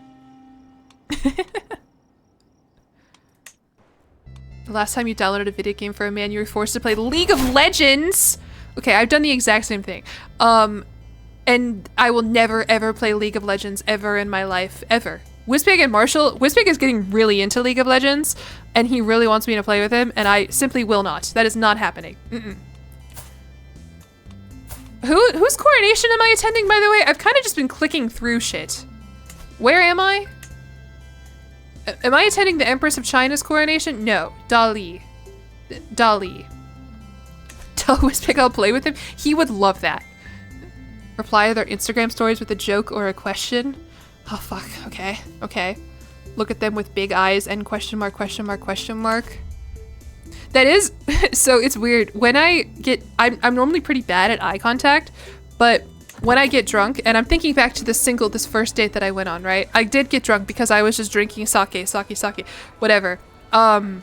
The last time you downloaded a video game for a man, you were forced to play League of Legends! Okay, I've done the exact same thing. And I will never ever play League of Legends ever in my life. Ever. Wispig and Marshall, Wispig is getting really into League of Legends, and he really wants me to play with him, and I simply will not. That is not happening. Whose coronation am I attending, by the way? I've kind of just been clicking through shit. Where am I? Am I attending the Empress of China's coronation? No. Dali. Dali. Tell Wispig I'll play with him? He would love that. Reply to their Instagram stories with a joke or a question. Oh, fuck. Okay. Okay. Look at them with big eyes and question mark, question mark, question mark. That is... So it's weird. When I get... I'm normally pretty bad at eye contact, but when I get drunk, and I'm thinking back to this first date that I went on, right? I did get drunk because I was just drinking sake, whatever. I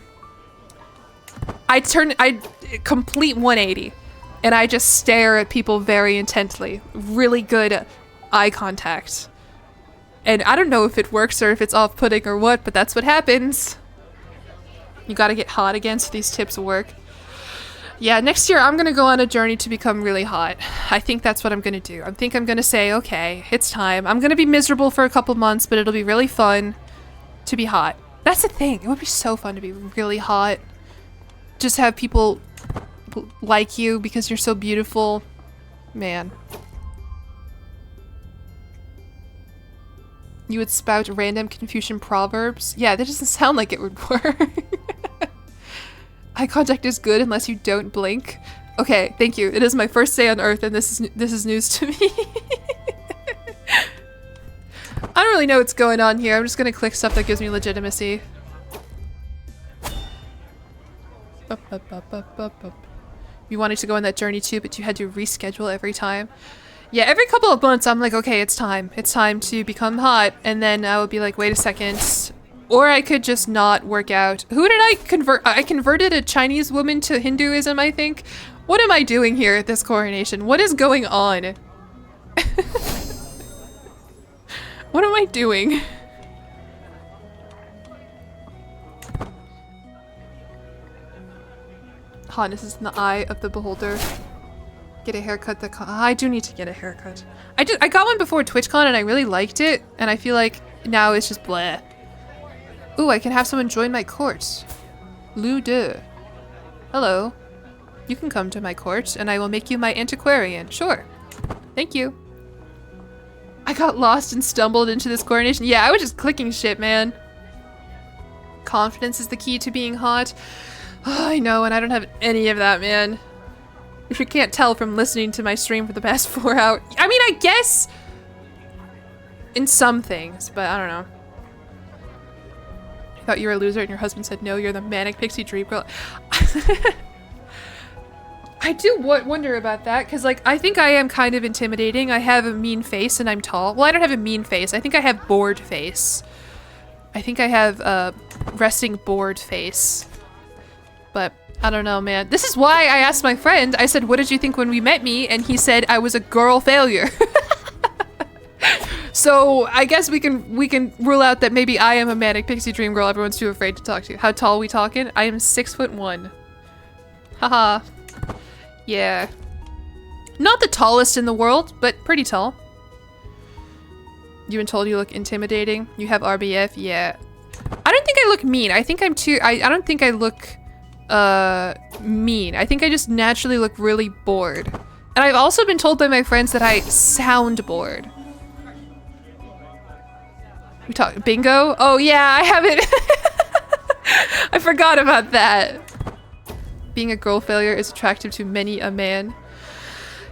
complete 180, and I just stare at people very intently. Really good eye contact. And I don't know if it works or if it's off-putting or what, but that's what happens. You gotta get hot again so these tips work. Yeah, next year I'm gonna go on a journey to become really hot. I think that's what I'm gonna do. I think I'm gonna say, okay, it's time. I'm gonna be miserable for a couple months, but it'll be really fun to be hot. That's the thing. It would be so fun to be really hot. Just have people like you because you're so beautiful. Man. You would spout random Confucian proverbs? Yeah, that doesn't sound like it would work. Eye contact is good unless you don't blink. Okay, thank you. It is my first day on Earth and this is news to me. I don't really know what's going on here. I'm just gonna click stuff that gives me legitimacy. You wanted to go on that journey too, but you had to reschedule every time. Yeah, every couple of months I'm like, okay, it's time. It's time to become hot. And then I would be like, wait a second. Or I could just not work out. Who did I convert? I converted a Chinese woman to Hinduism, I think. What am I doing here at this coronation? What is going on? What am I doing? Hotness is in the eye of the beholder. Get a haircut. I do need to get a haircut. I got one before TwitchCon and I really liked it, and I feel like now it's just bleh. Ooh, I can have someone join my court. Lu De. Hello. You can come to my court and I will make you my antiquarian. Sure. Thank you. I got lost and stumbled into this coronation. Yeah, I was just clicking shit, man. Confidence is the key to being hot. Oh, I know, and I don't have any of that, man. If you can't tell from listening to my stream for the past 4 hours. I mean, I guess in some things, but I don't know. I thought you were a loser and your husband said no, you're the manic pixie dream girl. I do wonder about that, because like, I think I am kind of intimidating. I have a mean face and I'm tall. Well, I don't have a mean face. I think I have bored face. I think I have a resting bored face. But I don't know, man. This is why I asked my friend, I said, what did you think when we met me? And he said I was a girl failure. So I guess we can rule out that maybe I am a manic pixie dream girl everyone's too afraid to talk to. How tall we talking? I am 6'1". Haha. Yeah. Not the tallest in the world, but pretty tall. You've been told you look intimidating. You have RBF? Yeah. I don't think I look mean. I think I'm too- I don't think I look mean. I think I just naturally look really bored. And I've also been told by my friends that I sound bored. We talk bingo? Oh yeah, I have it. I forgot about that. Being a girl failure is attractive to many a man.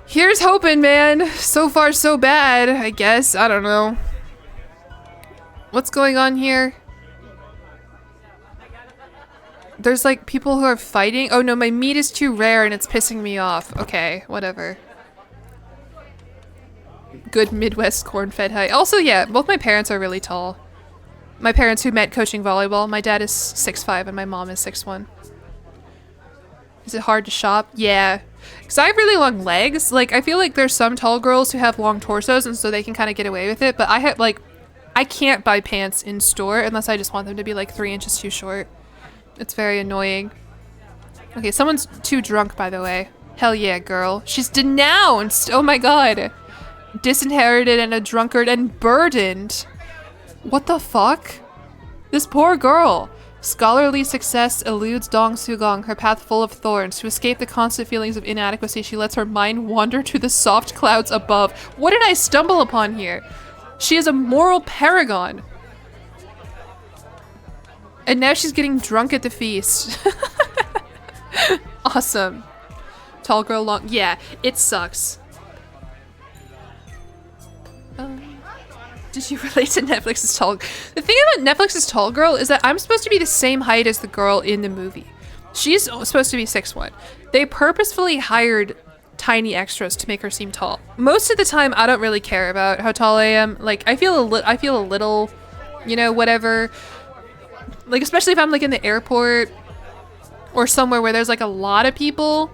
Here's hoping, man. So far, so bad, I guess. I don't know. What's going on here? There's like people who are fighting. Oh no, my meat is too rare and it's pissing me off. Okay, whatever. Good Midwest corn-fed height. Also, yeah, both my parents are really tall. My parents who met coaching volleyball. My dad is 6'5" and my mom is 6'1". Is it hard to shop? Yeah. Because I have really long legs. Like, I feel like there's some tall girls who have long torsos and so they can kind of get away with it. But I have, like, I can't buy pants in store unless I just want them to be, like, 3 inches too short. It's very annoying. Okay, someone's too drunk, by the way. Hell yeah, girl. She's denounced! Oh my god. Disinherited and a drunkard and burdened. What the fuck? This poor girl. Scholarly success eludes Dong Sugong, her path full of thorns. To escape the constant feelings of inadequacy, she lets her mind wander to the soft clouds above. What did I stumble upon here? She is a moral paragon. And now she's getting drunk at the feast. Awesome. Tall girl long. Yeah, it sucks. Did you relate to Netflix's tall? The thing about Netflix's tall girl is that I'm supposed to be the same height as the girl in the movie. She's supposed to be 6'1". They purposefully hired tiny extras to make her seem tall. Most of the time, I don't really care about how tall I am. Like, I feel a little, you know, whatever. Like, especially if I'm like in the airport or somewhere where there's like a lot of people.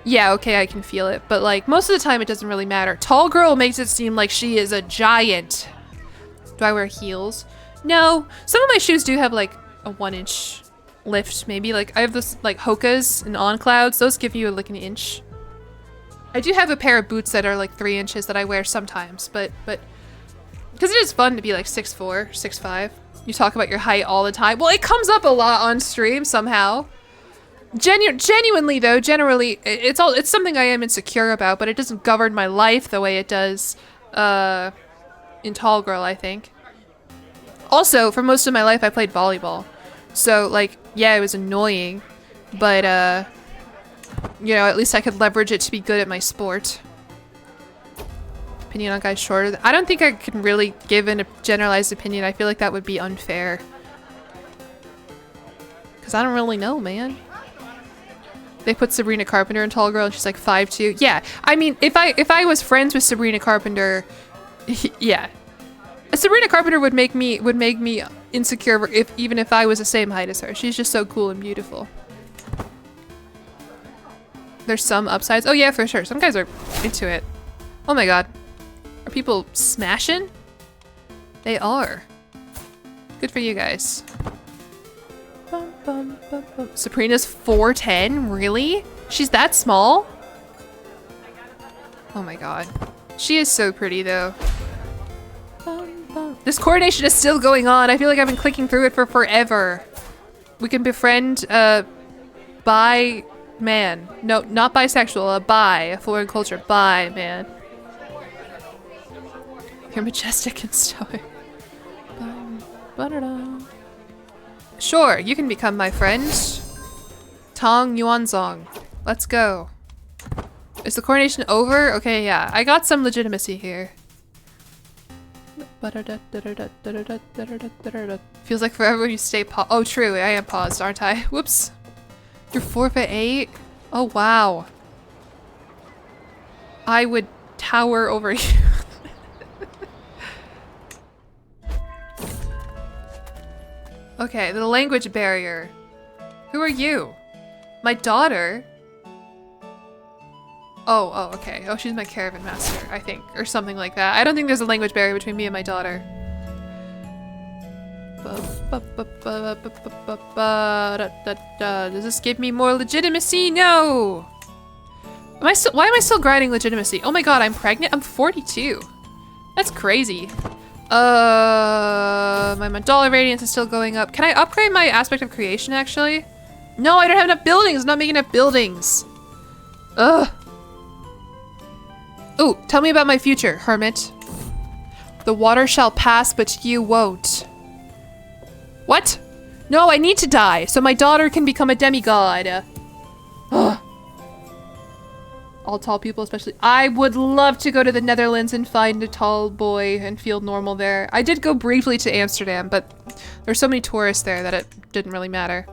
Yeah, okay, I can feel it. But like, most of the time it doesn't really matter. Tall girl makes it seem like she is a giant. Do I wear heels? No. Some of my shoes do have like a 1-inch lift, maybe. Like, I have this like Hoka's and On Clouds. Those give you like an inch. I do have a pair of boots that are like 3 inches that I wear sometimes, but because it is fun to be like 6'4", 6'5". You talk about your height all the time. Well, it comes up a lot on stream somehow. Genuinely though, generally, it's something I am insecure about, but it doesn't govern my life the way it does in Tall Girl, I think. Also, for most of my life, I played volleyball. So, like, yeah, it was annoying, but, you know, at least I could leverage it to be good at my sport. Opinion on guys shorter. I don't think I can really give a generalized opinion. I feel like that would be unfair. Because I don't really know, man. They put Sabrina Carpenter in Tall Girl and she's like 5'2". Yeah, I mean, if I was friends with Sabrina Carpenter, yeah. Sabrina Carpenter would make me insecure even if I was the same height as her. She's just so cool and beautiful. There's some upsides. Oh yeah, for sure. Some guys are into it. Oh my god. Are people smashing? They are. Good for you guys. Sabrina's 4'10"? Really? She's that small? Oh my god. She is so pretty though. This coronation is still going on. I feel like I've been clicking through it for forever. We can befriend a bi man. No, not bisexual, a bi, a foreign culture bi man. You're majestic and stoic. Sure, you can become my friend. Tong Yuanzong. Let's go. Is the coronation over? Okay, yeah. I got some legitimacy here. Feels like forever when you stay paused. Oh, true. I am paused, aren't I? Whoops. You're 4'8". Oh, wow. I would tower over you. Okay, the language barrier. Who are you? My daughter? Oh, okay. Oh, she's my caravan master, I think. Or something like that. I don't think there's a language barrier between me and my daughter. Does this give me more legitimacy? No! Why am I still grinding legitimacy? Oh my god, I'm pregnant? I'm 42. That's crazy. My Mandala radiance is still going up. Can I upgrade my aspect of creation, actually? No, I don't have enough buildings. I'm not making enough buildings. Ugh. Ooh, tell me about my future, hermit. The water shall pass, but you won't. What? No, I need to die so my daughter can become a demigod. Ugh. All tall people, especially. I would love to go to the Netherlands and find a tall boy and feel normal there. I did go briefly to Amsterdam, but there's so many tourists there that it didn't really matter.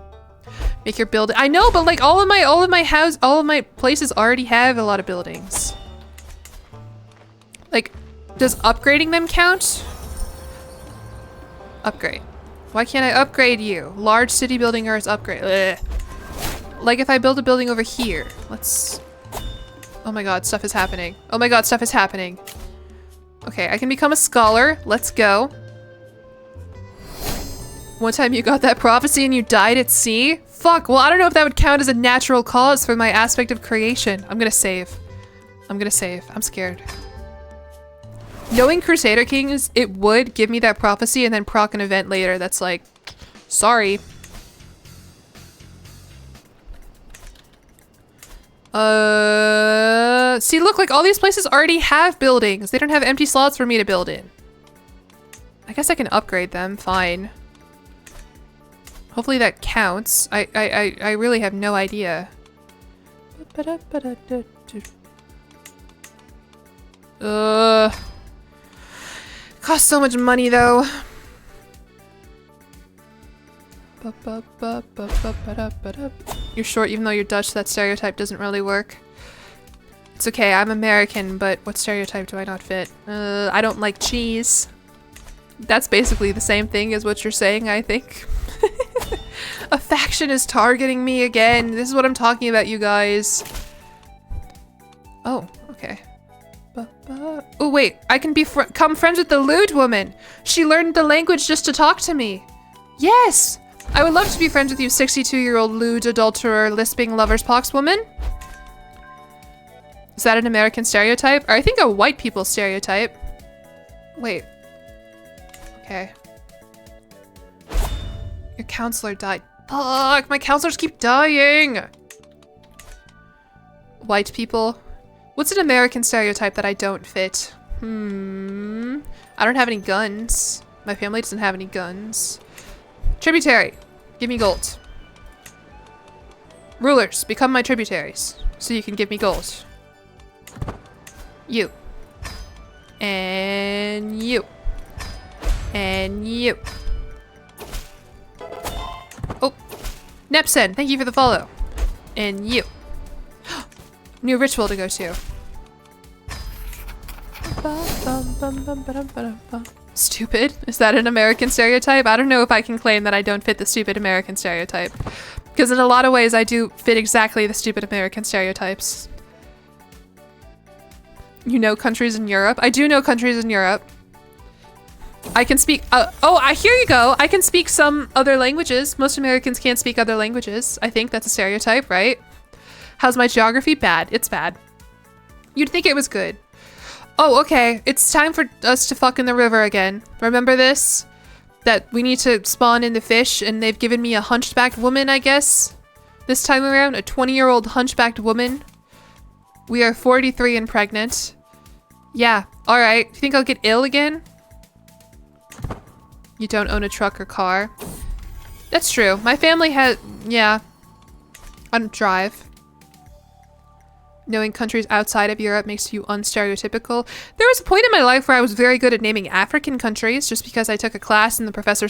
Make your building. I know, but like all of my places already have a lot of buildings. Like, does upgrading them count? Upgrade. Why can't I upgrade you? Large city building or is upgrade. Ugh. Like if I build a building over here. Let's... Oh my god, stuff is happening. Oh my god, stuff is happening. Okay, I can become a scholar. Let's go. One time you got that prophecy and you died at sea? Fuck, well I don't know if that would count as a natural cause for my aspect of creation. I'm gonna save. I'm gonna save. I'm scared. Knowing Crusader Kings, it would give me that prophecy and then proc an event later that's like, sorry. See, look, like all these places already have buildings. They don't have empty slots for me to build in. I guess I can upgrade them, fine. Hopefully that counts. I really have no idea. Costs so much money though. You're short even though you're Dutch, that stereotype doesn't really work. It's okay, I'm American, but what stereotype do I not fit? I don't like cheese. That's basically the same thing as what you're saying, I think. A faction is targeting me again. This is what I'm talking about, you guys. Oh, okay. Oh wait, I can become friends with the lewd woman. She learned the language just to talk to me. Yes! I would love to be friends with you, 62-year-old lewd adulterer, lisping lover's pox woman. Is that an American stereotype? Or I think a white people stereotype. Wait. Okay. Your counselor died. Fuck, my counselors keep dying! White people. What's an American stereotype that I don't fit? I don't have any guns. My family doesn't have any guns. Tributary. Give me gold. Rulers, become my tributaries. So you can give me gold. You. And you. And you. Oh. Nepsen, thank you for the follow. And you. New ritual to go to. Stupid? Is that an American stereotype? I don't know if I can claim that I don't fit the stupid American stereotype. Because in a lot of ways I do fit exactly the stupid American stereotypes. You know countries in Europe? I do know countries in Europe. I can speak- here you go! I can speak some other languages. Most Americans can't speak other languages. I think that's a stereotype, right? How's my geography? Bad. It's bad. You'd think it was good. Oh, okay. It's time for us to fuck in the river again. Remember this? That we need to spawn in the fish and they've given me a hunchbacked woman, I guess? This time around, a 20-year-old hunchbacked woman. We are 43 and pregnant. Yeah, alright. You think I'll get ill again? You don't own a truck or car. That's true. My family has... yeah. I don't drive. Knowing countries outside of Europe makes you unstereotypical. There was a point in my life where I was very good at naming African countries just because I took a class and the professor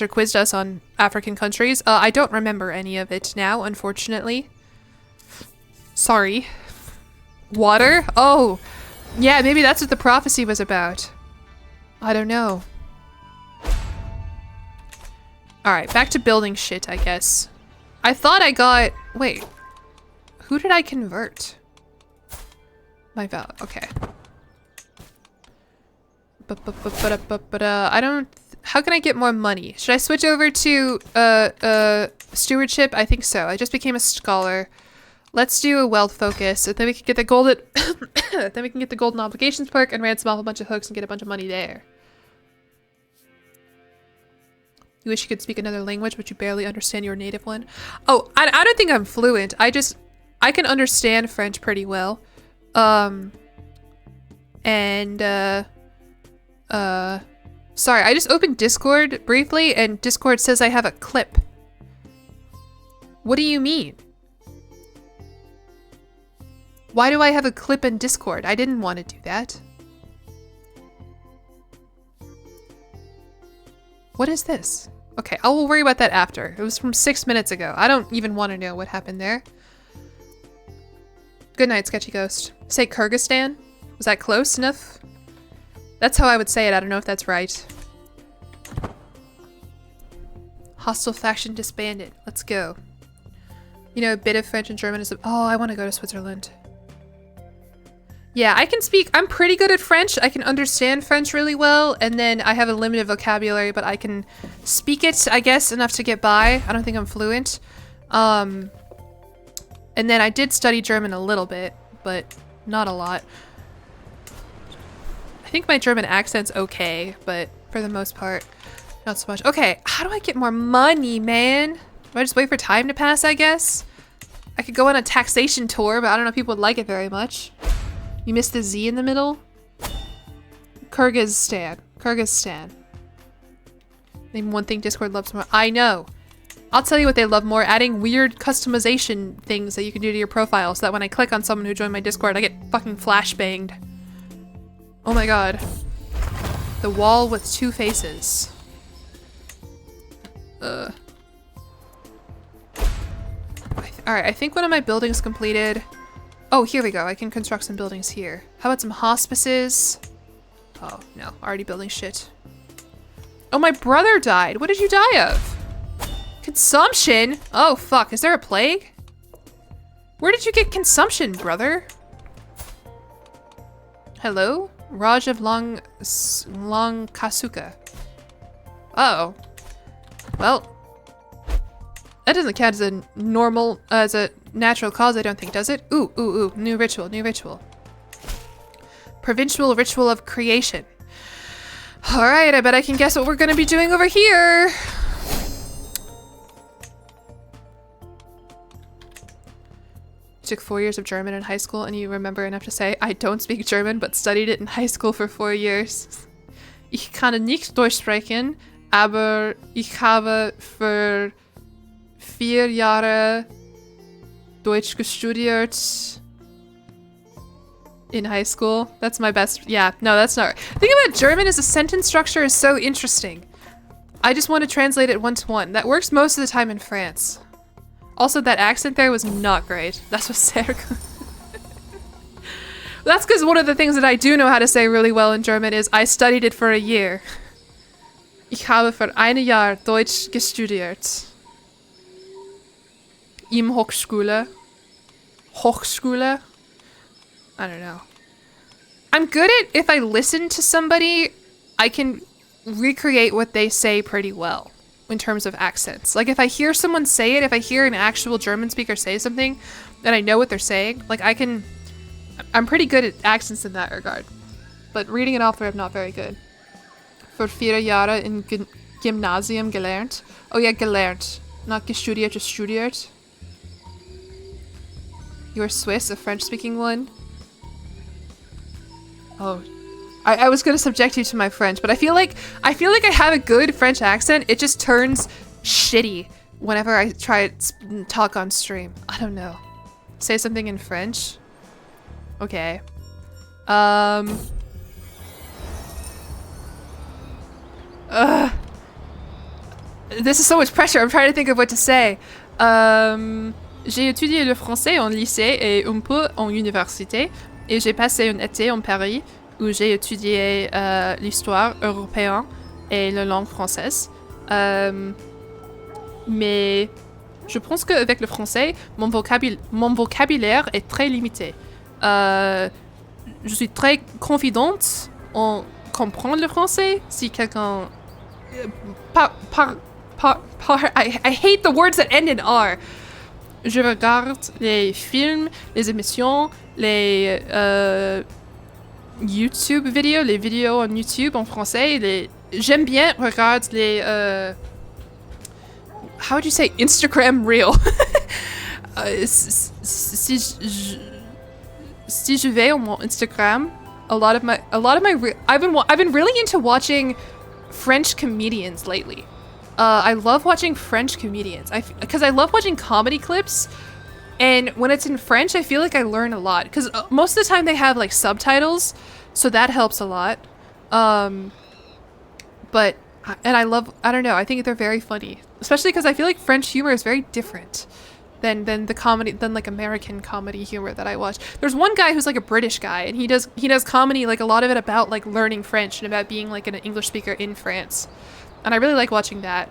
quizzed us on African countries. I don't remember any of it now, unfortunately. Sorry. Water? Oh, yeah, maybe that's what the prophecy was about. I don't know. Alright, back to building shit, I guess. I thought I got... wait. Who did I convert? My val. Okay. I don't... how can I get more money? Should I switch over to stewardship? I think so. I just became a scholar. Let's do a wealth focus, and then we can get the golden... then we can get the golden obligations perk and ransom off a bunch of hooks and get a bunch of money there. You wish you could speak another language, but you barely understand your native one. Oh, I don't think I'm fluent. I can understand French pretty well. Sorry, I just opened Discord briefly and Discord says I have a clip. What do you mean? Why do I have a clip in Discord? I didn't want to do that. What is this? Okay, I will worry about that after. It was from 6 minutes ago. I don't even want to know what happened there. Good night, Sketchy Ghost. Say Kyrgyzstan? Was that close enough? That's how I would say it. I don't know if that's right. Hostile faction disbanded. Let's go. You know, a bit of French and German is... Oh, I want to go to Switzerland. Yeah, I can speak... I'm pretty good at French. I can understand French really well. And then I have a limited vocabulary, but I can speak it, I guess, enough to get by. I don't think I'm fluent. And then I did study German a little bit, but not a lot. I think my German accent's okay, but for the most part, not so much. Okay, how do I get more money, man? Do I just wait for time to pass, I guess? I could go on a taxation tour, but I don't know if people would like it very much. You missed the Z in the middle? Kyrgyzstan. Kyrgyzstan. Name one thing Discord loves more. I know. I'll tell you what they love more. Adding weird customization things that you can do to your profile so that when I click on someone who joined my Discord, I get fucking flashbanged. Oh my god. The wall with two faces. Alright, I think one of my buildings completed. Oh, here we go. I can construct some buildings here. How about some hospices? Oh, no. Already building shit. Oh, my brother died. What did you die of? Consumption? Oh, fuck. Is there a plague? Where did you get consumption, brother? Hello? Raj of Long Kasuka. Uh-oh. Well, that doesn't count as a normal, as a natural cause, I don't think, does it? Ooh, ooh, ooh. New ritual, new ritual. Provincial ritual of creation. Alright, I bet I can guess what we're gonna be doing over here. You took 4 years of German in high school and you remember enough to say, I don't speak German, but studied it in high school for 4 years. Ich kann nicht Deutsch sprechen, aber ich habe für 4 Jahre Deutsch gestudiert in high school. That's my best. Yeah, no, that's not. The thing about German is the sentence structure is so interesting. I just want to translate it one-to-one. That works most of the time in France. Also, that accent there was not great. That's what Sarah. That's because one of the things that I do know how to say really well in German is I studied it for a year. Ich habe für ein Jahr Deutsch gestudiert. Im Hochschule. Hochschule? I don't know. I'm good at, if I listen to somebody, I can recreate what they say pretty well in terms of accents. Like if I hear someone say it, if I hear an actual German speaker say something, and I know what they're saying, like I'm pretty good at accents in that regard. But reading it off there, I'm not very good. Für 4 Jahre in Gymnasium gelernt. Oh yeah, gelernt. Not gestudiert, just studiert. You're Swiss, a French-speaking one? Oh. I was gonna subject you to my French, but I feel like I have a good French accent. It just turns shitty whenever I try to talk on stream. I don't know. Say something in French? Okay. This is so much pressure. I'm trying to think of what to say. J'ai étudié le français en lycée et un peu en université. Et j'ai passé un été en Paris où j'ai étudié l'histoire européenne et la langue française. Mais je pense qu'avec le français, mon vocabulaire est très limité. Je suis très confidente en comprendre le français si quelqu'un... I hate the words that end in R. Je regarde les films, les émissions, les YouTube vidéos, les vidéos en YouTube en français. J'aime bien regarder les... how would you say Instagram Reel? Si je vais on mon Instagram, a lot of my I've been really into watching French comedians lately. I love watching French comedians. Because I love watching comedy clips. And when it's in French, I feel like I learn a lot. Because most of the time they have like subtitles. So that helps a lot. And I don't know, I think they're very funny. Especially because I feel like French humor is very different than like American comedy humor that I watch. There's one guy who's like a British guy, and he does comedy, like a lot of it about like learning French and about being like an English speaker in France. And I really like watching that.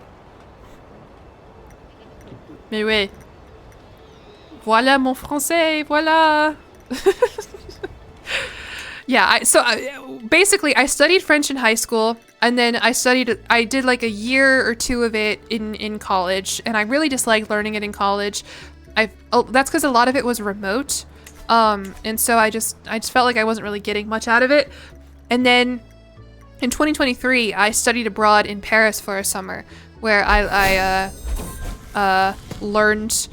Mais oui. Voilà mon français, voilà. Yeah, basically I studied French in high school, and then I did like a year or two of it in college, and I really disliked learning it in college. That's because a lot of it was remote, and so I just felt like I wasn't really getting much out of it. And then in 2023, I studied abroad in Paris for a summer, where I learned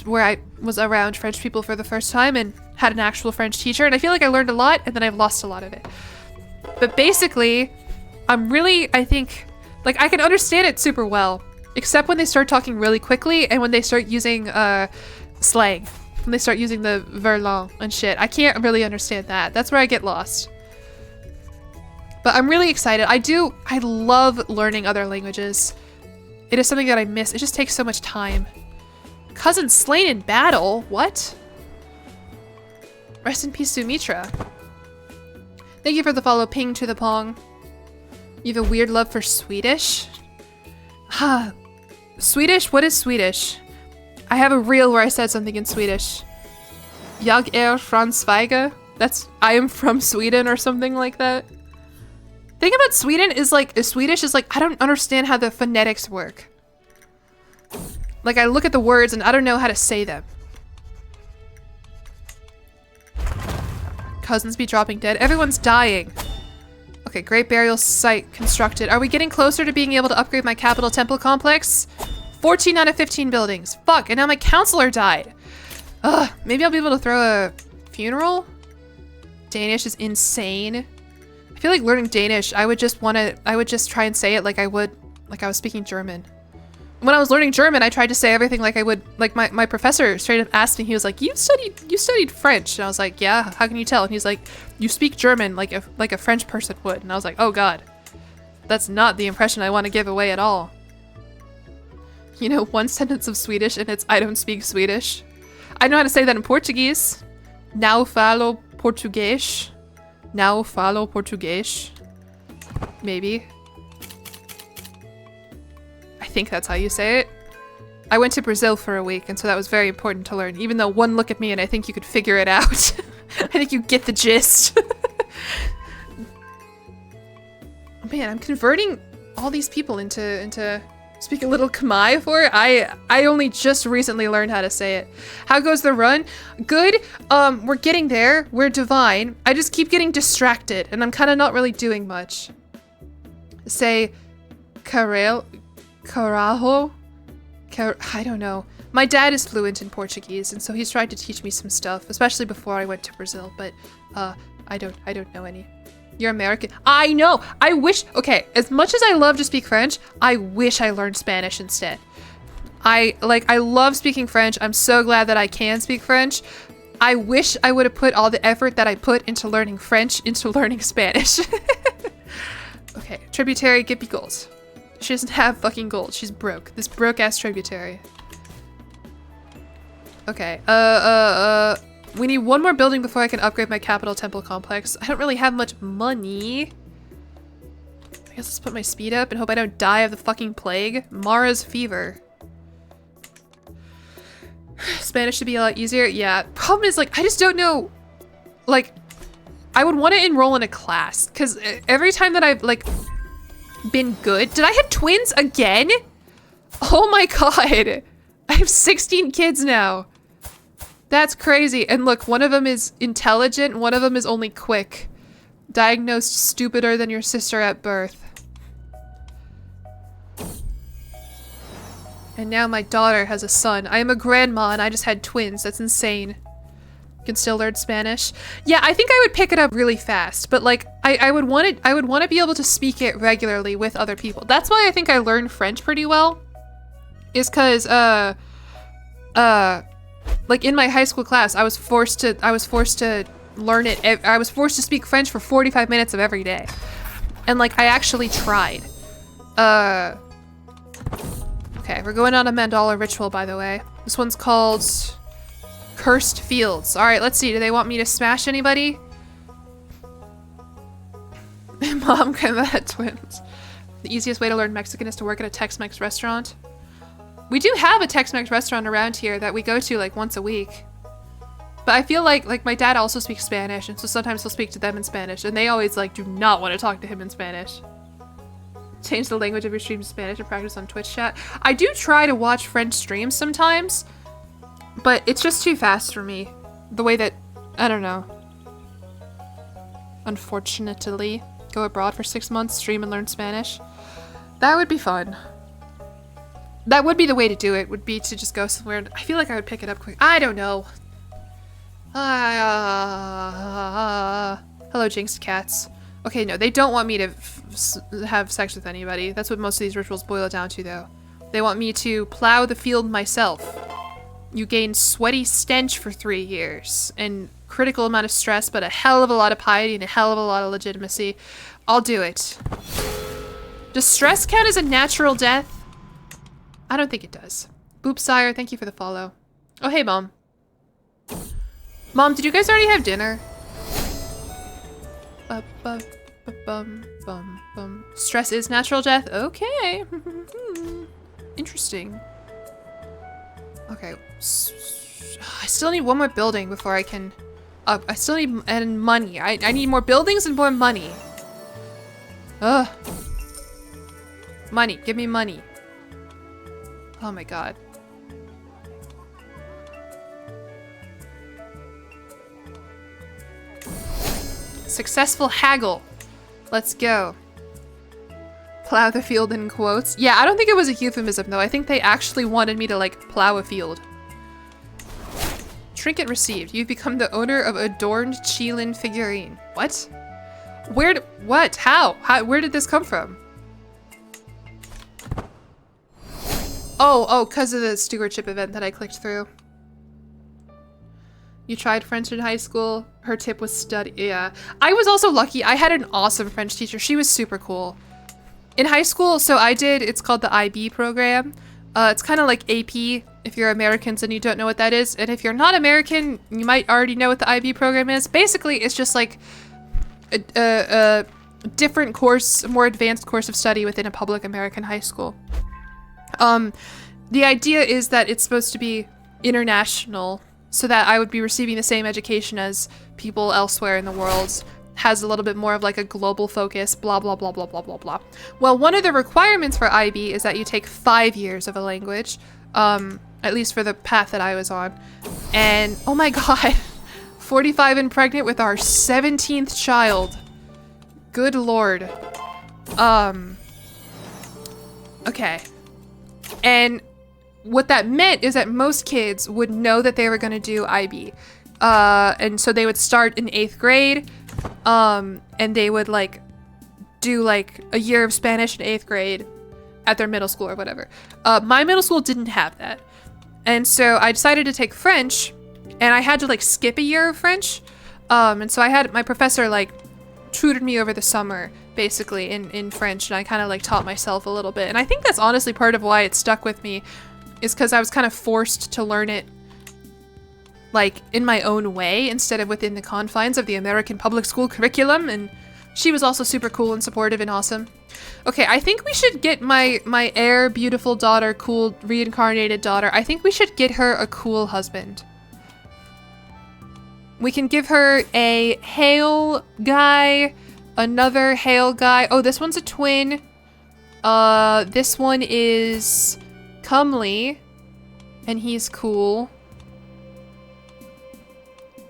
where I was around French people for the first time and had an actual French teacher, and I feel like I learned a lot, and then I've lost a lot of it. But basically, I think, like, I can understand it super well, except when they start talking really quickly and when they start using slang. When they start using the verlan and shit. I can't really understand that. That's where I get lost. But I'm really excited. I love learning other languages. It is something that I miss. It just takes so much time. Cousin slain in battle? What? Rest in peace, Sumitra. Thank you for the follow, ping to the pong. You have a weird love for Swedish? Huh. Swedish? What is Swedish? I have a reel where I said something in Swedish. Jag från Sverige? That's I am from Sweden or something like that. Thing about Sweden is like, Swedish is like, I don't understand how the phonetics work. Like, I look at the words and I don't know how to say them. Cousins be dropping dead. Everyone's dying. Okay, Great Burial Site constructed. Are we getting closer to being able to upgrade my capital temple complex? 14 out of 15 buildings. Fuck, and now my counselor died. Ugh, maybe I'll be able to throw a funeral? Danish is insane. I feel like learning Danish, I would just try and say it like I was speaking German. When I was learning German, I tried to say everything like I would, like my professor straight up asked me, he was like, you studied French. And I was like, yeah, how can you tell? And he's like, you speak German like a French person would. And I was like, oh God, that's not the impression I want to give away at all. You know, one sentence of Swedish and it's, I don't speak Swedish. I know how to say that in Portuguese. Não falo português. Não falo português. Maybe. I think that's how you say it. I went to Brazil for a week, and so that was very important to learn, even though one look at me and I think you could figure it out. I think you get the gist. Man, I'm converting all these people into speak a little Khmer for it. I only just recently learned how to say it. How goes the run? Good. We're getting there. We're divine. I just keep getting distracted, and I'm kind of not really doing much. Say, Carajo? I don't know. My dad is fluent in Portuguese, and so he's tried to teach me some stuff, especially before I went to Brazil, but I don't know any. You're American. I know. I wish. Okay, as much as I love to speak French, I wish I learned Spanish instead. I love speaking French. I'm so glad that I can speak French. I wish I would have put all the effort that I put into learning French into learning Spanish. Okay, tributary, give me gold. She doesn't have fucking gold. She's broke. This broke ass tributary. Okay, we need one more building before I can upgrade my capital temple complex. I don't really have much money. I guess let's put my speed up and hope I don't die of the fucking plague. Mara's fever. Spanish should be a lot easier. Yeah, problem is, like, I just don't know. Like, I would want to enroll in a class because every time that I've, like, been good. Did I have twins again? Oh my God. I have 16 kids now. That's crazy. And look, one of them is intelligent, one of them is only quick. Diagnosed stupider than your sister at birth. And now my daughter has a son. I am a grandma and I just had twins. That's insane. Can still learn Spanish. Yeah, I think I would pick it up really fast, but like I would want to be able to speak it regularly with other people. That's why I think I learned French pretty well. Is because like in my high school class, I was forced to learn it. I was forced to speak French for 45 minutes of every day. And like I actually tried. Okay, we're going on a Mandala ritual, by the way. This one's called Cursed Fields. All right, let's see. Do they want me to smash anybody? Mom, grandma had twins. The easiest way to learn Mexican is to work at a Tex-Mex restaurant. We do have a Tex-Mex restaurant around here that we go to like once a week. But I feel like my dad also speaks Spanish, and so sometimes he'll speak to them in Spanish, and they always like do not want to talk to him in Spanish. Change the language of your stream to Spanish and practice on Twitch chat. I do try to watch French streams sometimes, but it's just too fast for me. The way that, I don't know. Unfortunately, go abroad for 6 months, stream and learn Spanish. That would be fun. That would be the way to do it, would be to just go somewhere. I feel like I would pick it up quick. I don't know. Hello, Jinxed Cats. Okay, no, they don't want me to have sex with anybody. That's what most of these rituals boil down to, though. They want me to plow the field myself. You gain sweaty stench for 3 years, and critical amount of stress, but a hell of a lot of piety and a hell of a lot of legitimacy. I'll do it. Does stress count as a natural death? I don't think it does. Boop Sire, thank you for the follow. Oh, hey, Mom. Mom, did you guys already have dinner? Stress is natural death? Okay. Interesting. Okay. I still need one more building before I can... I still need and money. I need more buildings and more money. Ugh. Money. Give me money. Oh my god. Successful haggle. Let's go. Plow the field in quotes. Yeah, I don't think it was a euphemism though. I think they actually wanted me to like plow a field. Trinket received. You've become the owner of adorned Qilin figurine. What? What? How? Where did this come from? Oh, because of the stewardship event that I clicked through. You tried French in high school. Her tip was study. Yeah. I was also lucky. I had an awesome French teacher. She was super cool. In high school, so it's called the IB program. It's kind of like AP if you're Americans and you don't know what that is. And if you're not American, you might already know what the IB program is. Basically, it's just like a different course, a more advanced course of study within a public American high school. The idea is that it's supposed to be international, so that I would be receiving the same education as people elsewhere in the world. Has a little bit more of like a global focus, blah, blah, blah, blah, blah, blah, blah. Well, one of the requirements for IB is that you take 5 years of a language, at least for the path that I was on. And, oh my god, 45 and pregnant with our 17th child. Good lord. Okay. And what that meant is that most kids would know that they were going to do IB. And so they would start in 8th grade, and they would like do like a year of Spanish in 8th grade at their middle school or whatever. My middle school didn't have that. And so I decided to take French, and I had to like skip a year of French. And so I had my professor like tutored me over the summer basically in French, and I kind of like taught myself a little bit. And I think that's honestly part of why it stuck with me, is because I was kind of forced to learn it like in my own way instead of within the confines of the American public school curriculum. And she was also super cool and supportive and awesome. Okay, I think we should get my heir, beautiful daughter, cool reincarnated daughter. I think we should get her a cool husband. We can give her a Hale guy, another Hale guy. Oh, this one's a twin. This one is comely, and he's cool.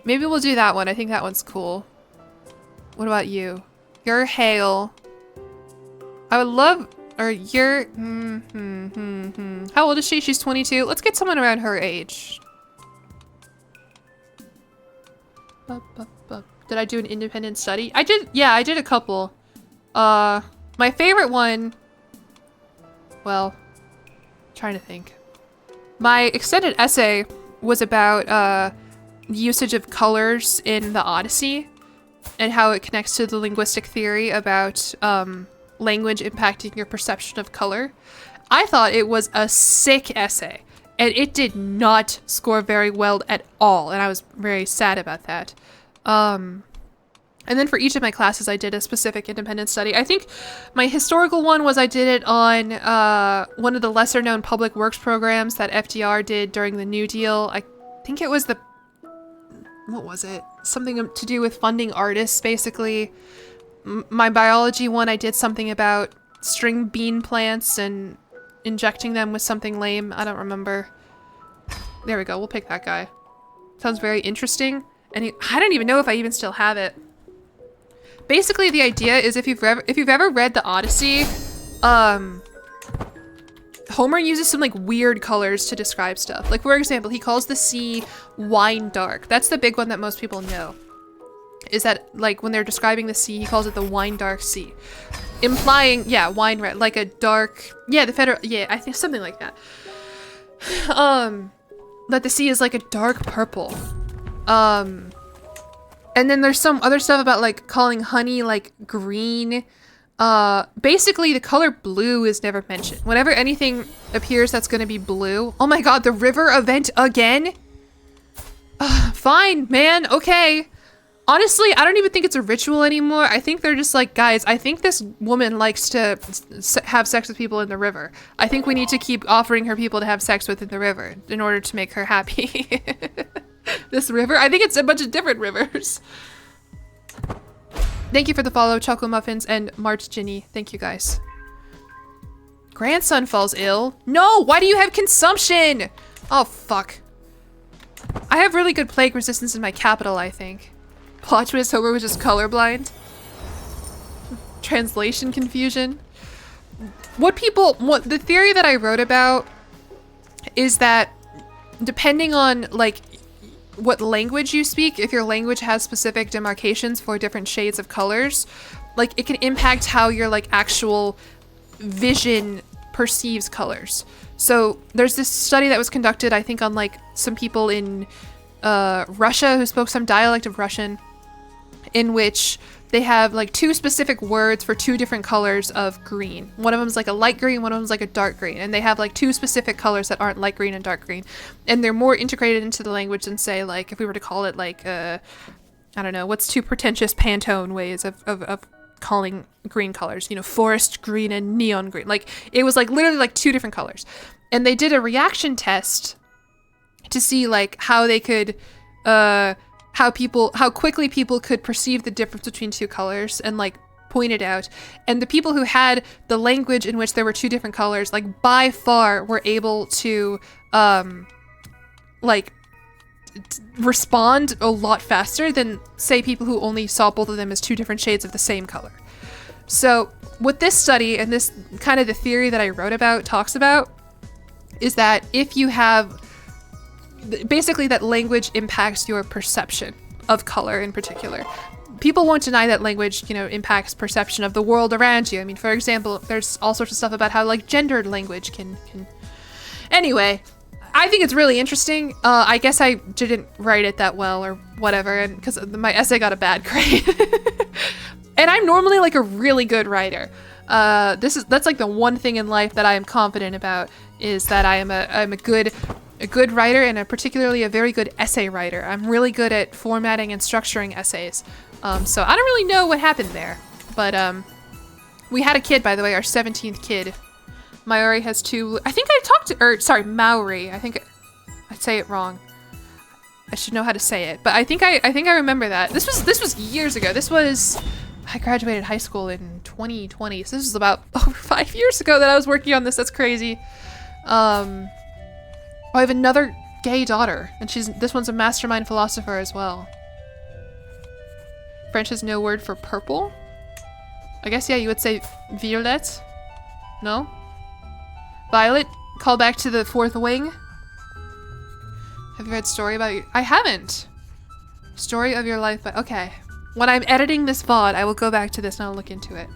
Maybe we'll do that one. I think that one's cool. What about you? You're Hale. I would love, or you're, How old is she? She's 22. Let's get someone around her age. Did I do an independent study? I did, yeah, I did a couple. My favorite one, well, trying to think. My extended essay was about the usage of colors in the Odyssey and how it connects to the linguistic theory about language impacting your perception of color. I thought it was a sick essay, and it did not score very well at all, and I was very sad about that. And then for each of my classes, I did a specific independent study. I think my historical one was I did it on one of the lesser-known public works programs that FDR did during the New Deal. I think it was what was it? Something to do with funding artists, basically. My biology one, I did something about string bean plants and injecting them with something lame. I don't remember. There we go. We'll pick that guy. Sounds very interesting. And I don't even know if I even still have it. Basically, the idea is if you've ever read the Odyssey, Homer uses some like weird colors to describe stuff. Like, for example, he calls the sea wine dark. That's the big one that most people know. Is that like when they're describing the sea, he calls it the wine dark sea, implying, yeah, wine red, like a dark, yeah, I think something like that. That the sea is like a dark purple. And then there's some other stuff about like calling honey like green. Basically the color blue is never mentioned. Whenever anything appears that's gonna be blue. Oh my god, the river event again? Fine, man, okay. Honestly, I don't even think it's a ritual anymore. I think they're just like, guys, I think this woman likes to have sex with people in the river. I think we need to keep offering her people to have sex with in the river in order to make her happy. This river? I think it's a bunch of different rivers. Thank you for the follow, Choco Muffins and March Ginny. Thank you guys. Grandson falls ill. No, why do you have consumption? Oh, fuck. I have really good plague resistance in my capital, I think. Plot twist, Homer was just colorblind. Translation confusion. What the theory that I wrote about is that depending on like what language you speak, if your language has specific demarcations for different shades of colors, like it can impact how your like actual vision perceives colors. So there's this study that was conducted, I think, on like some people in Russia who spoke some dialect of Russian, in which they have like two specific words for two different colors of green. One of them is like a light green, one of them is like a dark green. And they have like two specific colors that aren't light green and dark green. And they're more integrated into the language than say like, if we were to call it like, I don't know, what's two pretentious Pantone ways of calling green colors, you know, forest green and neon green. Like it was like literally like two different colors. And they did a reaction test to see like how they could, how quickly people could perceive the difference between two colors and like point it out. And the people who had the language in which there were two different colors, like by far were able to respond a lot faster than say people who only saw both of them as two different shades of the same color. So what this study and this kind of the theory that I wrote about talks about is that if you have basically that language impacts your perception of color in particular. People won't deny that language, you know, impacts perception of the world around you. I mean, for example, there's all sorts of stuff about how like gendered language can... Anyway, I think it's really interesting. I guess I didn't write it that well or whatever, and because my essay got a bad grade. And I'm normally like a really good writer. That's like the one thing in life that I am confident about, is that I'm a good writer, and particularly a very good essay writer. I'm really good at formatting and structuring essays. So I don't really know what happened there, but we had a kid, by the way, our 17th kid. Maori has two. I think I talked to, or sorry, Maori. I think I say it wrong. I should know how to say it, but I think I remember that. This was years ago. I graduated high school in 2020, so this was about over 5 years ago that I was working on this. That's crazy. I have another gay daughter, and this one's a mastermind philosopher as well. French has no word for purple. I guess, yeah, you would say violet. No? Violet? Call back to the Fourth Wing? Have you read Story about you? I haven't. Story of your life. But okay. When I'm editing this VOD, I will go back to this and I'll look into it.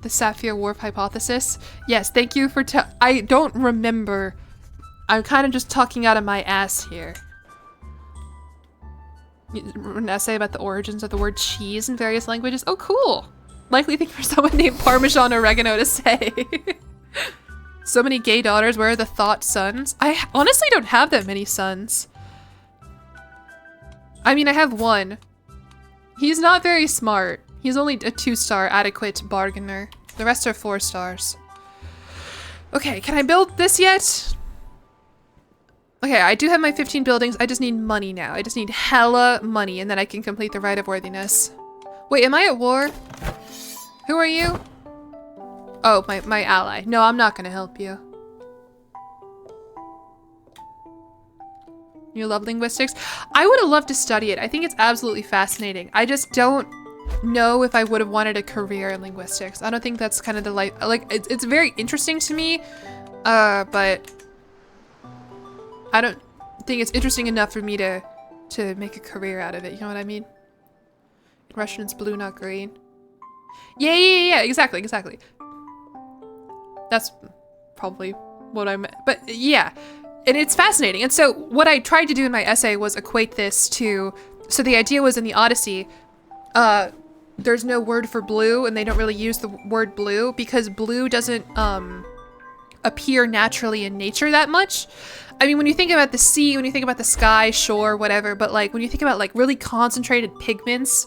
The Sapphire Wharf hypothesis. Yes, thank you for I don't remember. I'm kind of just talking out of my ass here. An essay about the origins of the word cheese in various languages. Oh, cool. Likely thing for someone named Parmesan Oregano to say. So many gay daughters. Where are the thought sons? I honestly don't have that many sons. I mean, I have one. He's not very smart. He's only a 2-star adequate bargainer. The rest are 4 stars. Okay, can I build this yet? Okay, I do have my 15 buildings. I just need money now. I just need hella money, and then I can complete the Rite of Worthiness. Wait, am I at war? Who are you? Oh, my ally. No, I'm not gonna help you. You love linguistics? I would have loved to study it. I think it's absolutely fascinating. I just don't know if I would have wanted a career in linguistics. I don't think that's kind of the life. Like, it's very interesting to me, but I don't think it's interesting enough for me to make a career out of it. You know what I mean? Russian is blue, not green. Yeah. Exactly. That's probably what I meant. But yeah, and it's fascinating. And so what I tried to do in my essay was equate this to. So the idea was in the Odyssey, there's no word for blue, and they don't really use the word blue because blue doesn't appear naturally in nature that much. I mean, when you think about the sea, when you think about the sky, shore, whatever, but like when you think about like really concentrated pigments,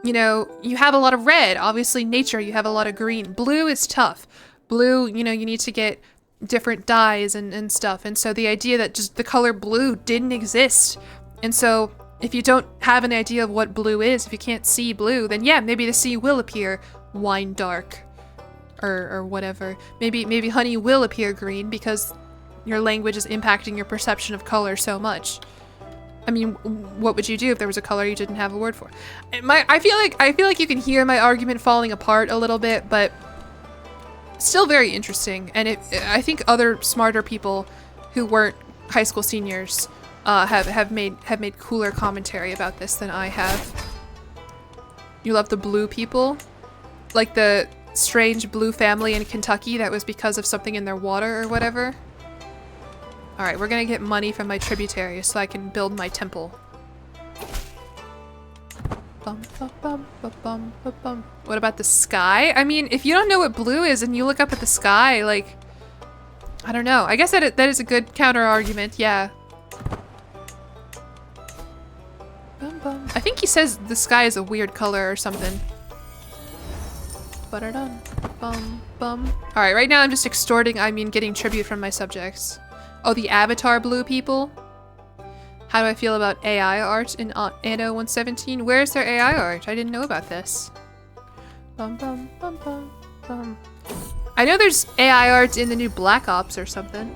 you know, you have a lot of red. Obviously, nature, you have a lot of green. Blue is tough. Blue, you know, you need to get different dyes and stuff. And so the idea that just the color blue didn't exist. And so if you don't have an idea of what blue is, if you can't see blue, then yeah, maybe the sea will appear wine dark or whatever. Maybe honey will appear green because your language is impacting your perception of color so much. I mean, what would you do if there was a color you didn't have a word for? I feel like you can hear my argument falling apart a little bit, but still very interesting. And I think other smarter people who weren't high school seniors have made cooler commentary about this than I have. You love the blue people? Like the strange blue family in Kentucky that was because of something in their water or whatever? Alright, we're gonna get money from my tributaries so I can build my temple. What about the sky? I mean, if you don't know what blue is and you look up at the sky, like, I don't know. I guess that is a good counter argument, yeah. I think he says the sky is a weird color or something. Alright, right now I'm just extorting, I mean getting tribute from my subjects. Oh, the Avatar blue people? How do I feel about AI art in Anno 117? Where is their AI art? I didn't know about this. I know there's AI art in the new Black Ops or something.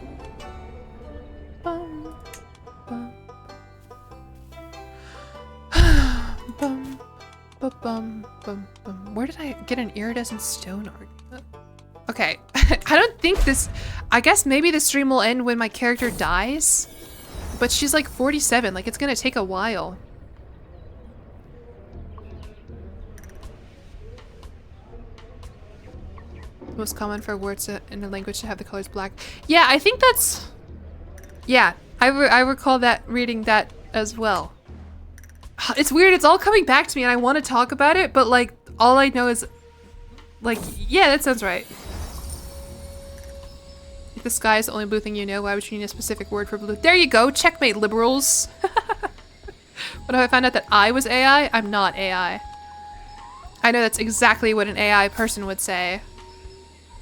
Where did I get an iridescent stone art? Okay, I don't think this... I guess maybe the stream will end when my character dies. But she's like 47, like it's gonna take a while. Most common for words in a language to have the colors black. Yeah, I think that's... Yeah, I recall that, reading that as well. It's weird, it's all coming back to me and I want to talk about it, but like, all I know is... Like, yeah, that sounds right. If the sky is the only blue thing you know, why would you need a specific word for blue? There you go, checkmate, liberals. What if I found out that I was AI? I'm not AI. I know that's exactly what an AI person would say,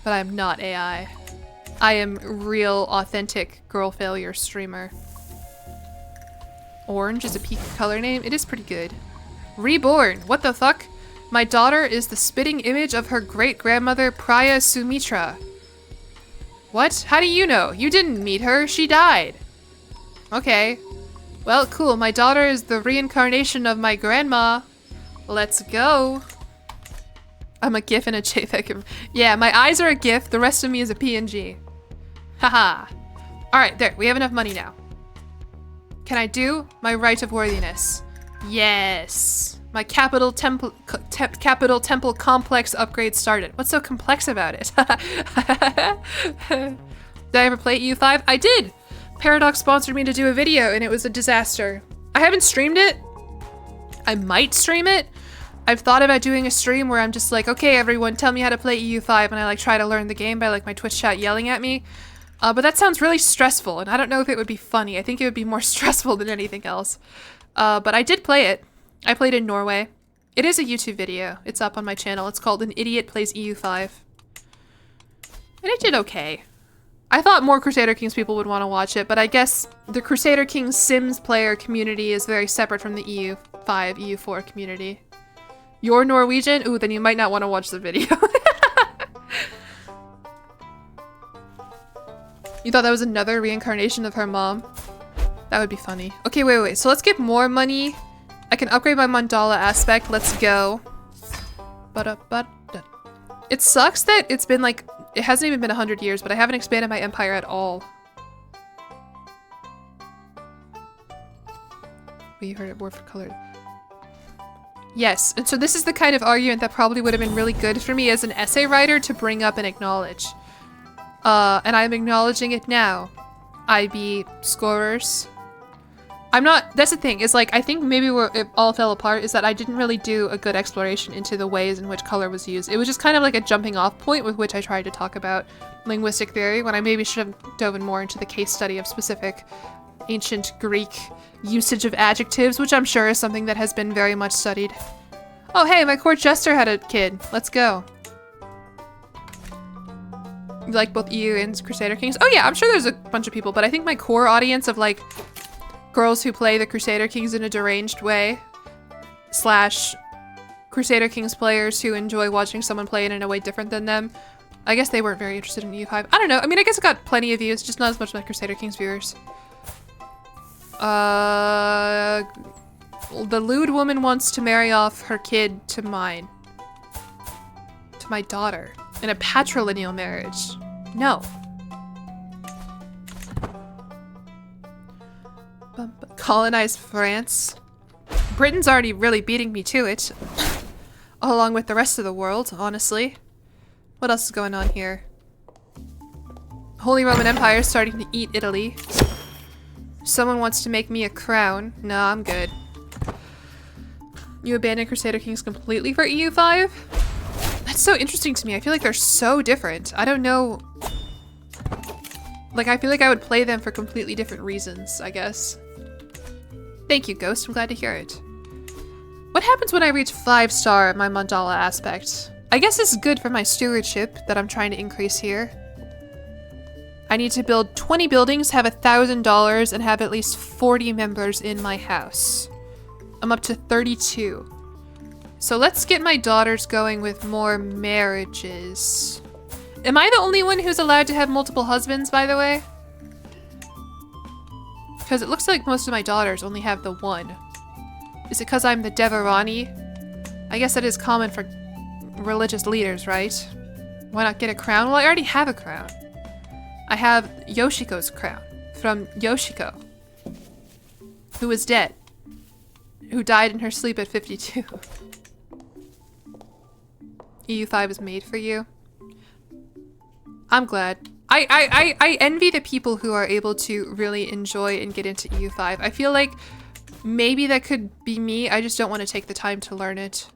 but I'm not AI. I am real, authentic girl failure streamer. Orange is a peak color name. It is pretty good. Reborn. What the fuck? My daughter is the spitting image of her great-grandmother Priya Sumitra. What? How do you know? You didn't meet her. She died. Okay. Well, cool. My daughter is the reincarnation of my grandma. Let's go. I'm a GIF and a JPEG. Yeah, my eyes are a GIF. The rest of me is a PNG. Haha. Alright, there. We have enough money now. Can I do my Rite of Worthiness? Yes. My capital temple complex upgrade started. What's so complex about it? Did I ever play EU5? I did. Paradox sponsored me to do a video and it was a disaster. I haven't streamed it. I might stream it. I've thought about doing a stream where I'm just like, okay, everyone, tell me how to play EU5, and I like try to learn the game by like my Twitch chat yelling at me. But that sounds really stressful, and I don't know if it would be funny. I think it would be more stressful than anything else. But I did play it. I played in Norway. It is a YouTube video. It's up on my channel. It's called An Idiot Plays EU5. And it did okay. I thought more Crusader Kings people would want to watch it, but I guess the Crusader Kings Sims player community is very separate from the EU5, EU4 community. You're Norwegian? Ooh, then you might not want to watch the video. You thought that was another reincarnation of her mom? That would be funny. Okay, wait. So let's get more money. I can upgrade my Mandala aspect. Let's go. It sucks that it's been like, it hasn't even been 100 years, but I haven't expanded my empire at all. We heard it, word for colored. Yes, and so this is the kind of argument that probably would have been really good for me as an essay writer to bring up and acknowledge. And I'm acknowledging it now. IB scorers. I'm not, that's the thing, is like, I think maybe where it all fell apart is that I didn't really do a good exploration into the ways in which color was used. It was just kind of like a jumping off point with which I tried to talk about linguistic theory when I maybe should have dove more into the case study of specific ancient Greek usage of adjectives, which I'm sure is something that has been very much studied. Oh hey, my court jester had a kid. Let's go. You like both EU and Crusader Kings? Oh yeah, I'm sure there's a bunch of people, but I think my core audience of like girls who play the Crusader Kings in a deranged way / Crusader Kings players who enjoy watching someone play it in a way different than them. I guess they weren't very interested in EU5. I don't know. I mean, I guess it got plenty of views, just not as much as my Crusader Kings viewers. The lewd woman wants to marry off her kid to mine. To my daughter. In a patrilineal marriage. No. Colonize France. Britain's already really beating me to it. Along with the rest of the world, honestly. What else is going on here? Holy Roman Empire is starting to eat Italy. Someone wants to make me a crown. No, I'm good. You abandoned Crusader Kings completely for EU5? That's so interesting to me. I feel like they're so different. I don't know. Like, I feel like I would play them for completely different reasons, I guess. Thank you, Ghost. I'm glad to hear it. What happens when I reach 5-star my Mandala aspect? I guess this is good for my stewardship that I'm trying to increase here. I need to build 20 buildings, have $1,000, and have at least 40 members in my house. I'm up to 32. So let's get my daughters going with more marriages. Am I the only one who's allowed to have multiple husbands, by the way? Because it looks like most of my daughters only have the one. Is it because I'm the Devarani? I guess that is common for religious leaders, right? Why not get a crown? Well, I already have a crown. I have Yoshiko's crown from Yoshiko, who is dead, who died in her sleep at 52. EU5 is made for you. I'm glad. I envy the people who are able to really enjoy and get into EU5. I feel like maybe that could be me. I just don't want to take the time to learn it.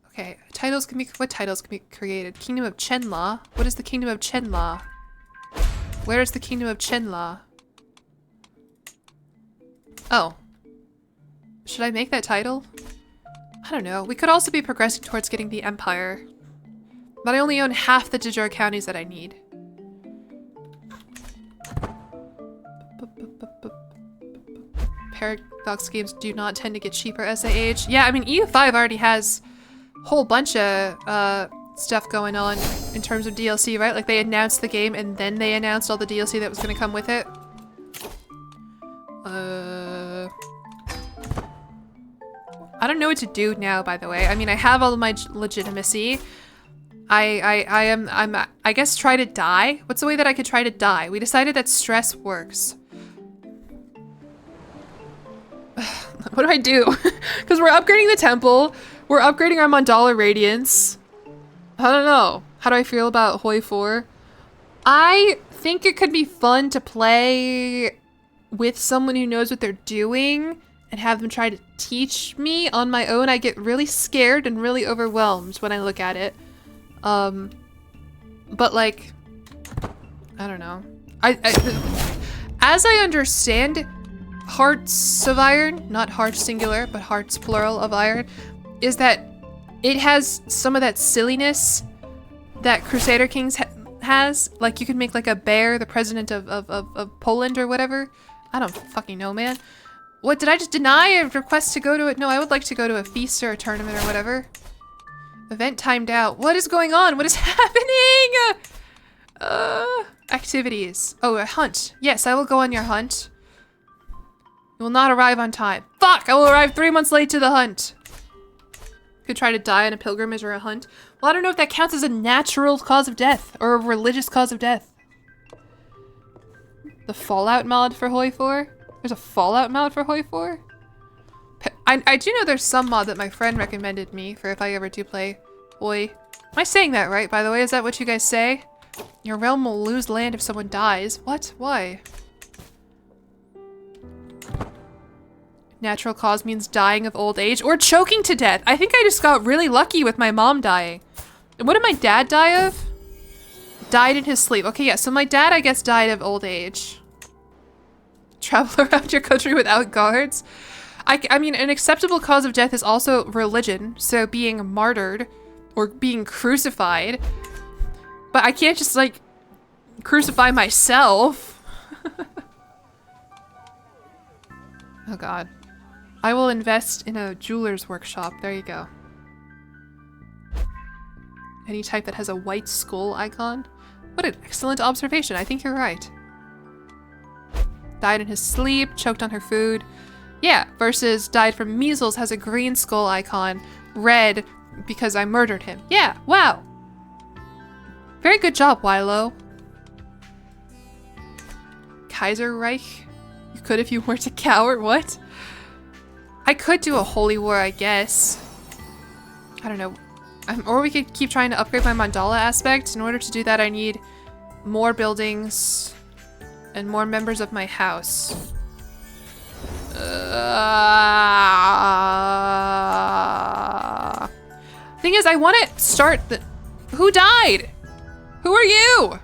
Okay, titles can be, what titles can be created? Kingdom of Chenla? What is the Kingdom of Chenla? Where is the Kingdom of Chenla? Oh. Should I make that title? I don't know. We could also be progressing towards getting the Empire. But I only own half the Dejor counties that I need. Paradox games do not tend to get cheaper as they age. Yeah, I mean, EU5 already has a whole bunch of stuff going on in terms of DLC, right? Like, they announced the game and then they announced all the DLC that was going to come with it. I don't know what to do now, by the way. I mean, I have all of my legitimacy. I guess try to die? What's the way that I could try to die? We decided that stress works. What do I do? Because we're upgrading the temple. We're upgrading our Mandala Radiance. I don't know. How do I feel about Hoi 4? I think it could be fun to play with someone who knows what they're doing and have them try to teach me. On my own, I get really scared and really overwhelmed when I look at it. But like, I don't know. As I understand, Hearts of Iron, not hearts singular, but hearts plural of iron, is that it has some of that silliness that Crusader Kings has. Like, you could make like a bear the president of Poland or whatever. I don't fucking know, man. What, did I just deny a request to go to it? No, I would like to go to a feast or a tournament or whatever. Event timed out. What is going on? What is happening? Activities. Oh, a hunt. Yes, I will go on your hunt. You will not arrive on time. Fuck! I will arrive 3 months late to the hunt. Could try to die on a pilgrimage or a hunt. Well, I don't know if that counts as a natural cause of death or a religious cause of death. The Fallout mod for Hoi 4? There's a Fallout mod for Hoi 4? I do know there's some mod that my friend recommended me for if I ever do play Hoi. Am I saying that right, by the way? Is that what you guys say? Your realm will lose land if someone dies. What? Why? Natural cause means dying of old age or choking to death. I think I just got really lucky with my mom dying. And what did my dad die of? Died in his sleep. Okay, yeah, so my dad, I guess, died of old age. Travel around your country without guards? I mean, an acceptable cause of death is also religion, so being martyred or being crucified. But I can't just, like, crucify myself. Oh, God. I will invest in a jeweler's workshop. There you go. Any type that has a white skull icon? What an excellent observation. I think you're right. Died in his sleep, choked on her food. Yeah, versus died from measles, has a green skull icon, red because I murdered him. Yeah, wow. Very good job, Wilo. Kaiserreich? You could if you weren't a coward, what? I could do a holy war, I guess. I don't know. Or we could keep trying to upgrade my Mandala aspect. In order to do that, I need more buildings and more members of my house. Thing is, I want to start the... Who died? Who are you?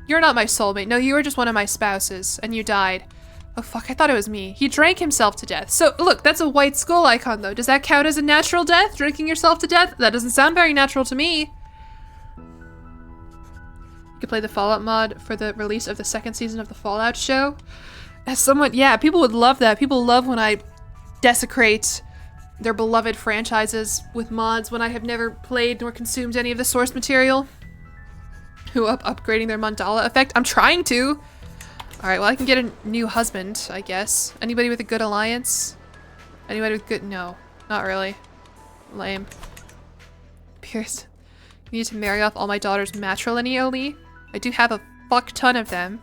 You're not my soulmate. No, you were just one of my spouses, and you died. Oh, fuck, I thought it was me. He drank himself to death. So, look, that's a white skull icon, though. Does that count as a natural death? Drinking yourself to death? That doesn't sound very natural to me. You could play the Fallout mod for the release of the second season of the Fallout show. As someone, yeah, people would love that. People love when I desecrate their beloved franchises with mods when I have never played nor consumed any of the source material. Who upgrading their Mandala effect? I'm trying to. All right, well, I can get a new husband, I guess. Anybody with a good alliance? Anybody with good? No, not really. Lame. Pierce, you need to marry off all my daughters matrilineally. I do have a fuck ton of them.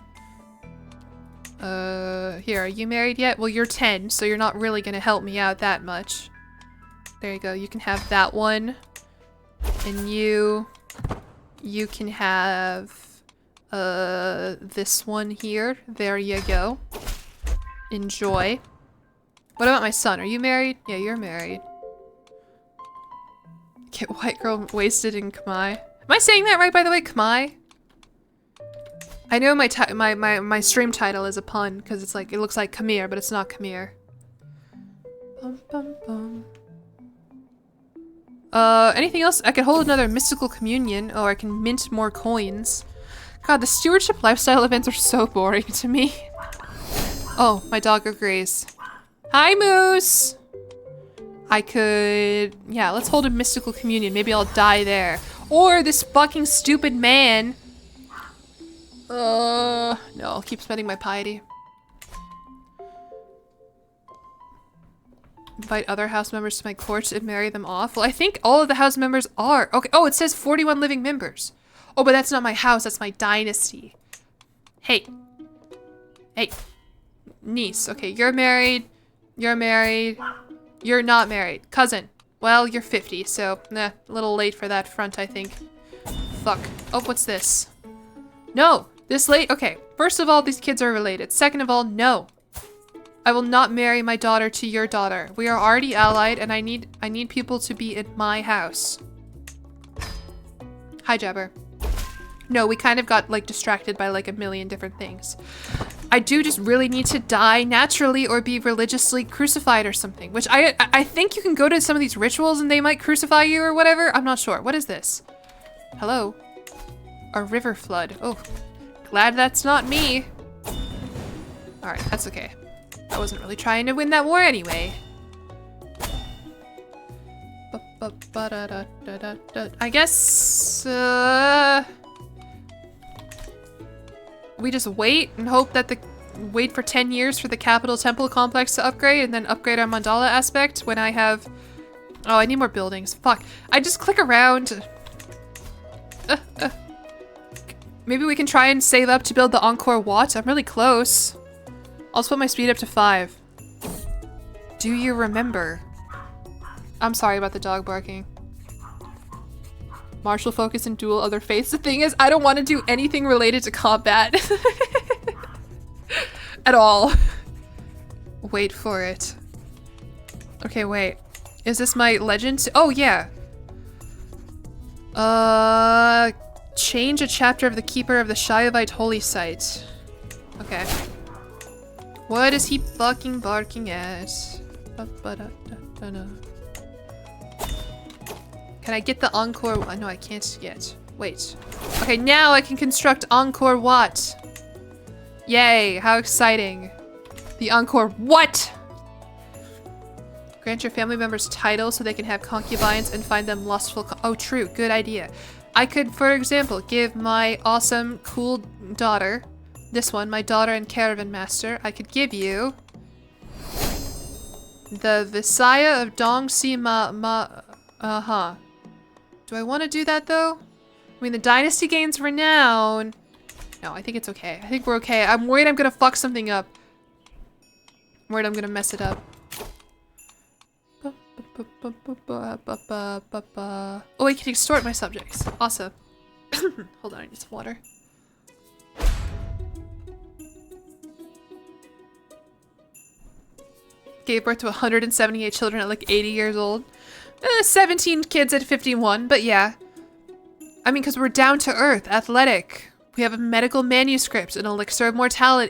Here, are you married yet? Well, you're 10, so you're not really gonna help me out that much. There you go, you can have that one. And you can have, this one here. There you go. Enjoy. What about my son? Are you married? Yeah, you're married. Get white girl wasted in Khmer. Am I saying that right, by the way? Khmer? I know my stream title is a pun because it's like, it looks like Khmer, but it's not Khmer. Bum, bum, bum. Anything else? I could hold another mystical communion, or I can mint more coins. God, the stewardship lifestyle events are so boring to me. Oh, my dog agrees. Hi, Moose! I could... Yeah, let's hold a mystical communion. Maybe I'll die there. Or this fucking stupid man... No, I'll keep spending my piety. Invite other house members to my court and marry them off. Well, I think all of the house members are. Okay. Oh, it says 41 living members. Oh, but that's not my house. That's my dynasty. Hey. Hey. Niece. Okay, you're married. You're married. You're not married. Cousin. Well, you're 50, so nah, a little late for that front, I think. Fuck. Oh, what's this? No! This late? Okay. First of all, these kids are related. Second of all, no. I will not marry my daughter to your daughter. We are already allied, and I need people to be in my house. Hi, Jabber. No, we kind of got, like, distracted by, like, a million different things. I do just really need to die naturally or be religiously crucified or something, which I think you can go to some of these rituals and they might crucify you or whatever. I'm not sure. What is this? Hello? A river flood. Oh, glad that's not me. All right, that's okay. I wasn't really trying to win that war anyway. I guess, we just wait and hope that wait for 10 years for the capital temple complex to upgrade and then upgrade our mandala aspect when I have... Oh, I need more buildings. Fuck. I just click around. Maybe we can try and save up to build the Encore Wat. I'm really close. I'll just put my speed up to 5. Do you remember? I'm sorry about the dog barking. Martial focus and dual other faiths. The thing is, I don't want to do anything related to combat. At all. Wait for it. Okay, wait. Is this my legend? Oh, yeah. Change a chapter of the Keeper of the Shiavite Holy Site. Okay. What is he fucking barking at? Can I get the Encore? No, I can't yet. Wait. Okay, now I can construct Encore Wat. Yay, how exciting. The Encore what? Grant your family members titles so they can have concubines and find them lustful. Oh, true. Good idea. I could, for example, give my awesome, cool daughter, this one, my daughter and caravan master, I could give you the Visaya of Dongsi Uh-huh. Do I want to do that, though? I mean, the dynasty gains renown. No, I think it's okay. I think we're okay. I'm worried I'm gonna fuck something up. I'm worried I'm gonna mess it up. Oh, I can extort my subjects. Awesome. Hold on, I need some water. Gave birth to 178 children at like 80 years old. 17 kids at 51, but yeah. I mean, because we're down to earth, athletic. We have a medical manuscript, an elixir of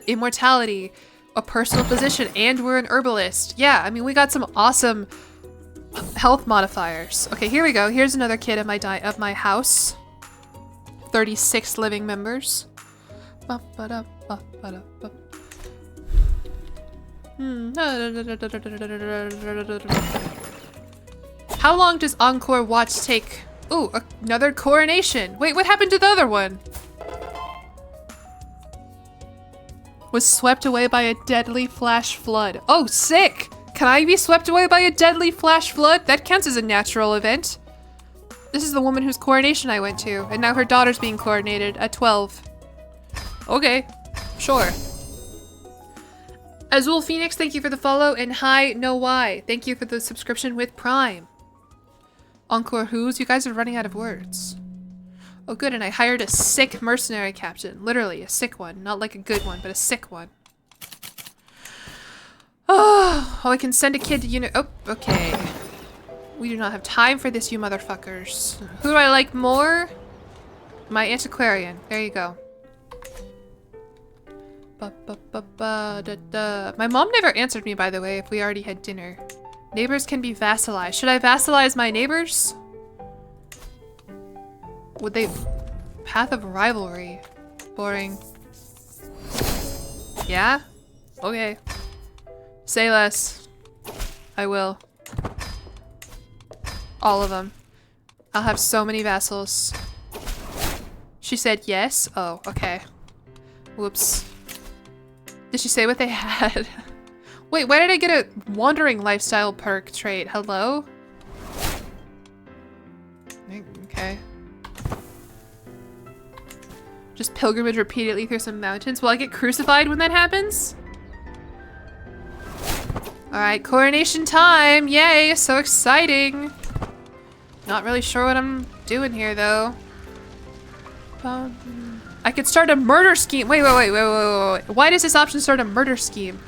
immortality, a personal physician, and we're an herbalist. Yeah, I mean, we got some awesome health modifiers. Okay, here we go. Here's another kid of my house. 36 living members. How long does Encore Watch take? Ooh, another coronation. Wait, what happened to the other one? Was swept away by a deadly flash flood. Oh, sick! Can I be swept away by a deadly flash flood? That counts as a natural event. This is the woman whose coronation I went to, and now her daughter's being coronated at 12. Okay, sure. Azul Phoenix, thank you for the follow, and hi, no why. Thank you for the subscription with Prime. Encore Who's? You guys are running out of words. Oh good, and I hired a sick mercenary captain. Literally, a sick one. Not like a good one, but a sick one. Oh, I can send a kid to unit. Oh, okay. We do not have time for this, you motherfuckers. Who do I like more? My antiquarian. There you go. My mom never answered me, by the way, if we already had dinner. Neighbors can be vassalized. Should I vassalize my neighbors? Would they... Path of rivalry. Boring. Yeah? Okay. Say less. I will. All of them. I'll have so many vassals. She said yes? Oh, okay. Whoops. Did she say what they had? Wait, why did I get a wandering lifestyle perk trait? Hello? Okay. Just pilgrimage repeatedly through some mountains. Will I get crucified when that happens? Alright, coronation time! Yay! So exciting! Not really sure what I'm doing here, though. I could start a murder scheme. Wait. Why does this option start a murder scheme?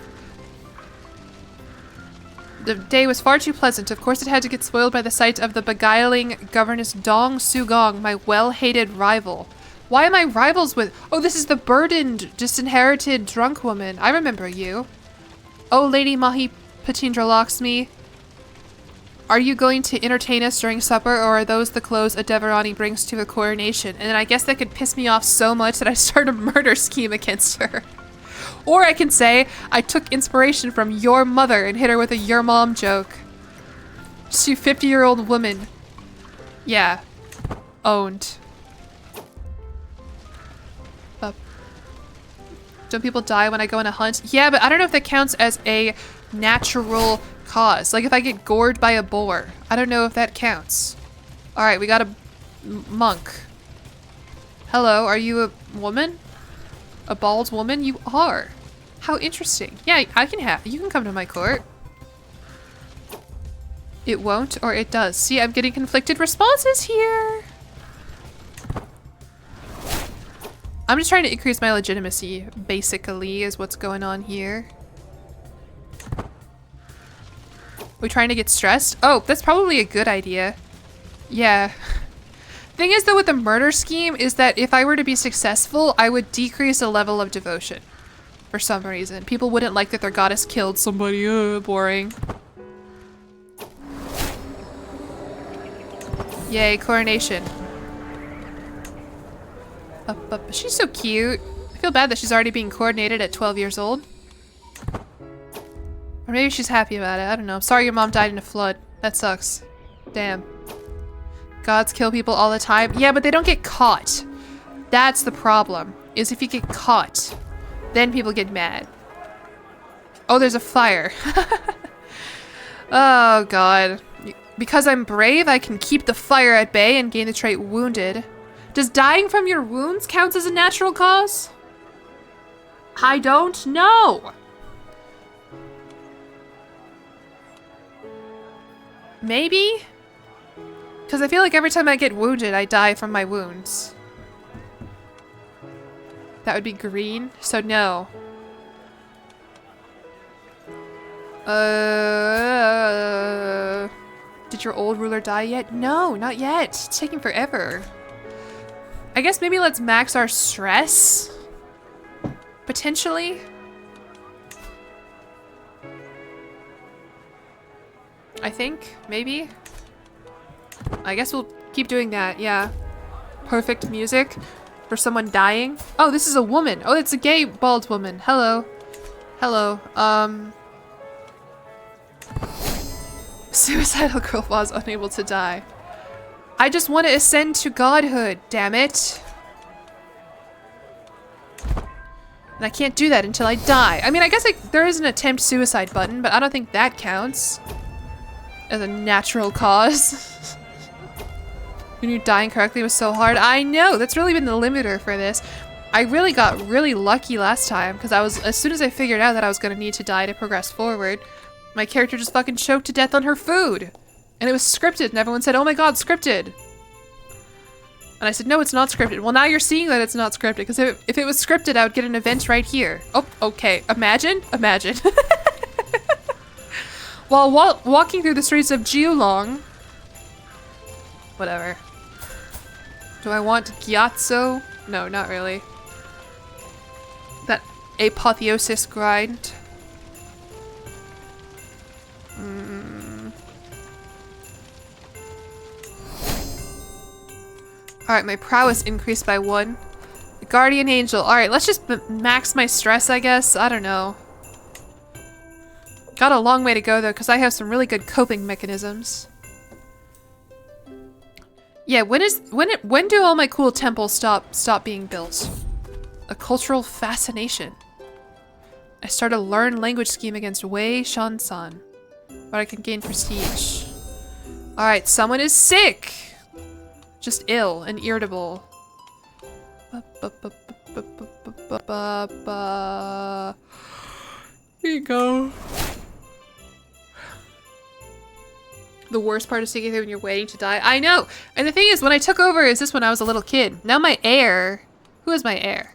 The day was far too pleasant. Of course it had to get spoiled by the sight of the beguiling governess Dong Sugong, my well-hated rival. Why am I rivals with— oh, this is the burdened, disinherited drunk woman. I remember you. Oh, Lady Mahi Patindra Lakshmi. Are you going to entertain us during supper, or are those the clothes a Devarani brings to a coronation? And then I guess that could piss me off so much that I start a murder scheme against her. Or I can say, I took inspiration from your mother and hit her with a your mom joke. She's a 50-year-old woman. Yeah. Owned. Don't people die when I go on a hunt? Yeah, but I don't know if that counts as a natural cause. Like if I get gored by a boar. I don't know if that counts. Alright, we got a monk. Hello, are you a woman? A bald woman? You are. How interesting. Yeah, I can have— you can come to my court. It won't, or it does. See, I'm getting conflicted responses here. I'm just trying to increase my legitimacy, basically, is what's going on here. We trying to get stressed? Oh, that's probably a good idea. Yeah. Thing is, though, with the murder scheme is that if I were to be successful, I would decrease the level of devotion. For some reason. People wouldn't like that their goddess killed somebody. Boring. Yay, coronation. She's so cute. I feel bad that she's already being coordinated at 12 years old. Or maybe she's happy about it. I don't know. Sorry your mom died in a flood. That sucks. Damn. Gods kill people all the time. Yeah, but they don't get caught. That's the problem. Is if you get caught, then people get mad. Oh, there's a fire. Oh, God. Because I'm brave, I can keep the fire at bay and gain the trait wounded. Does dying from your wounds count as a natural cause? I don't know. Maybe? Because I feel like every time I get wounded, I die from my wounds. That would be green, so no. Did your old ruler die yet? No, not yet. It's taking forever. I guess maybe let's max our stress. Potentially. I think, maybe. I guess we'll keep doing that, yeah. Perfect music for someone dying. Oh, this is a woman. Oh, it's a gay bald woman. Hello. Hello. Suicidal girl was unable to die. I just want to ascend to godhood, damn it. And I can't do that until I die. I mean, I guess there is an attempt suicide button, but I don't think that counts as a natural cause. You knew dying correctly was so hard. I know, that's really been the limiter for this. I really got really lucky last time because as soon as I figured out that I was going to need to die to progress forward, my character just fucking choked to death on her food. And it was scripted, and everyone said, oh my god, scripted. And I said, no, it's not scripted. Well, now you're seeing that it's not scripted, because if it was scripted, I would get an event right here. Oh, okay. Imagine. While walking through the streets of Jillyeon. Whatever. Do I want gyatso? No, not really. That apotheosis grind. Alright, my prowess increased by 1. The guardian angel. Alright, let's just max my stress, I guess. I don't know. Got a long way to go, though, because I have some really good coping mechanisms. Yeah, when do all my cool temples stop being built? A cultural fascination. I start a learn language scheme against Wei Shan-san. But I can gain prestige. Alright, someone is sick! Just ill and irritable. Here you go. the worst part of CK3 when you're waiting to die. I know! And the thing is, when I took over, is this when I was a little kid. Now my heir... Who is my heir?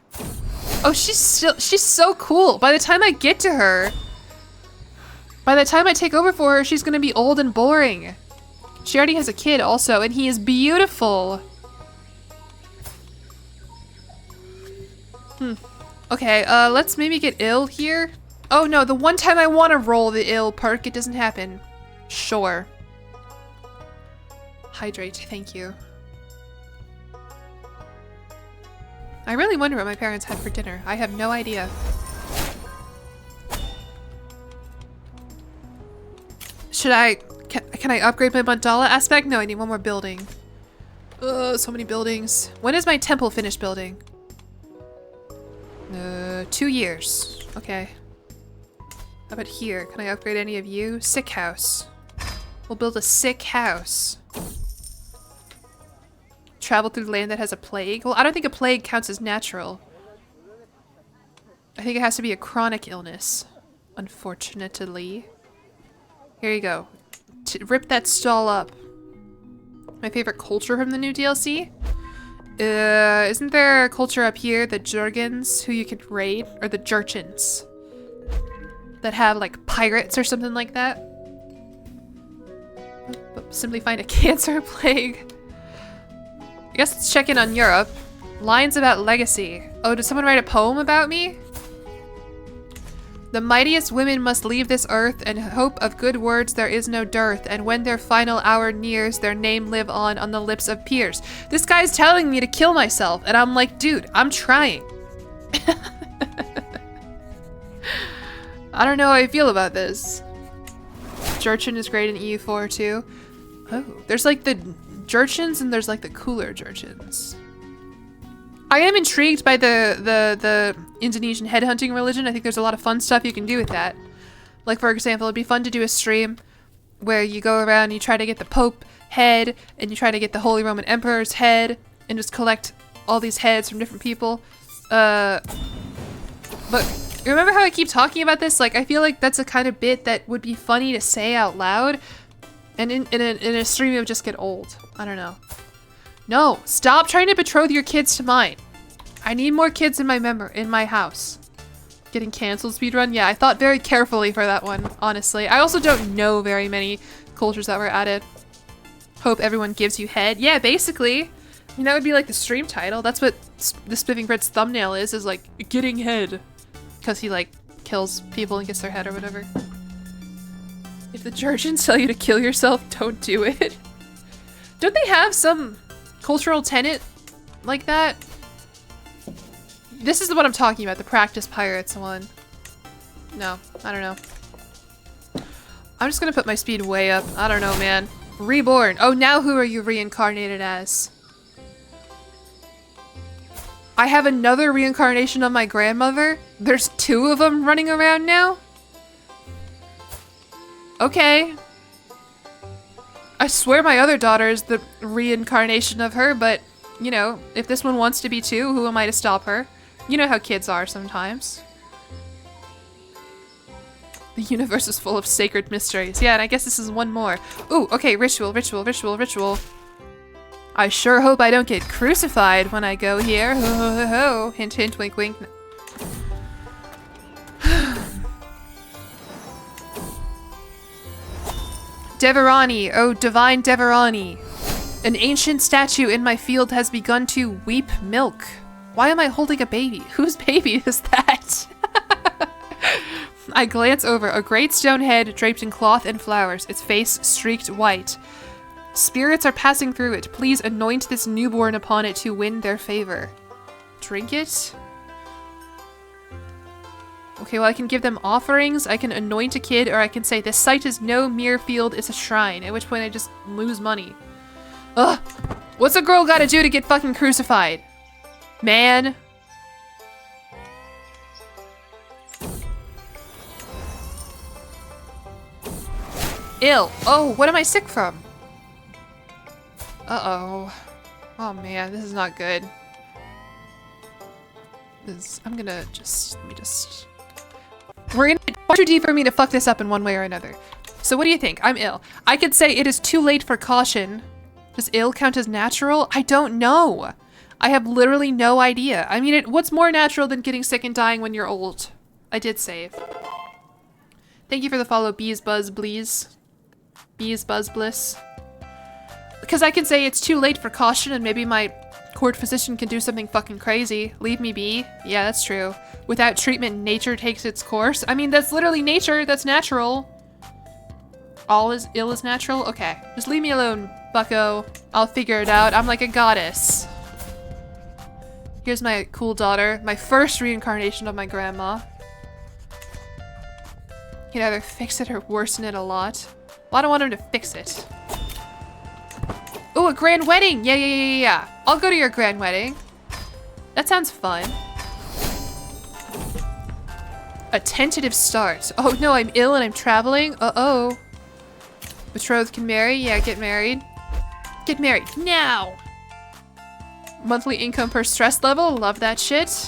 Oh, she's so cool. By the time I get to her... By the time I take over for her, she's gonna be old and boring. She already has a kid also, and he is beautiful. Okay, let's maybe get ill here. Oh no, the one time I want to roll the ill perk, it doesn't happen. Sure. Hydrate, thank you. I really wonder what my parents had for dinner. I have no idea. Should I... Can I upgrade my Mandala aspect? No, I need one more building. Ugh, so many buildings. When is my temple finished building? 2 years. Okay. How about here? Can I upgrade any of you? Sick house. We'll build a sick house. Travel through land that has a plague? Well, I don't think a plague counts as natural. I think it has to be a chronic illness. Unfortunately. Here you go. Rip that stall up. My favorite culture from the new DLC? Isn't there a culture up here, the Jurgens, who you could raid? Or the Jurchens? That have, like, pirates or something like that? Simply find a cancer plague. I guess let's check in on Europe. Lines about legacy. Oh, did someone write a poem about me? The mightiest women must leave this earth, and hope of good words there is no dearth, and when their final hour nears, their name live on the lips of peers. This guy's telling me to kill myself, and I'm like, dude, I'm trying. I don't know how I feel about this. Jurchen is great in EU4 too. Oh, there's like the Jurchens and there's like the cooler Jurchens. I am intrigued by the Indonesian headhunting religion. I think there's a lot of fun stuff you can do with that. Like, for example, it'd be fun to do a stream where you go around and you try to get the Pope head and you try to get the Holy Roman Emperor's head and just collect all these heads from different people. But remember how I keep talking about this? Like, I feel like that's a kind of bit that would be funny to say out loud, and in a stream it would just get old. I don't know. No, stop trying to betroth your kids to mine. I need more kids in my house. Getting canceled speedrun? Yeah, I thought very carefully for that one, honestly. I also don't know very many cultures that were added. Hope everyone gives you head. Yeah, basically. I mean, that would be like the stream title. That's what the Spiffing Fritz thumbnail is like, getting head. Because he, like, kills people and gets their head or whatever. If the Jurgens tell you to kill yourself, don't do it. Don't they have some cultural tenet like that? This is what I'm talking about, the practice pirates one. No, I don't know. I'm just gonna put my speed way up. I don't know, man. Reborn. Oh, now who are you reincarnated as? I have another reincarnation of my grandmother? There's 2 of them running around now? Okay. I swear my other daughter is the reincarnation of her, but, you know, if this one wants to be too, who am I to stop her? You know how kids are sometimes. The universe is full of sacred mysteries. Yeah, and I guess this is one more. Ooh, okay, ritual, ritual, ritual, ritual. I sure hope I don't get crucified when I go here. Ho, ho, ho, ho. Hint, hint, wink, wink. Devarani, oh divine Devarani. An ancient statue in my field has begun to weep milk. Why am I holding a baby? Whose baby is that? I glance over a great stone head draped in cloth and flowers, its face streaked white. Spirits are passing through it. Please anoint this newborn upon it to win their favor. Drink it? Okay, well, I can give them offerings, I can anoint a kid, or I can say, this site is no mere field, it's a shrine, at which point I just lose money. Ugh! What's a girl gotta do to get fucking crucified? Man. Ill. Oh, what am I sick from? Uh-oh. Oh man, this is not good. I'm gonna just, let me just... We're gonna far too deep for me to fuck this up in one way or another. So what do you think? I'm ill. I could say it is too late for caution. Does ill count as natural? I don't know. I have literally no idea. I mean, what's more natural than getting sick and dying when you're old? I did save. Thank you for the follow, Bees Buzz Bleeze. Bees Buzz Bliss. Because I can say it's too late for caution and maybe my court physician can do something fucking crazy. Leave me be. Yeah, that's true. Without treatment, nature takes its course. I mean, that's literally nature. That's natural. All is ill is natural? Okay. Just leave me alone, bucko. I'll figure it out. I'm like a goddess. Here's my cool daughter. My first reincarnation of my grandma. He'd either fix it or worsen it a lot. Well, I don't want him to fix it. Oh, a grand wedding! Yeah. I'll go to your grand wedding. That sounds fun. A tentative start. Oh no, I'm ill and I'm traveling. Uh-oh. Betrothed can marry? Yeah, get married. Get married now! Monthly income per stress level? Love that shit.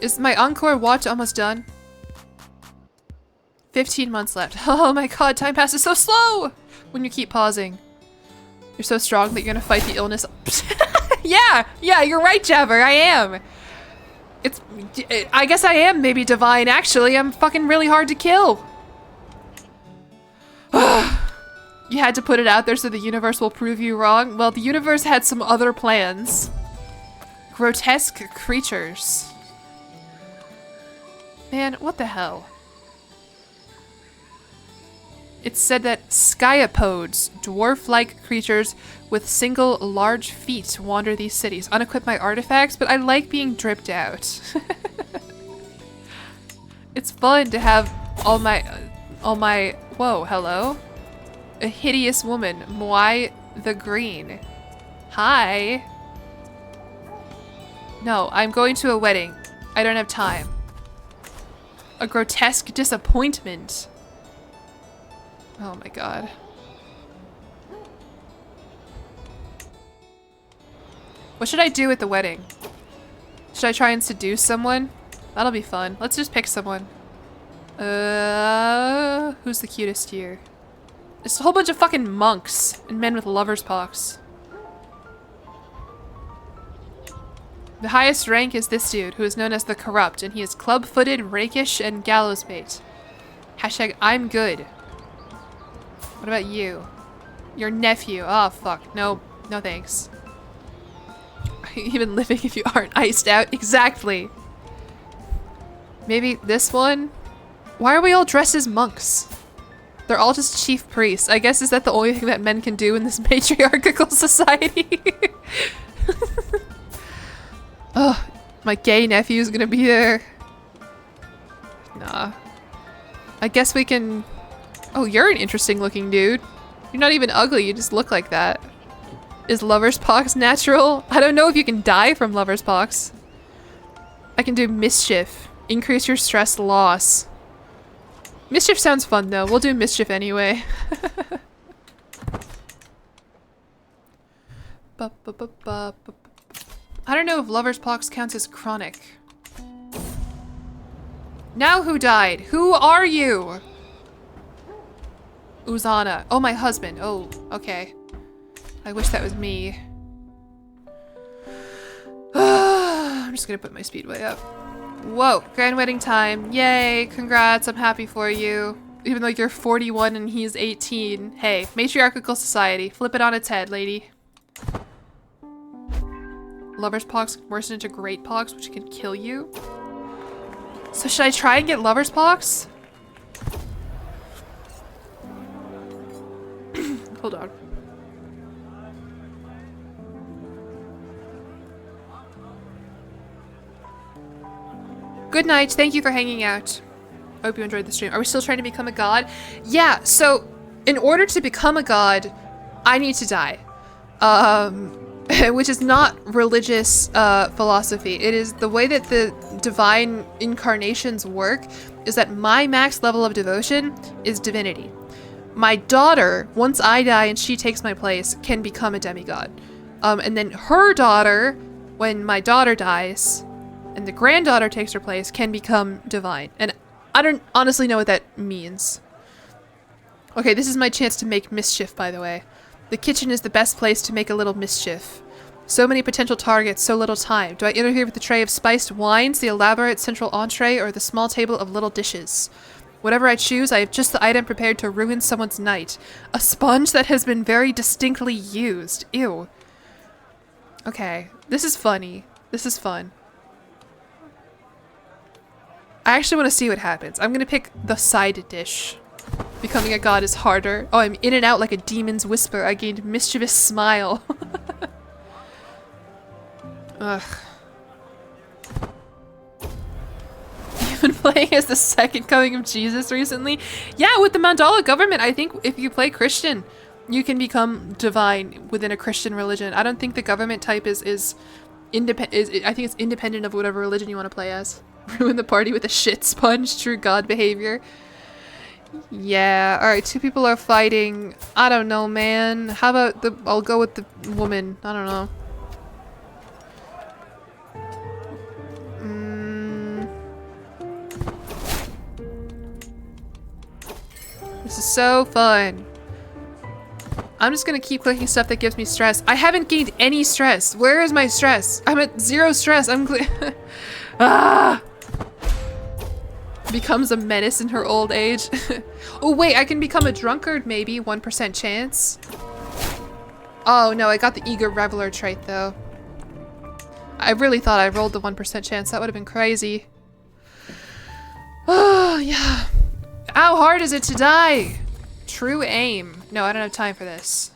Is my encore watch almost done? 15 months left. Oh my god, time passes so slow when you keep pausing. You're so strong that you're gonna fight the illness. Yeah, you're right, Jabber, I am. I guess I am maybe divine, actually. I'm fucking really hard to kill. You had to put it out there so the universe will prove you wrong. Well, the universe had some other plans. Grotesque creatures. Man, what the hell? It said that skyapodes, dwarf-like creatures with single large feet, wander these cities. Unequip my artifacts, but I like being dripped out. It's fun to have all my, whoa, hello? A hideous woman, Mwai the Green. Hi. No, I'm going to a wedding. I don't have time. A grotesque disappointment. Oh my god. What should I do at the wedding? Should I try and seduce someone? That'll be fun. Let's just pick someone. Who's the cutest here? It's a whole bunch of fucking monks and men with lover's pox. The highest rank is this dude, who is known as the Corrupt, and he is club-footed, rakish, and gallows bait. Hashtag I'm good. What about you? Your nephew. Oh, fuck. No. No thanks. Are you even living if you aren't iced out? Exactly. Maybe this one? Why are we all dressed as monks? They're all just chief priests. I guess is that the only thing that men can do in this matriarchal society? Oh, my gay nephew's gonna be there. Nah. I guess we can... Oh, you're an interesting looking dude. You're not even ugly, you just look like that. Is lover's pox natural? I don't know if you can die from lover's pox. I can do mischief. Increase your stress loss. Mischief sounds fun though. We'll do mischief anyway. I don't know if lover's pox counts as chronic. Now who died? Who are you? Uzana. Oh, my husband. Oh, okay. I wish that was me. I'm just gonna put my speed way up. Whoa, grand wedding time. Yay, congrats, I'm happy for you. Even though you're 41 and he's 18. Hey, matriarchal society. Flip it on its head, lady. Lover's pox worsen into great pox, which can kill you. So should I try and get lover's pox? Hold on. Good night. Thank you for hanging out. I hope you enjoyed the stream. Are we still trying to become a god? Yeah, so in order to become a god, I need to die. Which is not religious philosophy. It is the way that the divine incarnations work is that my max level of devotion is divinity. My daughter, once I die and she takes my place, can become a demigod. And then her daughter, when my daughter dies, and the granddaughter takes her place, can become divine. And I don't honestly know what that means. Okay, this is my chance to make mischief, by the way. The kitchen is the best place to make a little mischief. So many potential targets, so little time. Do I interfere with the tray of spiced wines, the elaborate central entree, or the small table of little dishes? Whatever I choose, I have just the item prepared to ruin someone's night. A sponge that has been very distinctly used. Ew. Okay, this is funny. This is fun. I actually want to see what happens. I'm gonna pick the side dish. Becoming a god is harder. Oh, I'm in and out like a demon's whisper. I gained mischievous smile. Ugh. You've been playing as the second coming of Jesus recently? Yeah, with the Mandala government, I think if you play Christian, you can become divine within a Christian religion. I don't think the government type is independent. I think it's independent of whatever religion you want to play as. Ruin the party with a shit sponge. True god behavior. Yeah, alright, 2 people are fighting. I don't know, man. How about I'll go with the woman. I don't know. This is so fun. I'm just gonna keep clicking stuff that gives me stress. I haven't gained any stress. Where is my stress? I'm at 0 stress. I'm ah! Becomes a menace in her old age. Oh wait, I can become a drunkard maybe. 1% chance. Oh no, I got the eager reveler trait though. I really thought I rolled the 1% chance. That would have been crazy. Oh yeah. How hard is it to die? True aim. No, I don't have time for this.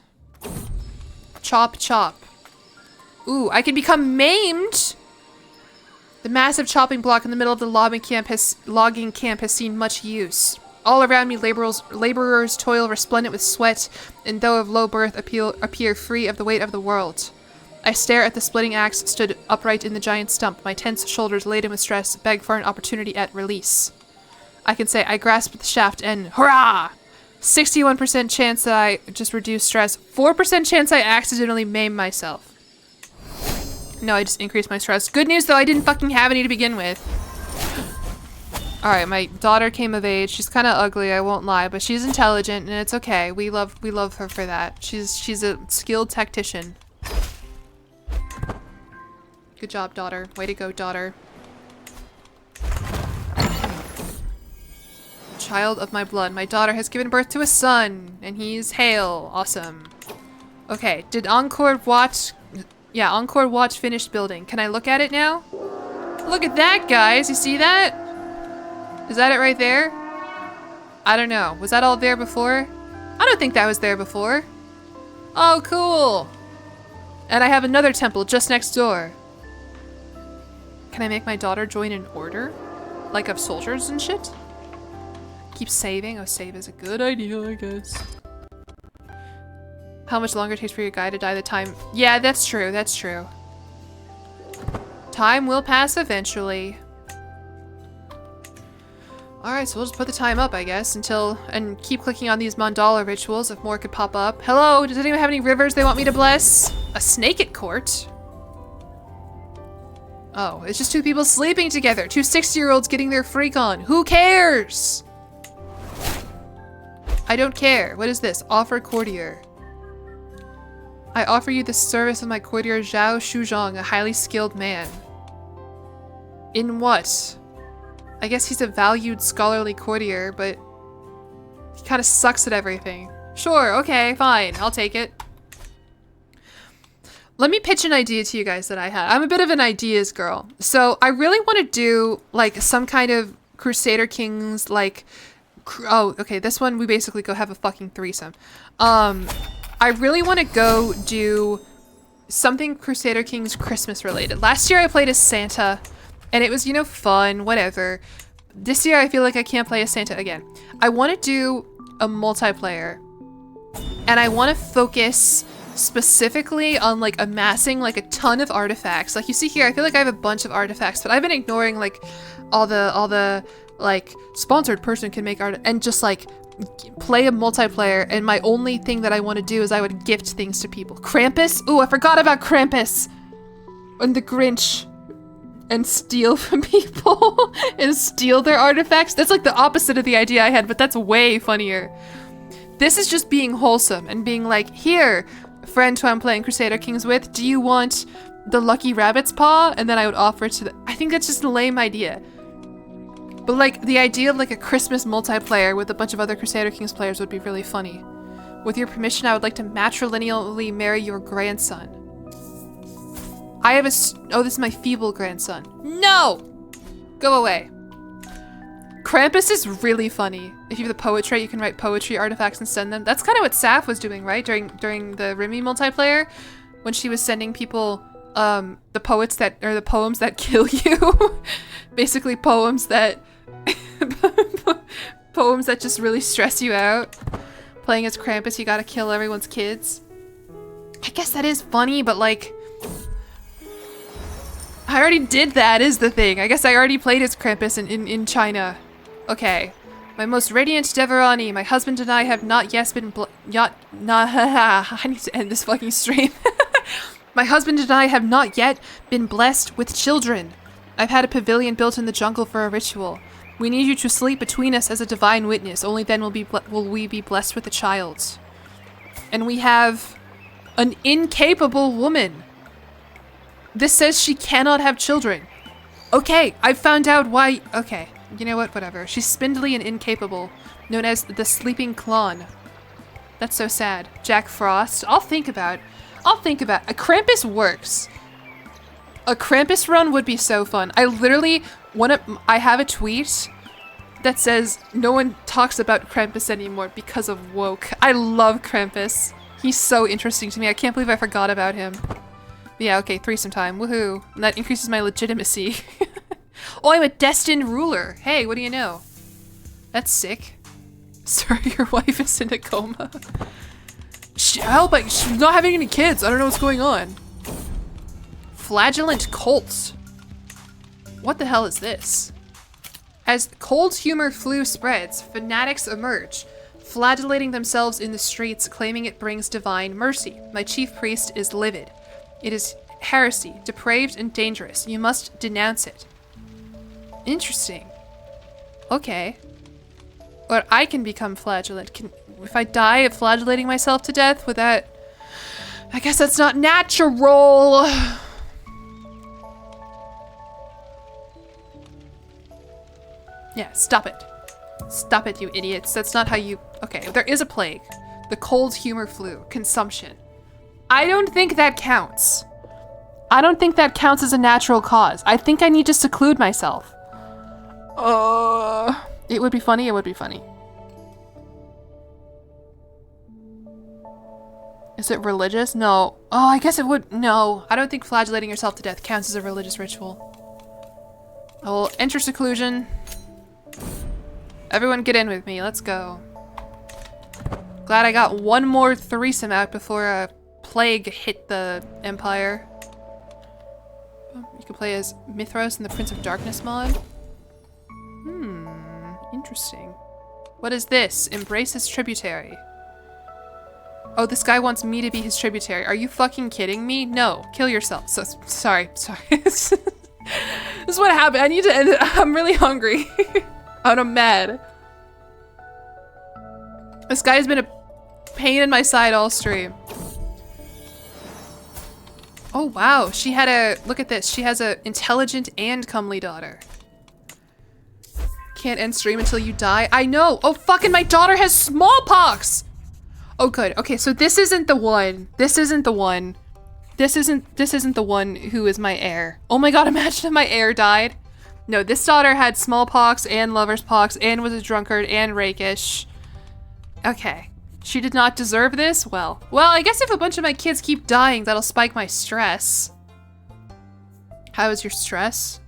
Chop chop. Ooh, I can become maimed. The massive chopping block in the middle of the logging camp has seen much use. All around me, laborers toil resplendent with sweat, and though of low birth, appear free of the weight of the world. I stare at the splitting axe stood upright in the giant stump, my tense shoulders laden with stress, beg for an opportunity at release. I can say I grasped the shaft and hurrah! 61% chance that I just reduced stress. 4% chance I accidentally maim myself. No, I just increased my stress. Good news though, I didn't fucking have any to begin with. Alright, my daughter came of age. She's kind of ugly, I won't lie, but she's intelligent and it's okay. We love her for that. She's a skilled tactician. Good job, daughter. Way to go, daughter. Child of my blood. My daughter has given birth to a son, and he's hale. Awesome. Okay, did Encore Watch... Yeah, Encore Watch finished building. Can I look at it now? Look at that, guys! You see that? Is that it right there? I don't know. Was that all there before? I don't think that was there before. Oh, cool! And I have another temple just next door. Can I make my daughter join an order? Like of soldiers and shit? Keep saving. Oh, save is a good idea, I guess. How much longer it takes for your guy to die? The time. Yeah, that's true. That's true. Time will pass eventually. Alright, so we'll just put the time up, I guess, until... And keep clicking on these Mandala rituals if more could pop up. Hello? Does anyone have any rivers they want me to bless? A snake at court? Oh, it's just 2 people sleeping together. 2 60-year-olds getting their freak on. Who cares? I don't care. What is this? Offer courtier. I offer you the service of my courtier Zhao Shuzhong, a highly skilled man. In what? I guess he's a valued scholarly courtier, but he kind of sucks at everything. Sure, okay, fine. I'll take it. Let me pitch an idea to you guys that I had. I'm a bit of an ideas girl. So I really want to do like some kind of Crusader Kings, like... Oh, okay, this one we basically go have a fucking threesome. I really want to go do something Crusader Kings Christmas related. Last year I played as Santa and it was, you know, fun, whatever. This year I feel like I can't play as Santa again. I want to do a multiplayer and I want to focus specifically on like amassing like a ton of artifacts. Like you see here, I feel like I have a bunch of artifacts, but I've been ignoring like all the like sponsored person can make art and just like play a multiplayer, and my only thing that I want to do is I would gift things to people. Krampus? Ooh, I forgot about Krampus! And the Grinch. and steal from people and steal their artifacts. That's like the opposite of the idea I had, but that's way funnier. This is just being wholesome and being like, here, friend who I'm playing Crusader Kings with, do you want the lucky rabbit's paw? And then I would offer it to the... I think that's just a lame idea. But like, the idea of like a Christmas multiplayer with a bunch of other Crusader Kings players would be really funny. With your permission, I would like to matrilineally marry your grandson. I have a... Oh, this is my feeble grandson. No! Go away. Krampus is really funny. If you have the poet trait, you can write poetry artifacts and send them. That's kind of what Saf was doing, right? During the Remy multiplayer, when she was sending people the poems that kill you. Basically poems that poems that just really stress you out. Playing as Krampus, you gotta kill everyone's kids. I guess that is funny, but like, I already did that is the thing. I guess I already played as Krampus in China. Okay. My most radiant Deverani, my husband and I have not yet been I need to end this fucking stream. My husband and I have not yet been blessed with children. I've had a pavilion built in the jungle for a ritual. We need you to sleep between us as a divine witness. Only then will we be blessed with a child. And we have an incapable woman. This says she cannot have children. Okay, I found out why. Okay, you know what? Whatever. She's spindly and incapable, known as the Sleeping Clon. That's so sad. Jack Frost. I'll think about. A Krampus works. A Krampus run would be so fun. I have a tweet that says no one talks about Krampus anymore because of woke. I love Krampus. He's so interesting to me. I can't believe I forgot about him. Yeah, okay, threesome time. Woohoo. And that increases my legitimacy. Oh, I'm a destined ruler. Hey, what do you know? That's sick. Sir, your wife is in a coma. Help, she's not having any kids. I don't know what's going on. Flagellant colts. What the hell is this? As cold humor flu spreads, fanatics emerge, flagellating themselves in the streets, claiming it brings divine mercy. My chief priest is livid. It is heresy, depraved and dangerous. You must denounce it. Interesting. Okay. Or I can become flagellant. If I die of flagellating myself to death, would that... I guess that's not natural. Yeah, stop it. Stop it, you idiots. That's not how you... Okay, there is a plague. The cold humor flu. Consumption. I don't think that counts. I don't think that counts as a natural cause. I think I need to seclude myself. It would be funny, it would be funny. Is it religious? No. Oh, I guess it would... No. I don't think flagellating yourself to death counts as a religious ritual. I will enter seclusion. Everyone get in with me. Let's go. Glad I got one more threesome out before a plague hit the Empire. You can play as Mithros in the Prince of Darkness mod. Interesting. What is this? Embrace his tributary. Oh, this guy wants me to be his tributary. Are you fucking kidding me? No. Kill yourself. So, sorry. This is what happened. I need to end it. I'm really hungry. And I'm mad. This guy's been a pain in my side all stream. Oh, wow. She had a... Look at this. She has a intelligent and comely daughter. Can't end stream until you die. I know. Oh, fucking my daughter has smallpox. Oh, good. Okay, so this isn't the one. This isn't the one. This isn't the one who is my heir. Oh my god, imagine if my heir died. No, this daughter had smallpox and lover's pox and was a drunkard and rakish. Okay. She did not deserve this? Well, I guess if a bunch of my kids keep dying, that'll spike my stress. How is your stress?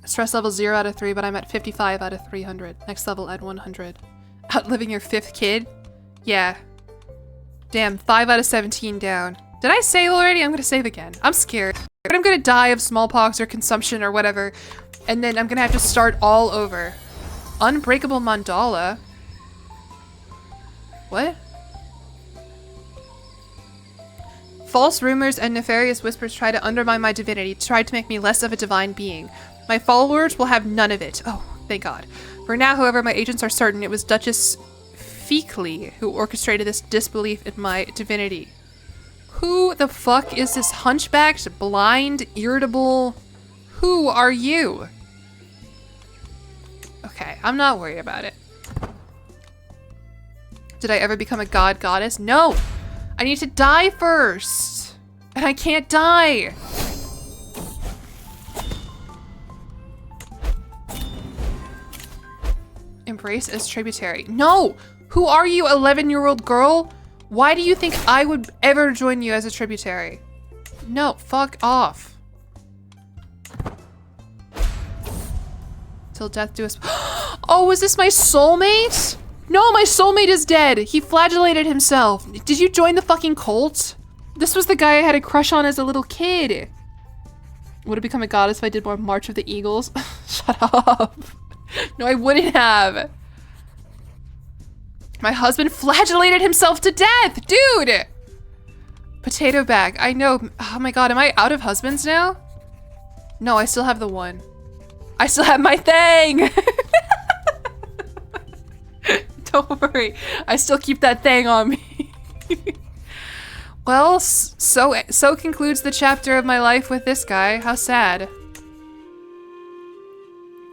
Stress level 0 out of 3, but I'm at 55 out of 300. Next level at 100. Outliving your 5th kid? Yeah. Damn, 5 out of 17 down. Did I save already? I'm gonna save again. I'm scared. I'm gonna die of smallpox or consumption or whatever, and then I'm gonna have to start all over. Unbreakable Mandala? What? False rumors and nefarious whispers try to undermine my divinity, tried to make me less of a divine being. My followers will have none of it. Oh, thank God. For now, however, my agents are certain it was Duchess Feakley who orchestrated this disbelief in my divinity. Who the fuck is this hunchbacked, blind, irritable... Who are you? Okay, I'm not worried about it. Did I ever become a god goddess? No! I need to die first! And I can't die! Embrace as tributary. No! Who are you, 11-year-old girl? Why do you think I would ever join you as a tributary? No, fuck off. Till death do us. Oh, is this my soulmate? No, my soulmate is dead. He flagellated himself. Did you join the fucking cult? This was the guy I had a crush on as a little kid. Would have become a goddess if I did more March of the Eagles. Shut up. No, I wouldn't have. My husband flagellated himself to death, dude. Potato bag. I know. Oh my God, am I out of husbands now? No, I still have the one. I still have my thing. Don't worry. I still keep that thing on me. Well, so concludes the chapter of my life with this guy. How sad.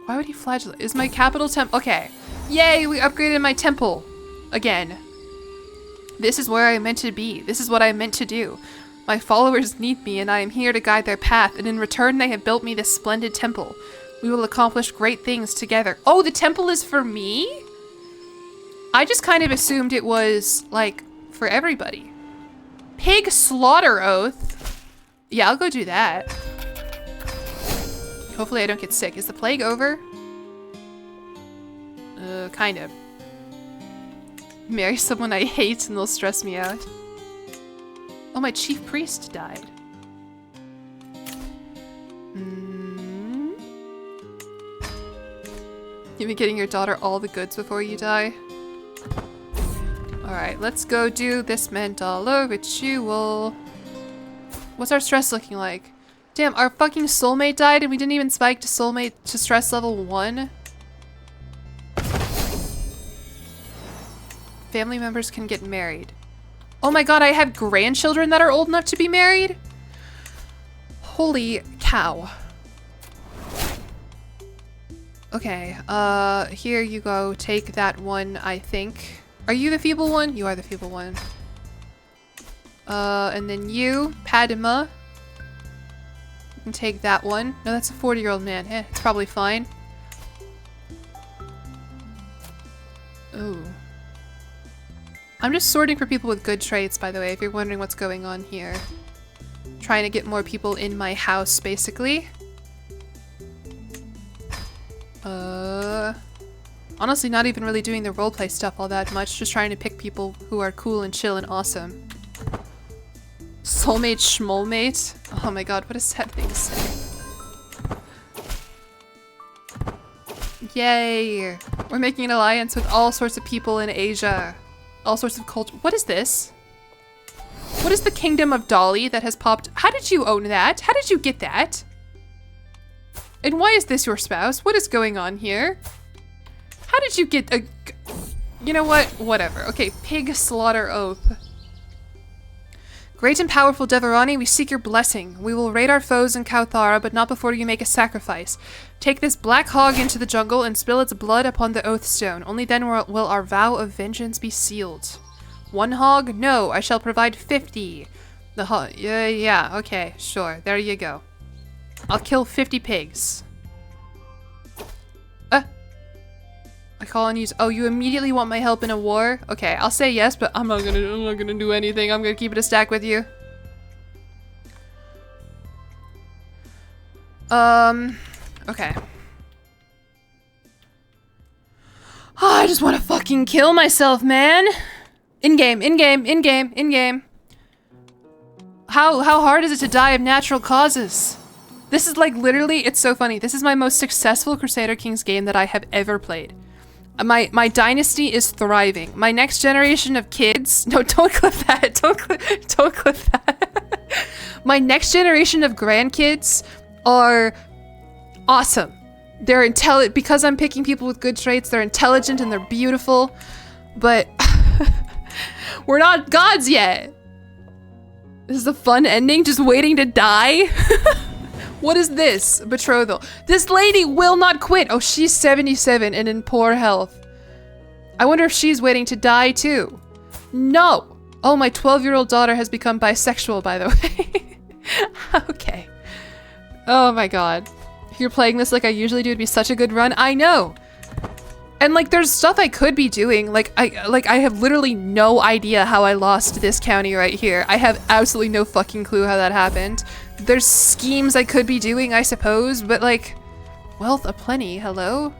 Why would he flagellate? Is my capital temple? Okay. Yay, we upgraded my temple. Again. This is where I meant to be. This is what I meant to do. My followers need me, and I am here to guide their path, and in return they have built me this splendid temple. We will accomplish great things together. Oh, the temple is for me? I just kind of assumed it was, like, for everybody. Pig slaughter oath? Yeah, I'll go do that. Hopefully I don't get sick. Is the plague over? Kind of. Marry someone I hate and they'll stress me out. Oh, my chief priest died. You've been getting your daughter all the goods before you die. Alright, let's go do this Mandala ritual. What's our stress looking like? Damn, our fucking soulmate died and we didn't even spike to soulmate to stress level 1? Family members can get married. Oh my God, I have grandchildren that are old enough to be married? Holy cow. Okay, here you go. Take that one, I think. Are you the feeble one? You are the feeble one. And then you, Padma. You can take that one. No, that's a 40-year-old man. Eh, it's probably fine. Ooh. I'm just sorting for people with good traits, by the way, if you're wondering what's going on here. Trying to get more people in my house, basically. Honestly, not even really doing the roleplay stuff all that much, just trying to pick people who are cool and chill and awesome. Soulmate schmollmate? Oh my God, what does that thing say? Yay! We're making an alliance with all sorts of people in Asia. All sorts of culture. What is this? What is the kingdom of Dolly that has popped? How did you own that? How did you get that? And why is this your spouse? What is going on here? How did you get a... You know what? Whatever. Okay, pig slaughter oath. Great and powerful Devarani, we seek your blessing. We will raid our foes in Kauthara, but not before you make a sacrifice. Take this black hog into the jungle and spill its blood upon the oath stone. Only then will our vow of vengeance be sealed. 1 hog? No, I shall provide 50. The hog... Yeah, okay, sure. There you go. I'll kill 50 pigs. I call on you. Oh, you immediately want my help in a war? Okay, I'll say yes, but I'm not gonna do anything. I'm gonna keep it a stack with you. Okay. Oh, I just want to fucking kill myself, man. In-game, in-game, in-game, in-game. How hard is it to die of natural causes? This is like literally, it's so funny. This is my most successful Crusader Kings game that I have ever played. My dynasty is thriving. My next generation of kids... No, don't clip that. Don't clip that. My next generation of grandkids are awesome. They're intelligent because I'm picking people with good traits. They're intelligent and they're beautiful, but we're not gods yet. This is a fun ending, just waiting to die. What is this? Betrothal. This lady will not quit. Oh, she's 77 and in poor health. I wonder if she's waiting to die too. No. Oh, my 12-year-old daughter has become bisexual, by the way. Okay. Oh my god. If you're playing this like I usually do, it'd be such a good run. I know. And like there's stuff I could be doing. Like I have literally no idea how I lost this county right here. I have absolutely no fucking clue how that happened. There's schemes I could be doing, I suppose, but like wealth aplenty, hello?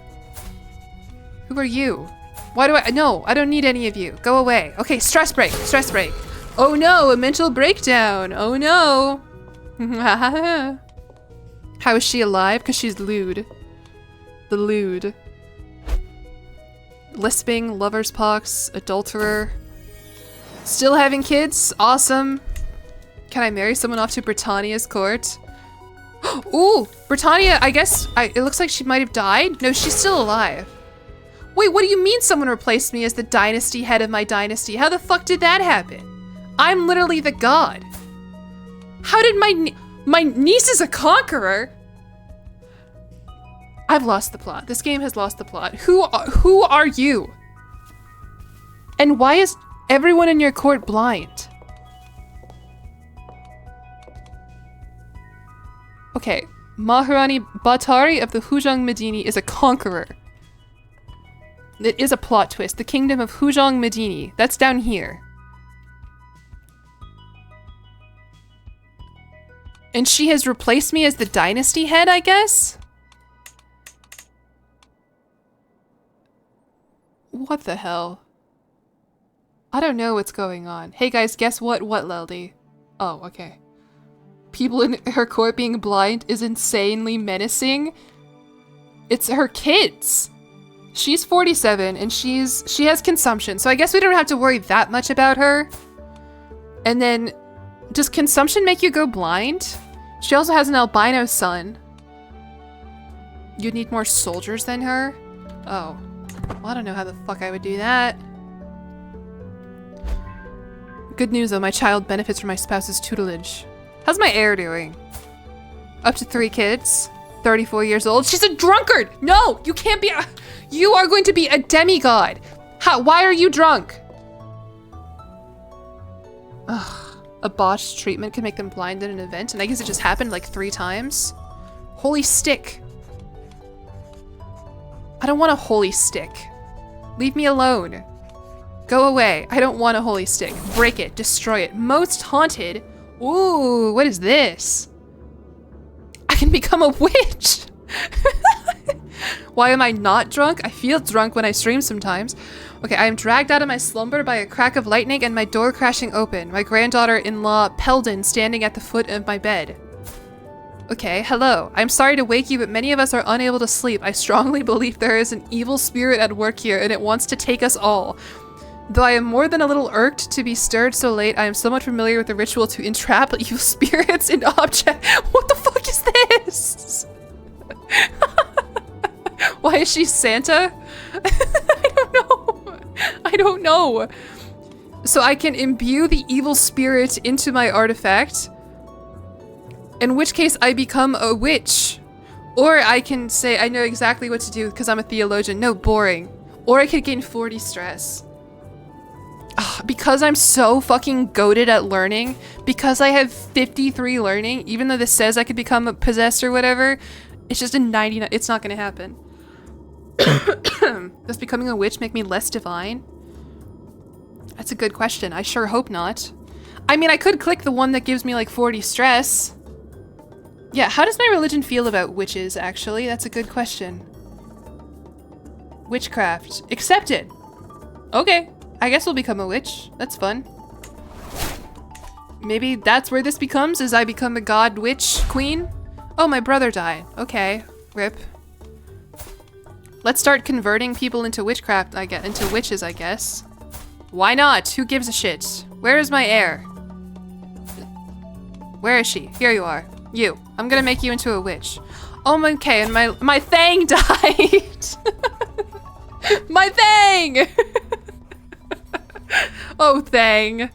Who are you? Why do no, I don't need any of you. Go away. Okay, stress break, stress break. Oh no, a mental breakdown. Oh no. How is she alive? Because she's lewd. The lewd. Lisping, lover's pox, adulterer. Still having kids? Awesome. Can I marry someone off to Britannia's court? Ooh, Britannia, I guess, it looks like she might have died. No, she's still alive. Wait, what do you mean someone replaced me as the dynasty head of my dynasty? How the fuck did that happen? I'm literally the god. How did my niece is a conqueror? I've lost the plot. This game has lost the plot. Who are you? And why is everyone in your court blind? Okay, Maharani Batari of the Hujang Medini is a conqueror. It is a plot twist. The kingdom of Hujang Medini. That's down here. And she has replaced me as the dynasty head, I guess? What the hell? I don't know what's going on. Hey guys, guess what? What, Leldy? Oh, okay. People in her court being blind is insanely menacing. It's her kids. She's 47 and she has consumption, so I guess we don't have to worry that much about her. And then, does consumption make you go blind? She also has an albino son. You'd need more soldiers than her? Oh. Well, I don't know how the fuck I would do that. Good news though, my child benefits from my spouse's tutelage. How's my heir doing? Up to 3 kids. 34 years old. She's a drunkard! No! You can't be you are going to be a demigod! Why are you drunk? Ugh. A botched treatment can make them blind at an event, and I guess it just happened like 3 times. Holy stick. I don't want a holy stick. Leave me alone. Go away. I don't want a holy stick. Break it. Destroy it. Most haunted. Ooh, what is this? I can become a witch. Why am I not drunk? I feel drunk when I stream sometimes. Okay, I am dragged out of my slumber by a crack of lightning and my door crashing open. My granddaughter-in-law, Peldon, standing at the foot of my bed. Okay, hello. I'm sorry to wake you, but many of us are unable to sleep. I strongly believe there is an evil spirit at work here, and it wants to take us all. Though I am more than a little irked to be stirred so late, I am somewhat familiar with the ritual to entrap evil spirits into objects. What the fuck is this? Why is she Santa? I don't know. I don't know. So I can imbue the evil spirit into my artifact, in which case I become a witch. Or I can say I know exactly what to do because I'm a theologian. No, boring. Or I could gain 40 stress. Ugh, because I'm so fucking goated at learning, because I have 53 learning, even though this says I could become a possessed or whatever, it's just a 99. It's not gonna happen. Does becoming a witch make me less divine? That's a good question. I sure hope not. I mean, I could click the one that gives me like 40 stress. Yeah, how does my religion feel about witches, actually? That's a good question. Witchcraft. Accepted. Okay. I guess we'll become a witch. That's fun. Maybe that's where this becomes, is I become a god witch queen? Oh, my brother died. Okay. Rip. Let's start converting people into witchcraft, into witches, I guess. Why not? Who gives a shit? Where is my heir? Where is she? Here you are. You. I'm gonna make you into a witch. Oh my, okay, and my thing died. My thing! Oh, thing.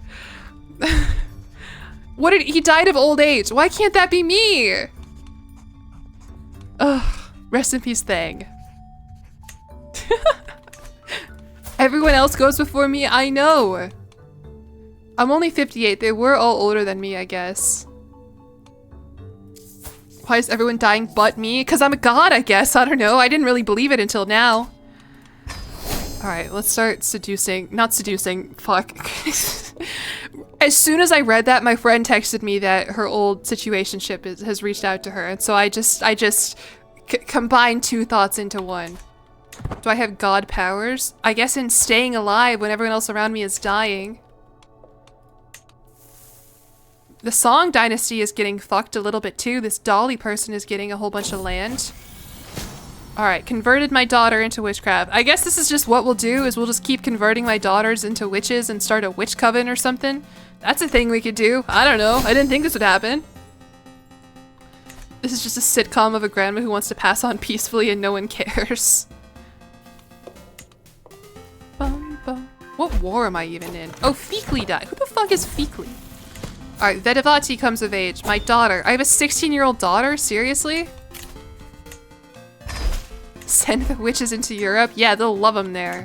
He died of old age. Why can't that be me? Ugh, rest in peace, thing. Everyone else goes before me, I know. I'm only 58, they were all older than me, I guess. Why is everyone dying but me? Because I'm a god, I guess, I don't know. I didn't really believe it until now. Alright, let's start seducing. Not seducing, fuck. As soon as I read that, my friend texted me that her old situationship has reached out to her, and so I just combined two thoughts into one. Do I have god powers? I guess in staying alive when everyone else around me is dying. The song Dynasty is getting fucked a little bit too. This Dolly person is getting a whole bunch of land. Alright, converted my daughter into witchcraft. I guess this is just what we'll do, is we'll just keep converting my daughters into witches and start a witch coven or something. That's a thing we could do. I don't know. I didn't think this would happen. This is just a sitcom of a grandma who wants to pass on peacefully and no one cares. Bum, bum. What war am I even in? Oh, Feekly died. Who the fuck is Feekly? Alright, Vedavati comes of age. My daughter. I have a 16-year-old daughter? Seriously? Send the witches into Europe? Yeah, they'll love them there.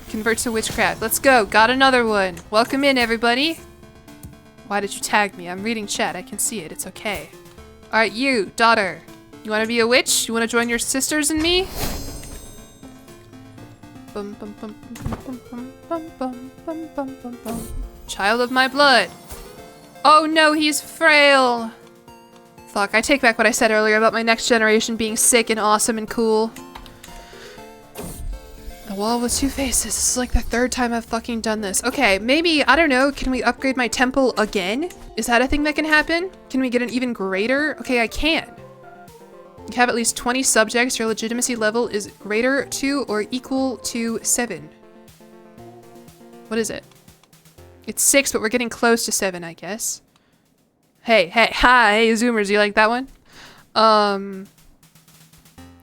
Convert to witchcraft. Let's go. Got another one. Welcome in, everybody. Why did you tag me? I'm reading chat. I can see it. It's okay. Alright, you, daughter. You want to be a witch? You want to join your sisters and me? Bum, bum, bum, bum, bum, bum, bum, bum, bum, bum, bum, bum. Child of my blood. Oh no, he's frail. Fuck, I take back what I said earlier about my next generation being sick and awesome and cool. The wall with two faces. This is like the third time I've fucking done this. Okay, maybe, I don't know, can we upgrade my temple again? Is that a thing that can happen? Can we get an even greater? Okay, I can. You have at least 20 subjects. Your legitimacy level is greater to or equal to 7. What is it? It's 6, but we're getting close to 7, I guess. Hey, Zoomers, you like that one?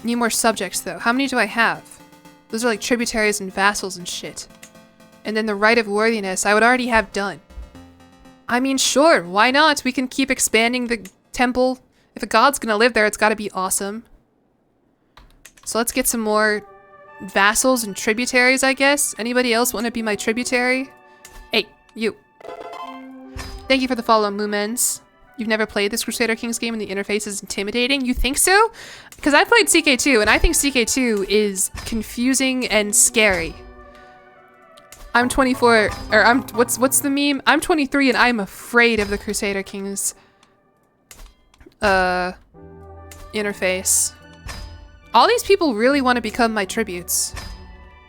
Need more subjects, though. How many do I have? Those are like tributaries and vassals and shit. And then the right of worthiness, I would already have done. I mean, sure, why not? We can keep expanding the temple. If a god's gonna live there, it's gotta be awesome. So let's get some more vassals and tributaries, I guess. Anybody else want to be my tributary? Hey, you. Thank you for the follow, Moomens. You've never played this Crusader Kings game and the interface is intimidating? You think so? Because I played CK2 and I think CK2 is confusing and scary. I'm 24, or what's the meme? I'm 23 and I'm afraid of the Crusader Kings interface. All these people really want to become my tributes.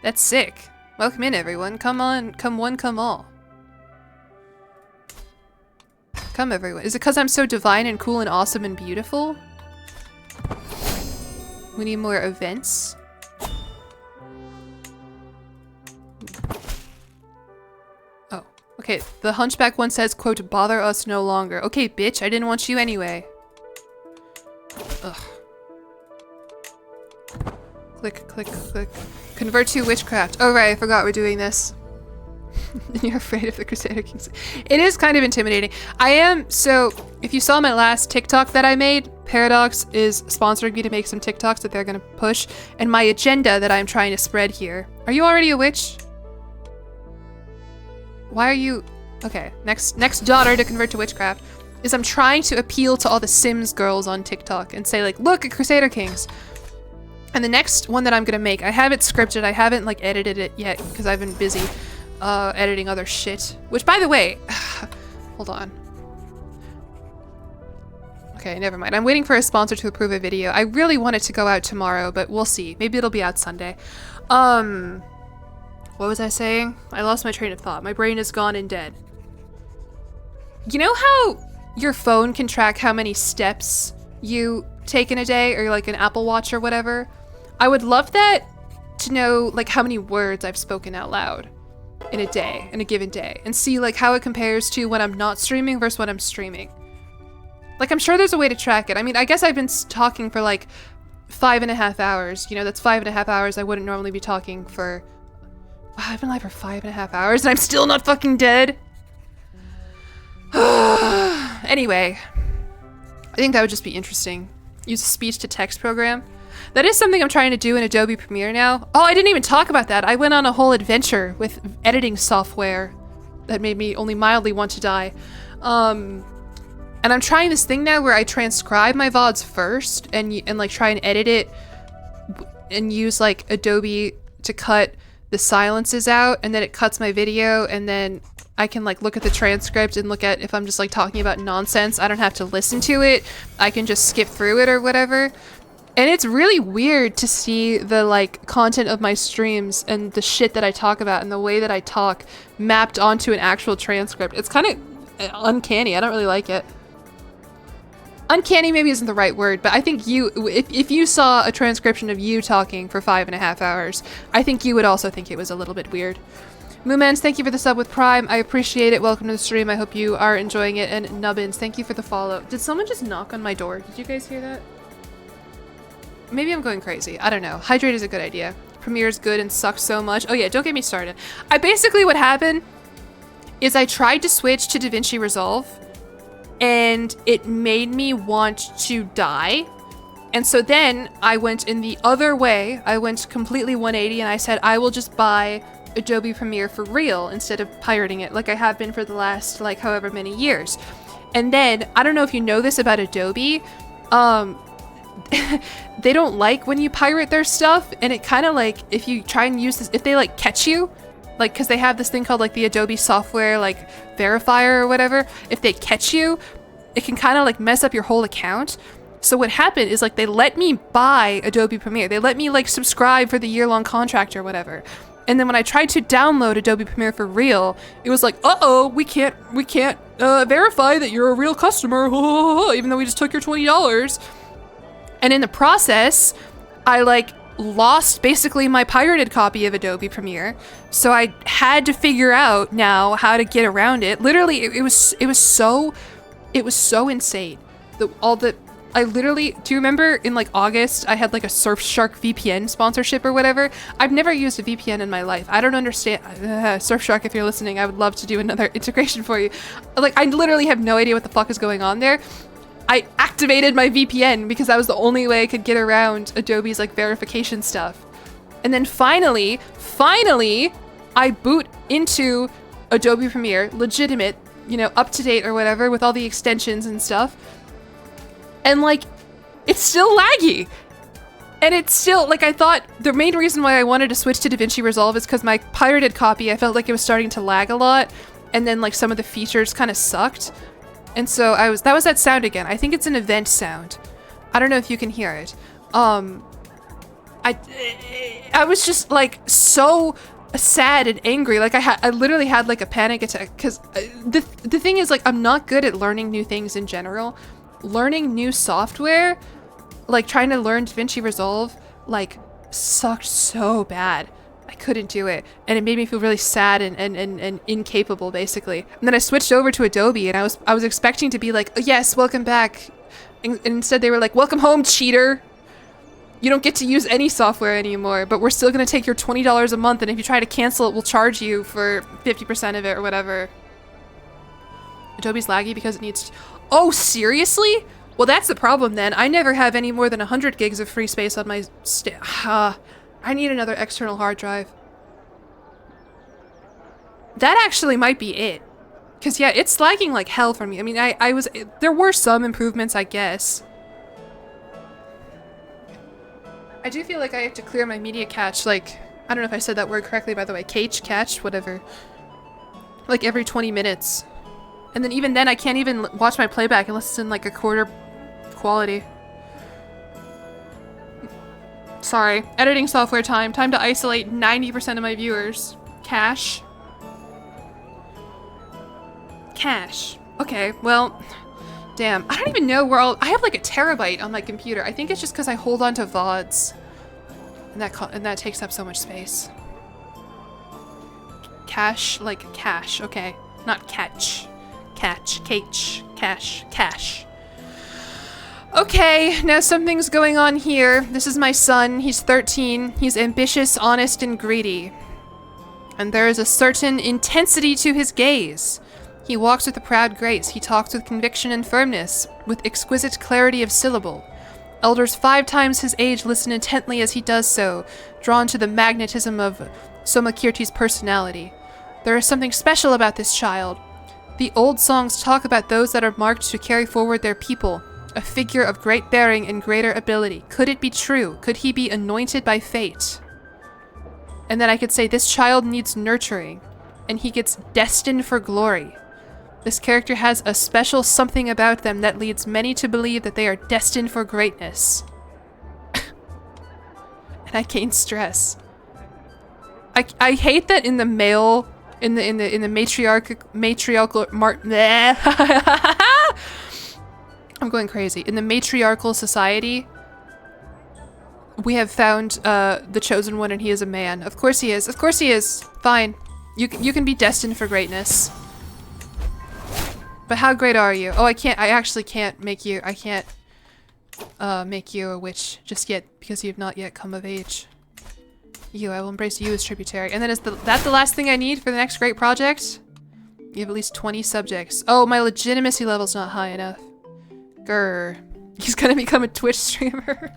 That's sick. Welcome in, everyone. Come on, come one, come all. Come, everyone. Is it because I'm so divine and cool and awesome and beautiful? We need more events. Oh, okay. The Hunchback one says, quote, bother us no longer. Okay, bitch, I didn't want you anyway. Ugh. Click, click, click. Convert to witchcraft. Oh, right, I forgot we're doing this. You're afraid of the Crusader Kings. It is kind of intimidating. I am, so if you saw my last TikTok that I made, Paradox is sponsoring me to make some TikToks that they're gonna push, and my agenda that I'm trying to spread here. Are you already a witch? Why are you, okay, next daughter to convert to witchcraft is I'm trying to appeal to all the Sims girls on TikTok and say like, look at Crusader Kings. And the next one that I'm gonna make, I have it scripted, I haven't like edited it yet because I've been busy editing other shit. Which, by the way, hold on. Okay, never mind. I'm waiting for a sponsor to approve a video. I really want it to go out tomorrow, but we'll see. Maybe it'll be out Sunday. What was I saying? I lost my train of thought. My brain is gone and dead. You know how your phone can track how many steps you take in a day, or like an Apple Watch or whatever? I would love that to know like how many words I've spoken out loud. in a day, in a given day, and see like how it compares to when I'm not streaming versus when I'm streaming. Like, I'm sure there's a way to track it. I mean, I guess I've been talking for like 5.5 hours. You know, that's 5.5 hours I wouldn't normally be talking for. Wow, I've been live for 5.5 hours and I'm still not fucking dead. Anyway, I think that would just be interesting. Use a speech-to-text program. That is something I'm trying to do in Adobe Premiere now. Oh, I didn't even talk about that. I went on a whole adventure with editing software that made me only mildly want to die. And I'm trying this thing now where I transcribe my VODs first and like try and edit it and use like Adobe to cut the silences out, and then it cuts my video, and then I can like look at the transcript and look at if I'm just like talking about nonsense. I don't have to listen to it. I can just skip through it or whatever. And it's really weird to see the like content of my streams and the shit that I talk about and the way that I talk mapped onto an actual transcript. It's kind of uncanny. I don't really like it. Uncanny maybe isn't the right word, but I think if you saw a transcription of you talking for 5.5 hours, I think you would also think it was a little bit weird. Moomans, thank you for the sub with Prime. I appreciate it. Welcome to the stream. I hope you are enjoying it. And Nubbins, thank you for the follow. Did someone just knock on my door? Did you guys hear that? Maybe I'm going crazy. I don't know. Hydrate is a good idea. Premiere is good and sucks so much. Oh yeah, don't get me started. Basically what happened is I tried to switch to DaVinci Resolve and it made me want to die. And so then I went in the other way. I went completely 180 and I said, I will just buy Adobe Premiere for real instead of pirating it like I have been for the last like however many years. And then, I don't know if you know this about Adobe, they don't like when you pirate their stuff, and it kind of like, if you try and use this, if they like catch you, like, because they have this thing called like the Adobe software like verifier or whatever, if they catch you, it can kind of like mess up your whole account. So what happened is like they let me buy Adobe Premiere, they let me like subscribe for the year-long contract or whatever. And then when I tried to download Adobe Premiere for real, it was like, uh-oh, we can't verify that you're a real customer, even though we just took your $20. And in the process, I like lost basically my pirated copy of Adobe Premiere. So I had to figure out now how to get around it. Literally, it was so insane. I literally, do you remember in like August, I had like a Surfshark VPN sponsorship or whatever? I've never used a VPN in my life. I don't understand. Surfshark, if you're listening, I would love to do another integration for you. Like, I literally have no idea what the fuck is going on there. I activated my VPN because that was the only way I could get around Adobe's like verification stuff. And then finally, I boot into Adobe Premiere, legitimate, you know, up to date or whatever with all the extensions and stuff. And like, it's still laggy. And it's still, like, I thought the main reason why I wanted to switch to DaVinci Resolve is because my pirated copy, I felt like it was starting to lag a lot. And then like some of the features kind of sucked. And so that was that sound again. I think it's an event sound. I don't know if you can hear it. I was just like so sad and angry. Like I literally had like a panic attack because the thing is, like, I'm not good at learning new things in general. Learning new software, like trying to learn DaVinci Resolve, like sucked so bad. I couldn't do it, and it made me feel really sad and incapable, basically. And then I switched over to Adobe, and I was expecting to be like, oh, yes, welcome back. And instead they were like, welcome home, cheater. You don't get to use any software anymore, but we're still gonna take your $20 a month, and if you try to cancel it, we'll charge you for 50% of it or whatever. Adobe's laggy because it needs... Oh, seriously? Well, that's the problem then. I never have any more than 100 gigs of free space on my... I need another external hard drive. That actually might be it. Because, yeah, it's lagging like hell for me. I mean, there were some improvements, I guess. I do feel like I have to clear my media cache, like, I don't know if I said that word correctly, by the way. Cache, whatever. Like every 20 minutes. And then even then, I can't even watch my playback unless it's in like a quarter quality. Sorry. Editing software time. Time to isolate 90% of my viewers. Cache. Okay, well, damn. I don't even know where I have like a terabyte on my computer. I think it's just because I hold on to VODs. And that takes up so much space. cash, like cash, okay. Not catch. Catch, cash. Okay, now something's going on here. This is my son. He's 13. He's ambitious, honest, and greedy. And there is a certain intensity to his gaze. He walks with a proud grace. He talks with conviction and firmness, with exquisite clarity of syllable. Elders 5 times his age listen intently as he does so, drawn to the magnetism of Somakirti's personality. There is something special about this child. The old songs talk about those that are marked to carry forward their people, a figure of great bearing and greater ability. Could it be true? Could he be anointed by fate? And then I could say this child needs nurturing, and he gets destined for glory. This character has a special something about them that leads many to believe that they are destined for greatness. And I gain stress. I hate that in the male, in the matriarchal I'm going crazy. In the matriarchal society, we have found the chosen one, and he is a man. Of course he is. Of course he is. Fine. You can be destined for greatness. But how great are you? Oh, I actually can't make you, I can't make you a witch just yet because you have not yet come of age. I will embrace you as tributary. And then is that the last thing I need for the next great project? You have at least 20 subjects. Oh, my legitimacy level's not high enough. Grr. He's gonna become a Twitch streamer.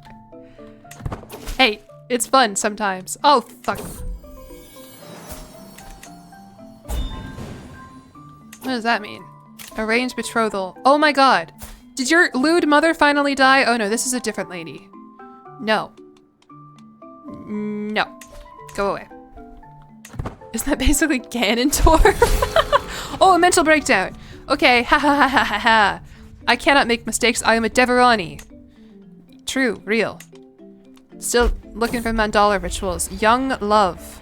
Hey, it's fun sometimes. Oh, fuck. What does that mean? Arranged betrothal. Oh my god. Did your lewd mother finally die? Oh no, this is a different lady. No. No. Go away. Isn't that basically Ganondorf? Oh, a mental breakdown. Okay, ha ha ha ha ha ha. I cannot make mistakes. I am a Deverani. True, real. Still looking for Mandala rituals. Young love.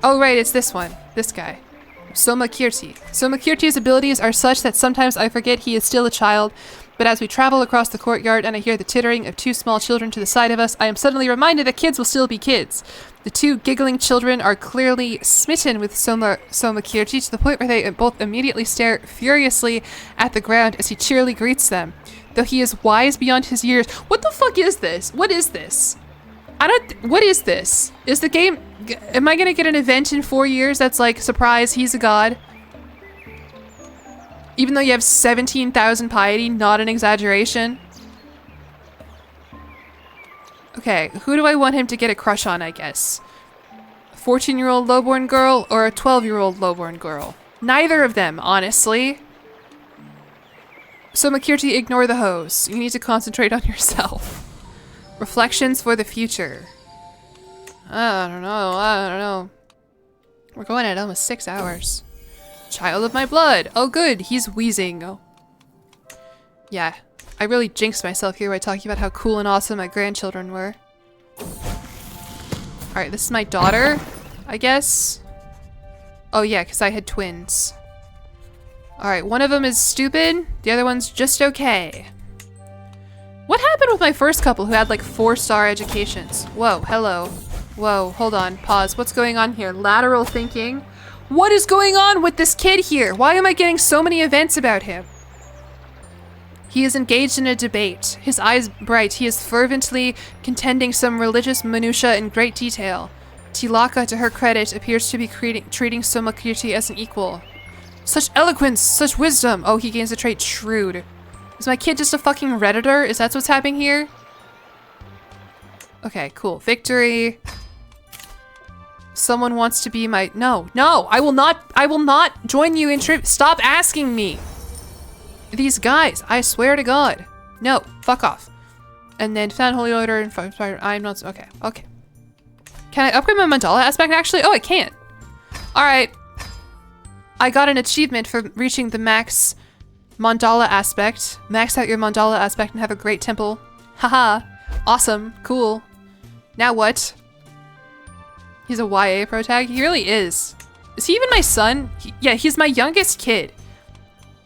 Oh right, it's this one. This guy. Somakirti. Somakirti's abilities are such that sometimes I forget he is still a child, but as we travel across the courtyard and I hear the tittering of 2 small children to the side of us, I am suddenly reminded that kids will still be kids. The 2 giggling children are clearly smitten with Somakirti to the point where they both immediately stare furiously at the ground as he cheerily greets them. Though he is wise beyond his years. What the fuck is this? What is this? What is this? Is the game... Am I gonna get an event in 4 years that's like, surprise, he's a god? Even though you have 17,000 piety, not an exaggeration. Okay, who do I want him to get a crush on, I guess? A 14-year-old lowborn girl or a 12-year-old lowborn girl? Neither of them, honestly. So Makirti, ignore the hose. You need to concentrate on yourself. Reflections for the future. I don't know. We're going at almost 6 hours. Child of my blood. Oh good, he's wheezing. Oh. Yeah, I really jinxed myself here by talking about how cool and awesome my grandchildren were. Alright, this is my daughter, I guess. Oh yeah, because I had twins. Alright, one of them is stupid, the other one's just okay. What happened with my first couple who had like 4-star educations? Whoa, hello. Whoa, hold on, pause. What's going on here? Lateral thinking. What is going on with this kid here? Why am I getting so many events about him? He is engaged in a debate. His eyes bright. He is fervently contending some religious minutia in great detail. Tilaka, to her credit, appears to be treating Somakirti as an equal. Such eloquence, such wisdom. Oh, he gains the trait shrewd. Is my kid just a fucking Redditor? Is that what's happening here? Okay, cool. Victory. Someone wants to be my... No, I will not join you in trip. Stop asking me. These guys, I swear to God. No, fuck off. And then found holy order and fire. I'm not... Okay. Can I upgrade my Mandala aspect actually? Oh, I can't. Alright. I got an achievement for reaching the max Mandala aspect. Max out your Mandala aspect and have a great temple. Haha. Awesome. Cool. Now what? He's a YA protag? He really is. Is he even my son? Yeah, he's my youngest kid.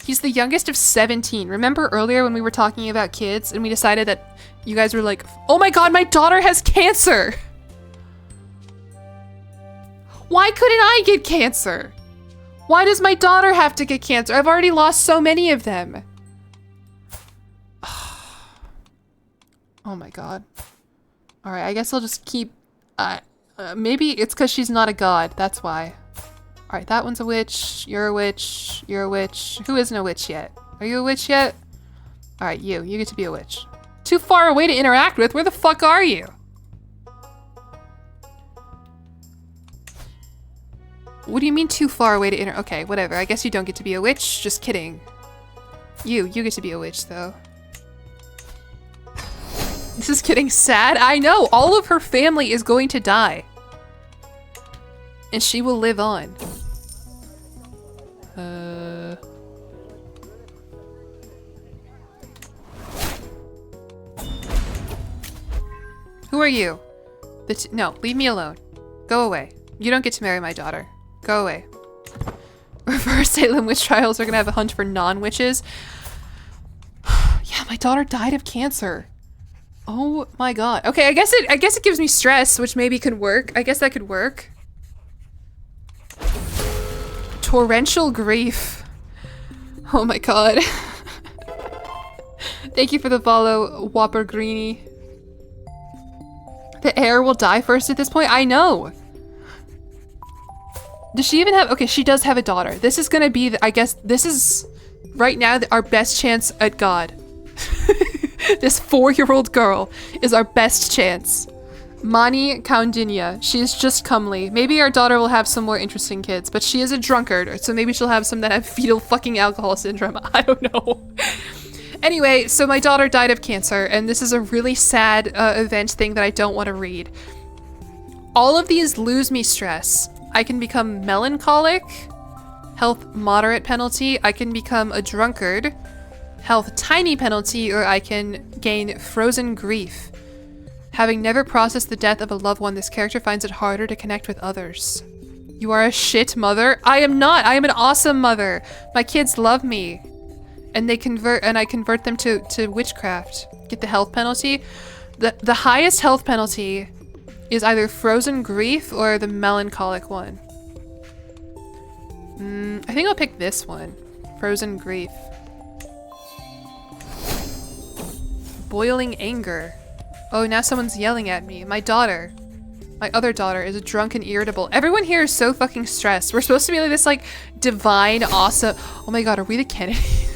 He's the youngest of 17. Remember earlier when we were talking about kids and we decided that you guys were like, oh my god, my daughter has cancer! Why couldn't I get cancer? Why does my daughter have to get cancer? I've already lost so many of them. Oh my god. Alright, I guess I'll just keep... maybe it's because she's not a god. That's why. Alright, that one's a witch. You're a witch. You're a witch. Who isn't a witch yet? Are you a witch yet? Alright, you. You get to be a witch. Too far away to interact with. Where the fuck are you? What do you mean too far away to okay, whatever. I guess you don't get to be a witch. Just kidding. You get to be a witch, though. This is getting sad. I know. All of her family is going to die. And she will live on. Who are you? No, leave me alone. Go away. You don't get to marry my daughter. Go away. Reverse Salem witch trials are gonna have a hunt for non-witches. Yeah, my daughter died of cancer. Oh my god. Okay, I guess it gives me stress, which maybe could work. I guess that could work. Torrential grief. Oh my god. Thank you for the follow, Whopper Greenie. The heir will die first at this point? I know! Does she even have- okay, she does have a daughter. This is gonna be, I guess, this is right now our best chance at God. This 4-year-old girl is our best chance. Mani Kaundinya. She is just comely. Maybe our daughter will have some more interesting kids, but she is a drunkard, so maybe she'll have some that have fetal fucking alcohol syndrome. I don't know. Anyway, so my daughter died of cancer, and this is a really sad event thing that I don't want to read. All of these lose me stress. I can become melancholic, health moderate penalty. I can become a drunkard, health tiny penalty, or I can gain frozen grief. Having never processed the death of a loved one, this character finds it harder to connect with others. You are a shit mother? I am not. I am an awesome mother. My kids love me. And they convert, and I convert them to witchcraft. Get the health penalty. The highest health penalty is either frozen grief or the melancholic one. I think I'll pick this one. Frozen grief. Boiling anger. Oh, now someone's yelling at me. My daughter. My other daughter is a drunk and irritable. Everyone here is so fucking stressed. We're supposed to be like this, like, divine, awesome... Oh my god, are we the Kennedys?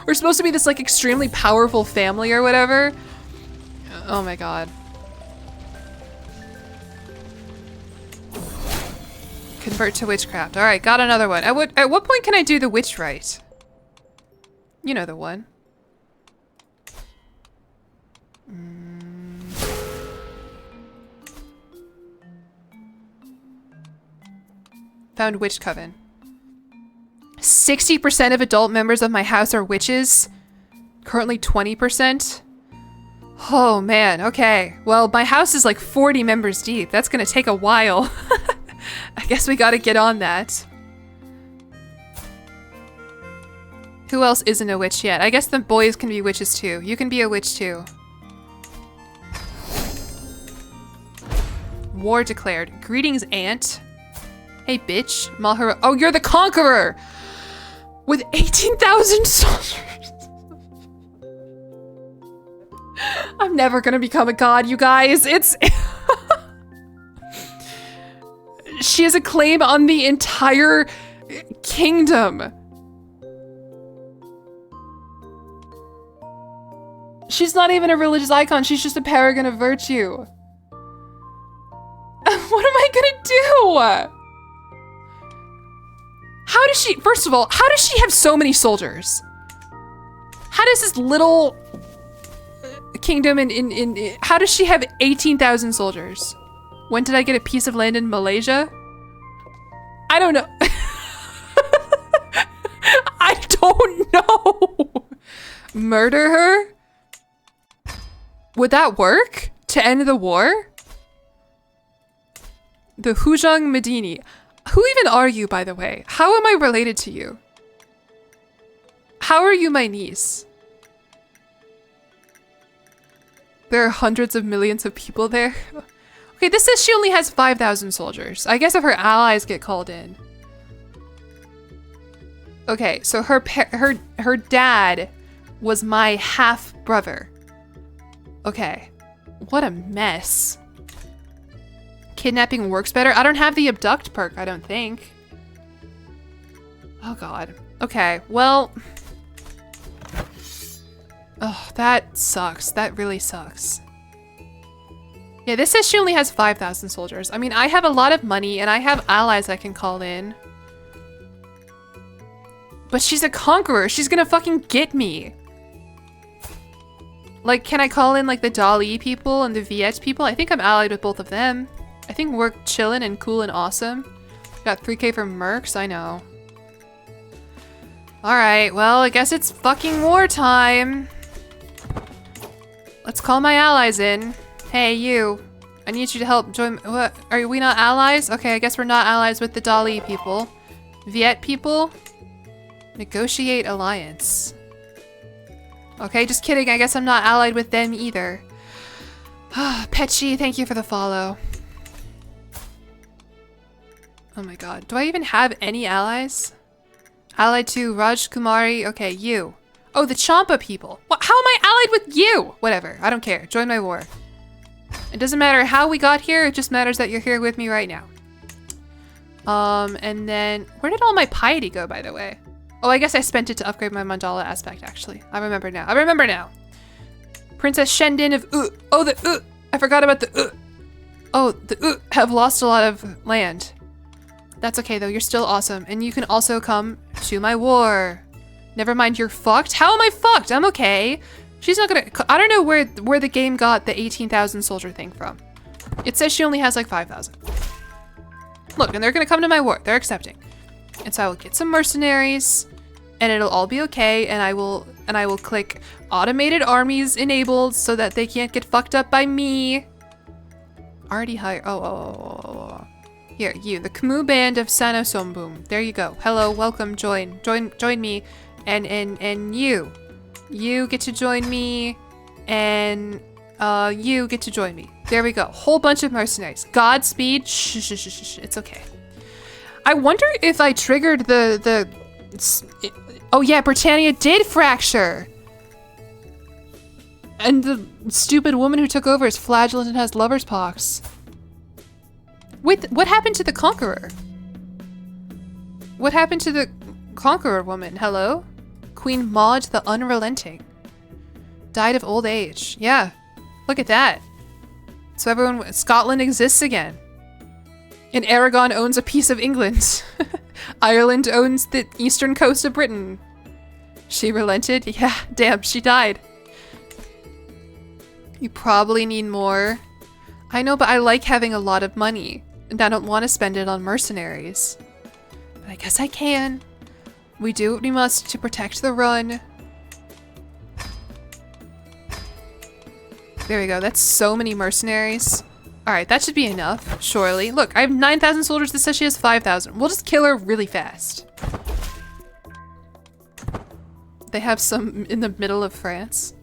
We're supposed to be this, like, extremely powerful family or whatever. Oh my god. Convert to witchcraft. Alright, got another one. At what point can I do the witch rite? You know the one. Found witch coven. 60% of adult members of my house are witches. Currently 20%. Oh man, okay. Well, my house is like 40 members deep. That's gonna take a while. I guess we gotta get on that. Who else isn't a witch yet? I guess the boys can be witches too. You can be a witch too. War declared. Greetings, Aunt. Hey, bitch. Malhara. Oh, you're the conqueror! With 18,000 soldiers. I'm never gonna become a god, you guys. It's... She has a claim on the entire kingdom. She's not even a religious icon. She's just a paragon of virtue. What am I gonna do? How does she, first of all, how does she have so many soldiers? How does this little kingdom how does she have 18,000 soldiers? When did I get a piece of land in Malaysia? I don't know. I don't know. Murder her? Would that work? To end the war? The Hujang Medini. Who even are you, by the way? How am I related to you? How are you my niece? There are hundreds of millions of people there. Okay, this says she only has 5,000 soldiers. I guess if her allies get called in. Okay, so her dad was my half brother. Okay, what a mess. Kidnapping works better. I don't have the abduct perk, I don't think. Oh god. Okay, well. Oh, that sucks. That really sucks. Yeah, this says she only has 5,000 soldiers. I mean, I have a lot of money and I have allies I can call in. But she's a conqueror. She's gonna fucking get me. Like, can I call in like the Dali people and the Viet people? I think I'm allied with both of them. I think we're chillin' and cool and awesome. Got 3k from Mercs, I know. Alright, well, I guess it's fucking wartime. Let's call my allies in. Hey, you. I need you to help join. What? Are we not allies? Okay, I guess we're not allies with the Dali people. Viet people? Negotiate alliance. Okay, just kidding. I guess I'm not allied with them either. Petchy, thank you for the follow. Oh my god. Do I even have any allies? Allied to Raj Kumari. Okay, you. Oh, the Champa people. What? How am I allied with you? Whatever. I don't care. Join my war. It doesn't matter how we got here. It just matters that you're here with me right now. And then... Where did all my piety go, by the way? Oh, I guess I spent it to upgrade my Mandala aspect, actually. I remember now. I remember now. Princess Shendin of Oh, the I forgot about the Oh, the have lost a lot of land. That's okay, though. You're still awesome. And you can also come to my war. Never mind, you're fucked. How am I fucked? I'm okay. She's not gonna... I don't know where the game got the 18,000 soldier thing from. It says she only has like 5,000. Look, and they're gonna come to my war. They're accepting. And so I will get some mercenaries, and it'll all be okay, and I will click automated armies enabled so that they can't get fucked up by me. Already hired. Oh. Here, you, the Khmu band of Sano Sombum. There you go. Hello, welcome, join me, and you. You get to join me, and you get to join me. There we go. Whole bunch of mercenaries. Godspeed. Shh. It's okay. I wonder if I triggered the oh yeah, Britannia did fracture. And the stupid woman who took over is flagellant and has lover's pox. Wait, what happened to the Conqueror? What happened to the Conqueror woman? Hello? Queen Maud the Unrelenting. Died of old age. Yeah, look at that. So everyone, Scotland exists again. And Aragon owns a piece of England. Ireland owns the eastern coast of Britain. She relented? Yeah, damn, she died. You probably need more. I know, but I like having a lot of money. And I don't want to spend it on mercenaries. But I guess I can. We do what we must to protect the run. There we go. That's so many mercenaries. Alright, that should be enough, surely. Look, I have 9,000 soldiers. This says she has 5,000. We'll just kill her really fast. They have some in the middle of France.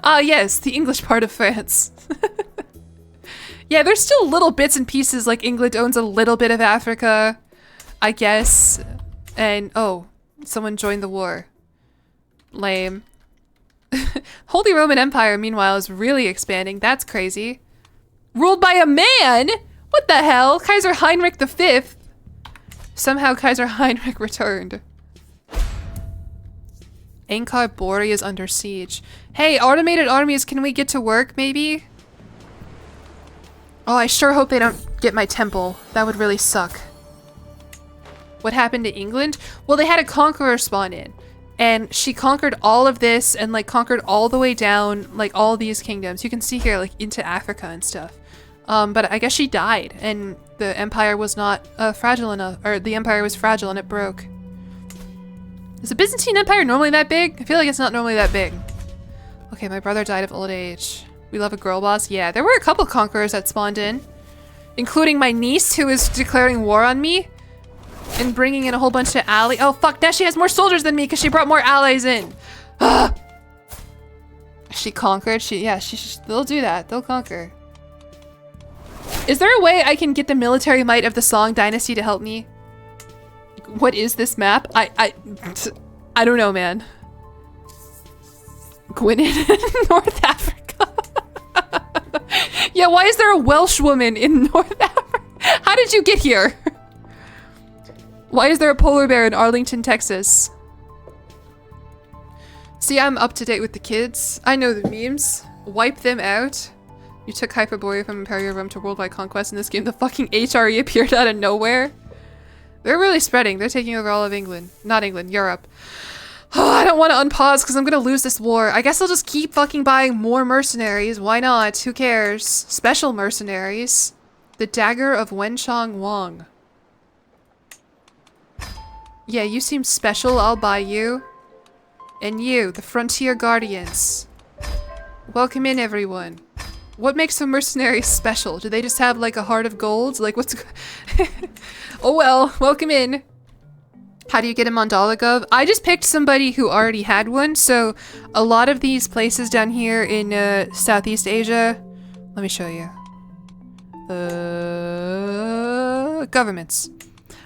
Ah, yes, the English part of France. Yeah, there's still little bits and pieces, like England owns a little bit of Africa, I guess. And, oh, someone joined the war. Lame. Holy Roman Empire, meanwhile, is really expanding. That's crazy. Ruled by a man? What the hell? Kaiser Heinrich V? Somehow Kaiser Heinrich returned. Angkor Bori is under siege. Hey, automated armies, can we get to work, maybe? Oh, I sure hope they don't get my temple. That would really suck. What happened to England? Well, they had a conqueror spawn in. And she conquered all of this and like conquered all the way down like all these kingdoms. You can see here like into Africa and stuff. But I guess she died and the empire was not fragile enough, or the empire was fragile and it broke. Is the Byzantine Empire normally that big? I feel like it's not normally that big. Okay, my brother died of old age. We love a girl boss. Yeah, there were a couple conquerors that spawned in, including my niece who is declaring war on me. And bringing in a whole bunch of Oh, fuck. Now she has more soldiers than me because she brought more allies in. I She conquered. They'll do that. They'll conquer. Is there a way I can get the military might of the Song Dynasty to help me? What is this map? I don't know, man. Gwynedd in North Africa. Yeah, why is there a Welsh woman in North Africa? How did you get here? Why is there a polar bear in Arlington, Texas? See, I'm up to date with the kids. I know the memes. Wipe them out. You took Hyperborea from Imperial Rome to worldwide conquest in this game. The fucking HRE appeared out of nowhere. They're really spreading. They're taking over all of England. Not England, Europe. Oh, I don't want to unpause because I'm going to lose this war. I guess I'll just keep fucking buying more mercenaries. Why not? Who cares? Special mercenaries. The Dagger of Wenchong Wang. Yeah, you seem special. I'll buy you. And you, the Frontier Guardians. Welcome in, everyone. What makes the mercenaries special? Do they just have, like, a heart of gold? Like, what's... Oh well, welcome in. How do you get a Mandala Gov? I just picked somebody who already had one, so a lot of these places down here in Southeast Asia... Let me show you. Governments.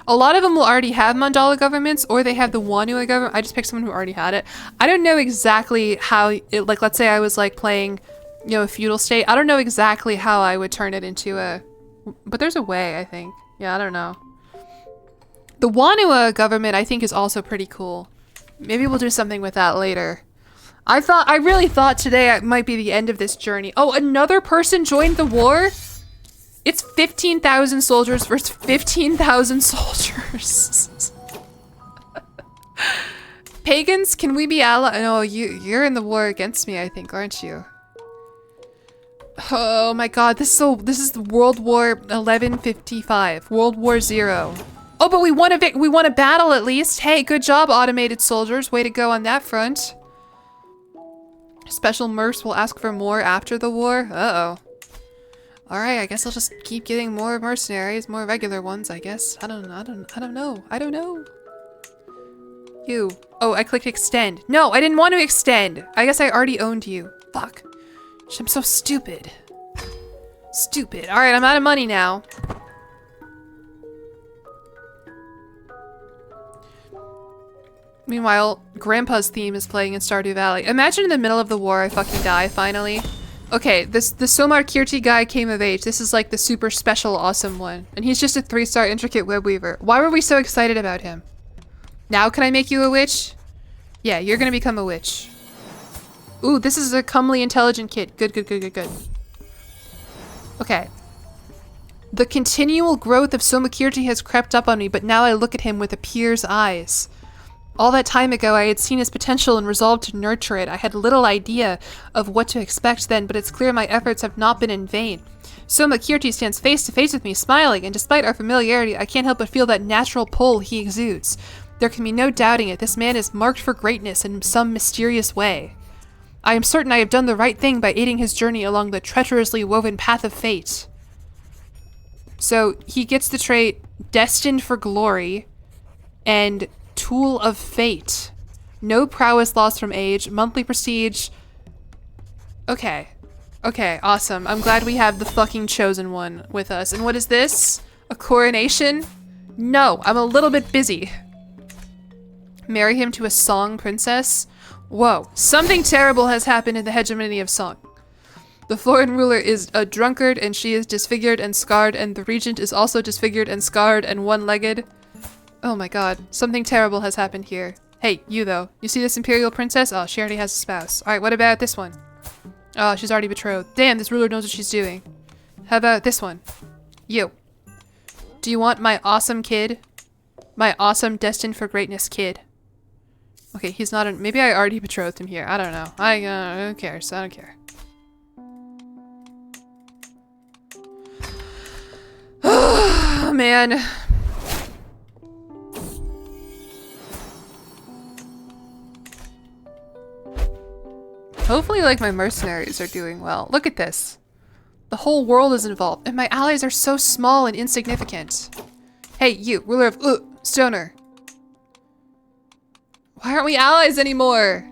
A lot of them will already have Mandala governments, or they have the Wanua government. I just picked someone who already had it. I don't know exactly how, like, let's say I was, like, playing, you know, a feudal state. I don't know exactly how I would turn it into a... But there's a way, I think. Yeah, I don't know. The Wanua government, I think, is also pretty cool. Maybe we'll do something with that later. I really thought today might be the end of this journey. Oh, another person joined the war? It's 15,000 soldiers versus 15,000 soldiers. Pagans, can we be allies? No, you're in the war against me, I think, aren't you? Oh my god, this is World War 1155. World War 0. Oh, but we won a battle at least. Hey, good job, automated soldiers. Way to go on that front. Special mercs will ask for more after the war. Uh-oh. Alright, I guess I'll just keep getting more mercenaries, more regular ones, I guess. I don't know. You. Oh, I clicked extend. No, I didn't want to extend. I guess I already owned you. Fuck. I'm so stupid. Stupid. Alright, I'm out of money now. Meanwhile, Grandpa's theme is playing in Stardew Valley. Imagine in the middle of the war I fucking die, finally. Okay, the Somar Kirti guy came of age. This is like the super special awesome one. And he's just a 3-star intricate web weaver. Why were we so excited about him? Now can I make you a witch? Yeah, you're gonna become a witch. Ooh, this is a comely intelligent kid. Good. Okay. The continual growth of Somakirti has crept up on me, but now I look at him with a peer's eyes. All that time ago, I had seen his potential and resolved to nurture it. I had little idea of what to expect then, but it's clear my efforts have not been in vain. Somakirti stands face to face with me, smiling, and despite our familiarity, I can't help but feel that natural pull he exudes. There can be no doubting it. This man is marked for greatness in some mysterious way. I am certain I have done the right thing by aiding his journey along the treacherously woven path of fate. So, he gets the trait Destined for Glory and Tool of Fate. No prowess lost from age, monthly prestige. Okay, awesome. I'm glad we have the fucking chosen one with us. And what is this? A coronation? No, I'm a little bit busy. Marry him to a Song princess? Whoa, something terrible has happened in the hegemony of Song. The foreign ruler is a drunkard and she is disfigured and scarred, and the regent is also disfigured and scarred and one-legged. Oh my god, something terrible has happened here. Hey, you though. You see this imperial princess? Oh, she already has a spouse. Alright, what about this one? Oh, she's already betrothed. Damn, this ruler knows what she's doing. How about this one? You. Do you want my awesome kid? My awesome destined for greatness kid. Okay, he's not maybe I already betrothed him here. I don't know. Who cares? I don't care. Oh, man. Hopefully, like, my mercenaries are doing well. Look at this. The whole world is involved, and my allies are so small and insignificant. Hey, you, ruler of Stoner. Why aren't we allies anymore?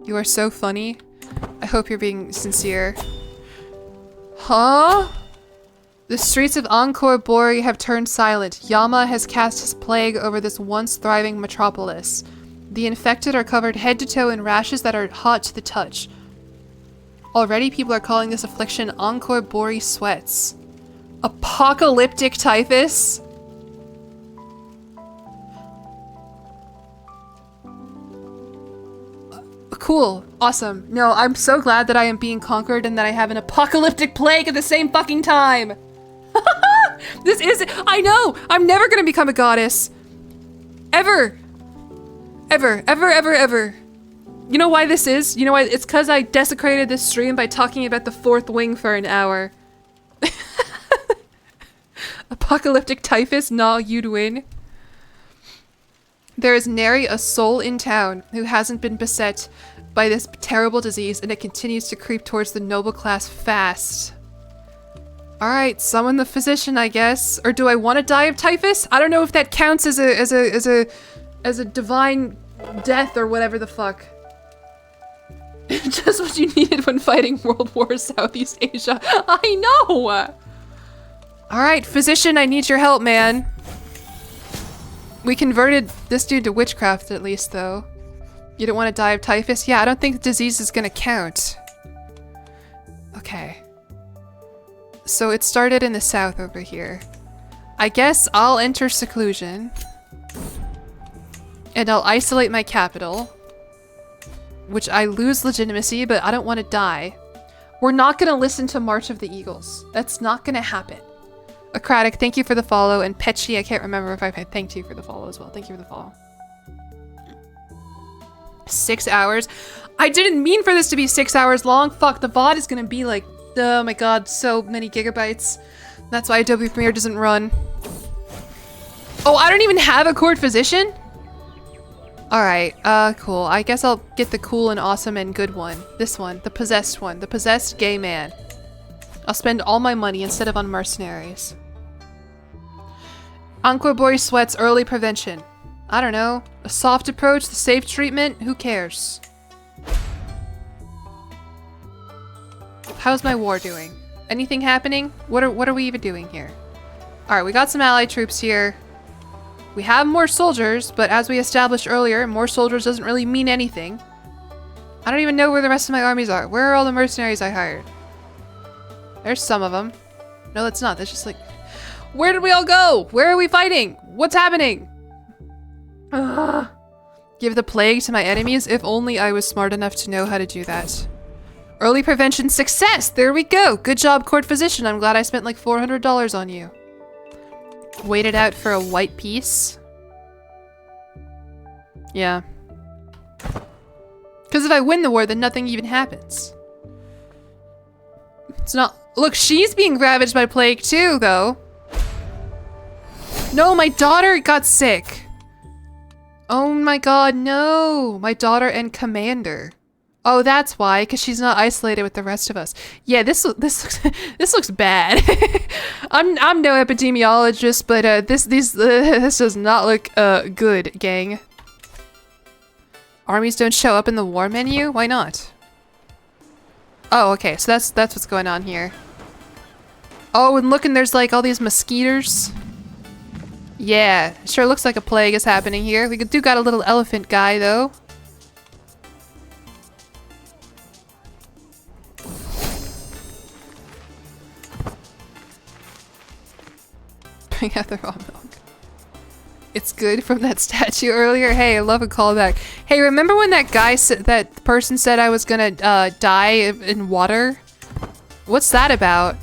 You are so funny. I hope you're being sincere. Huh? The streets of Angkor Bori have turned silent. Yama has cast his plague over this once thriving metropolis. The infected are covered head to toe in rashes that are hot to the touch. Already people are calling this affliction Angkor Bori sweats. Apocalyptic typhus? Cool. Awesome. No, I'm so glad that I am being conquered and that I have an apocalyptic plague at the same fucking time. This is- I know! I'm never gonna become a goddess. Ever. Ever. Ever, ever, ever. You know why this is? You know why? It's because I desecrated this stream by talking about the fourth wing for an hour. Apocalyptic typhus? Nah, you'd win. There is nary a soul in town who hasn't been beset by this terrible disease, and it continues to creep towards the noble class fast. Alright, summon the physician, I guess. Or do I want to die of typhus? I don't know if that counts as a divine death or whatever the fuck. Just what you needed when fighting World War Southeast Asia. I know! Alright, physician, I need your help, man. We converted this dude to witchcraft at least, though. You don't want to die of typhus? Yeah, I don't think the disease is gonna count. Okay. So it started in the south over here. I guess I'll enter seclusion. And I'll isolate my capital. Which I lose legitimacy, but I don't want to die. We're not gonna listen to March of the Eagles. That's not gonna happen. Acratic, thank you for the follow, and Petchy, I can't remember if I thanked you for the follow as well. Thank you for the follow. 6 hours? I didn't mean for this to be 6 hours long. Fuck, the VOD is gonna be like, oh my god, so many gigabytes. That's why Adobe Premiere doesn't run. Oh, I don't even have a court physician? Alright, cool. I guess I'll get the cool and awesome and good one. This one, the possessed one. The possessed gay man. I'll spend all my money instead of on mercenaries. Angkor Bori sweats early prevention. I don't know. A soft approach, the safe treatment, who cares? How's my war doing? Anything happening? What are we even doing here? Alright, we got some allied troops here. We have more soldiers, but as we established earlier, more soldiers doesn't really mean anything. I don't even know where the rest of my armies are. Where are all the mercenaries I hired? There's some of them. No, that's not. That's just like... Where did we all go? Where are we fighting? What's happening? Ugh. Give the plague to my enemies? If only I was smart enough to know how to do that. Early prevention success! There we go! Good job, court physician. I'm glad I spent like $400 on you. Waited out for a white piece. Yeah. Because if I win the war, then nothing even happens. It's not- Look, she's being ravaged by plague too, though. No, my daughter got sick. Oh my god, no. My daughter and Commander. Oh, that's why, because she's not isolated with the rest of us. Yeah, this looks bad. I'm no epidemiologist, but this does not look good, gang. Armies don't show up in the war menu? Why not? Oh, okay, so that's what's going on here. Oh, and look, and there's like all these mosquitoes. Yeah, sure looks like a plague is happening here. We do got a little elephant guy, though. Bring out the raw milk. It's good from that statue earlier. Hey, I love a callback. Hey, remember when that guy said, that person said I was gonna die in water? What's that about?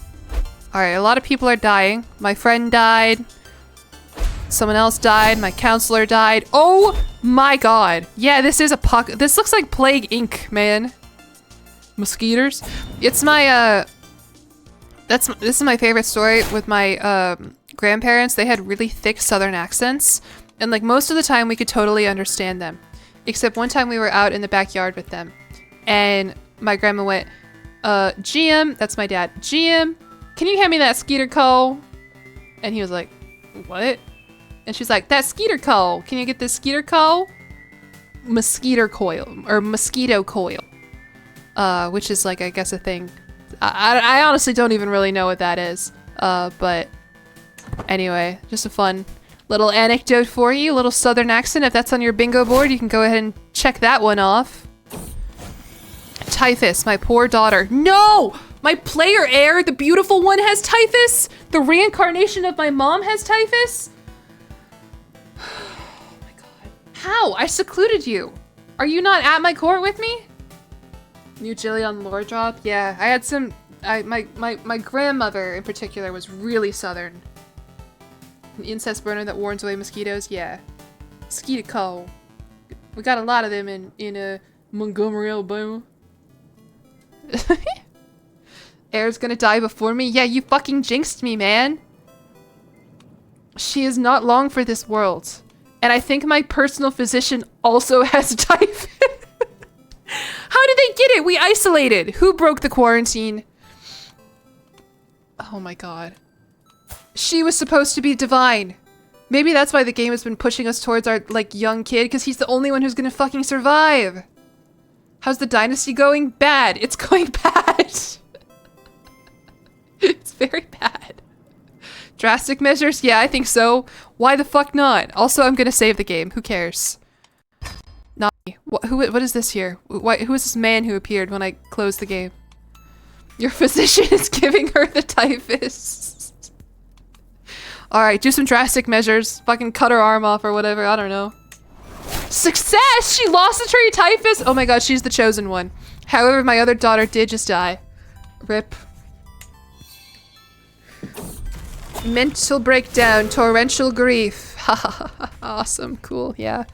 Alright, a lot of people are dying. My friend died. Someone else died. My counselor died. Oh my god. Yeah, this is this looks like Plague Inc., man. Mosquitoes. It's my, this is my favorite story with my, grandparents. They had really thick southern accents, and like most of the time we could totally understand them, except one time we were out in the backyard with them and my grandma went, GM, that's my dad, GM, can you hand me that skeeter coal? And he was like, what? And she's like, that skeeter coal, can you get this skeeter coal? Mosquito coil, or mosquito coil. which is like, I guess, a thing. I honestly don't even really know what that is. But anyway, just a fun little anecdote for you, little southern accent. If that's on your bingo board, you can go ahead and check that one off. Typhus, my poor daughter. No! My player heir, the beautiful one, has typhus? The reincarnation of my mom has typhus? Oh my god. How? I secluded you. Are you not at my court with me? New jillyeon lore drop? Yeah, I had some... My grandmother, in particular, was really southern. An incest burner that warns away mosquitoes? Yeah. Mosquito coal. We got a lot of them in Montgomery, Alabama. Heir's gonna die before me? Yeah, you fucking jinxed me, man. She is not long for this world. And I think my personal physician also has typhus. How did they get it? We isolated. Who broke the quarantine? Oh my god. She was supposed to be divine. Maybe that's why the game has been pushing us towards our, like, young kid, because he's the only one who's gonna fucking survive. How's the dynasty going? Bad. It's going bad. It's very bad. Drastic measures? Yeah, I think so. Why the fuck not? Also, I'm gonna save the game. Who cares? Not me. What is this here? Who is this man who appeared when I closed the game? Your physician is giving her the typhus. Alright, do some drastic measures. Fucking cut her arm off or whatever. I don't know. Success! She lost the tree typhus! Oh my god, she's the chosen one. However, my other daughter did just die. Rip. Mental breakdown, torrential grief. Haha, awesome, cool, yeah.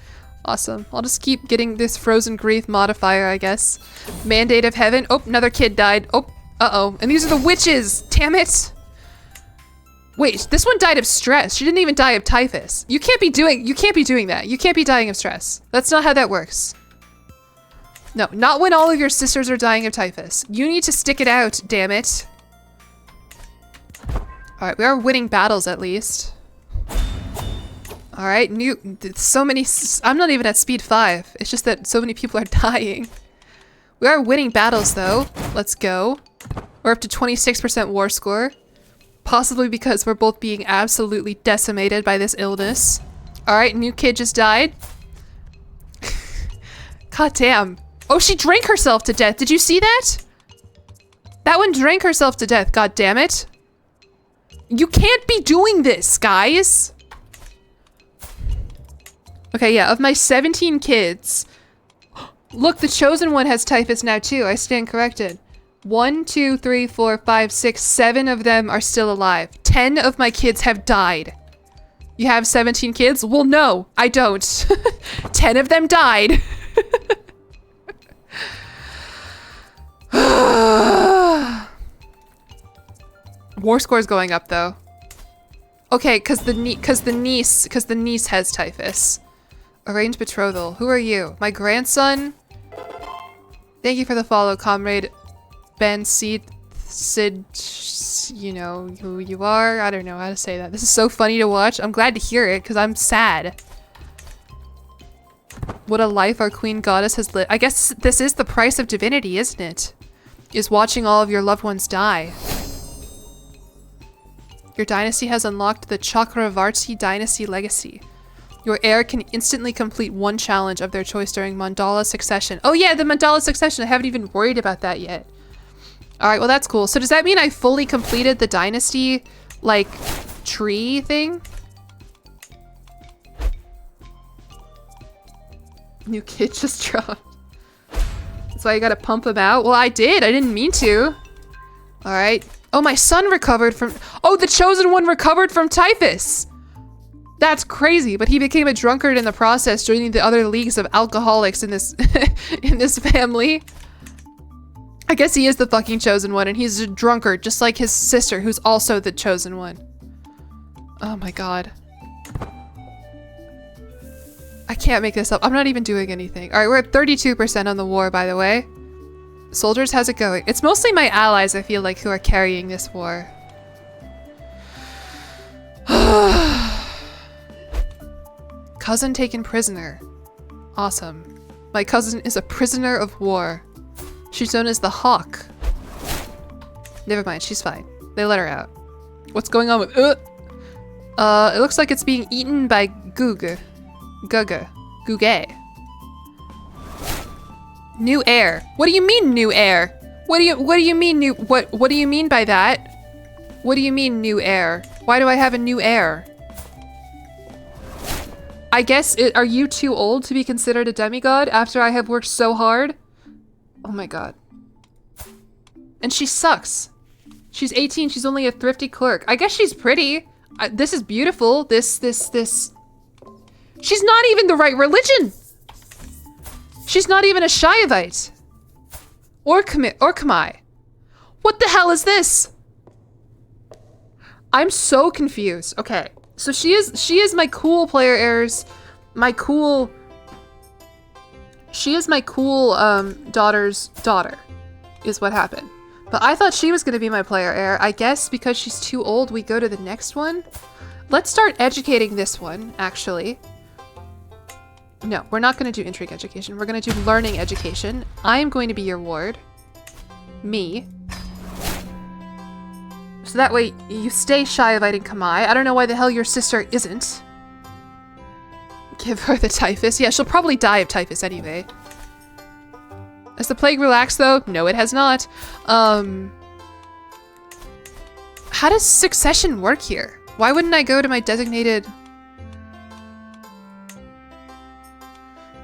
Awesome. I'll just keep getting this frozen grief modifier, I guess. Mandate of heaven. Oh, another kid died. Oh, uh-oh. And these are the witches! Damn it! Wait, this one died of stress. She didn't even die of typhus. You can't be doing that. You can't be dying of stress. That's not how that works. No, not when all of your sisters are dying of typhus. You need to stick it out, damn it. Alright, we are winning battles at least. Alright, so many, I'm not even at speed 5. It's just that so many people are dying. We are winning battles though. Let's go. We're up to 26% war score. Possibly because we're both being absolutely decimated by this illness. Alright, new kid just died. God damn. Oh, she drank herself to death. Did you see that? That one drank herself to death. God damn it. You can't be doing this, guys. Okay, yeah, of my 17 kids. Look, the chosen one has typhus now too. I stand corrected. 1, 2, 3, 4, 5, 6, 7 of them are still alive. 10 of my kids have died. You have 17 kids? Well, no, I don't. 10 of them died. War score's going up though. Okay, cause the niece has typhus. Arranged betrothal. Who are you? My grandson? Thank you for the follow, comrade. Ben Sid, you know who you are. I don't know how to say that. This is so funny to watch. I'm glad to hear it because I'm sad. What a life our queen goddess has lived. I guess this is the price of divinity, isn't it? Is watching all of your loved ones die. Your dynasty has unlocked the Chakravarti dynasty legacy. Your heir can instantly complete one challenge of their choice during Mandala succession. Oh yeah, the Mandala succession. I haven't even worried about that yet. Alright, well that's cool. So does that mean I fully completed the dynasty, like, tree thing? New kid just dropped. That's why you gotta pump him out? Well, I did. I didn't mean to. Alright. Oh, my son recovered from... Oh, the chosen one recovered from typhus! That's crazy, but he became a drunkard in the process, joining the other leagues of alcoholics in this in this family. I guess he is the fucking chosen one, and he's a drunkard, just like his sister, who's also the chosen one. Oh my god. I can't make this up. I'm not even doing anything. Alright, we're at 32% on the war, by the way. Soldiers, how's it going? It's mostly my allies, I feel like, who are carrying this war. Cousin taken prisoner. Awesome. My cousin is a prisoner of war. She's known as the Hawk. Never mind, she's fine. They let her out. What's going on with it looks like it's being eaten by Guge. New air. What do you mean new air? What do you mean new what do you mean by that? What do you mean new air? Why do I have a new air? I guess are you too old to be considered a demigod after I have worked so hard? Oh my god. And she sucks. She's 18, she's only a thrifty clerk. I guess she's pretty. This is beautiful. This. She's not even the right religion. She's not even a Shiavite. Or Khmer. What the hell is this? I'm so confused. Okay, so she is my cool player heirs. She is my cool daughter's daughter, is what happened. But I thought she was gonna be my player heir. I guess because she's too old, we go to the next one. Let's start educating this one, actually. No, we're not gonna do intrigue education. We're gonna do learning education. I am going to be your ward. Me. So that way you stay Shiavite and Kamai. I don't know why the hell your sister isn't. Give her the typhus. Yeah, she'll probably die of typhus anyway. Has the plague relaxed though? No, it has not. How does succession work here? Why wouldn't I go to my designated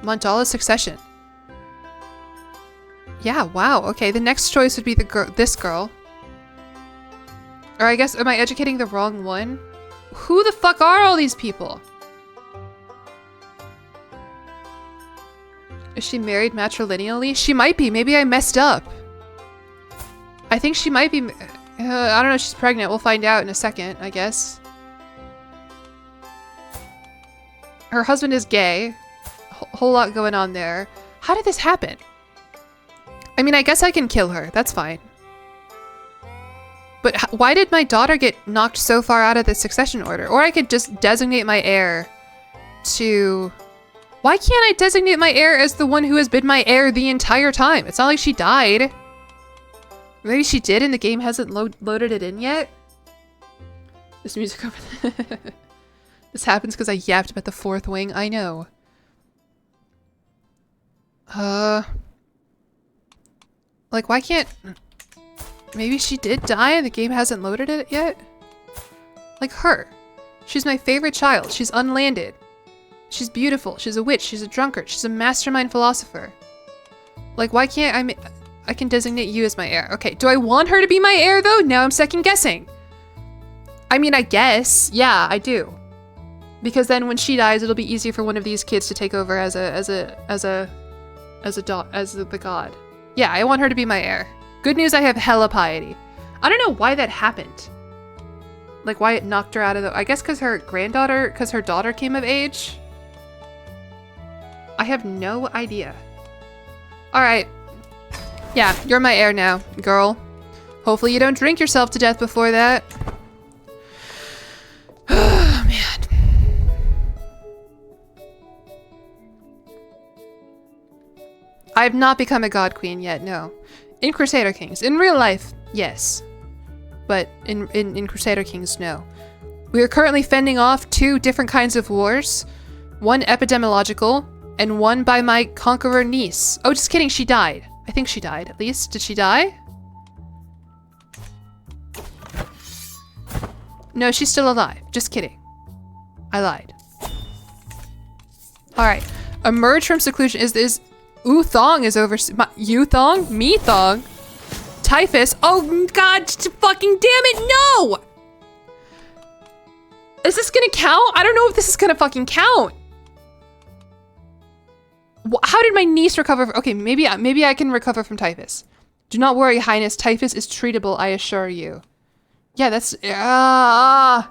Mandala succession? Yeah, wow. Okay, the next choice would be this girl. Or I guess, am I educating the wrong one? Who the fuck are all these people? Is she married matrilineally? She might be. Maybe I messed up. I think she might be. I don't know. She's pregnant. We'll find out in a second, I guess. Her husband is gay. Whole lot going on there. How did this happen? I mean, I guess I can kill her. That's fine. But why did my daughter get knocked so far out of the succession order? Or I could just designate my heir to... Why can't I designate my heir as the one who has been my heir the entire time? It's not like she died. Maybe she did and the game hasn't loaded it in yet? This music over there. This happens because I yapped about the fourth wing. I know. Like, why can't... Maybe she did die and the game hasn't loaded it yet? Like her. She's my favorite child. She's unlanded. She's beautiful. She's a witch. She's a drunkard. She's a mastermind philosopher. Like, why can't I can designate you as my heir. Okay, do I want her to be my heir though? Now I'm second guessing. I mean, I guess. Yeah, I do. Because then when she dies, it'll be easier for one of these kids to take over as the god. Yeah, I want her to be my heir. Good news, I have hella piety. I don't know why that happened. Like, why it knocked her out of the... I guess because her daughter came of age? I have no idea. Alright. Yeah, you're my heir now, girl. Hopefully you don't drink yourself to death before that. Oh, man. I have not become a god queen yet, no. In Crusader Kings. In real life, yes. But in Crusader Kings, no. We are currently fending off 2 different kinds of wars. One epidemiological, and one by my conqueror niece. Oh, just kidding, she died. I think she died, at least. Did she die? No, she's still alive. Just kidding. I lied. Alright. Emerge from seclusion. Is Thong is over... Thong? Me Thong? Typhus? Oh, God, fucking damn it, no! Is this gonna count? I don't know if this is gonna fucking count. How did my niece recover? Okay, maybe I can recover from typhus. Do not worry, Highness. Typhus is treatable, I assure you. Yeah, that's... I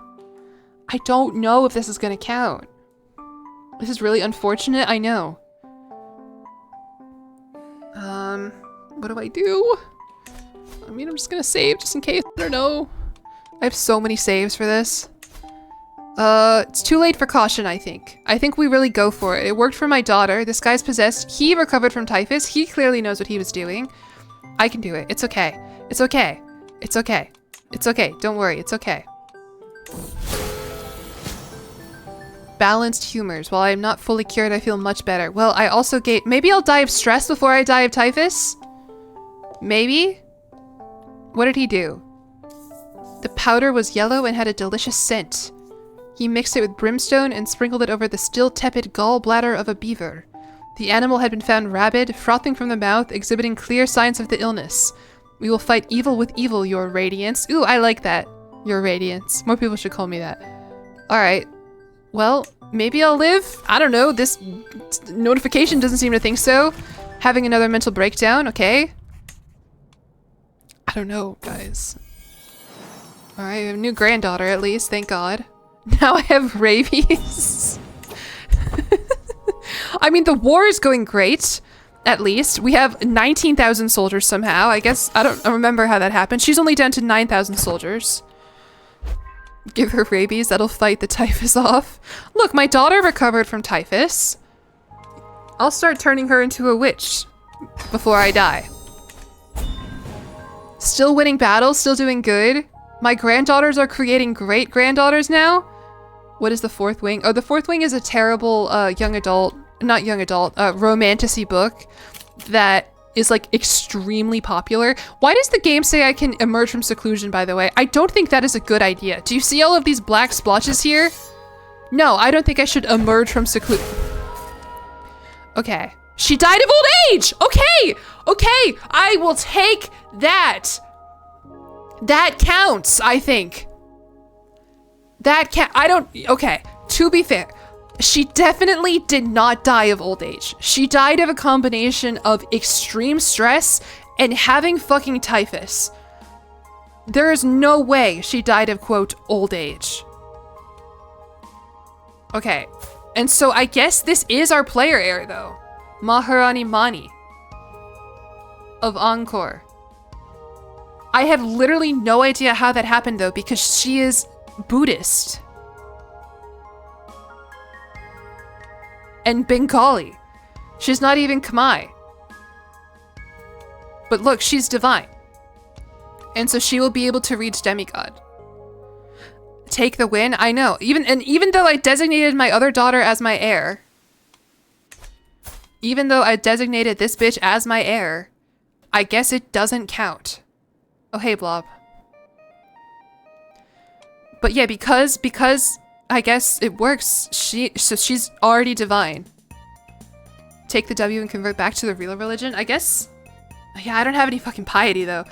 don't know if this is gonna count. This is really unfortunate, I know. What do I do? I mean, I'm just gonna save just in case. I don't know. I have so many saves for this. It's too late for caution, I think. I think we really go for it. It worked for my daughter. This guy's possessed. He recovered from typhus. He clearly knows what he was doing. I can do it. It's okay. It's okay. It's okay. It's okay. Don't worry. It's okay. Balanced humors. While I am not fully cured, I feel much better. Well, I also gave... Maybe I'll die of stress before I die of typhus? Maybe? What did he do? The powder was yellow and had a delicious scent. He mixed it with brimstone and sprinkled it over the still tepid gallbladder of a beaver. The animal had been found rabid, frothing from the mouth, exhibiting clear signs of the illness. We will fight evil with evil, your radiance. Ooh, I like that. Your radiance. More people should call me that. Alright. Well, maybe I'll live. I don't know. This notification doesn't seem to think so. Having another mental breakdown. Okay. I don't know, guys. Alright, I have a new granddaughter at least. Thank God. Now I have rabies. I mean, the war is going great. At least. We have 19,000 soldiers somehow. I guess, I don't remember how that happened. She's only down to 9,000 soldiers. Give her rabies, that'll fight the typhus off. Look, my daughter recovered from typhus. I'll start turning her into a witch before I die. Still winning battles, still doing good. My granddaughters are creating great granddaughters now. What is the fourth wing? Oh, the fourth wing is a terrible young adult, not young adult, romantasy book that is like extremely popular. Why does the game say I can emerge from seclusion, by the way? I don't think that is a good idea. Do you see all of these black splotches here? No, I don't think I should emerge from seclusion. Okay. She died of old age! Okay! Okay! I will take that! That counts, I think. That can't- I don't- okay. To be fair, she definitely did not die of old age. She died of a combination of extreme stress and having fucking typhus. There is no way she died of, quote, old age. Okay. And so I guess this is our player heir, though. Maharani Mani of Angkor. I have literally no idea how that happened, though, because she is Buddhist. And Bengali. She's not even Khmer. But look, she's divine. And so she will be able to reach demigod. Take the win? I know. Even though I designated my other daughter as my heir, even though I designated this bitch as my heir, I guess it doesn't count. Oh, hey, Blob. But yeah, because I guess it works. So she's already divine. Take the W and convert back to the real religion? I guess. Yeah, I don't have any fucking piety, though.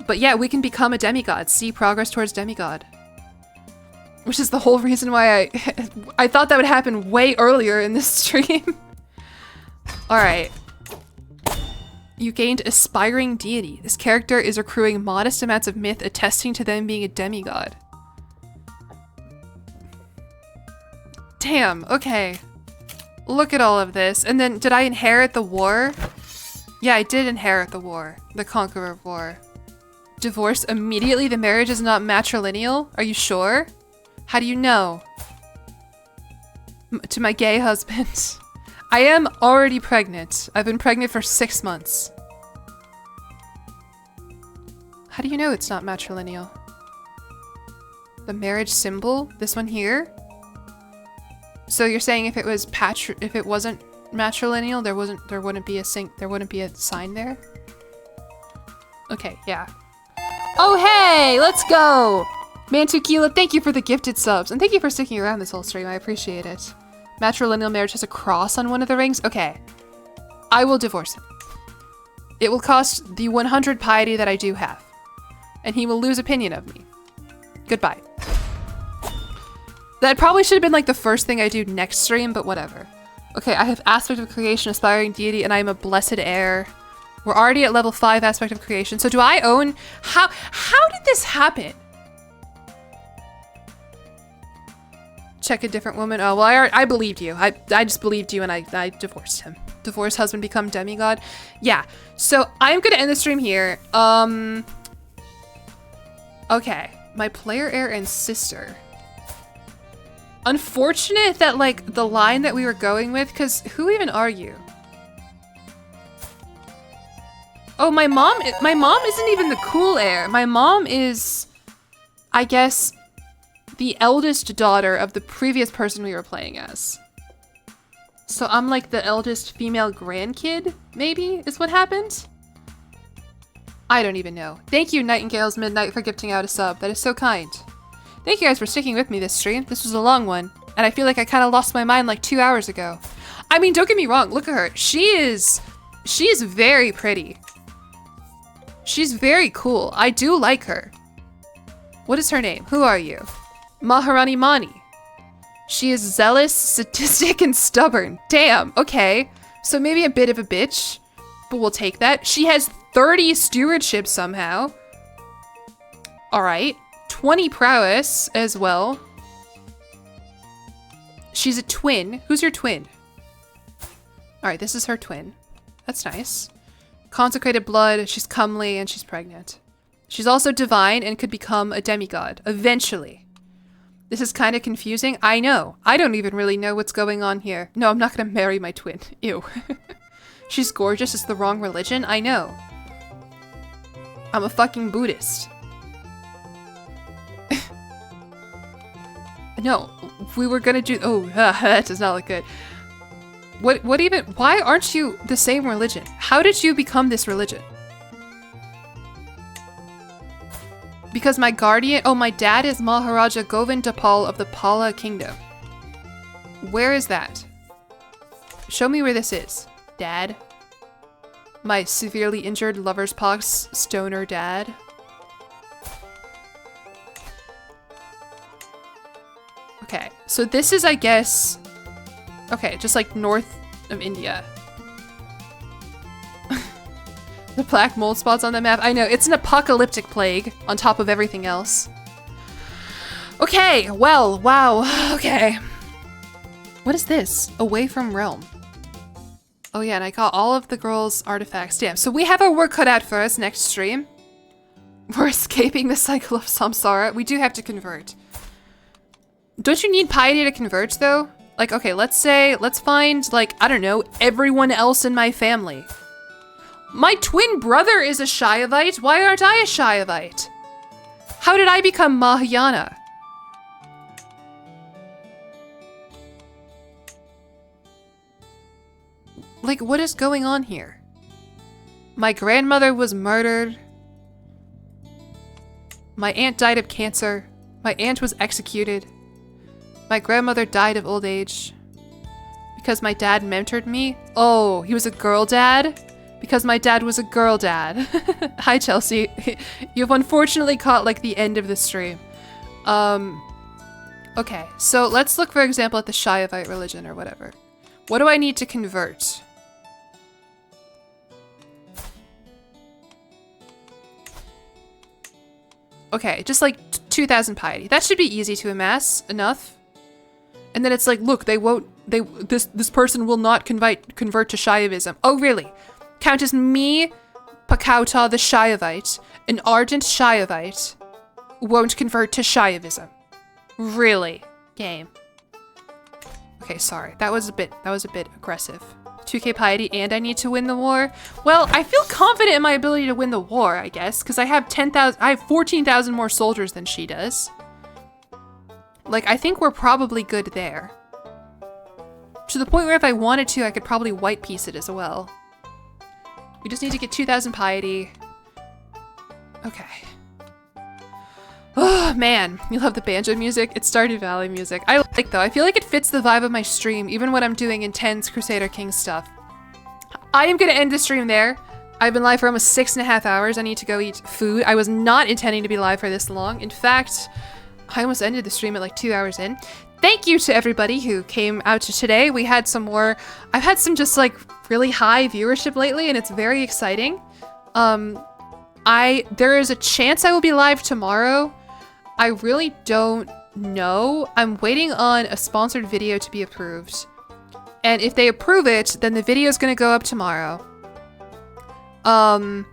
But yeah, we can become a demigod. See progress towards demigod. Which is the whole reason why I thought that would happen way earlier in this stream. Alright. You gained Aspiring Deity. This character is accruing modest amounts of myth attesting to them being a demigod. Damn, okay. Look at all of this. And then, did I inherit the war? Yeah, I did inherit the war. The Conqueror of War. Divorce immediately? The marriage is not matrilineal? Are you sure? How do you know? To my gay husband. I am already pregnant. I've been pregnant for 6 months. How do you know it's not matrilineal? The marriage symbol? This one here? So you're saying if it was if it wasn't matrilineal, there wouldn't be a sign there? Okay, yeah. Oh hey, let's go! Mantukila, thank you for the gifted subs, and thank you for sticking around this whole stream, I appreciate it. Matrilineal marriage has a cross on one of the rings? Okay. I will divorce him. It will cost the 100 piety that I do have. And he will lose opinion of me. Goodbye. That probably should have been like the first thing I do next stream, but whatever. Okay, I have Aspect of Creation, Aspiring Deity, and I am a Blessed Heir. We're already at level 5 Aspect of Creation. So do I own... How did this happen? Check a different woman. Oh, well, I believed you. I just believed you and I divorced him. Divorced husband become demigod. Yeah. So I'm gonna end the stream here. Okay. My player heir and sister. Unfortunate that, like, the line that we were going with, because who even are you? Oh, my mom isn't even the cool heir. My mom is, I guess, the eldest daughter of the previous person we were playing as. So I'm like the eldest female grandkid, maybe, is what happened? I don't even know. Thank you, Nightingale's Midnight, for gifting out a sub. That is so kind. Thank you guys for sticking with me this stream. This was a long one, and I feel like I kind of lost my mind like 2 hours ago. I mean, don't get me wrong. Look at her. She is very pretty. She's very cool. I do like her. What is her name? Who are you? Maharani Mani. She is zealous, sadistic, and stubborn. Damn, okay. So maybe a bit of a bitch, but we'll take that. She has 30 stewardship somehow. Alright. 20 prowess as well. She's a twin. Who's your twin? Alright, this is her twin. That's nice. Consecrated blood, she's comely, and she's pregnant. She's also divine and could become a demigod, eventually. This is kind of confusing. I know. I don't even really know what's going on here. No, I'm not gonna marry my twin. Ew. She's gorgeous, it's the wrong religion. I know. I'm a fucking Buddhist. No, we were gonna do- oh, that does not look good. What even- why aren't you the same religion? How did you become this religion? Because my guardian- oh, my dad is Maharaja Govindapal of the Pala Kingdom. Where is that? Show me where this is, Dad. My severely injured lover's pox stoner dad. Okay, so this is, I guess... okay, just like north of India. The black mold spots on the map. I know, it's an apocalyptic plague on top of everything else. Okay, well, wow, okay. What is this? Away from realm. Oh yeah, and I got all of the girls' artifacts. Damn, so we have our work cut out for us next stream. We're escaping the cycle of samsara. We do have to convert. Don't you need piety to convert, though? Like, okay, let's find, like, I don't know, everyone else in my family. My twin brother is a Shaivite. Why aren't I a Shaivite? How did I become Mahayana? Like, what is going on here? My grandmother was murdered. My aunt died of cancer. My aunt was executed. My grandmother died of old age. Because my dad mentored me. Oh, he was a girl dad? Because my dad was a girl dad. Hi, Chelsea. You've unfortunately caught, like, the end of the stream. Okay, so let's look, for example, at the Shaivite religion or whatever. What do I need to convert? Okay, just like 2,000 piety. That should be easy to amass enough. And then it's like, look, this person will not convert to Shaivism. Oh, really? Countess me, Pakauta the Shaivite, an ardent Shaivite, won't convert to Shaivism. Really? Game. Okay, sorry. That was a bit aggressive. 2k piety and I need to win the war? Well, I feel confident in my ability to win the war, I guess, because I have 14,000 more soldiers than she does. Like, I think we're probably good there. To the point where if I wanted to, I could probably white piece it as well. We just need to get 2,000 piety. Okay. Oh, man. You love the banjo music? It's Stardew Valley music. I like, though. I feel like it fits the vibe of my stream, even when I'm doing intense Crusader Kings stuff. I am going to end the stream there. I've been live for almost 6.5 hours. I need to go eat food. I was not intending to be live for this long. In fact, I almost ended the stream at like 2 hours in. Thank you to everybody who came out to today. We had some more... I've had some just like really high viewership lately, and it's very exciting. There is a chance I will be live tomorrow. I really don't know. I'm waiting on a sponsored video to be approved. And if they approve it, then the video is going to go up tomorrow. And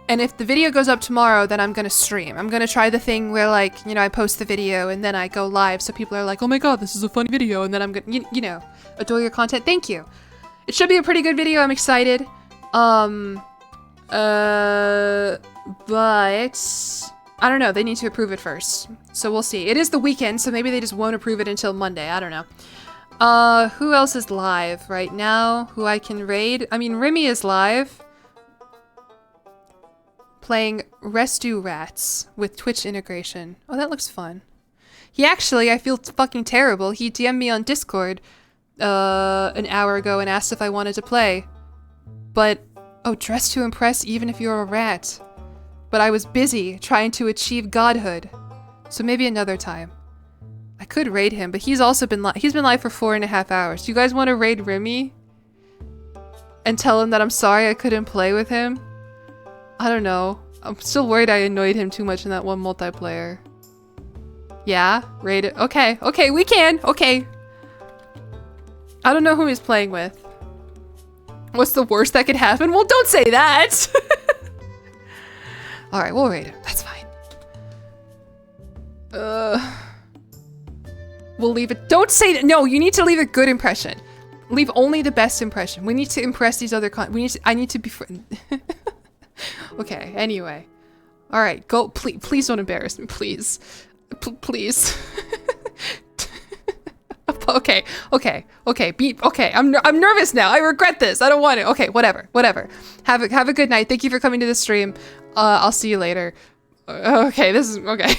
if the video goes up tomorrow, then I'm going to stream. I'm going to try the thing where, like, you know, I post the video and then I go live so people are like, oh my god, this is a funny video. And then I'm going to, you know, adore your content. Thank you. It should be a pretty good video. I'm excited. But I don't know. They need to approve it first. So we'll see. It is the weekend, so maybe they just won't approve it until Monday. I don't know. Who else is live right now who I can raid? I mean, Remy is live. Playing Restu Rats with Twitch integration. Oh, that looks fun. He actually, I feel fucking terrible. He DM'd me on Discord an hour ago and asked if I wanted to play. But, oh, dress to impress even if you're a rat. But I was busy trying to achieve godhood. So maybe another time. I could raid him, but he's also been he's been live for 4.5 hours. Do you guys want to raid Remy? And tell him that I'm sorry I couldn't play with him? I don't know. I'm still worried I annoyed him too much in that one multiplayer. Yeah? Raid it. Okay. Okay, we can. Okay. I don't know who he's playing with. What's the worst that could happen? Well, don't say that! Alright, we'll raid him. That's fine. We'll leave it. Don't say that. No, you need to leave a good impression. Leave only the best impression. We need to impress these other I need to be friend. Okay, anyway. Alright, go. Please don't embarrass me, please. Please. Okay. I'm nervous now. I regret this. I don't want it. Okay, whatever. Have a good night. Thank you for coming to the stream. I'll see you later. Okay, this is okay.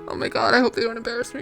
Oh my god, I hope they don't embarrass me.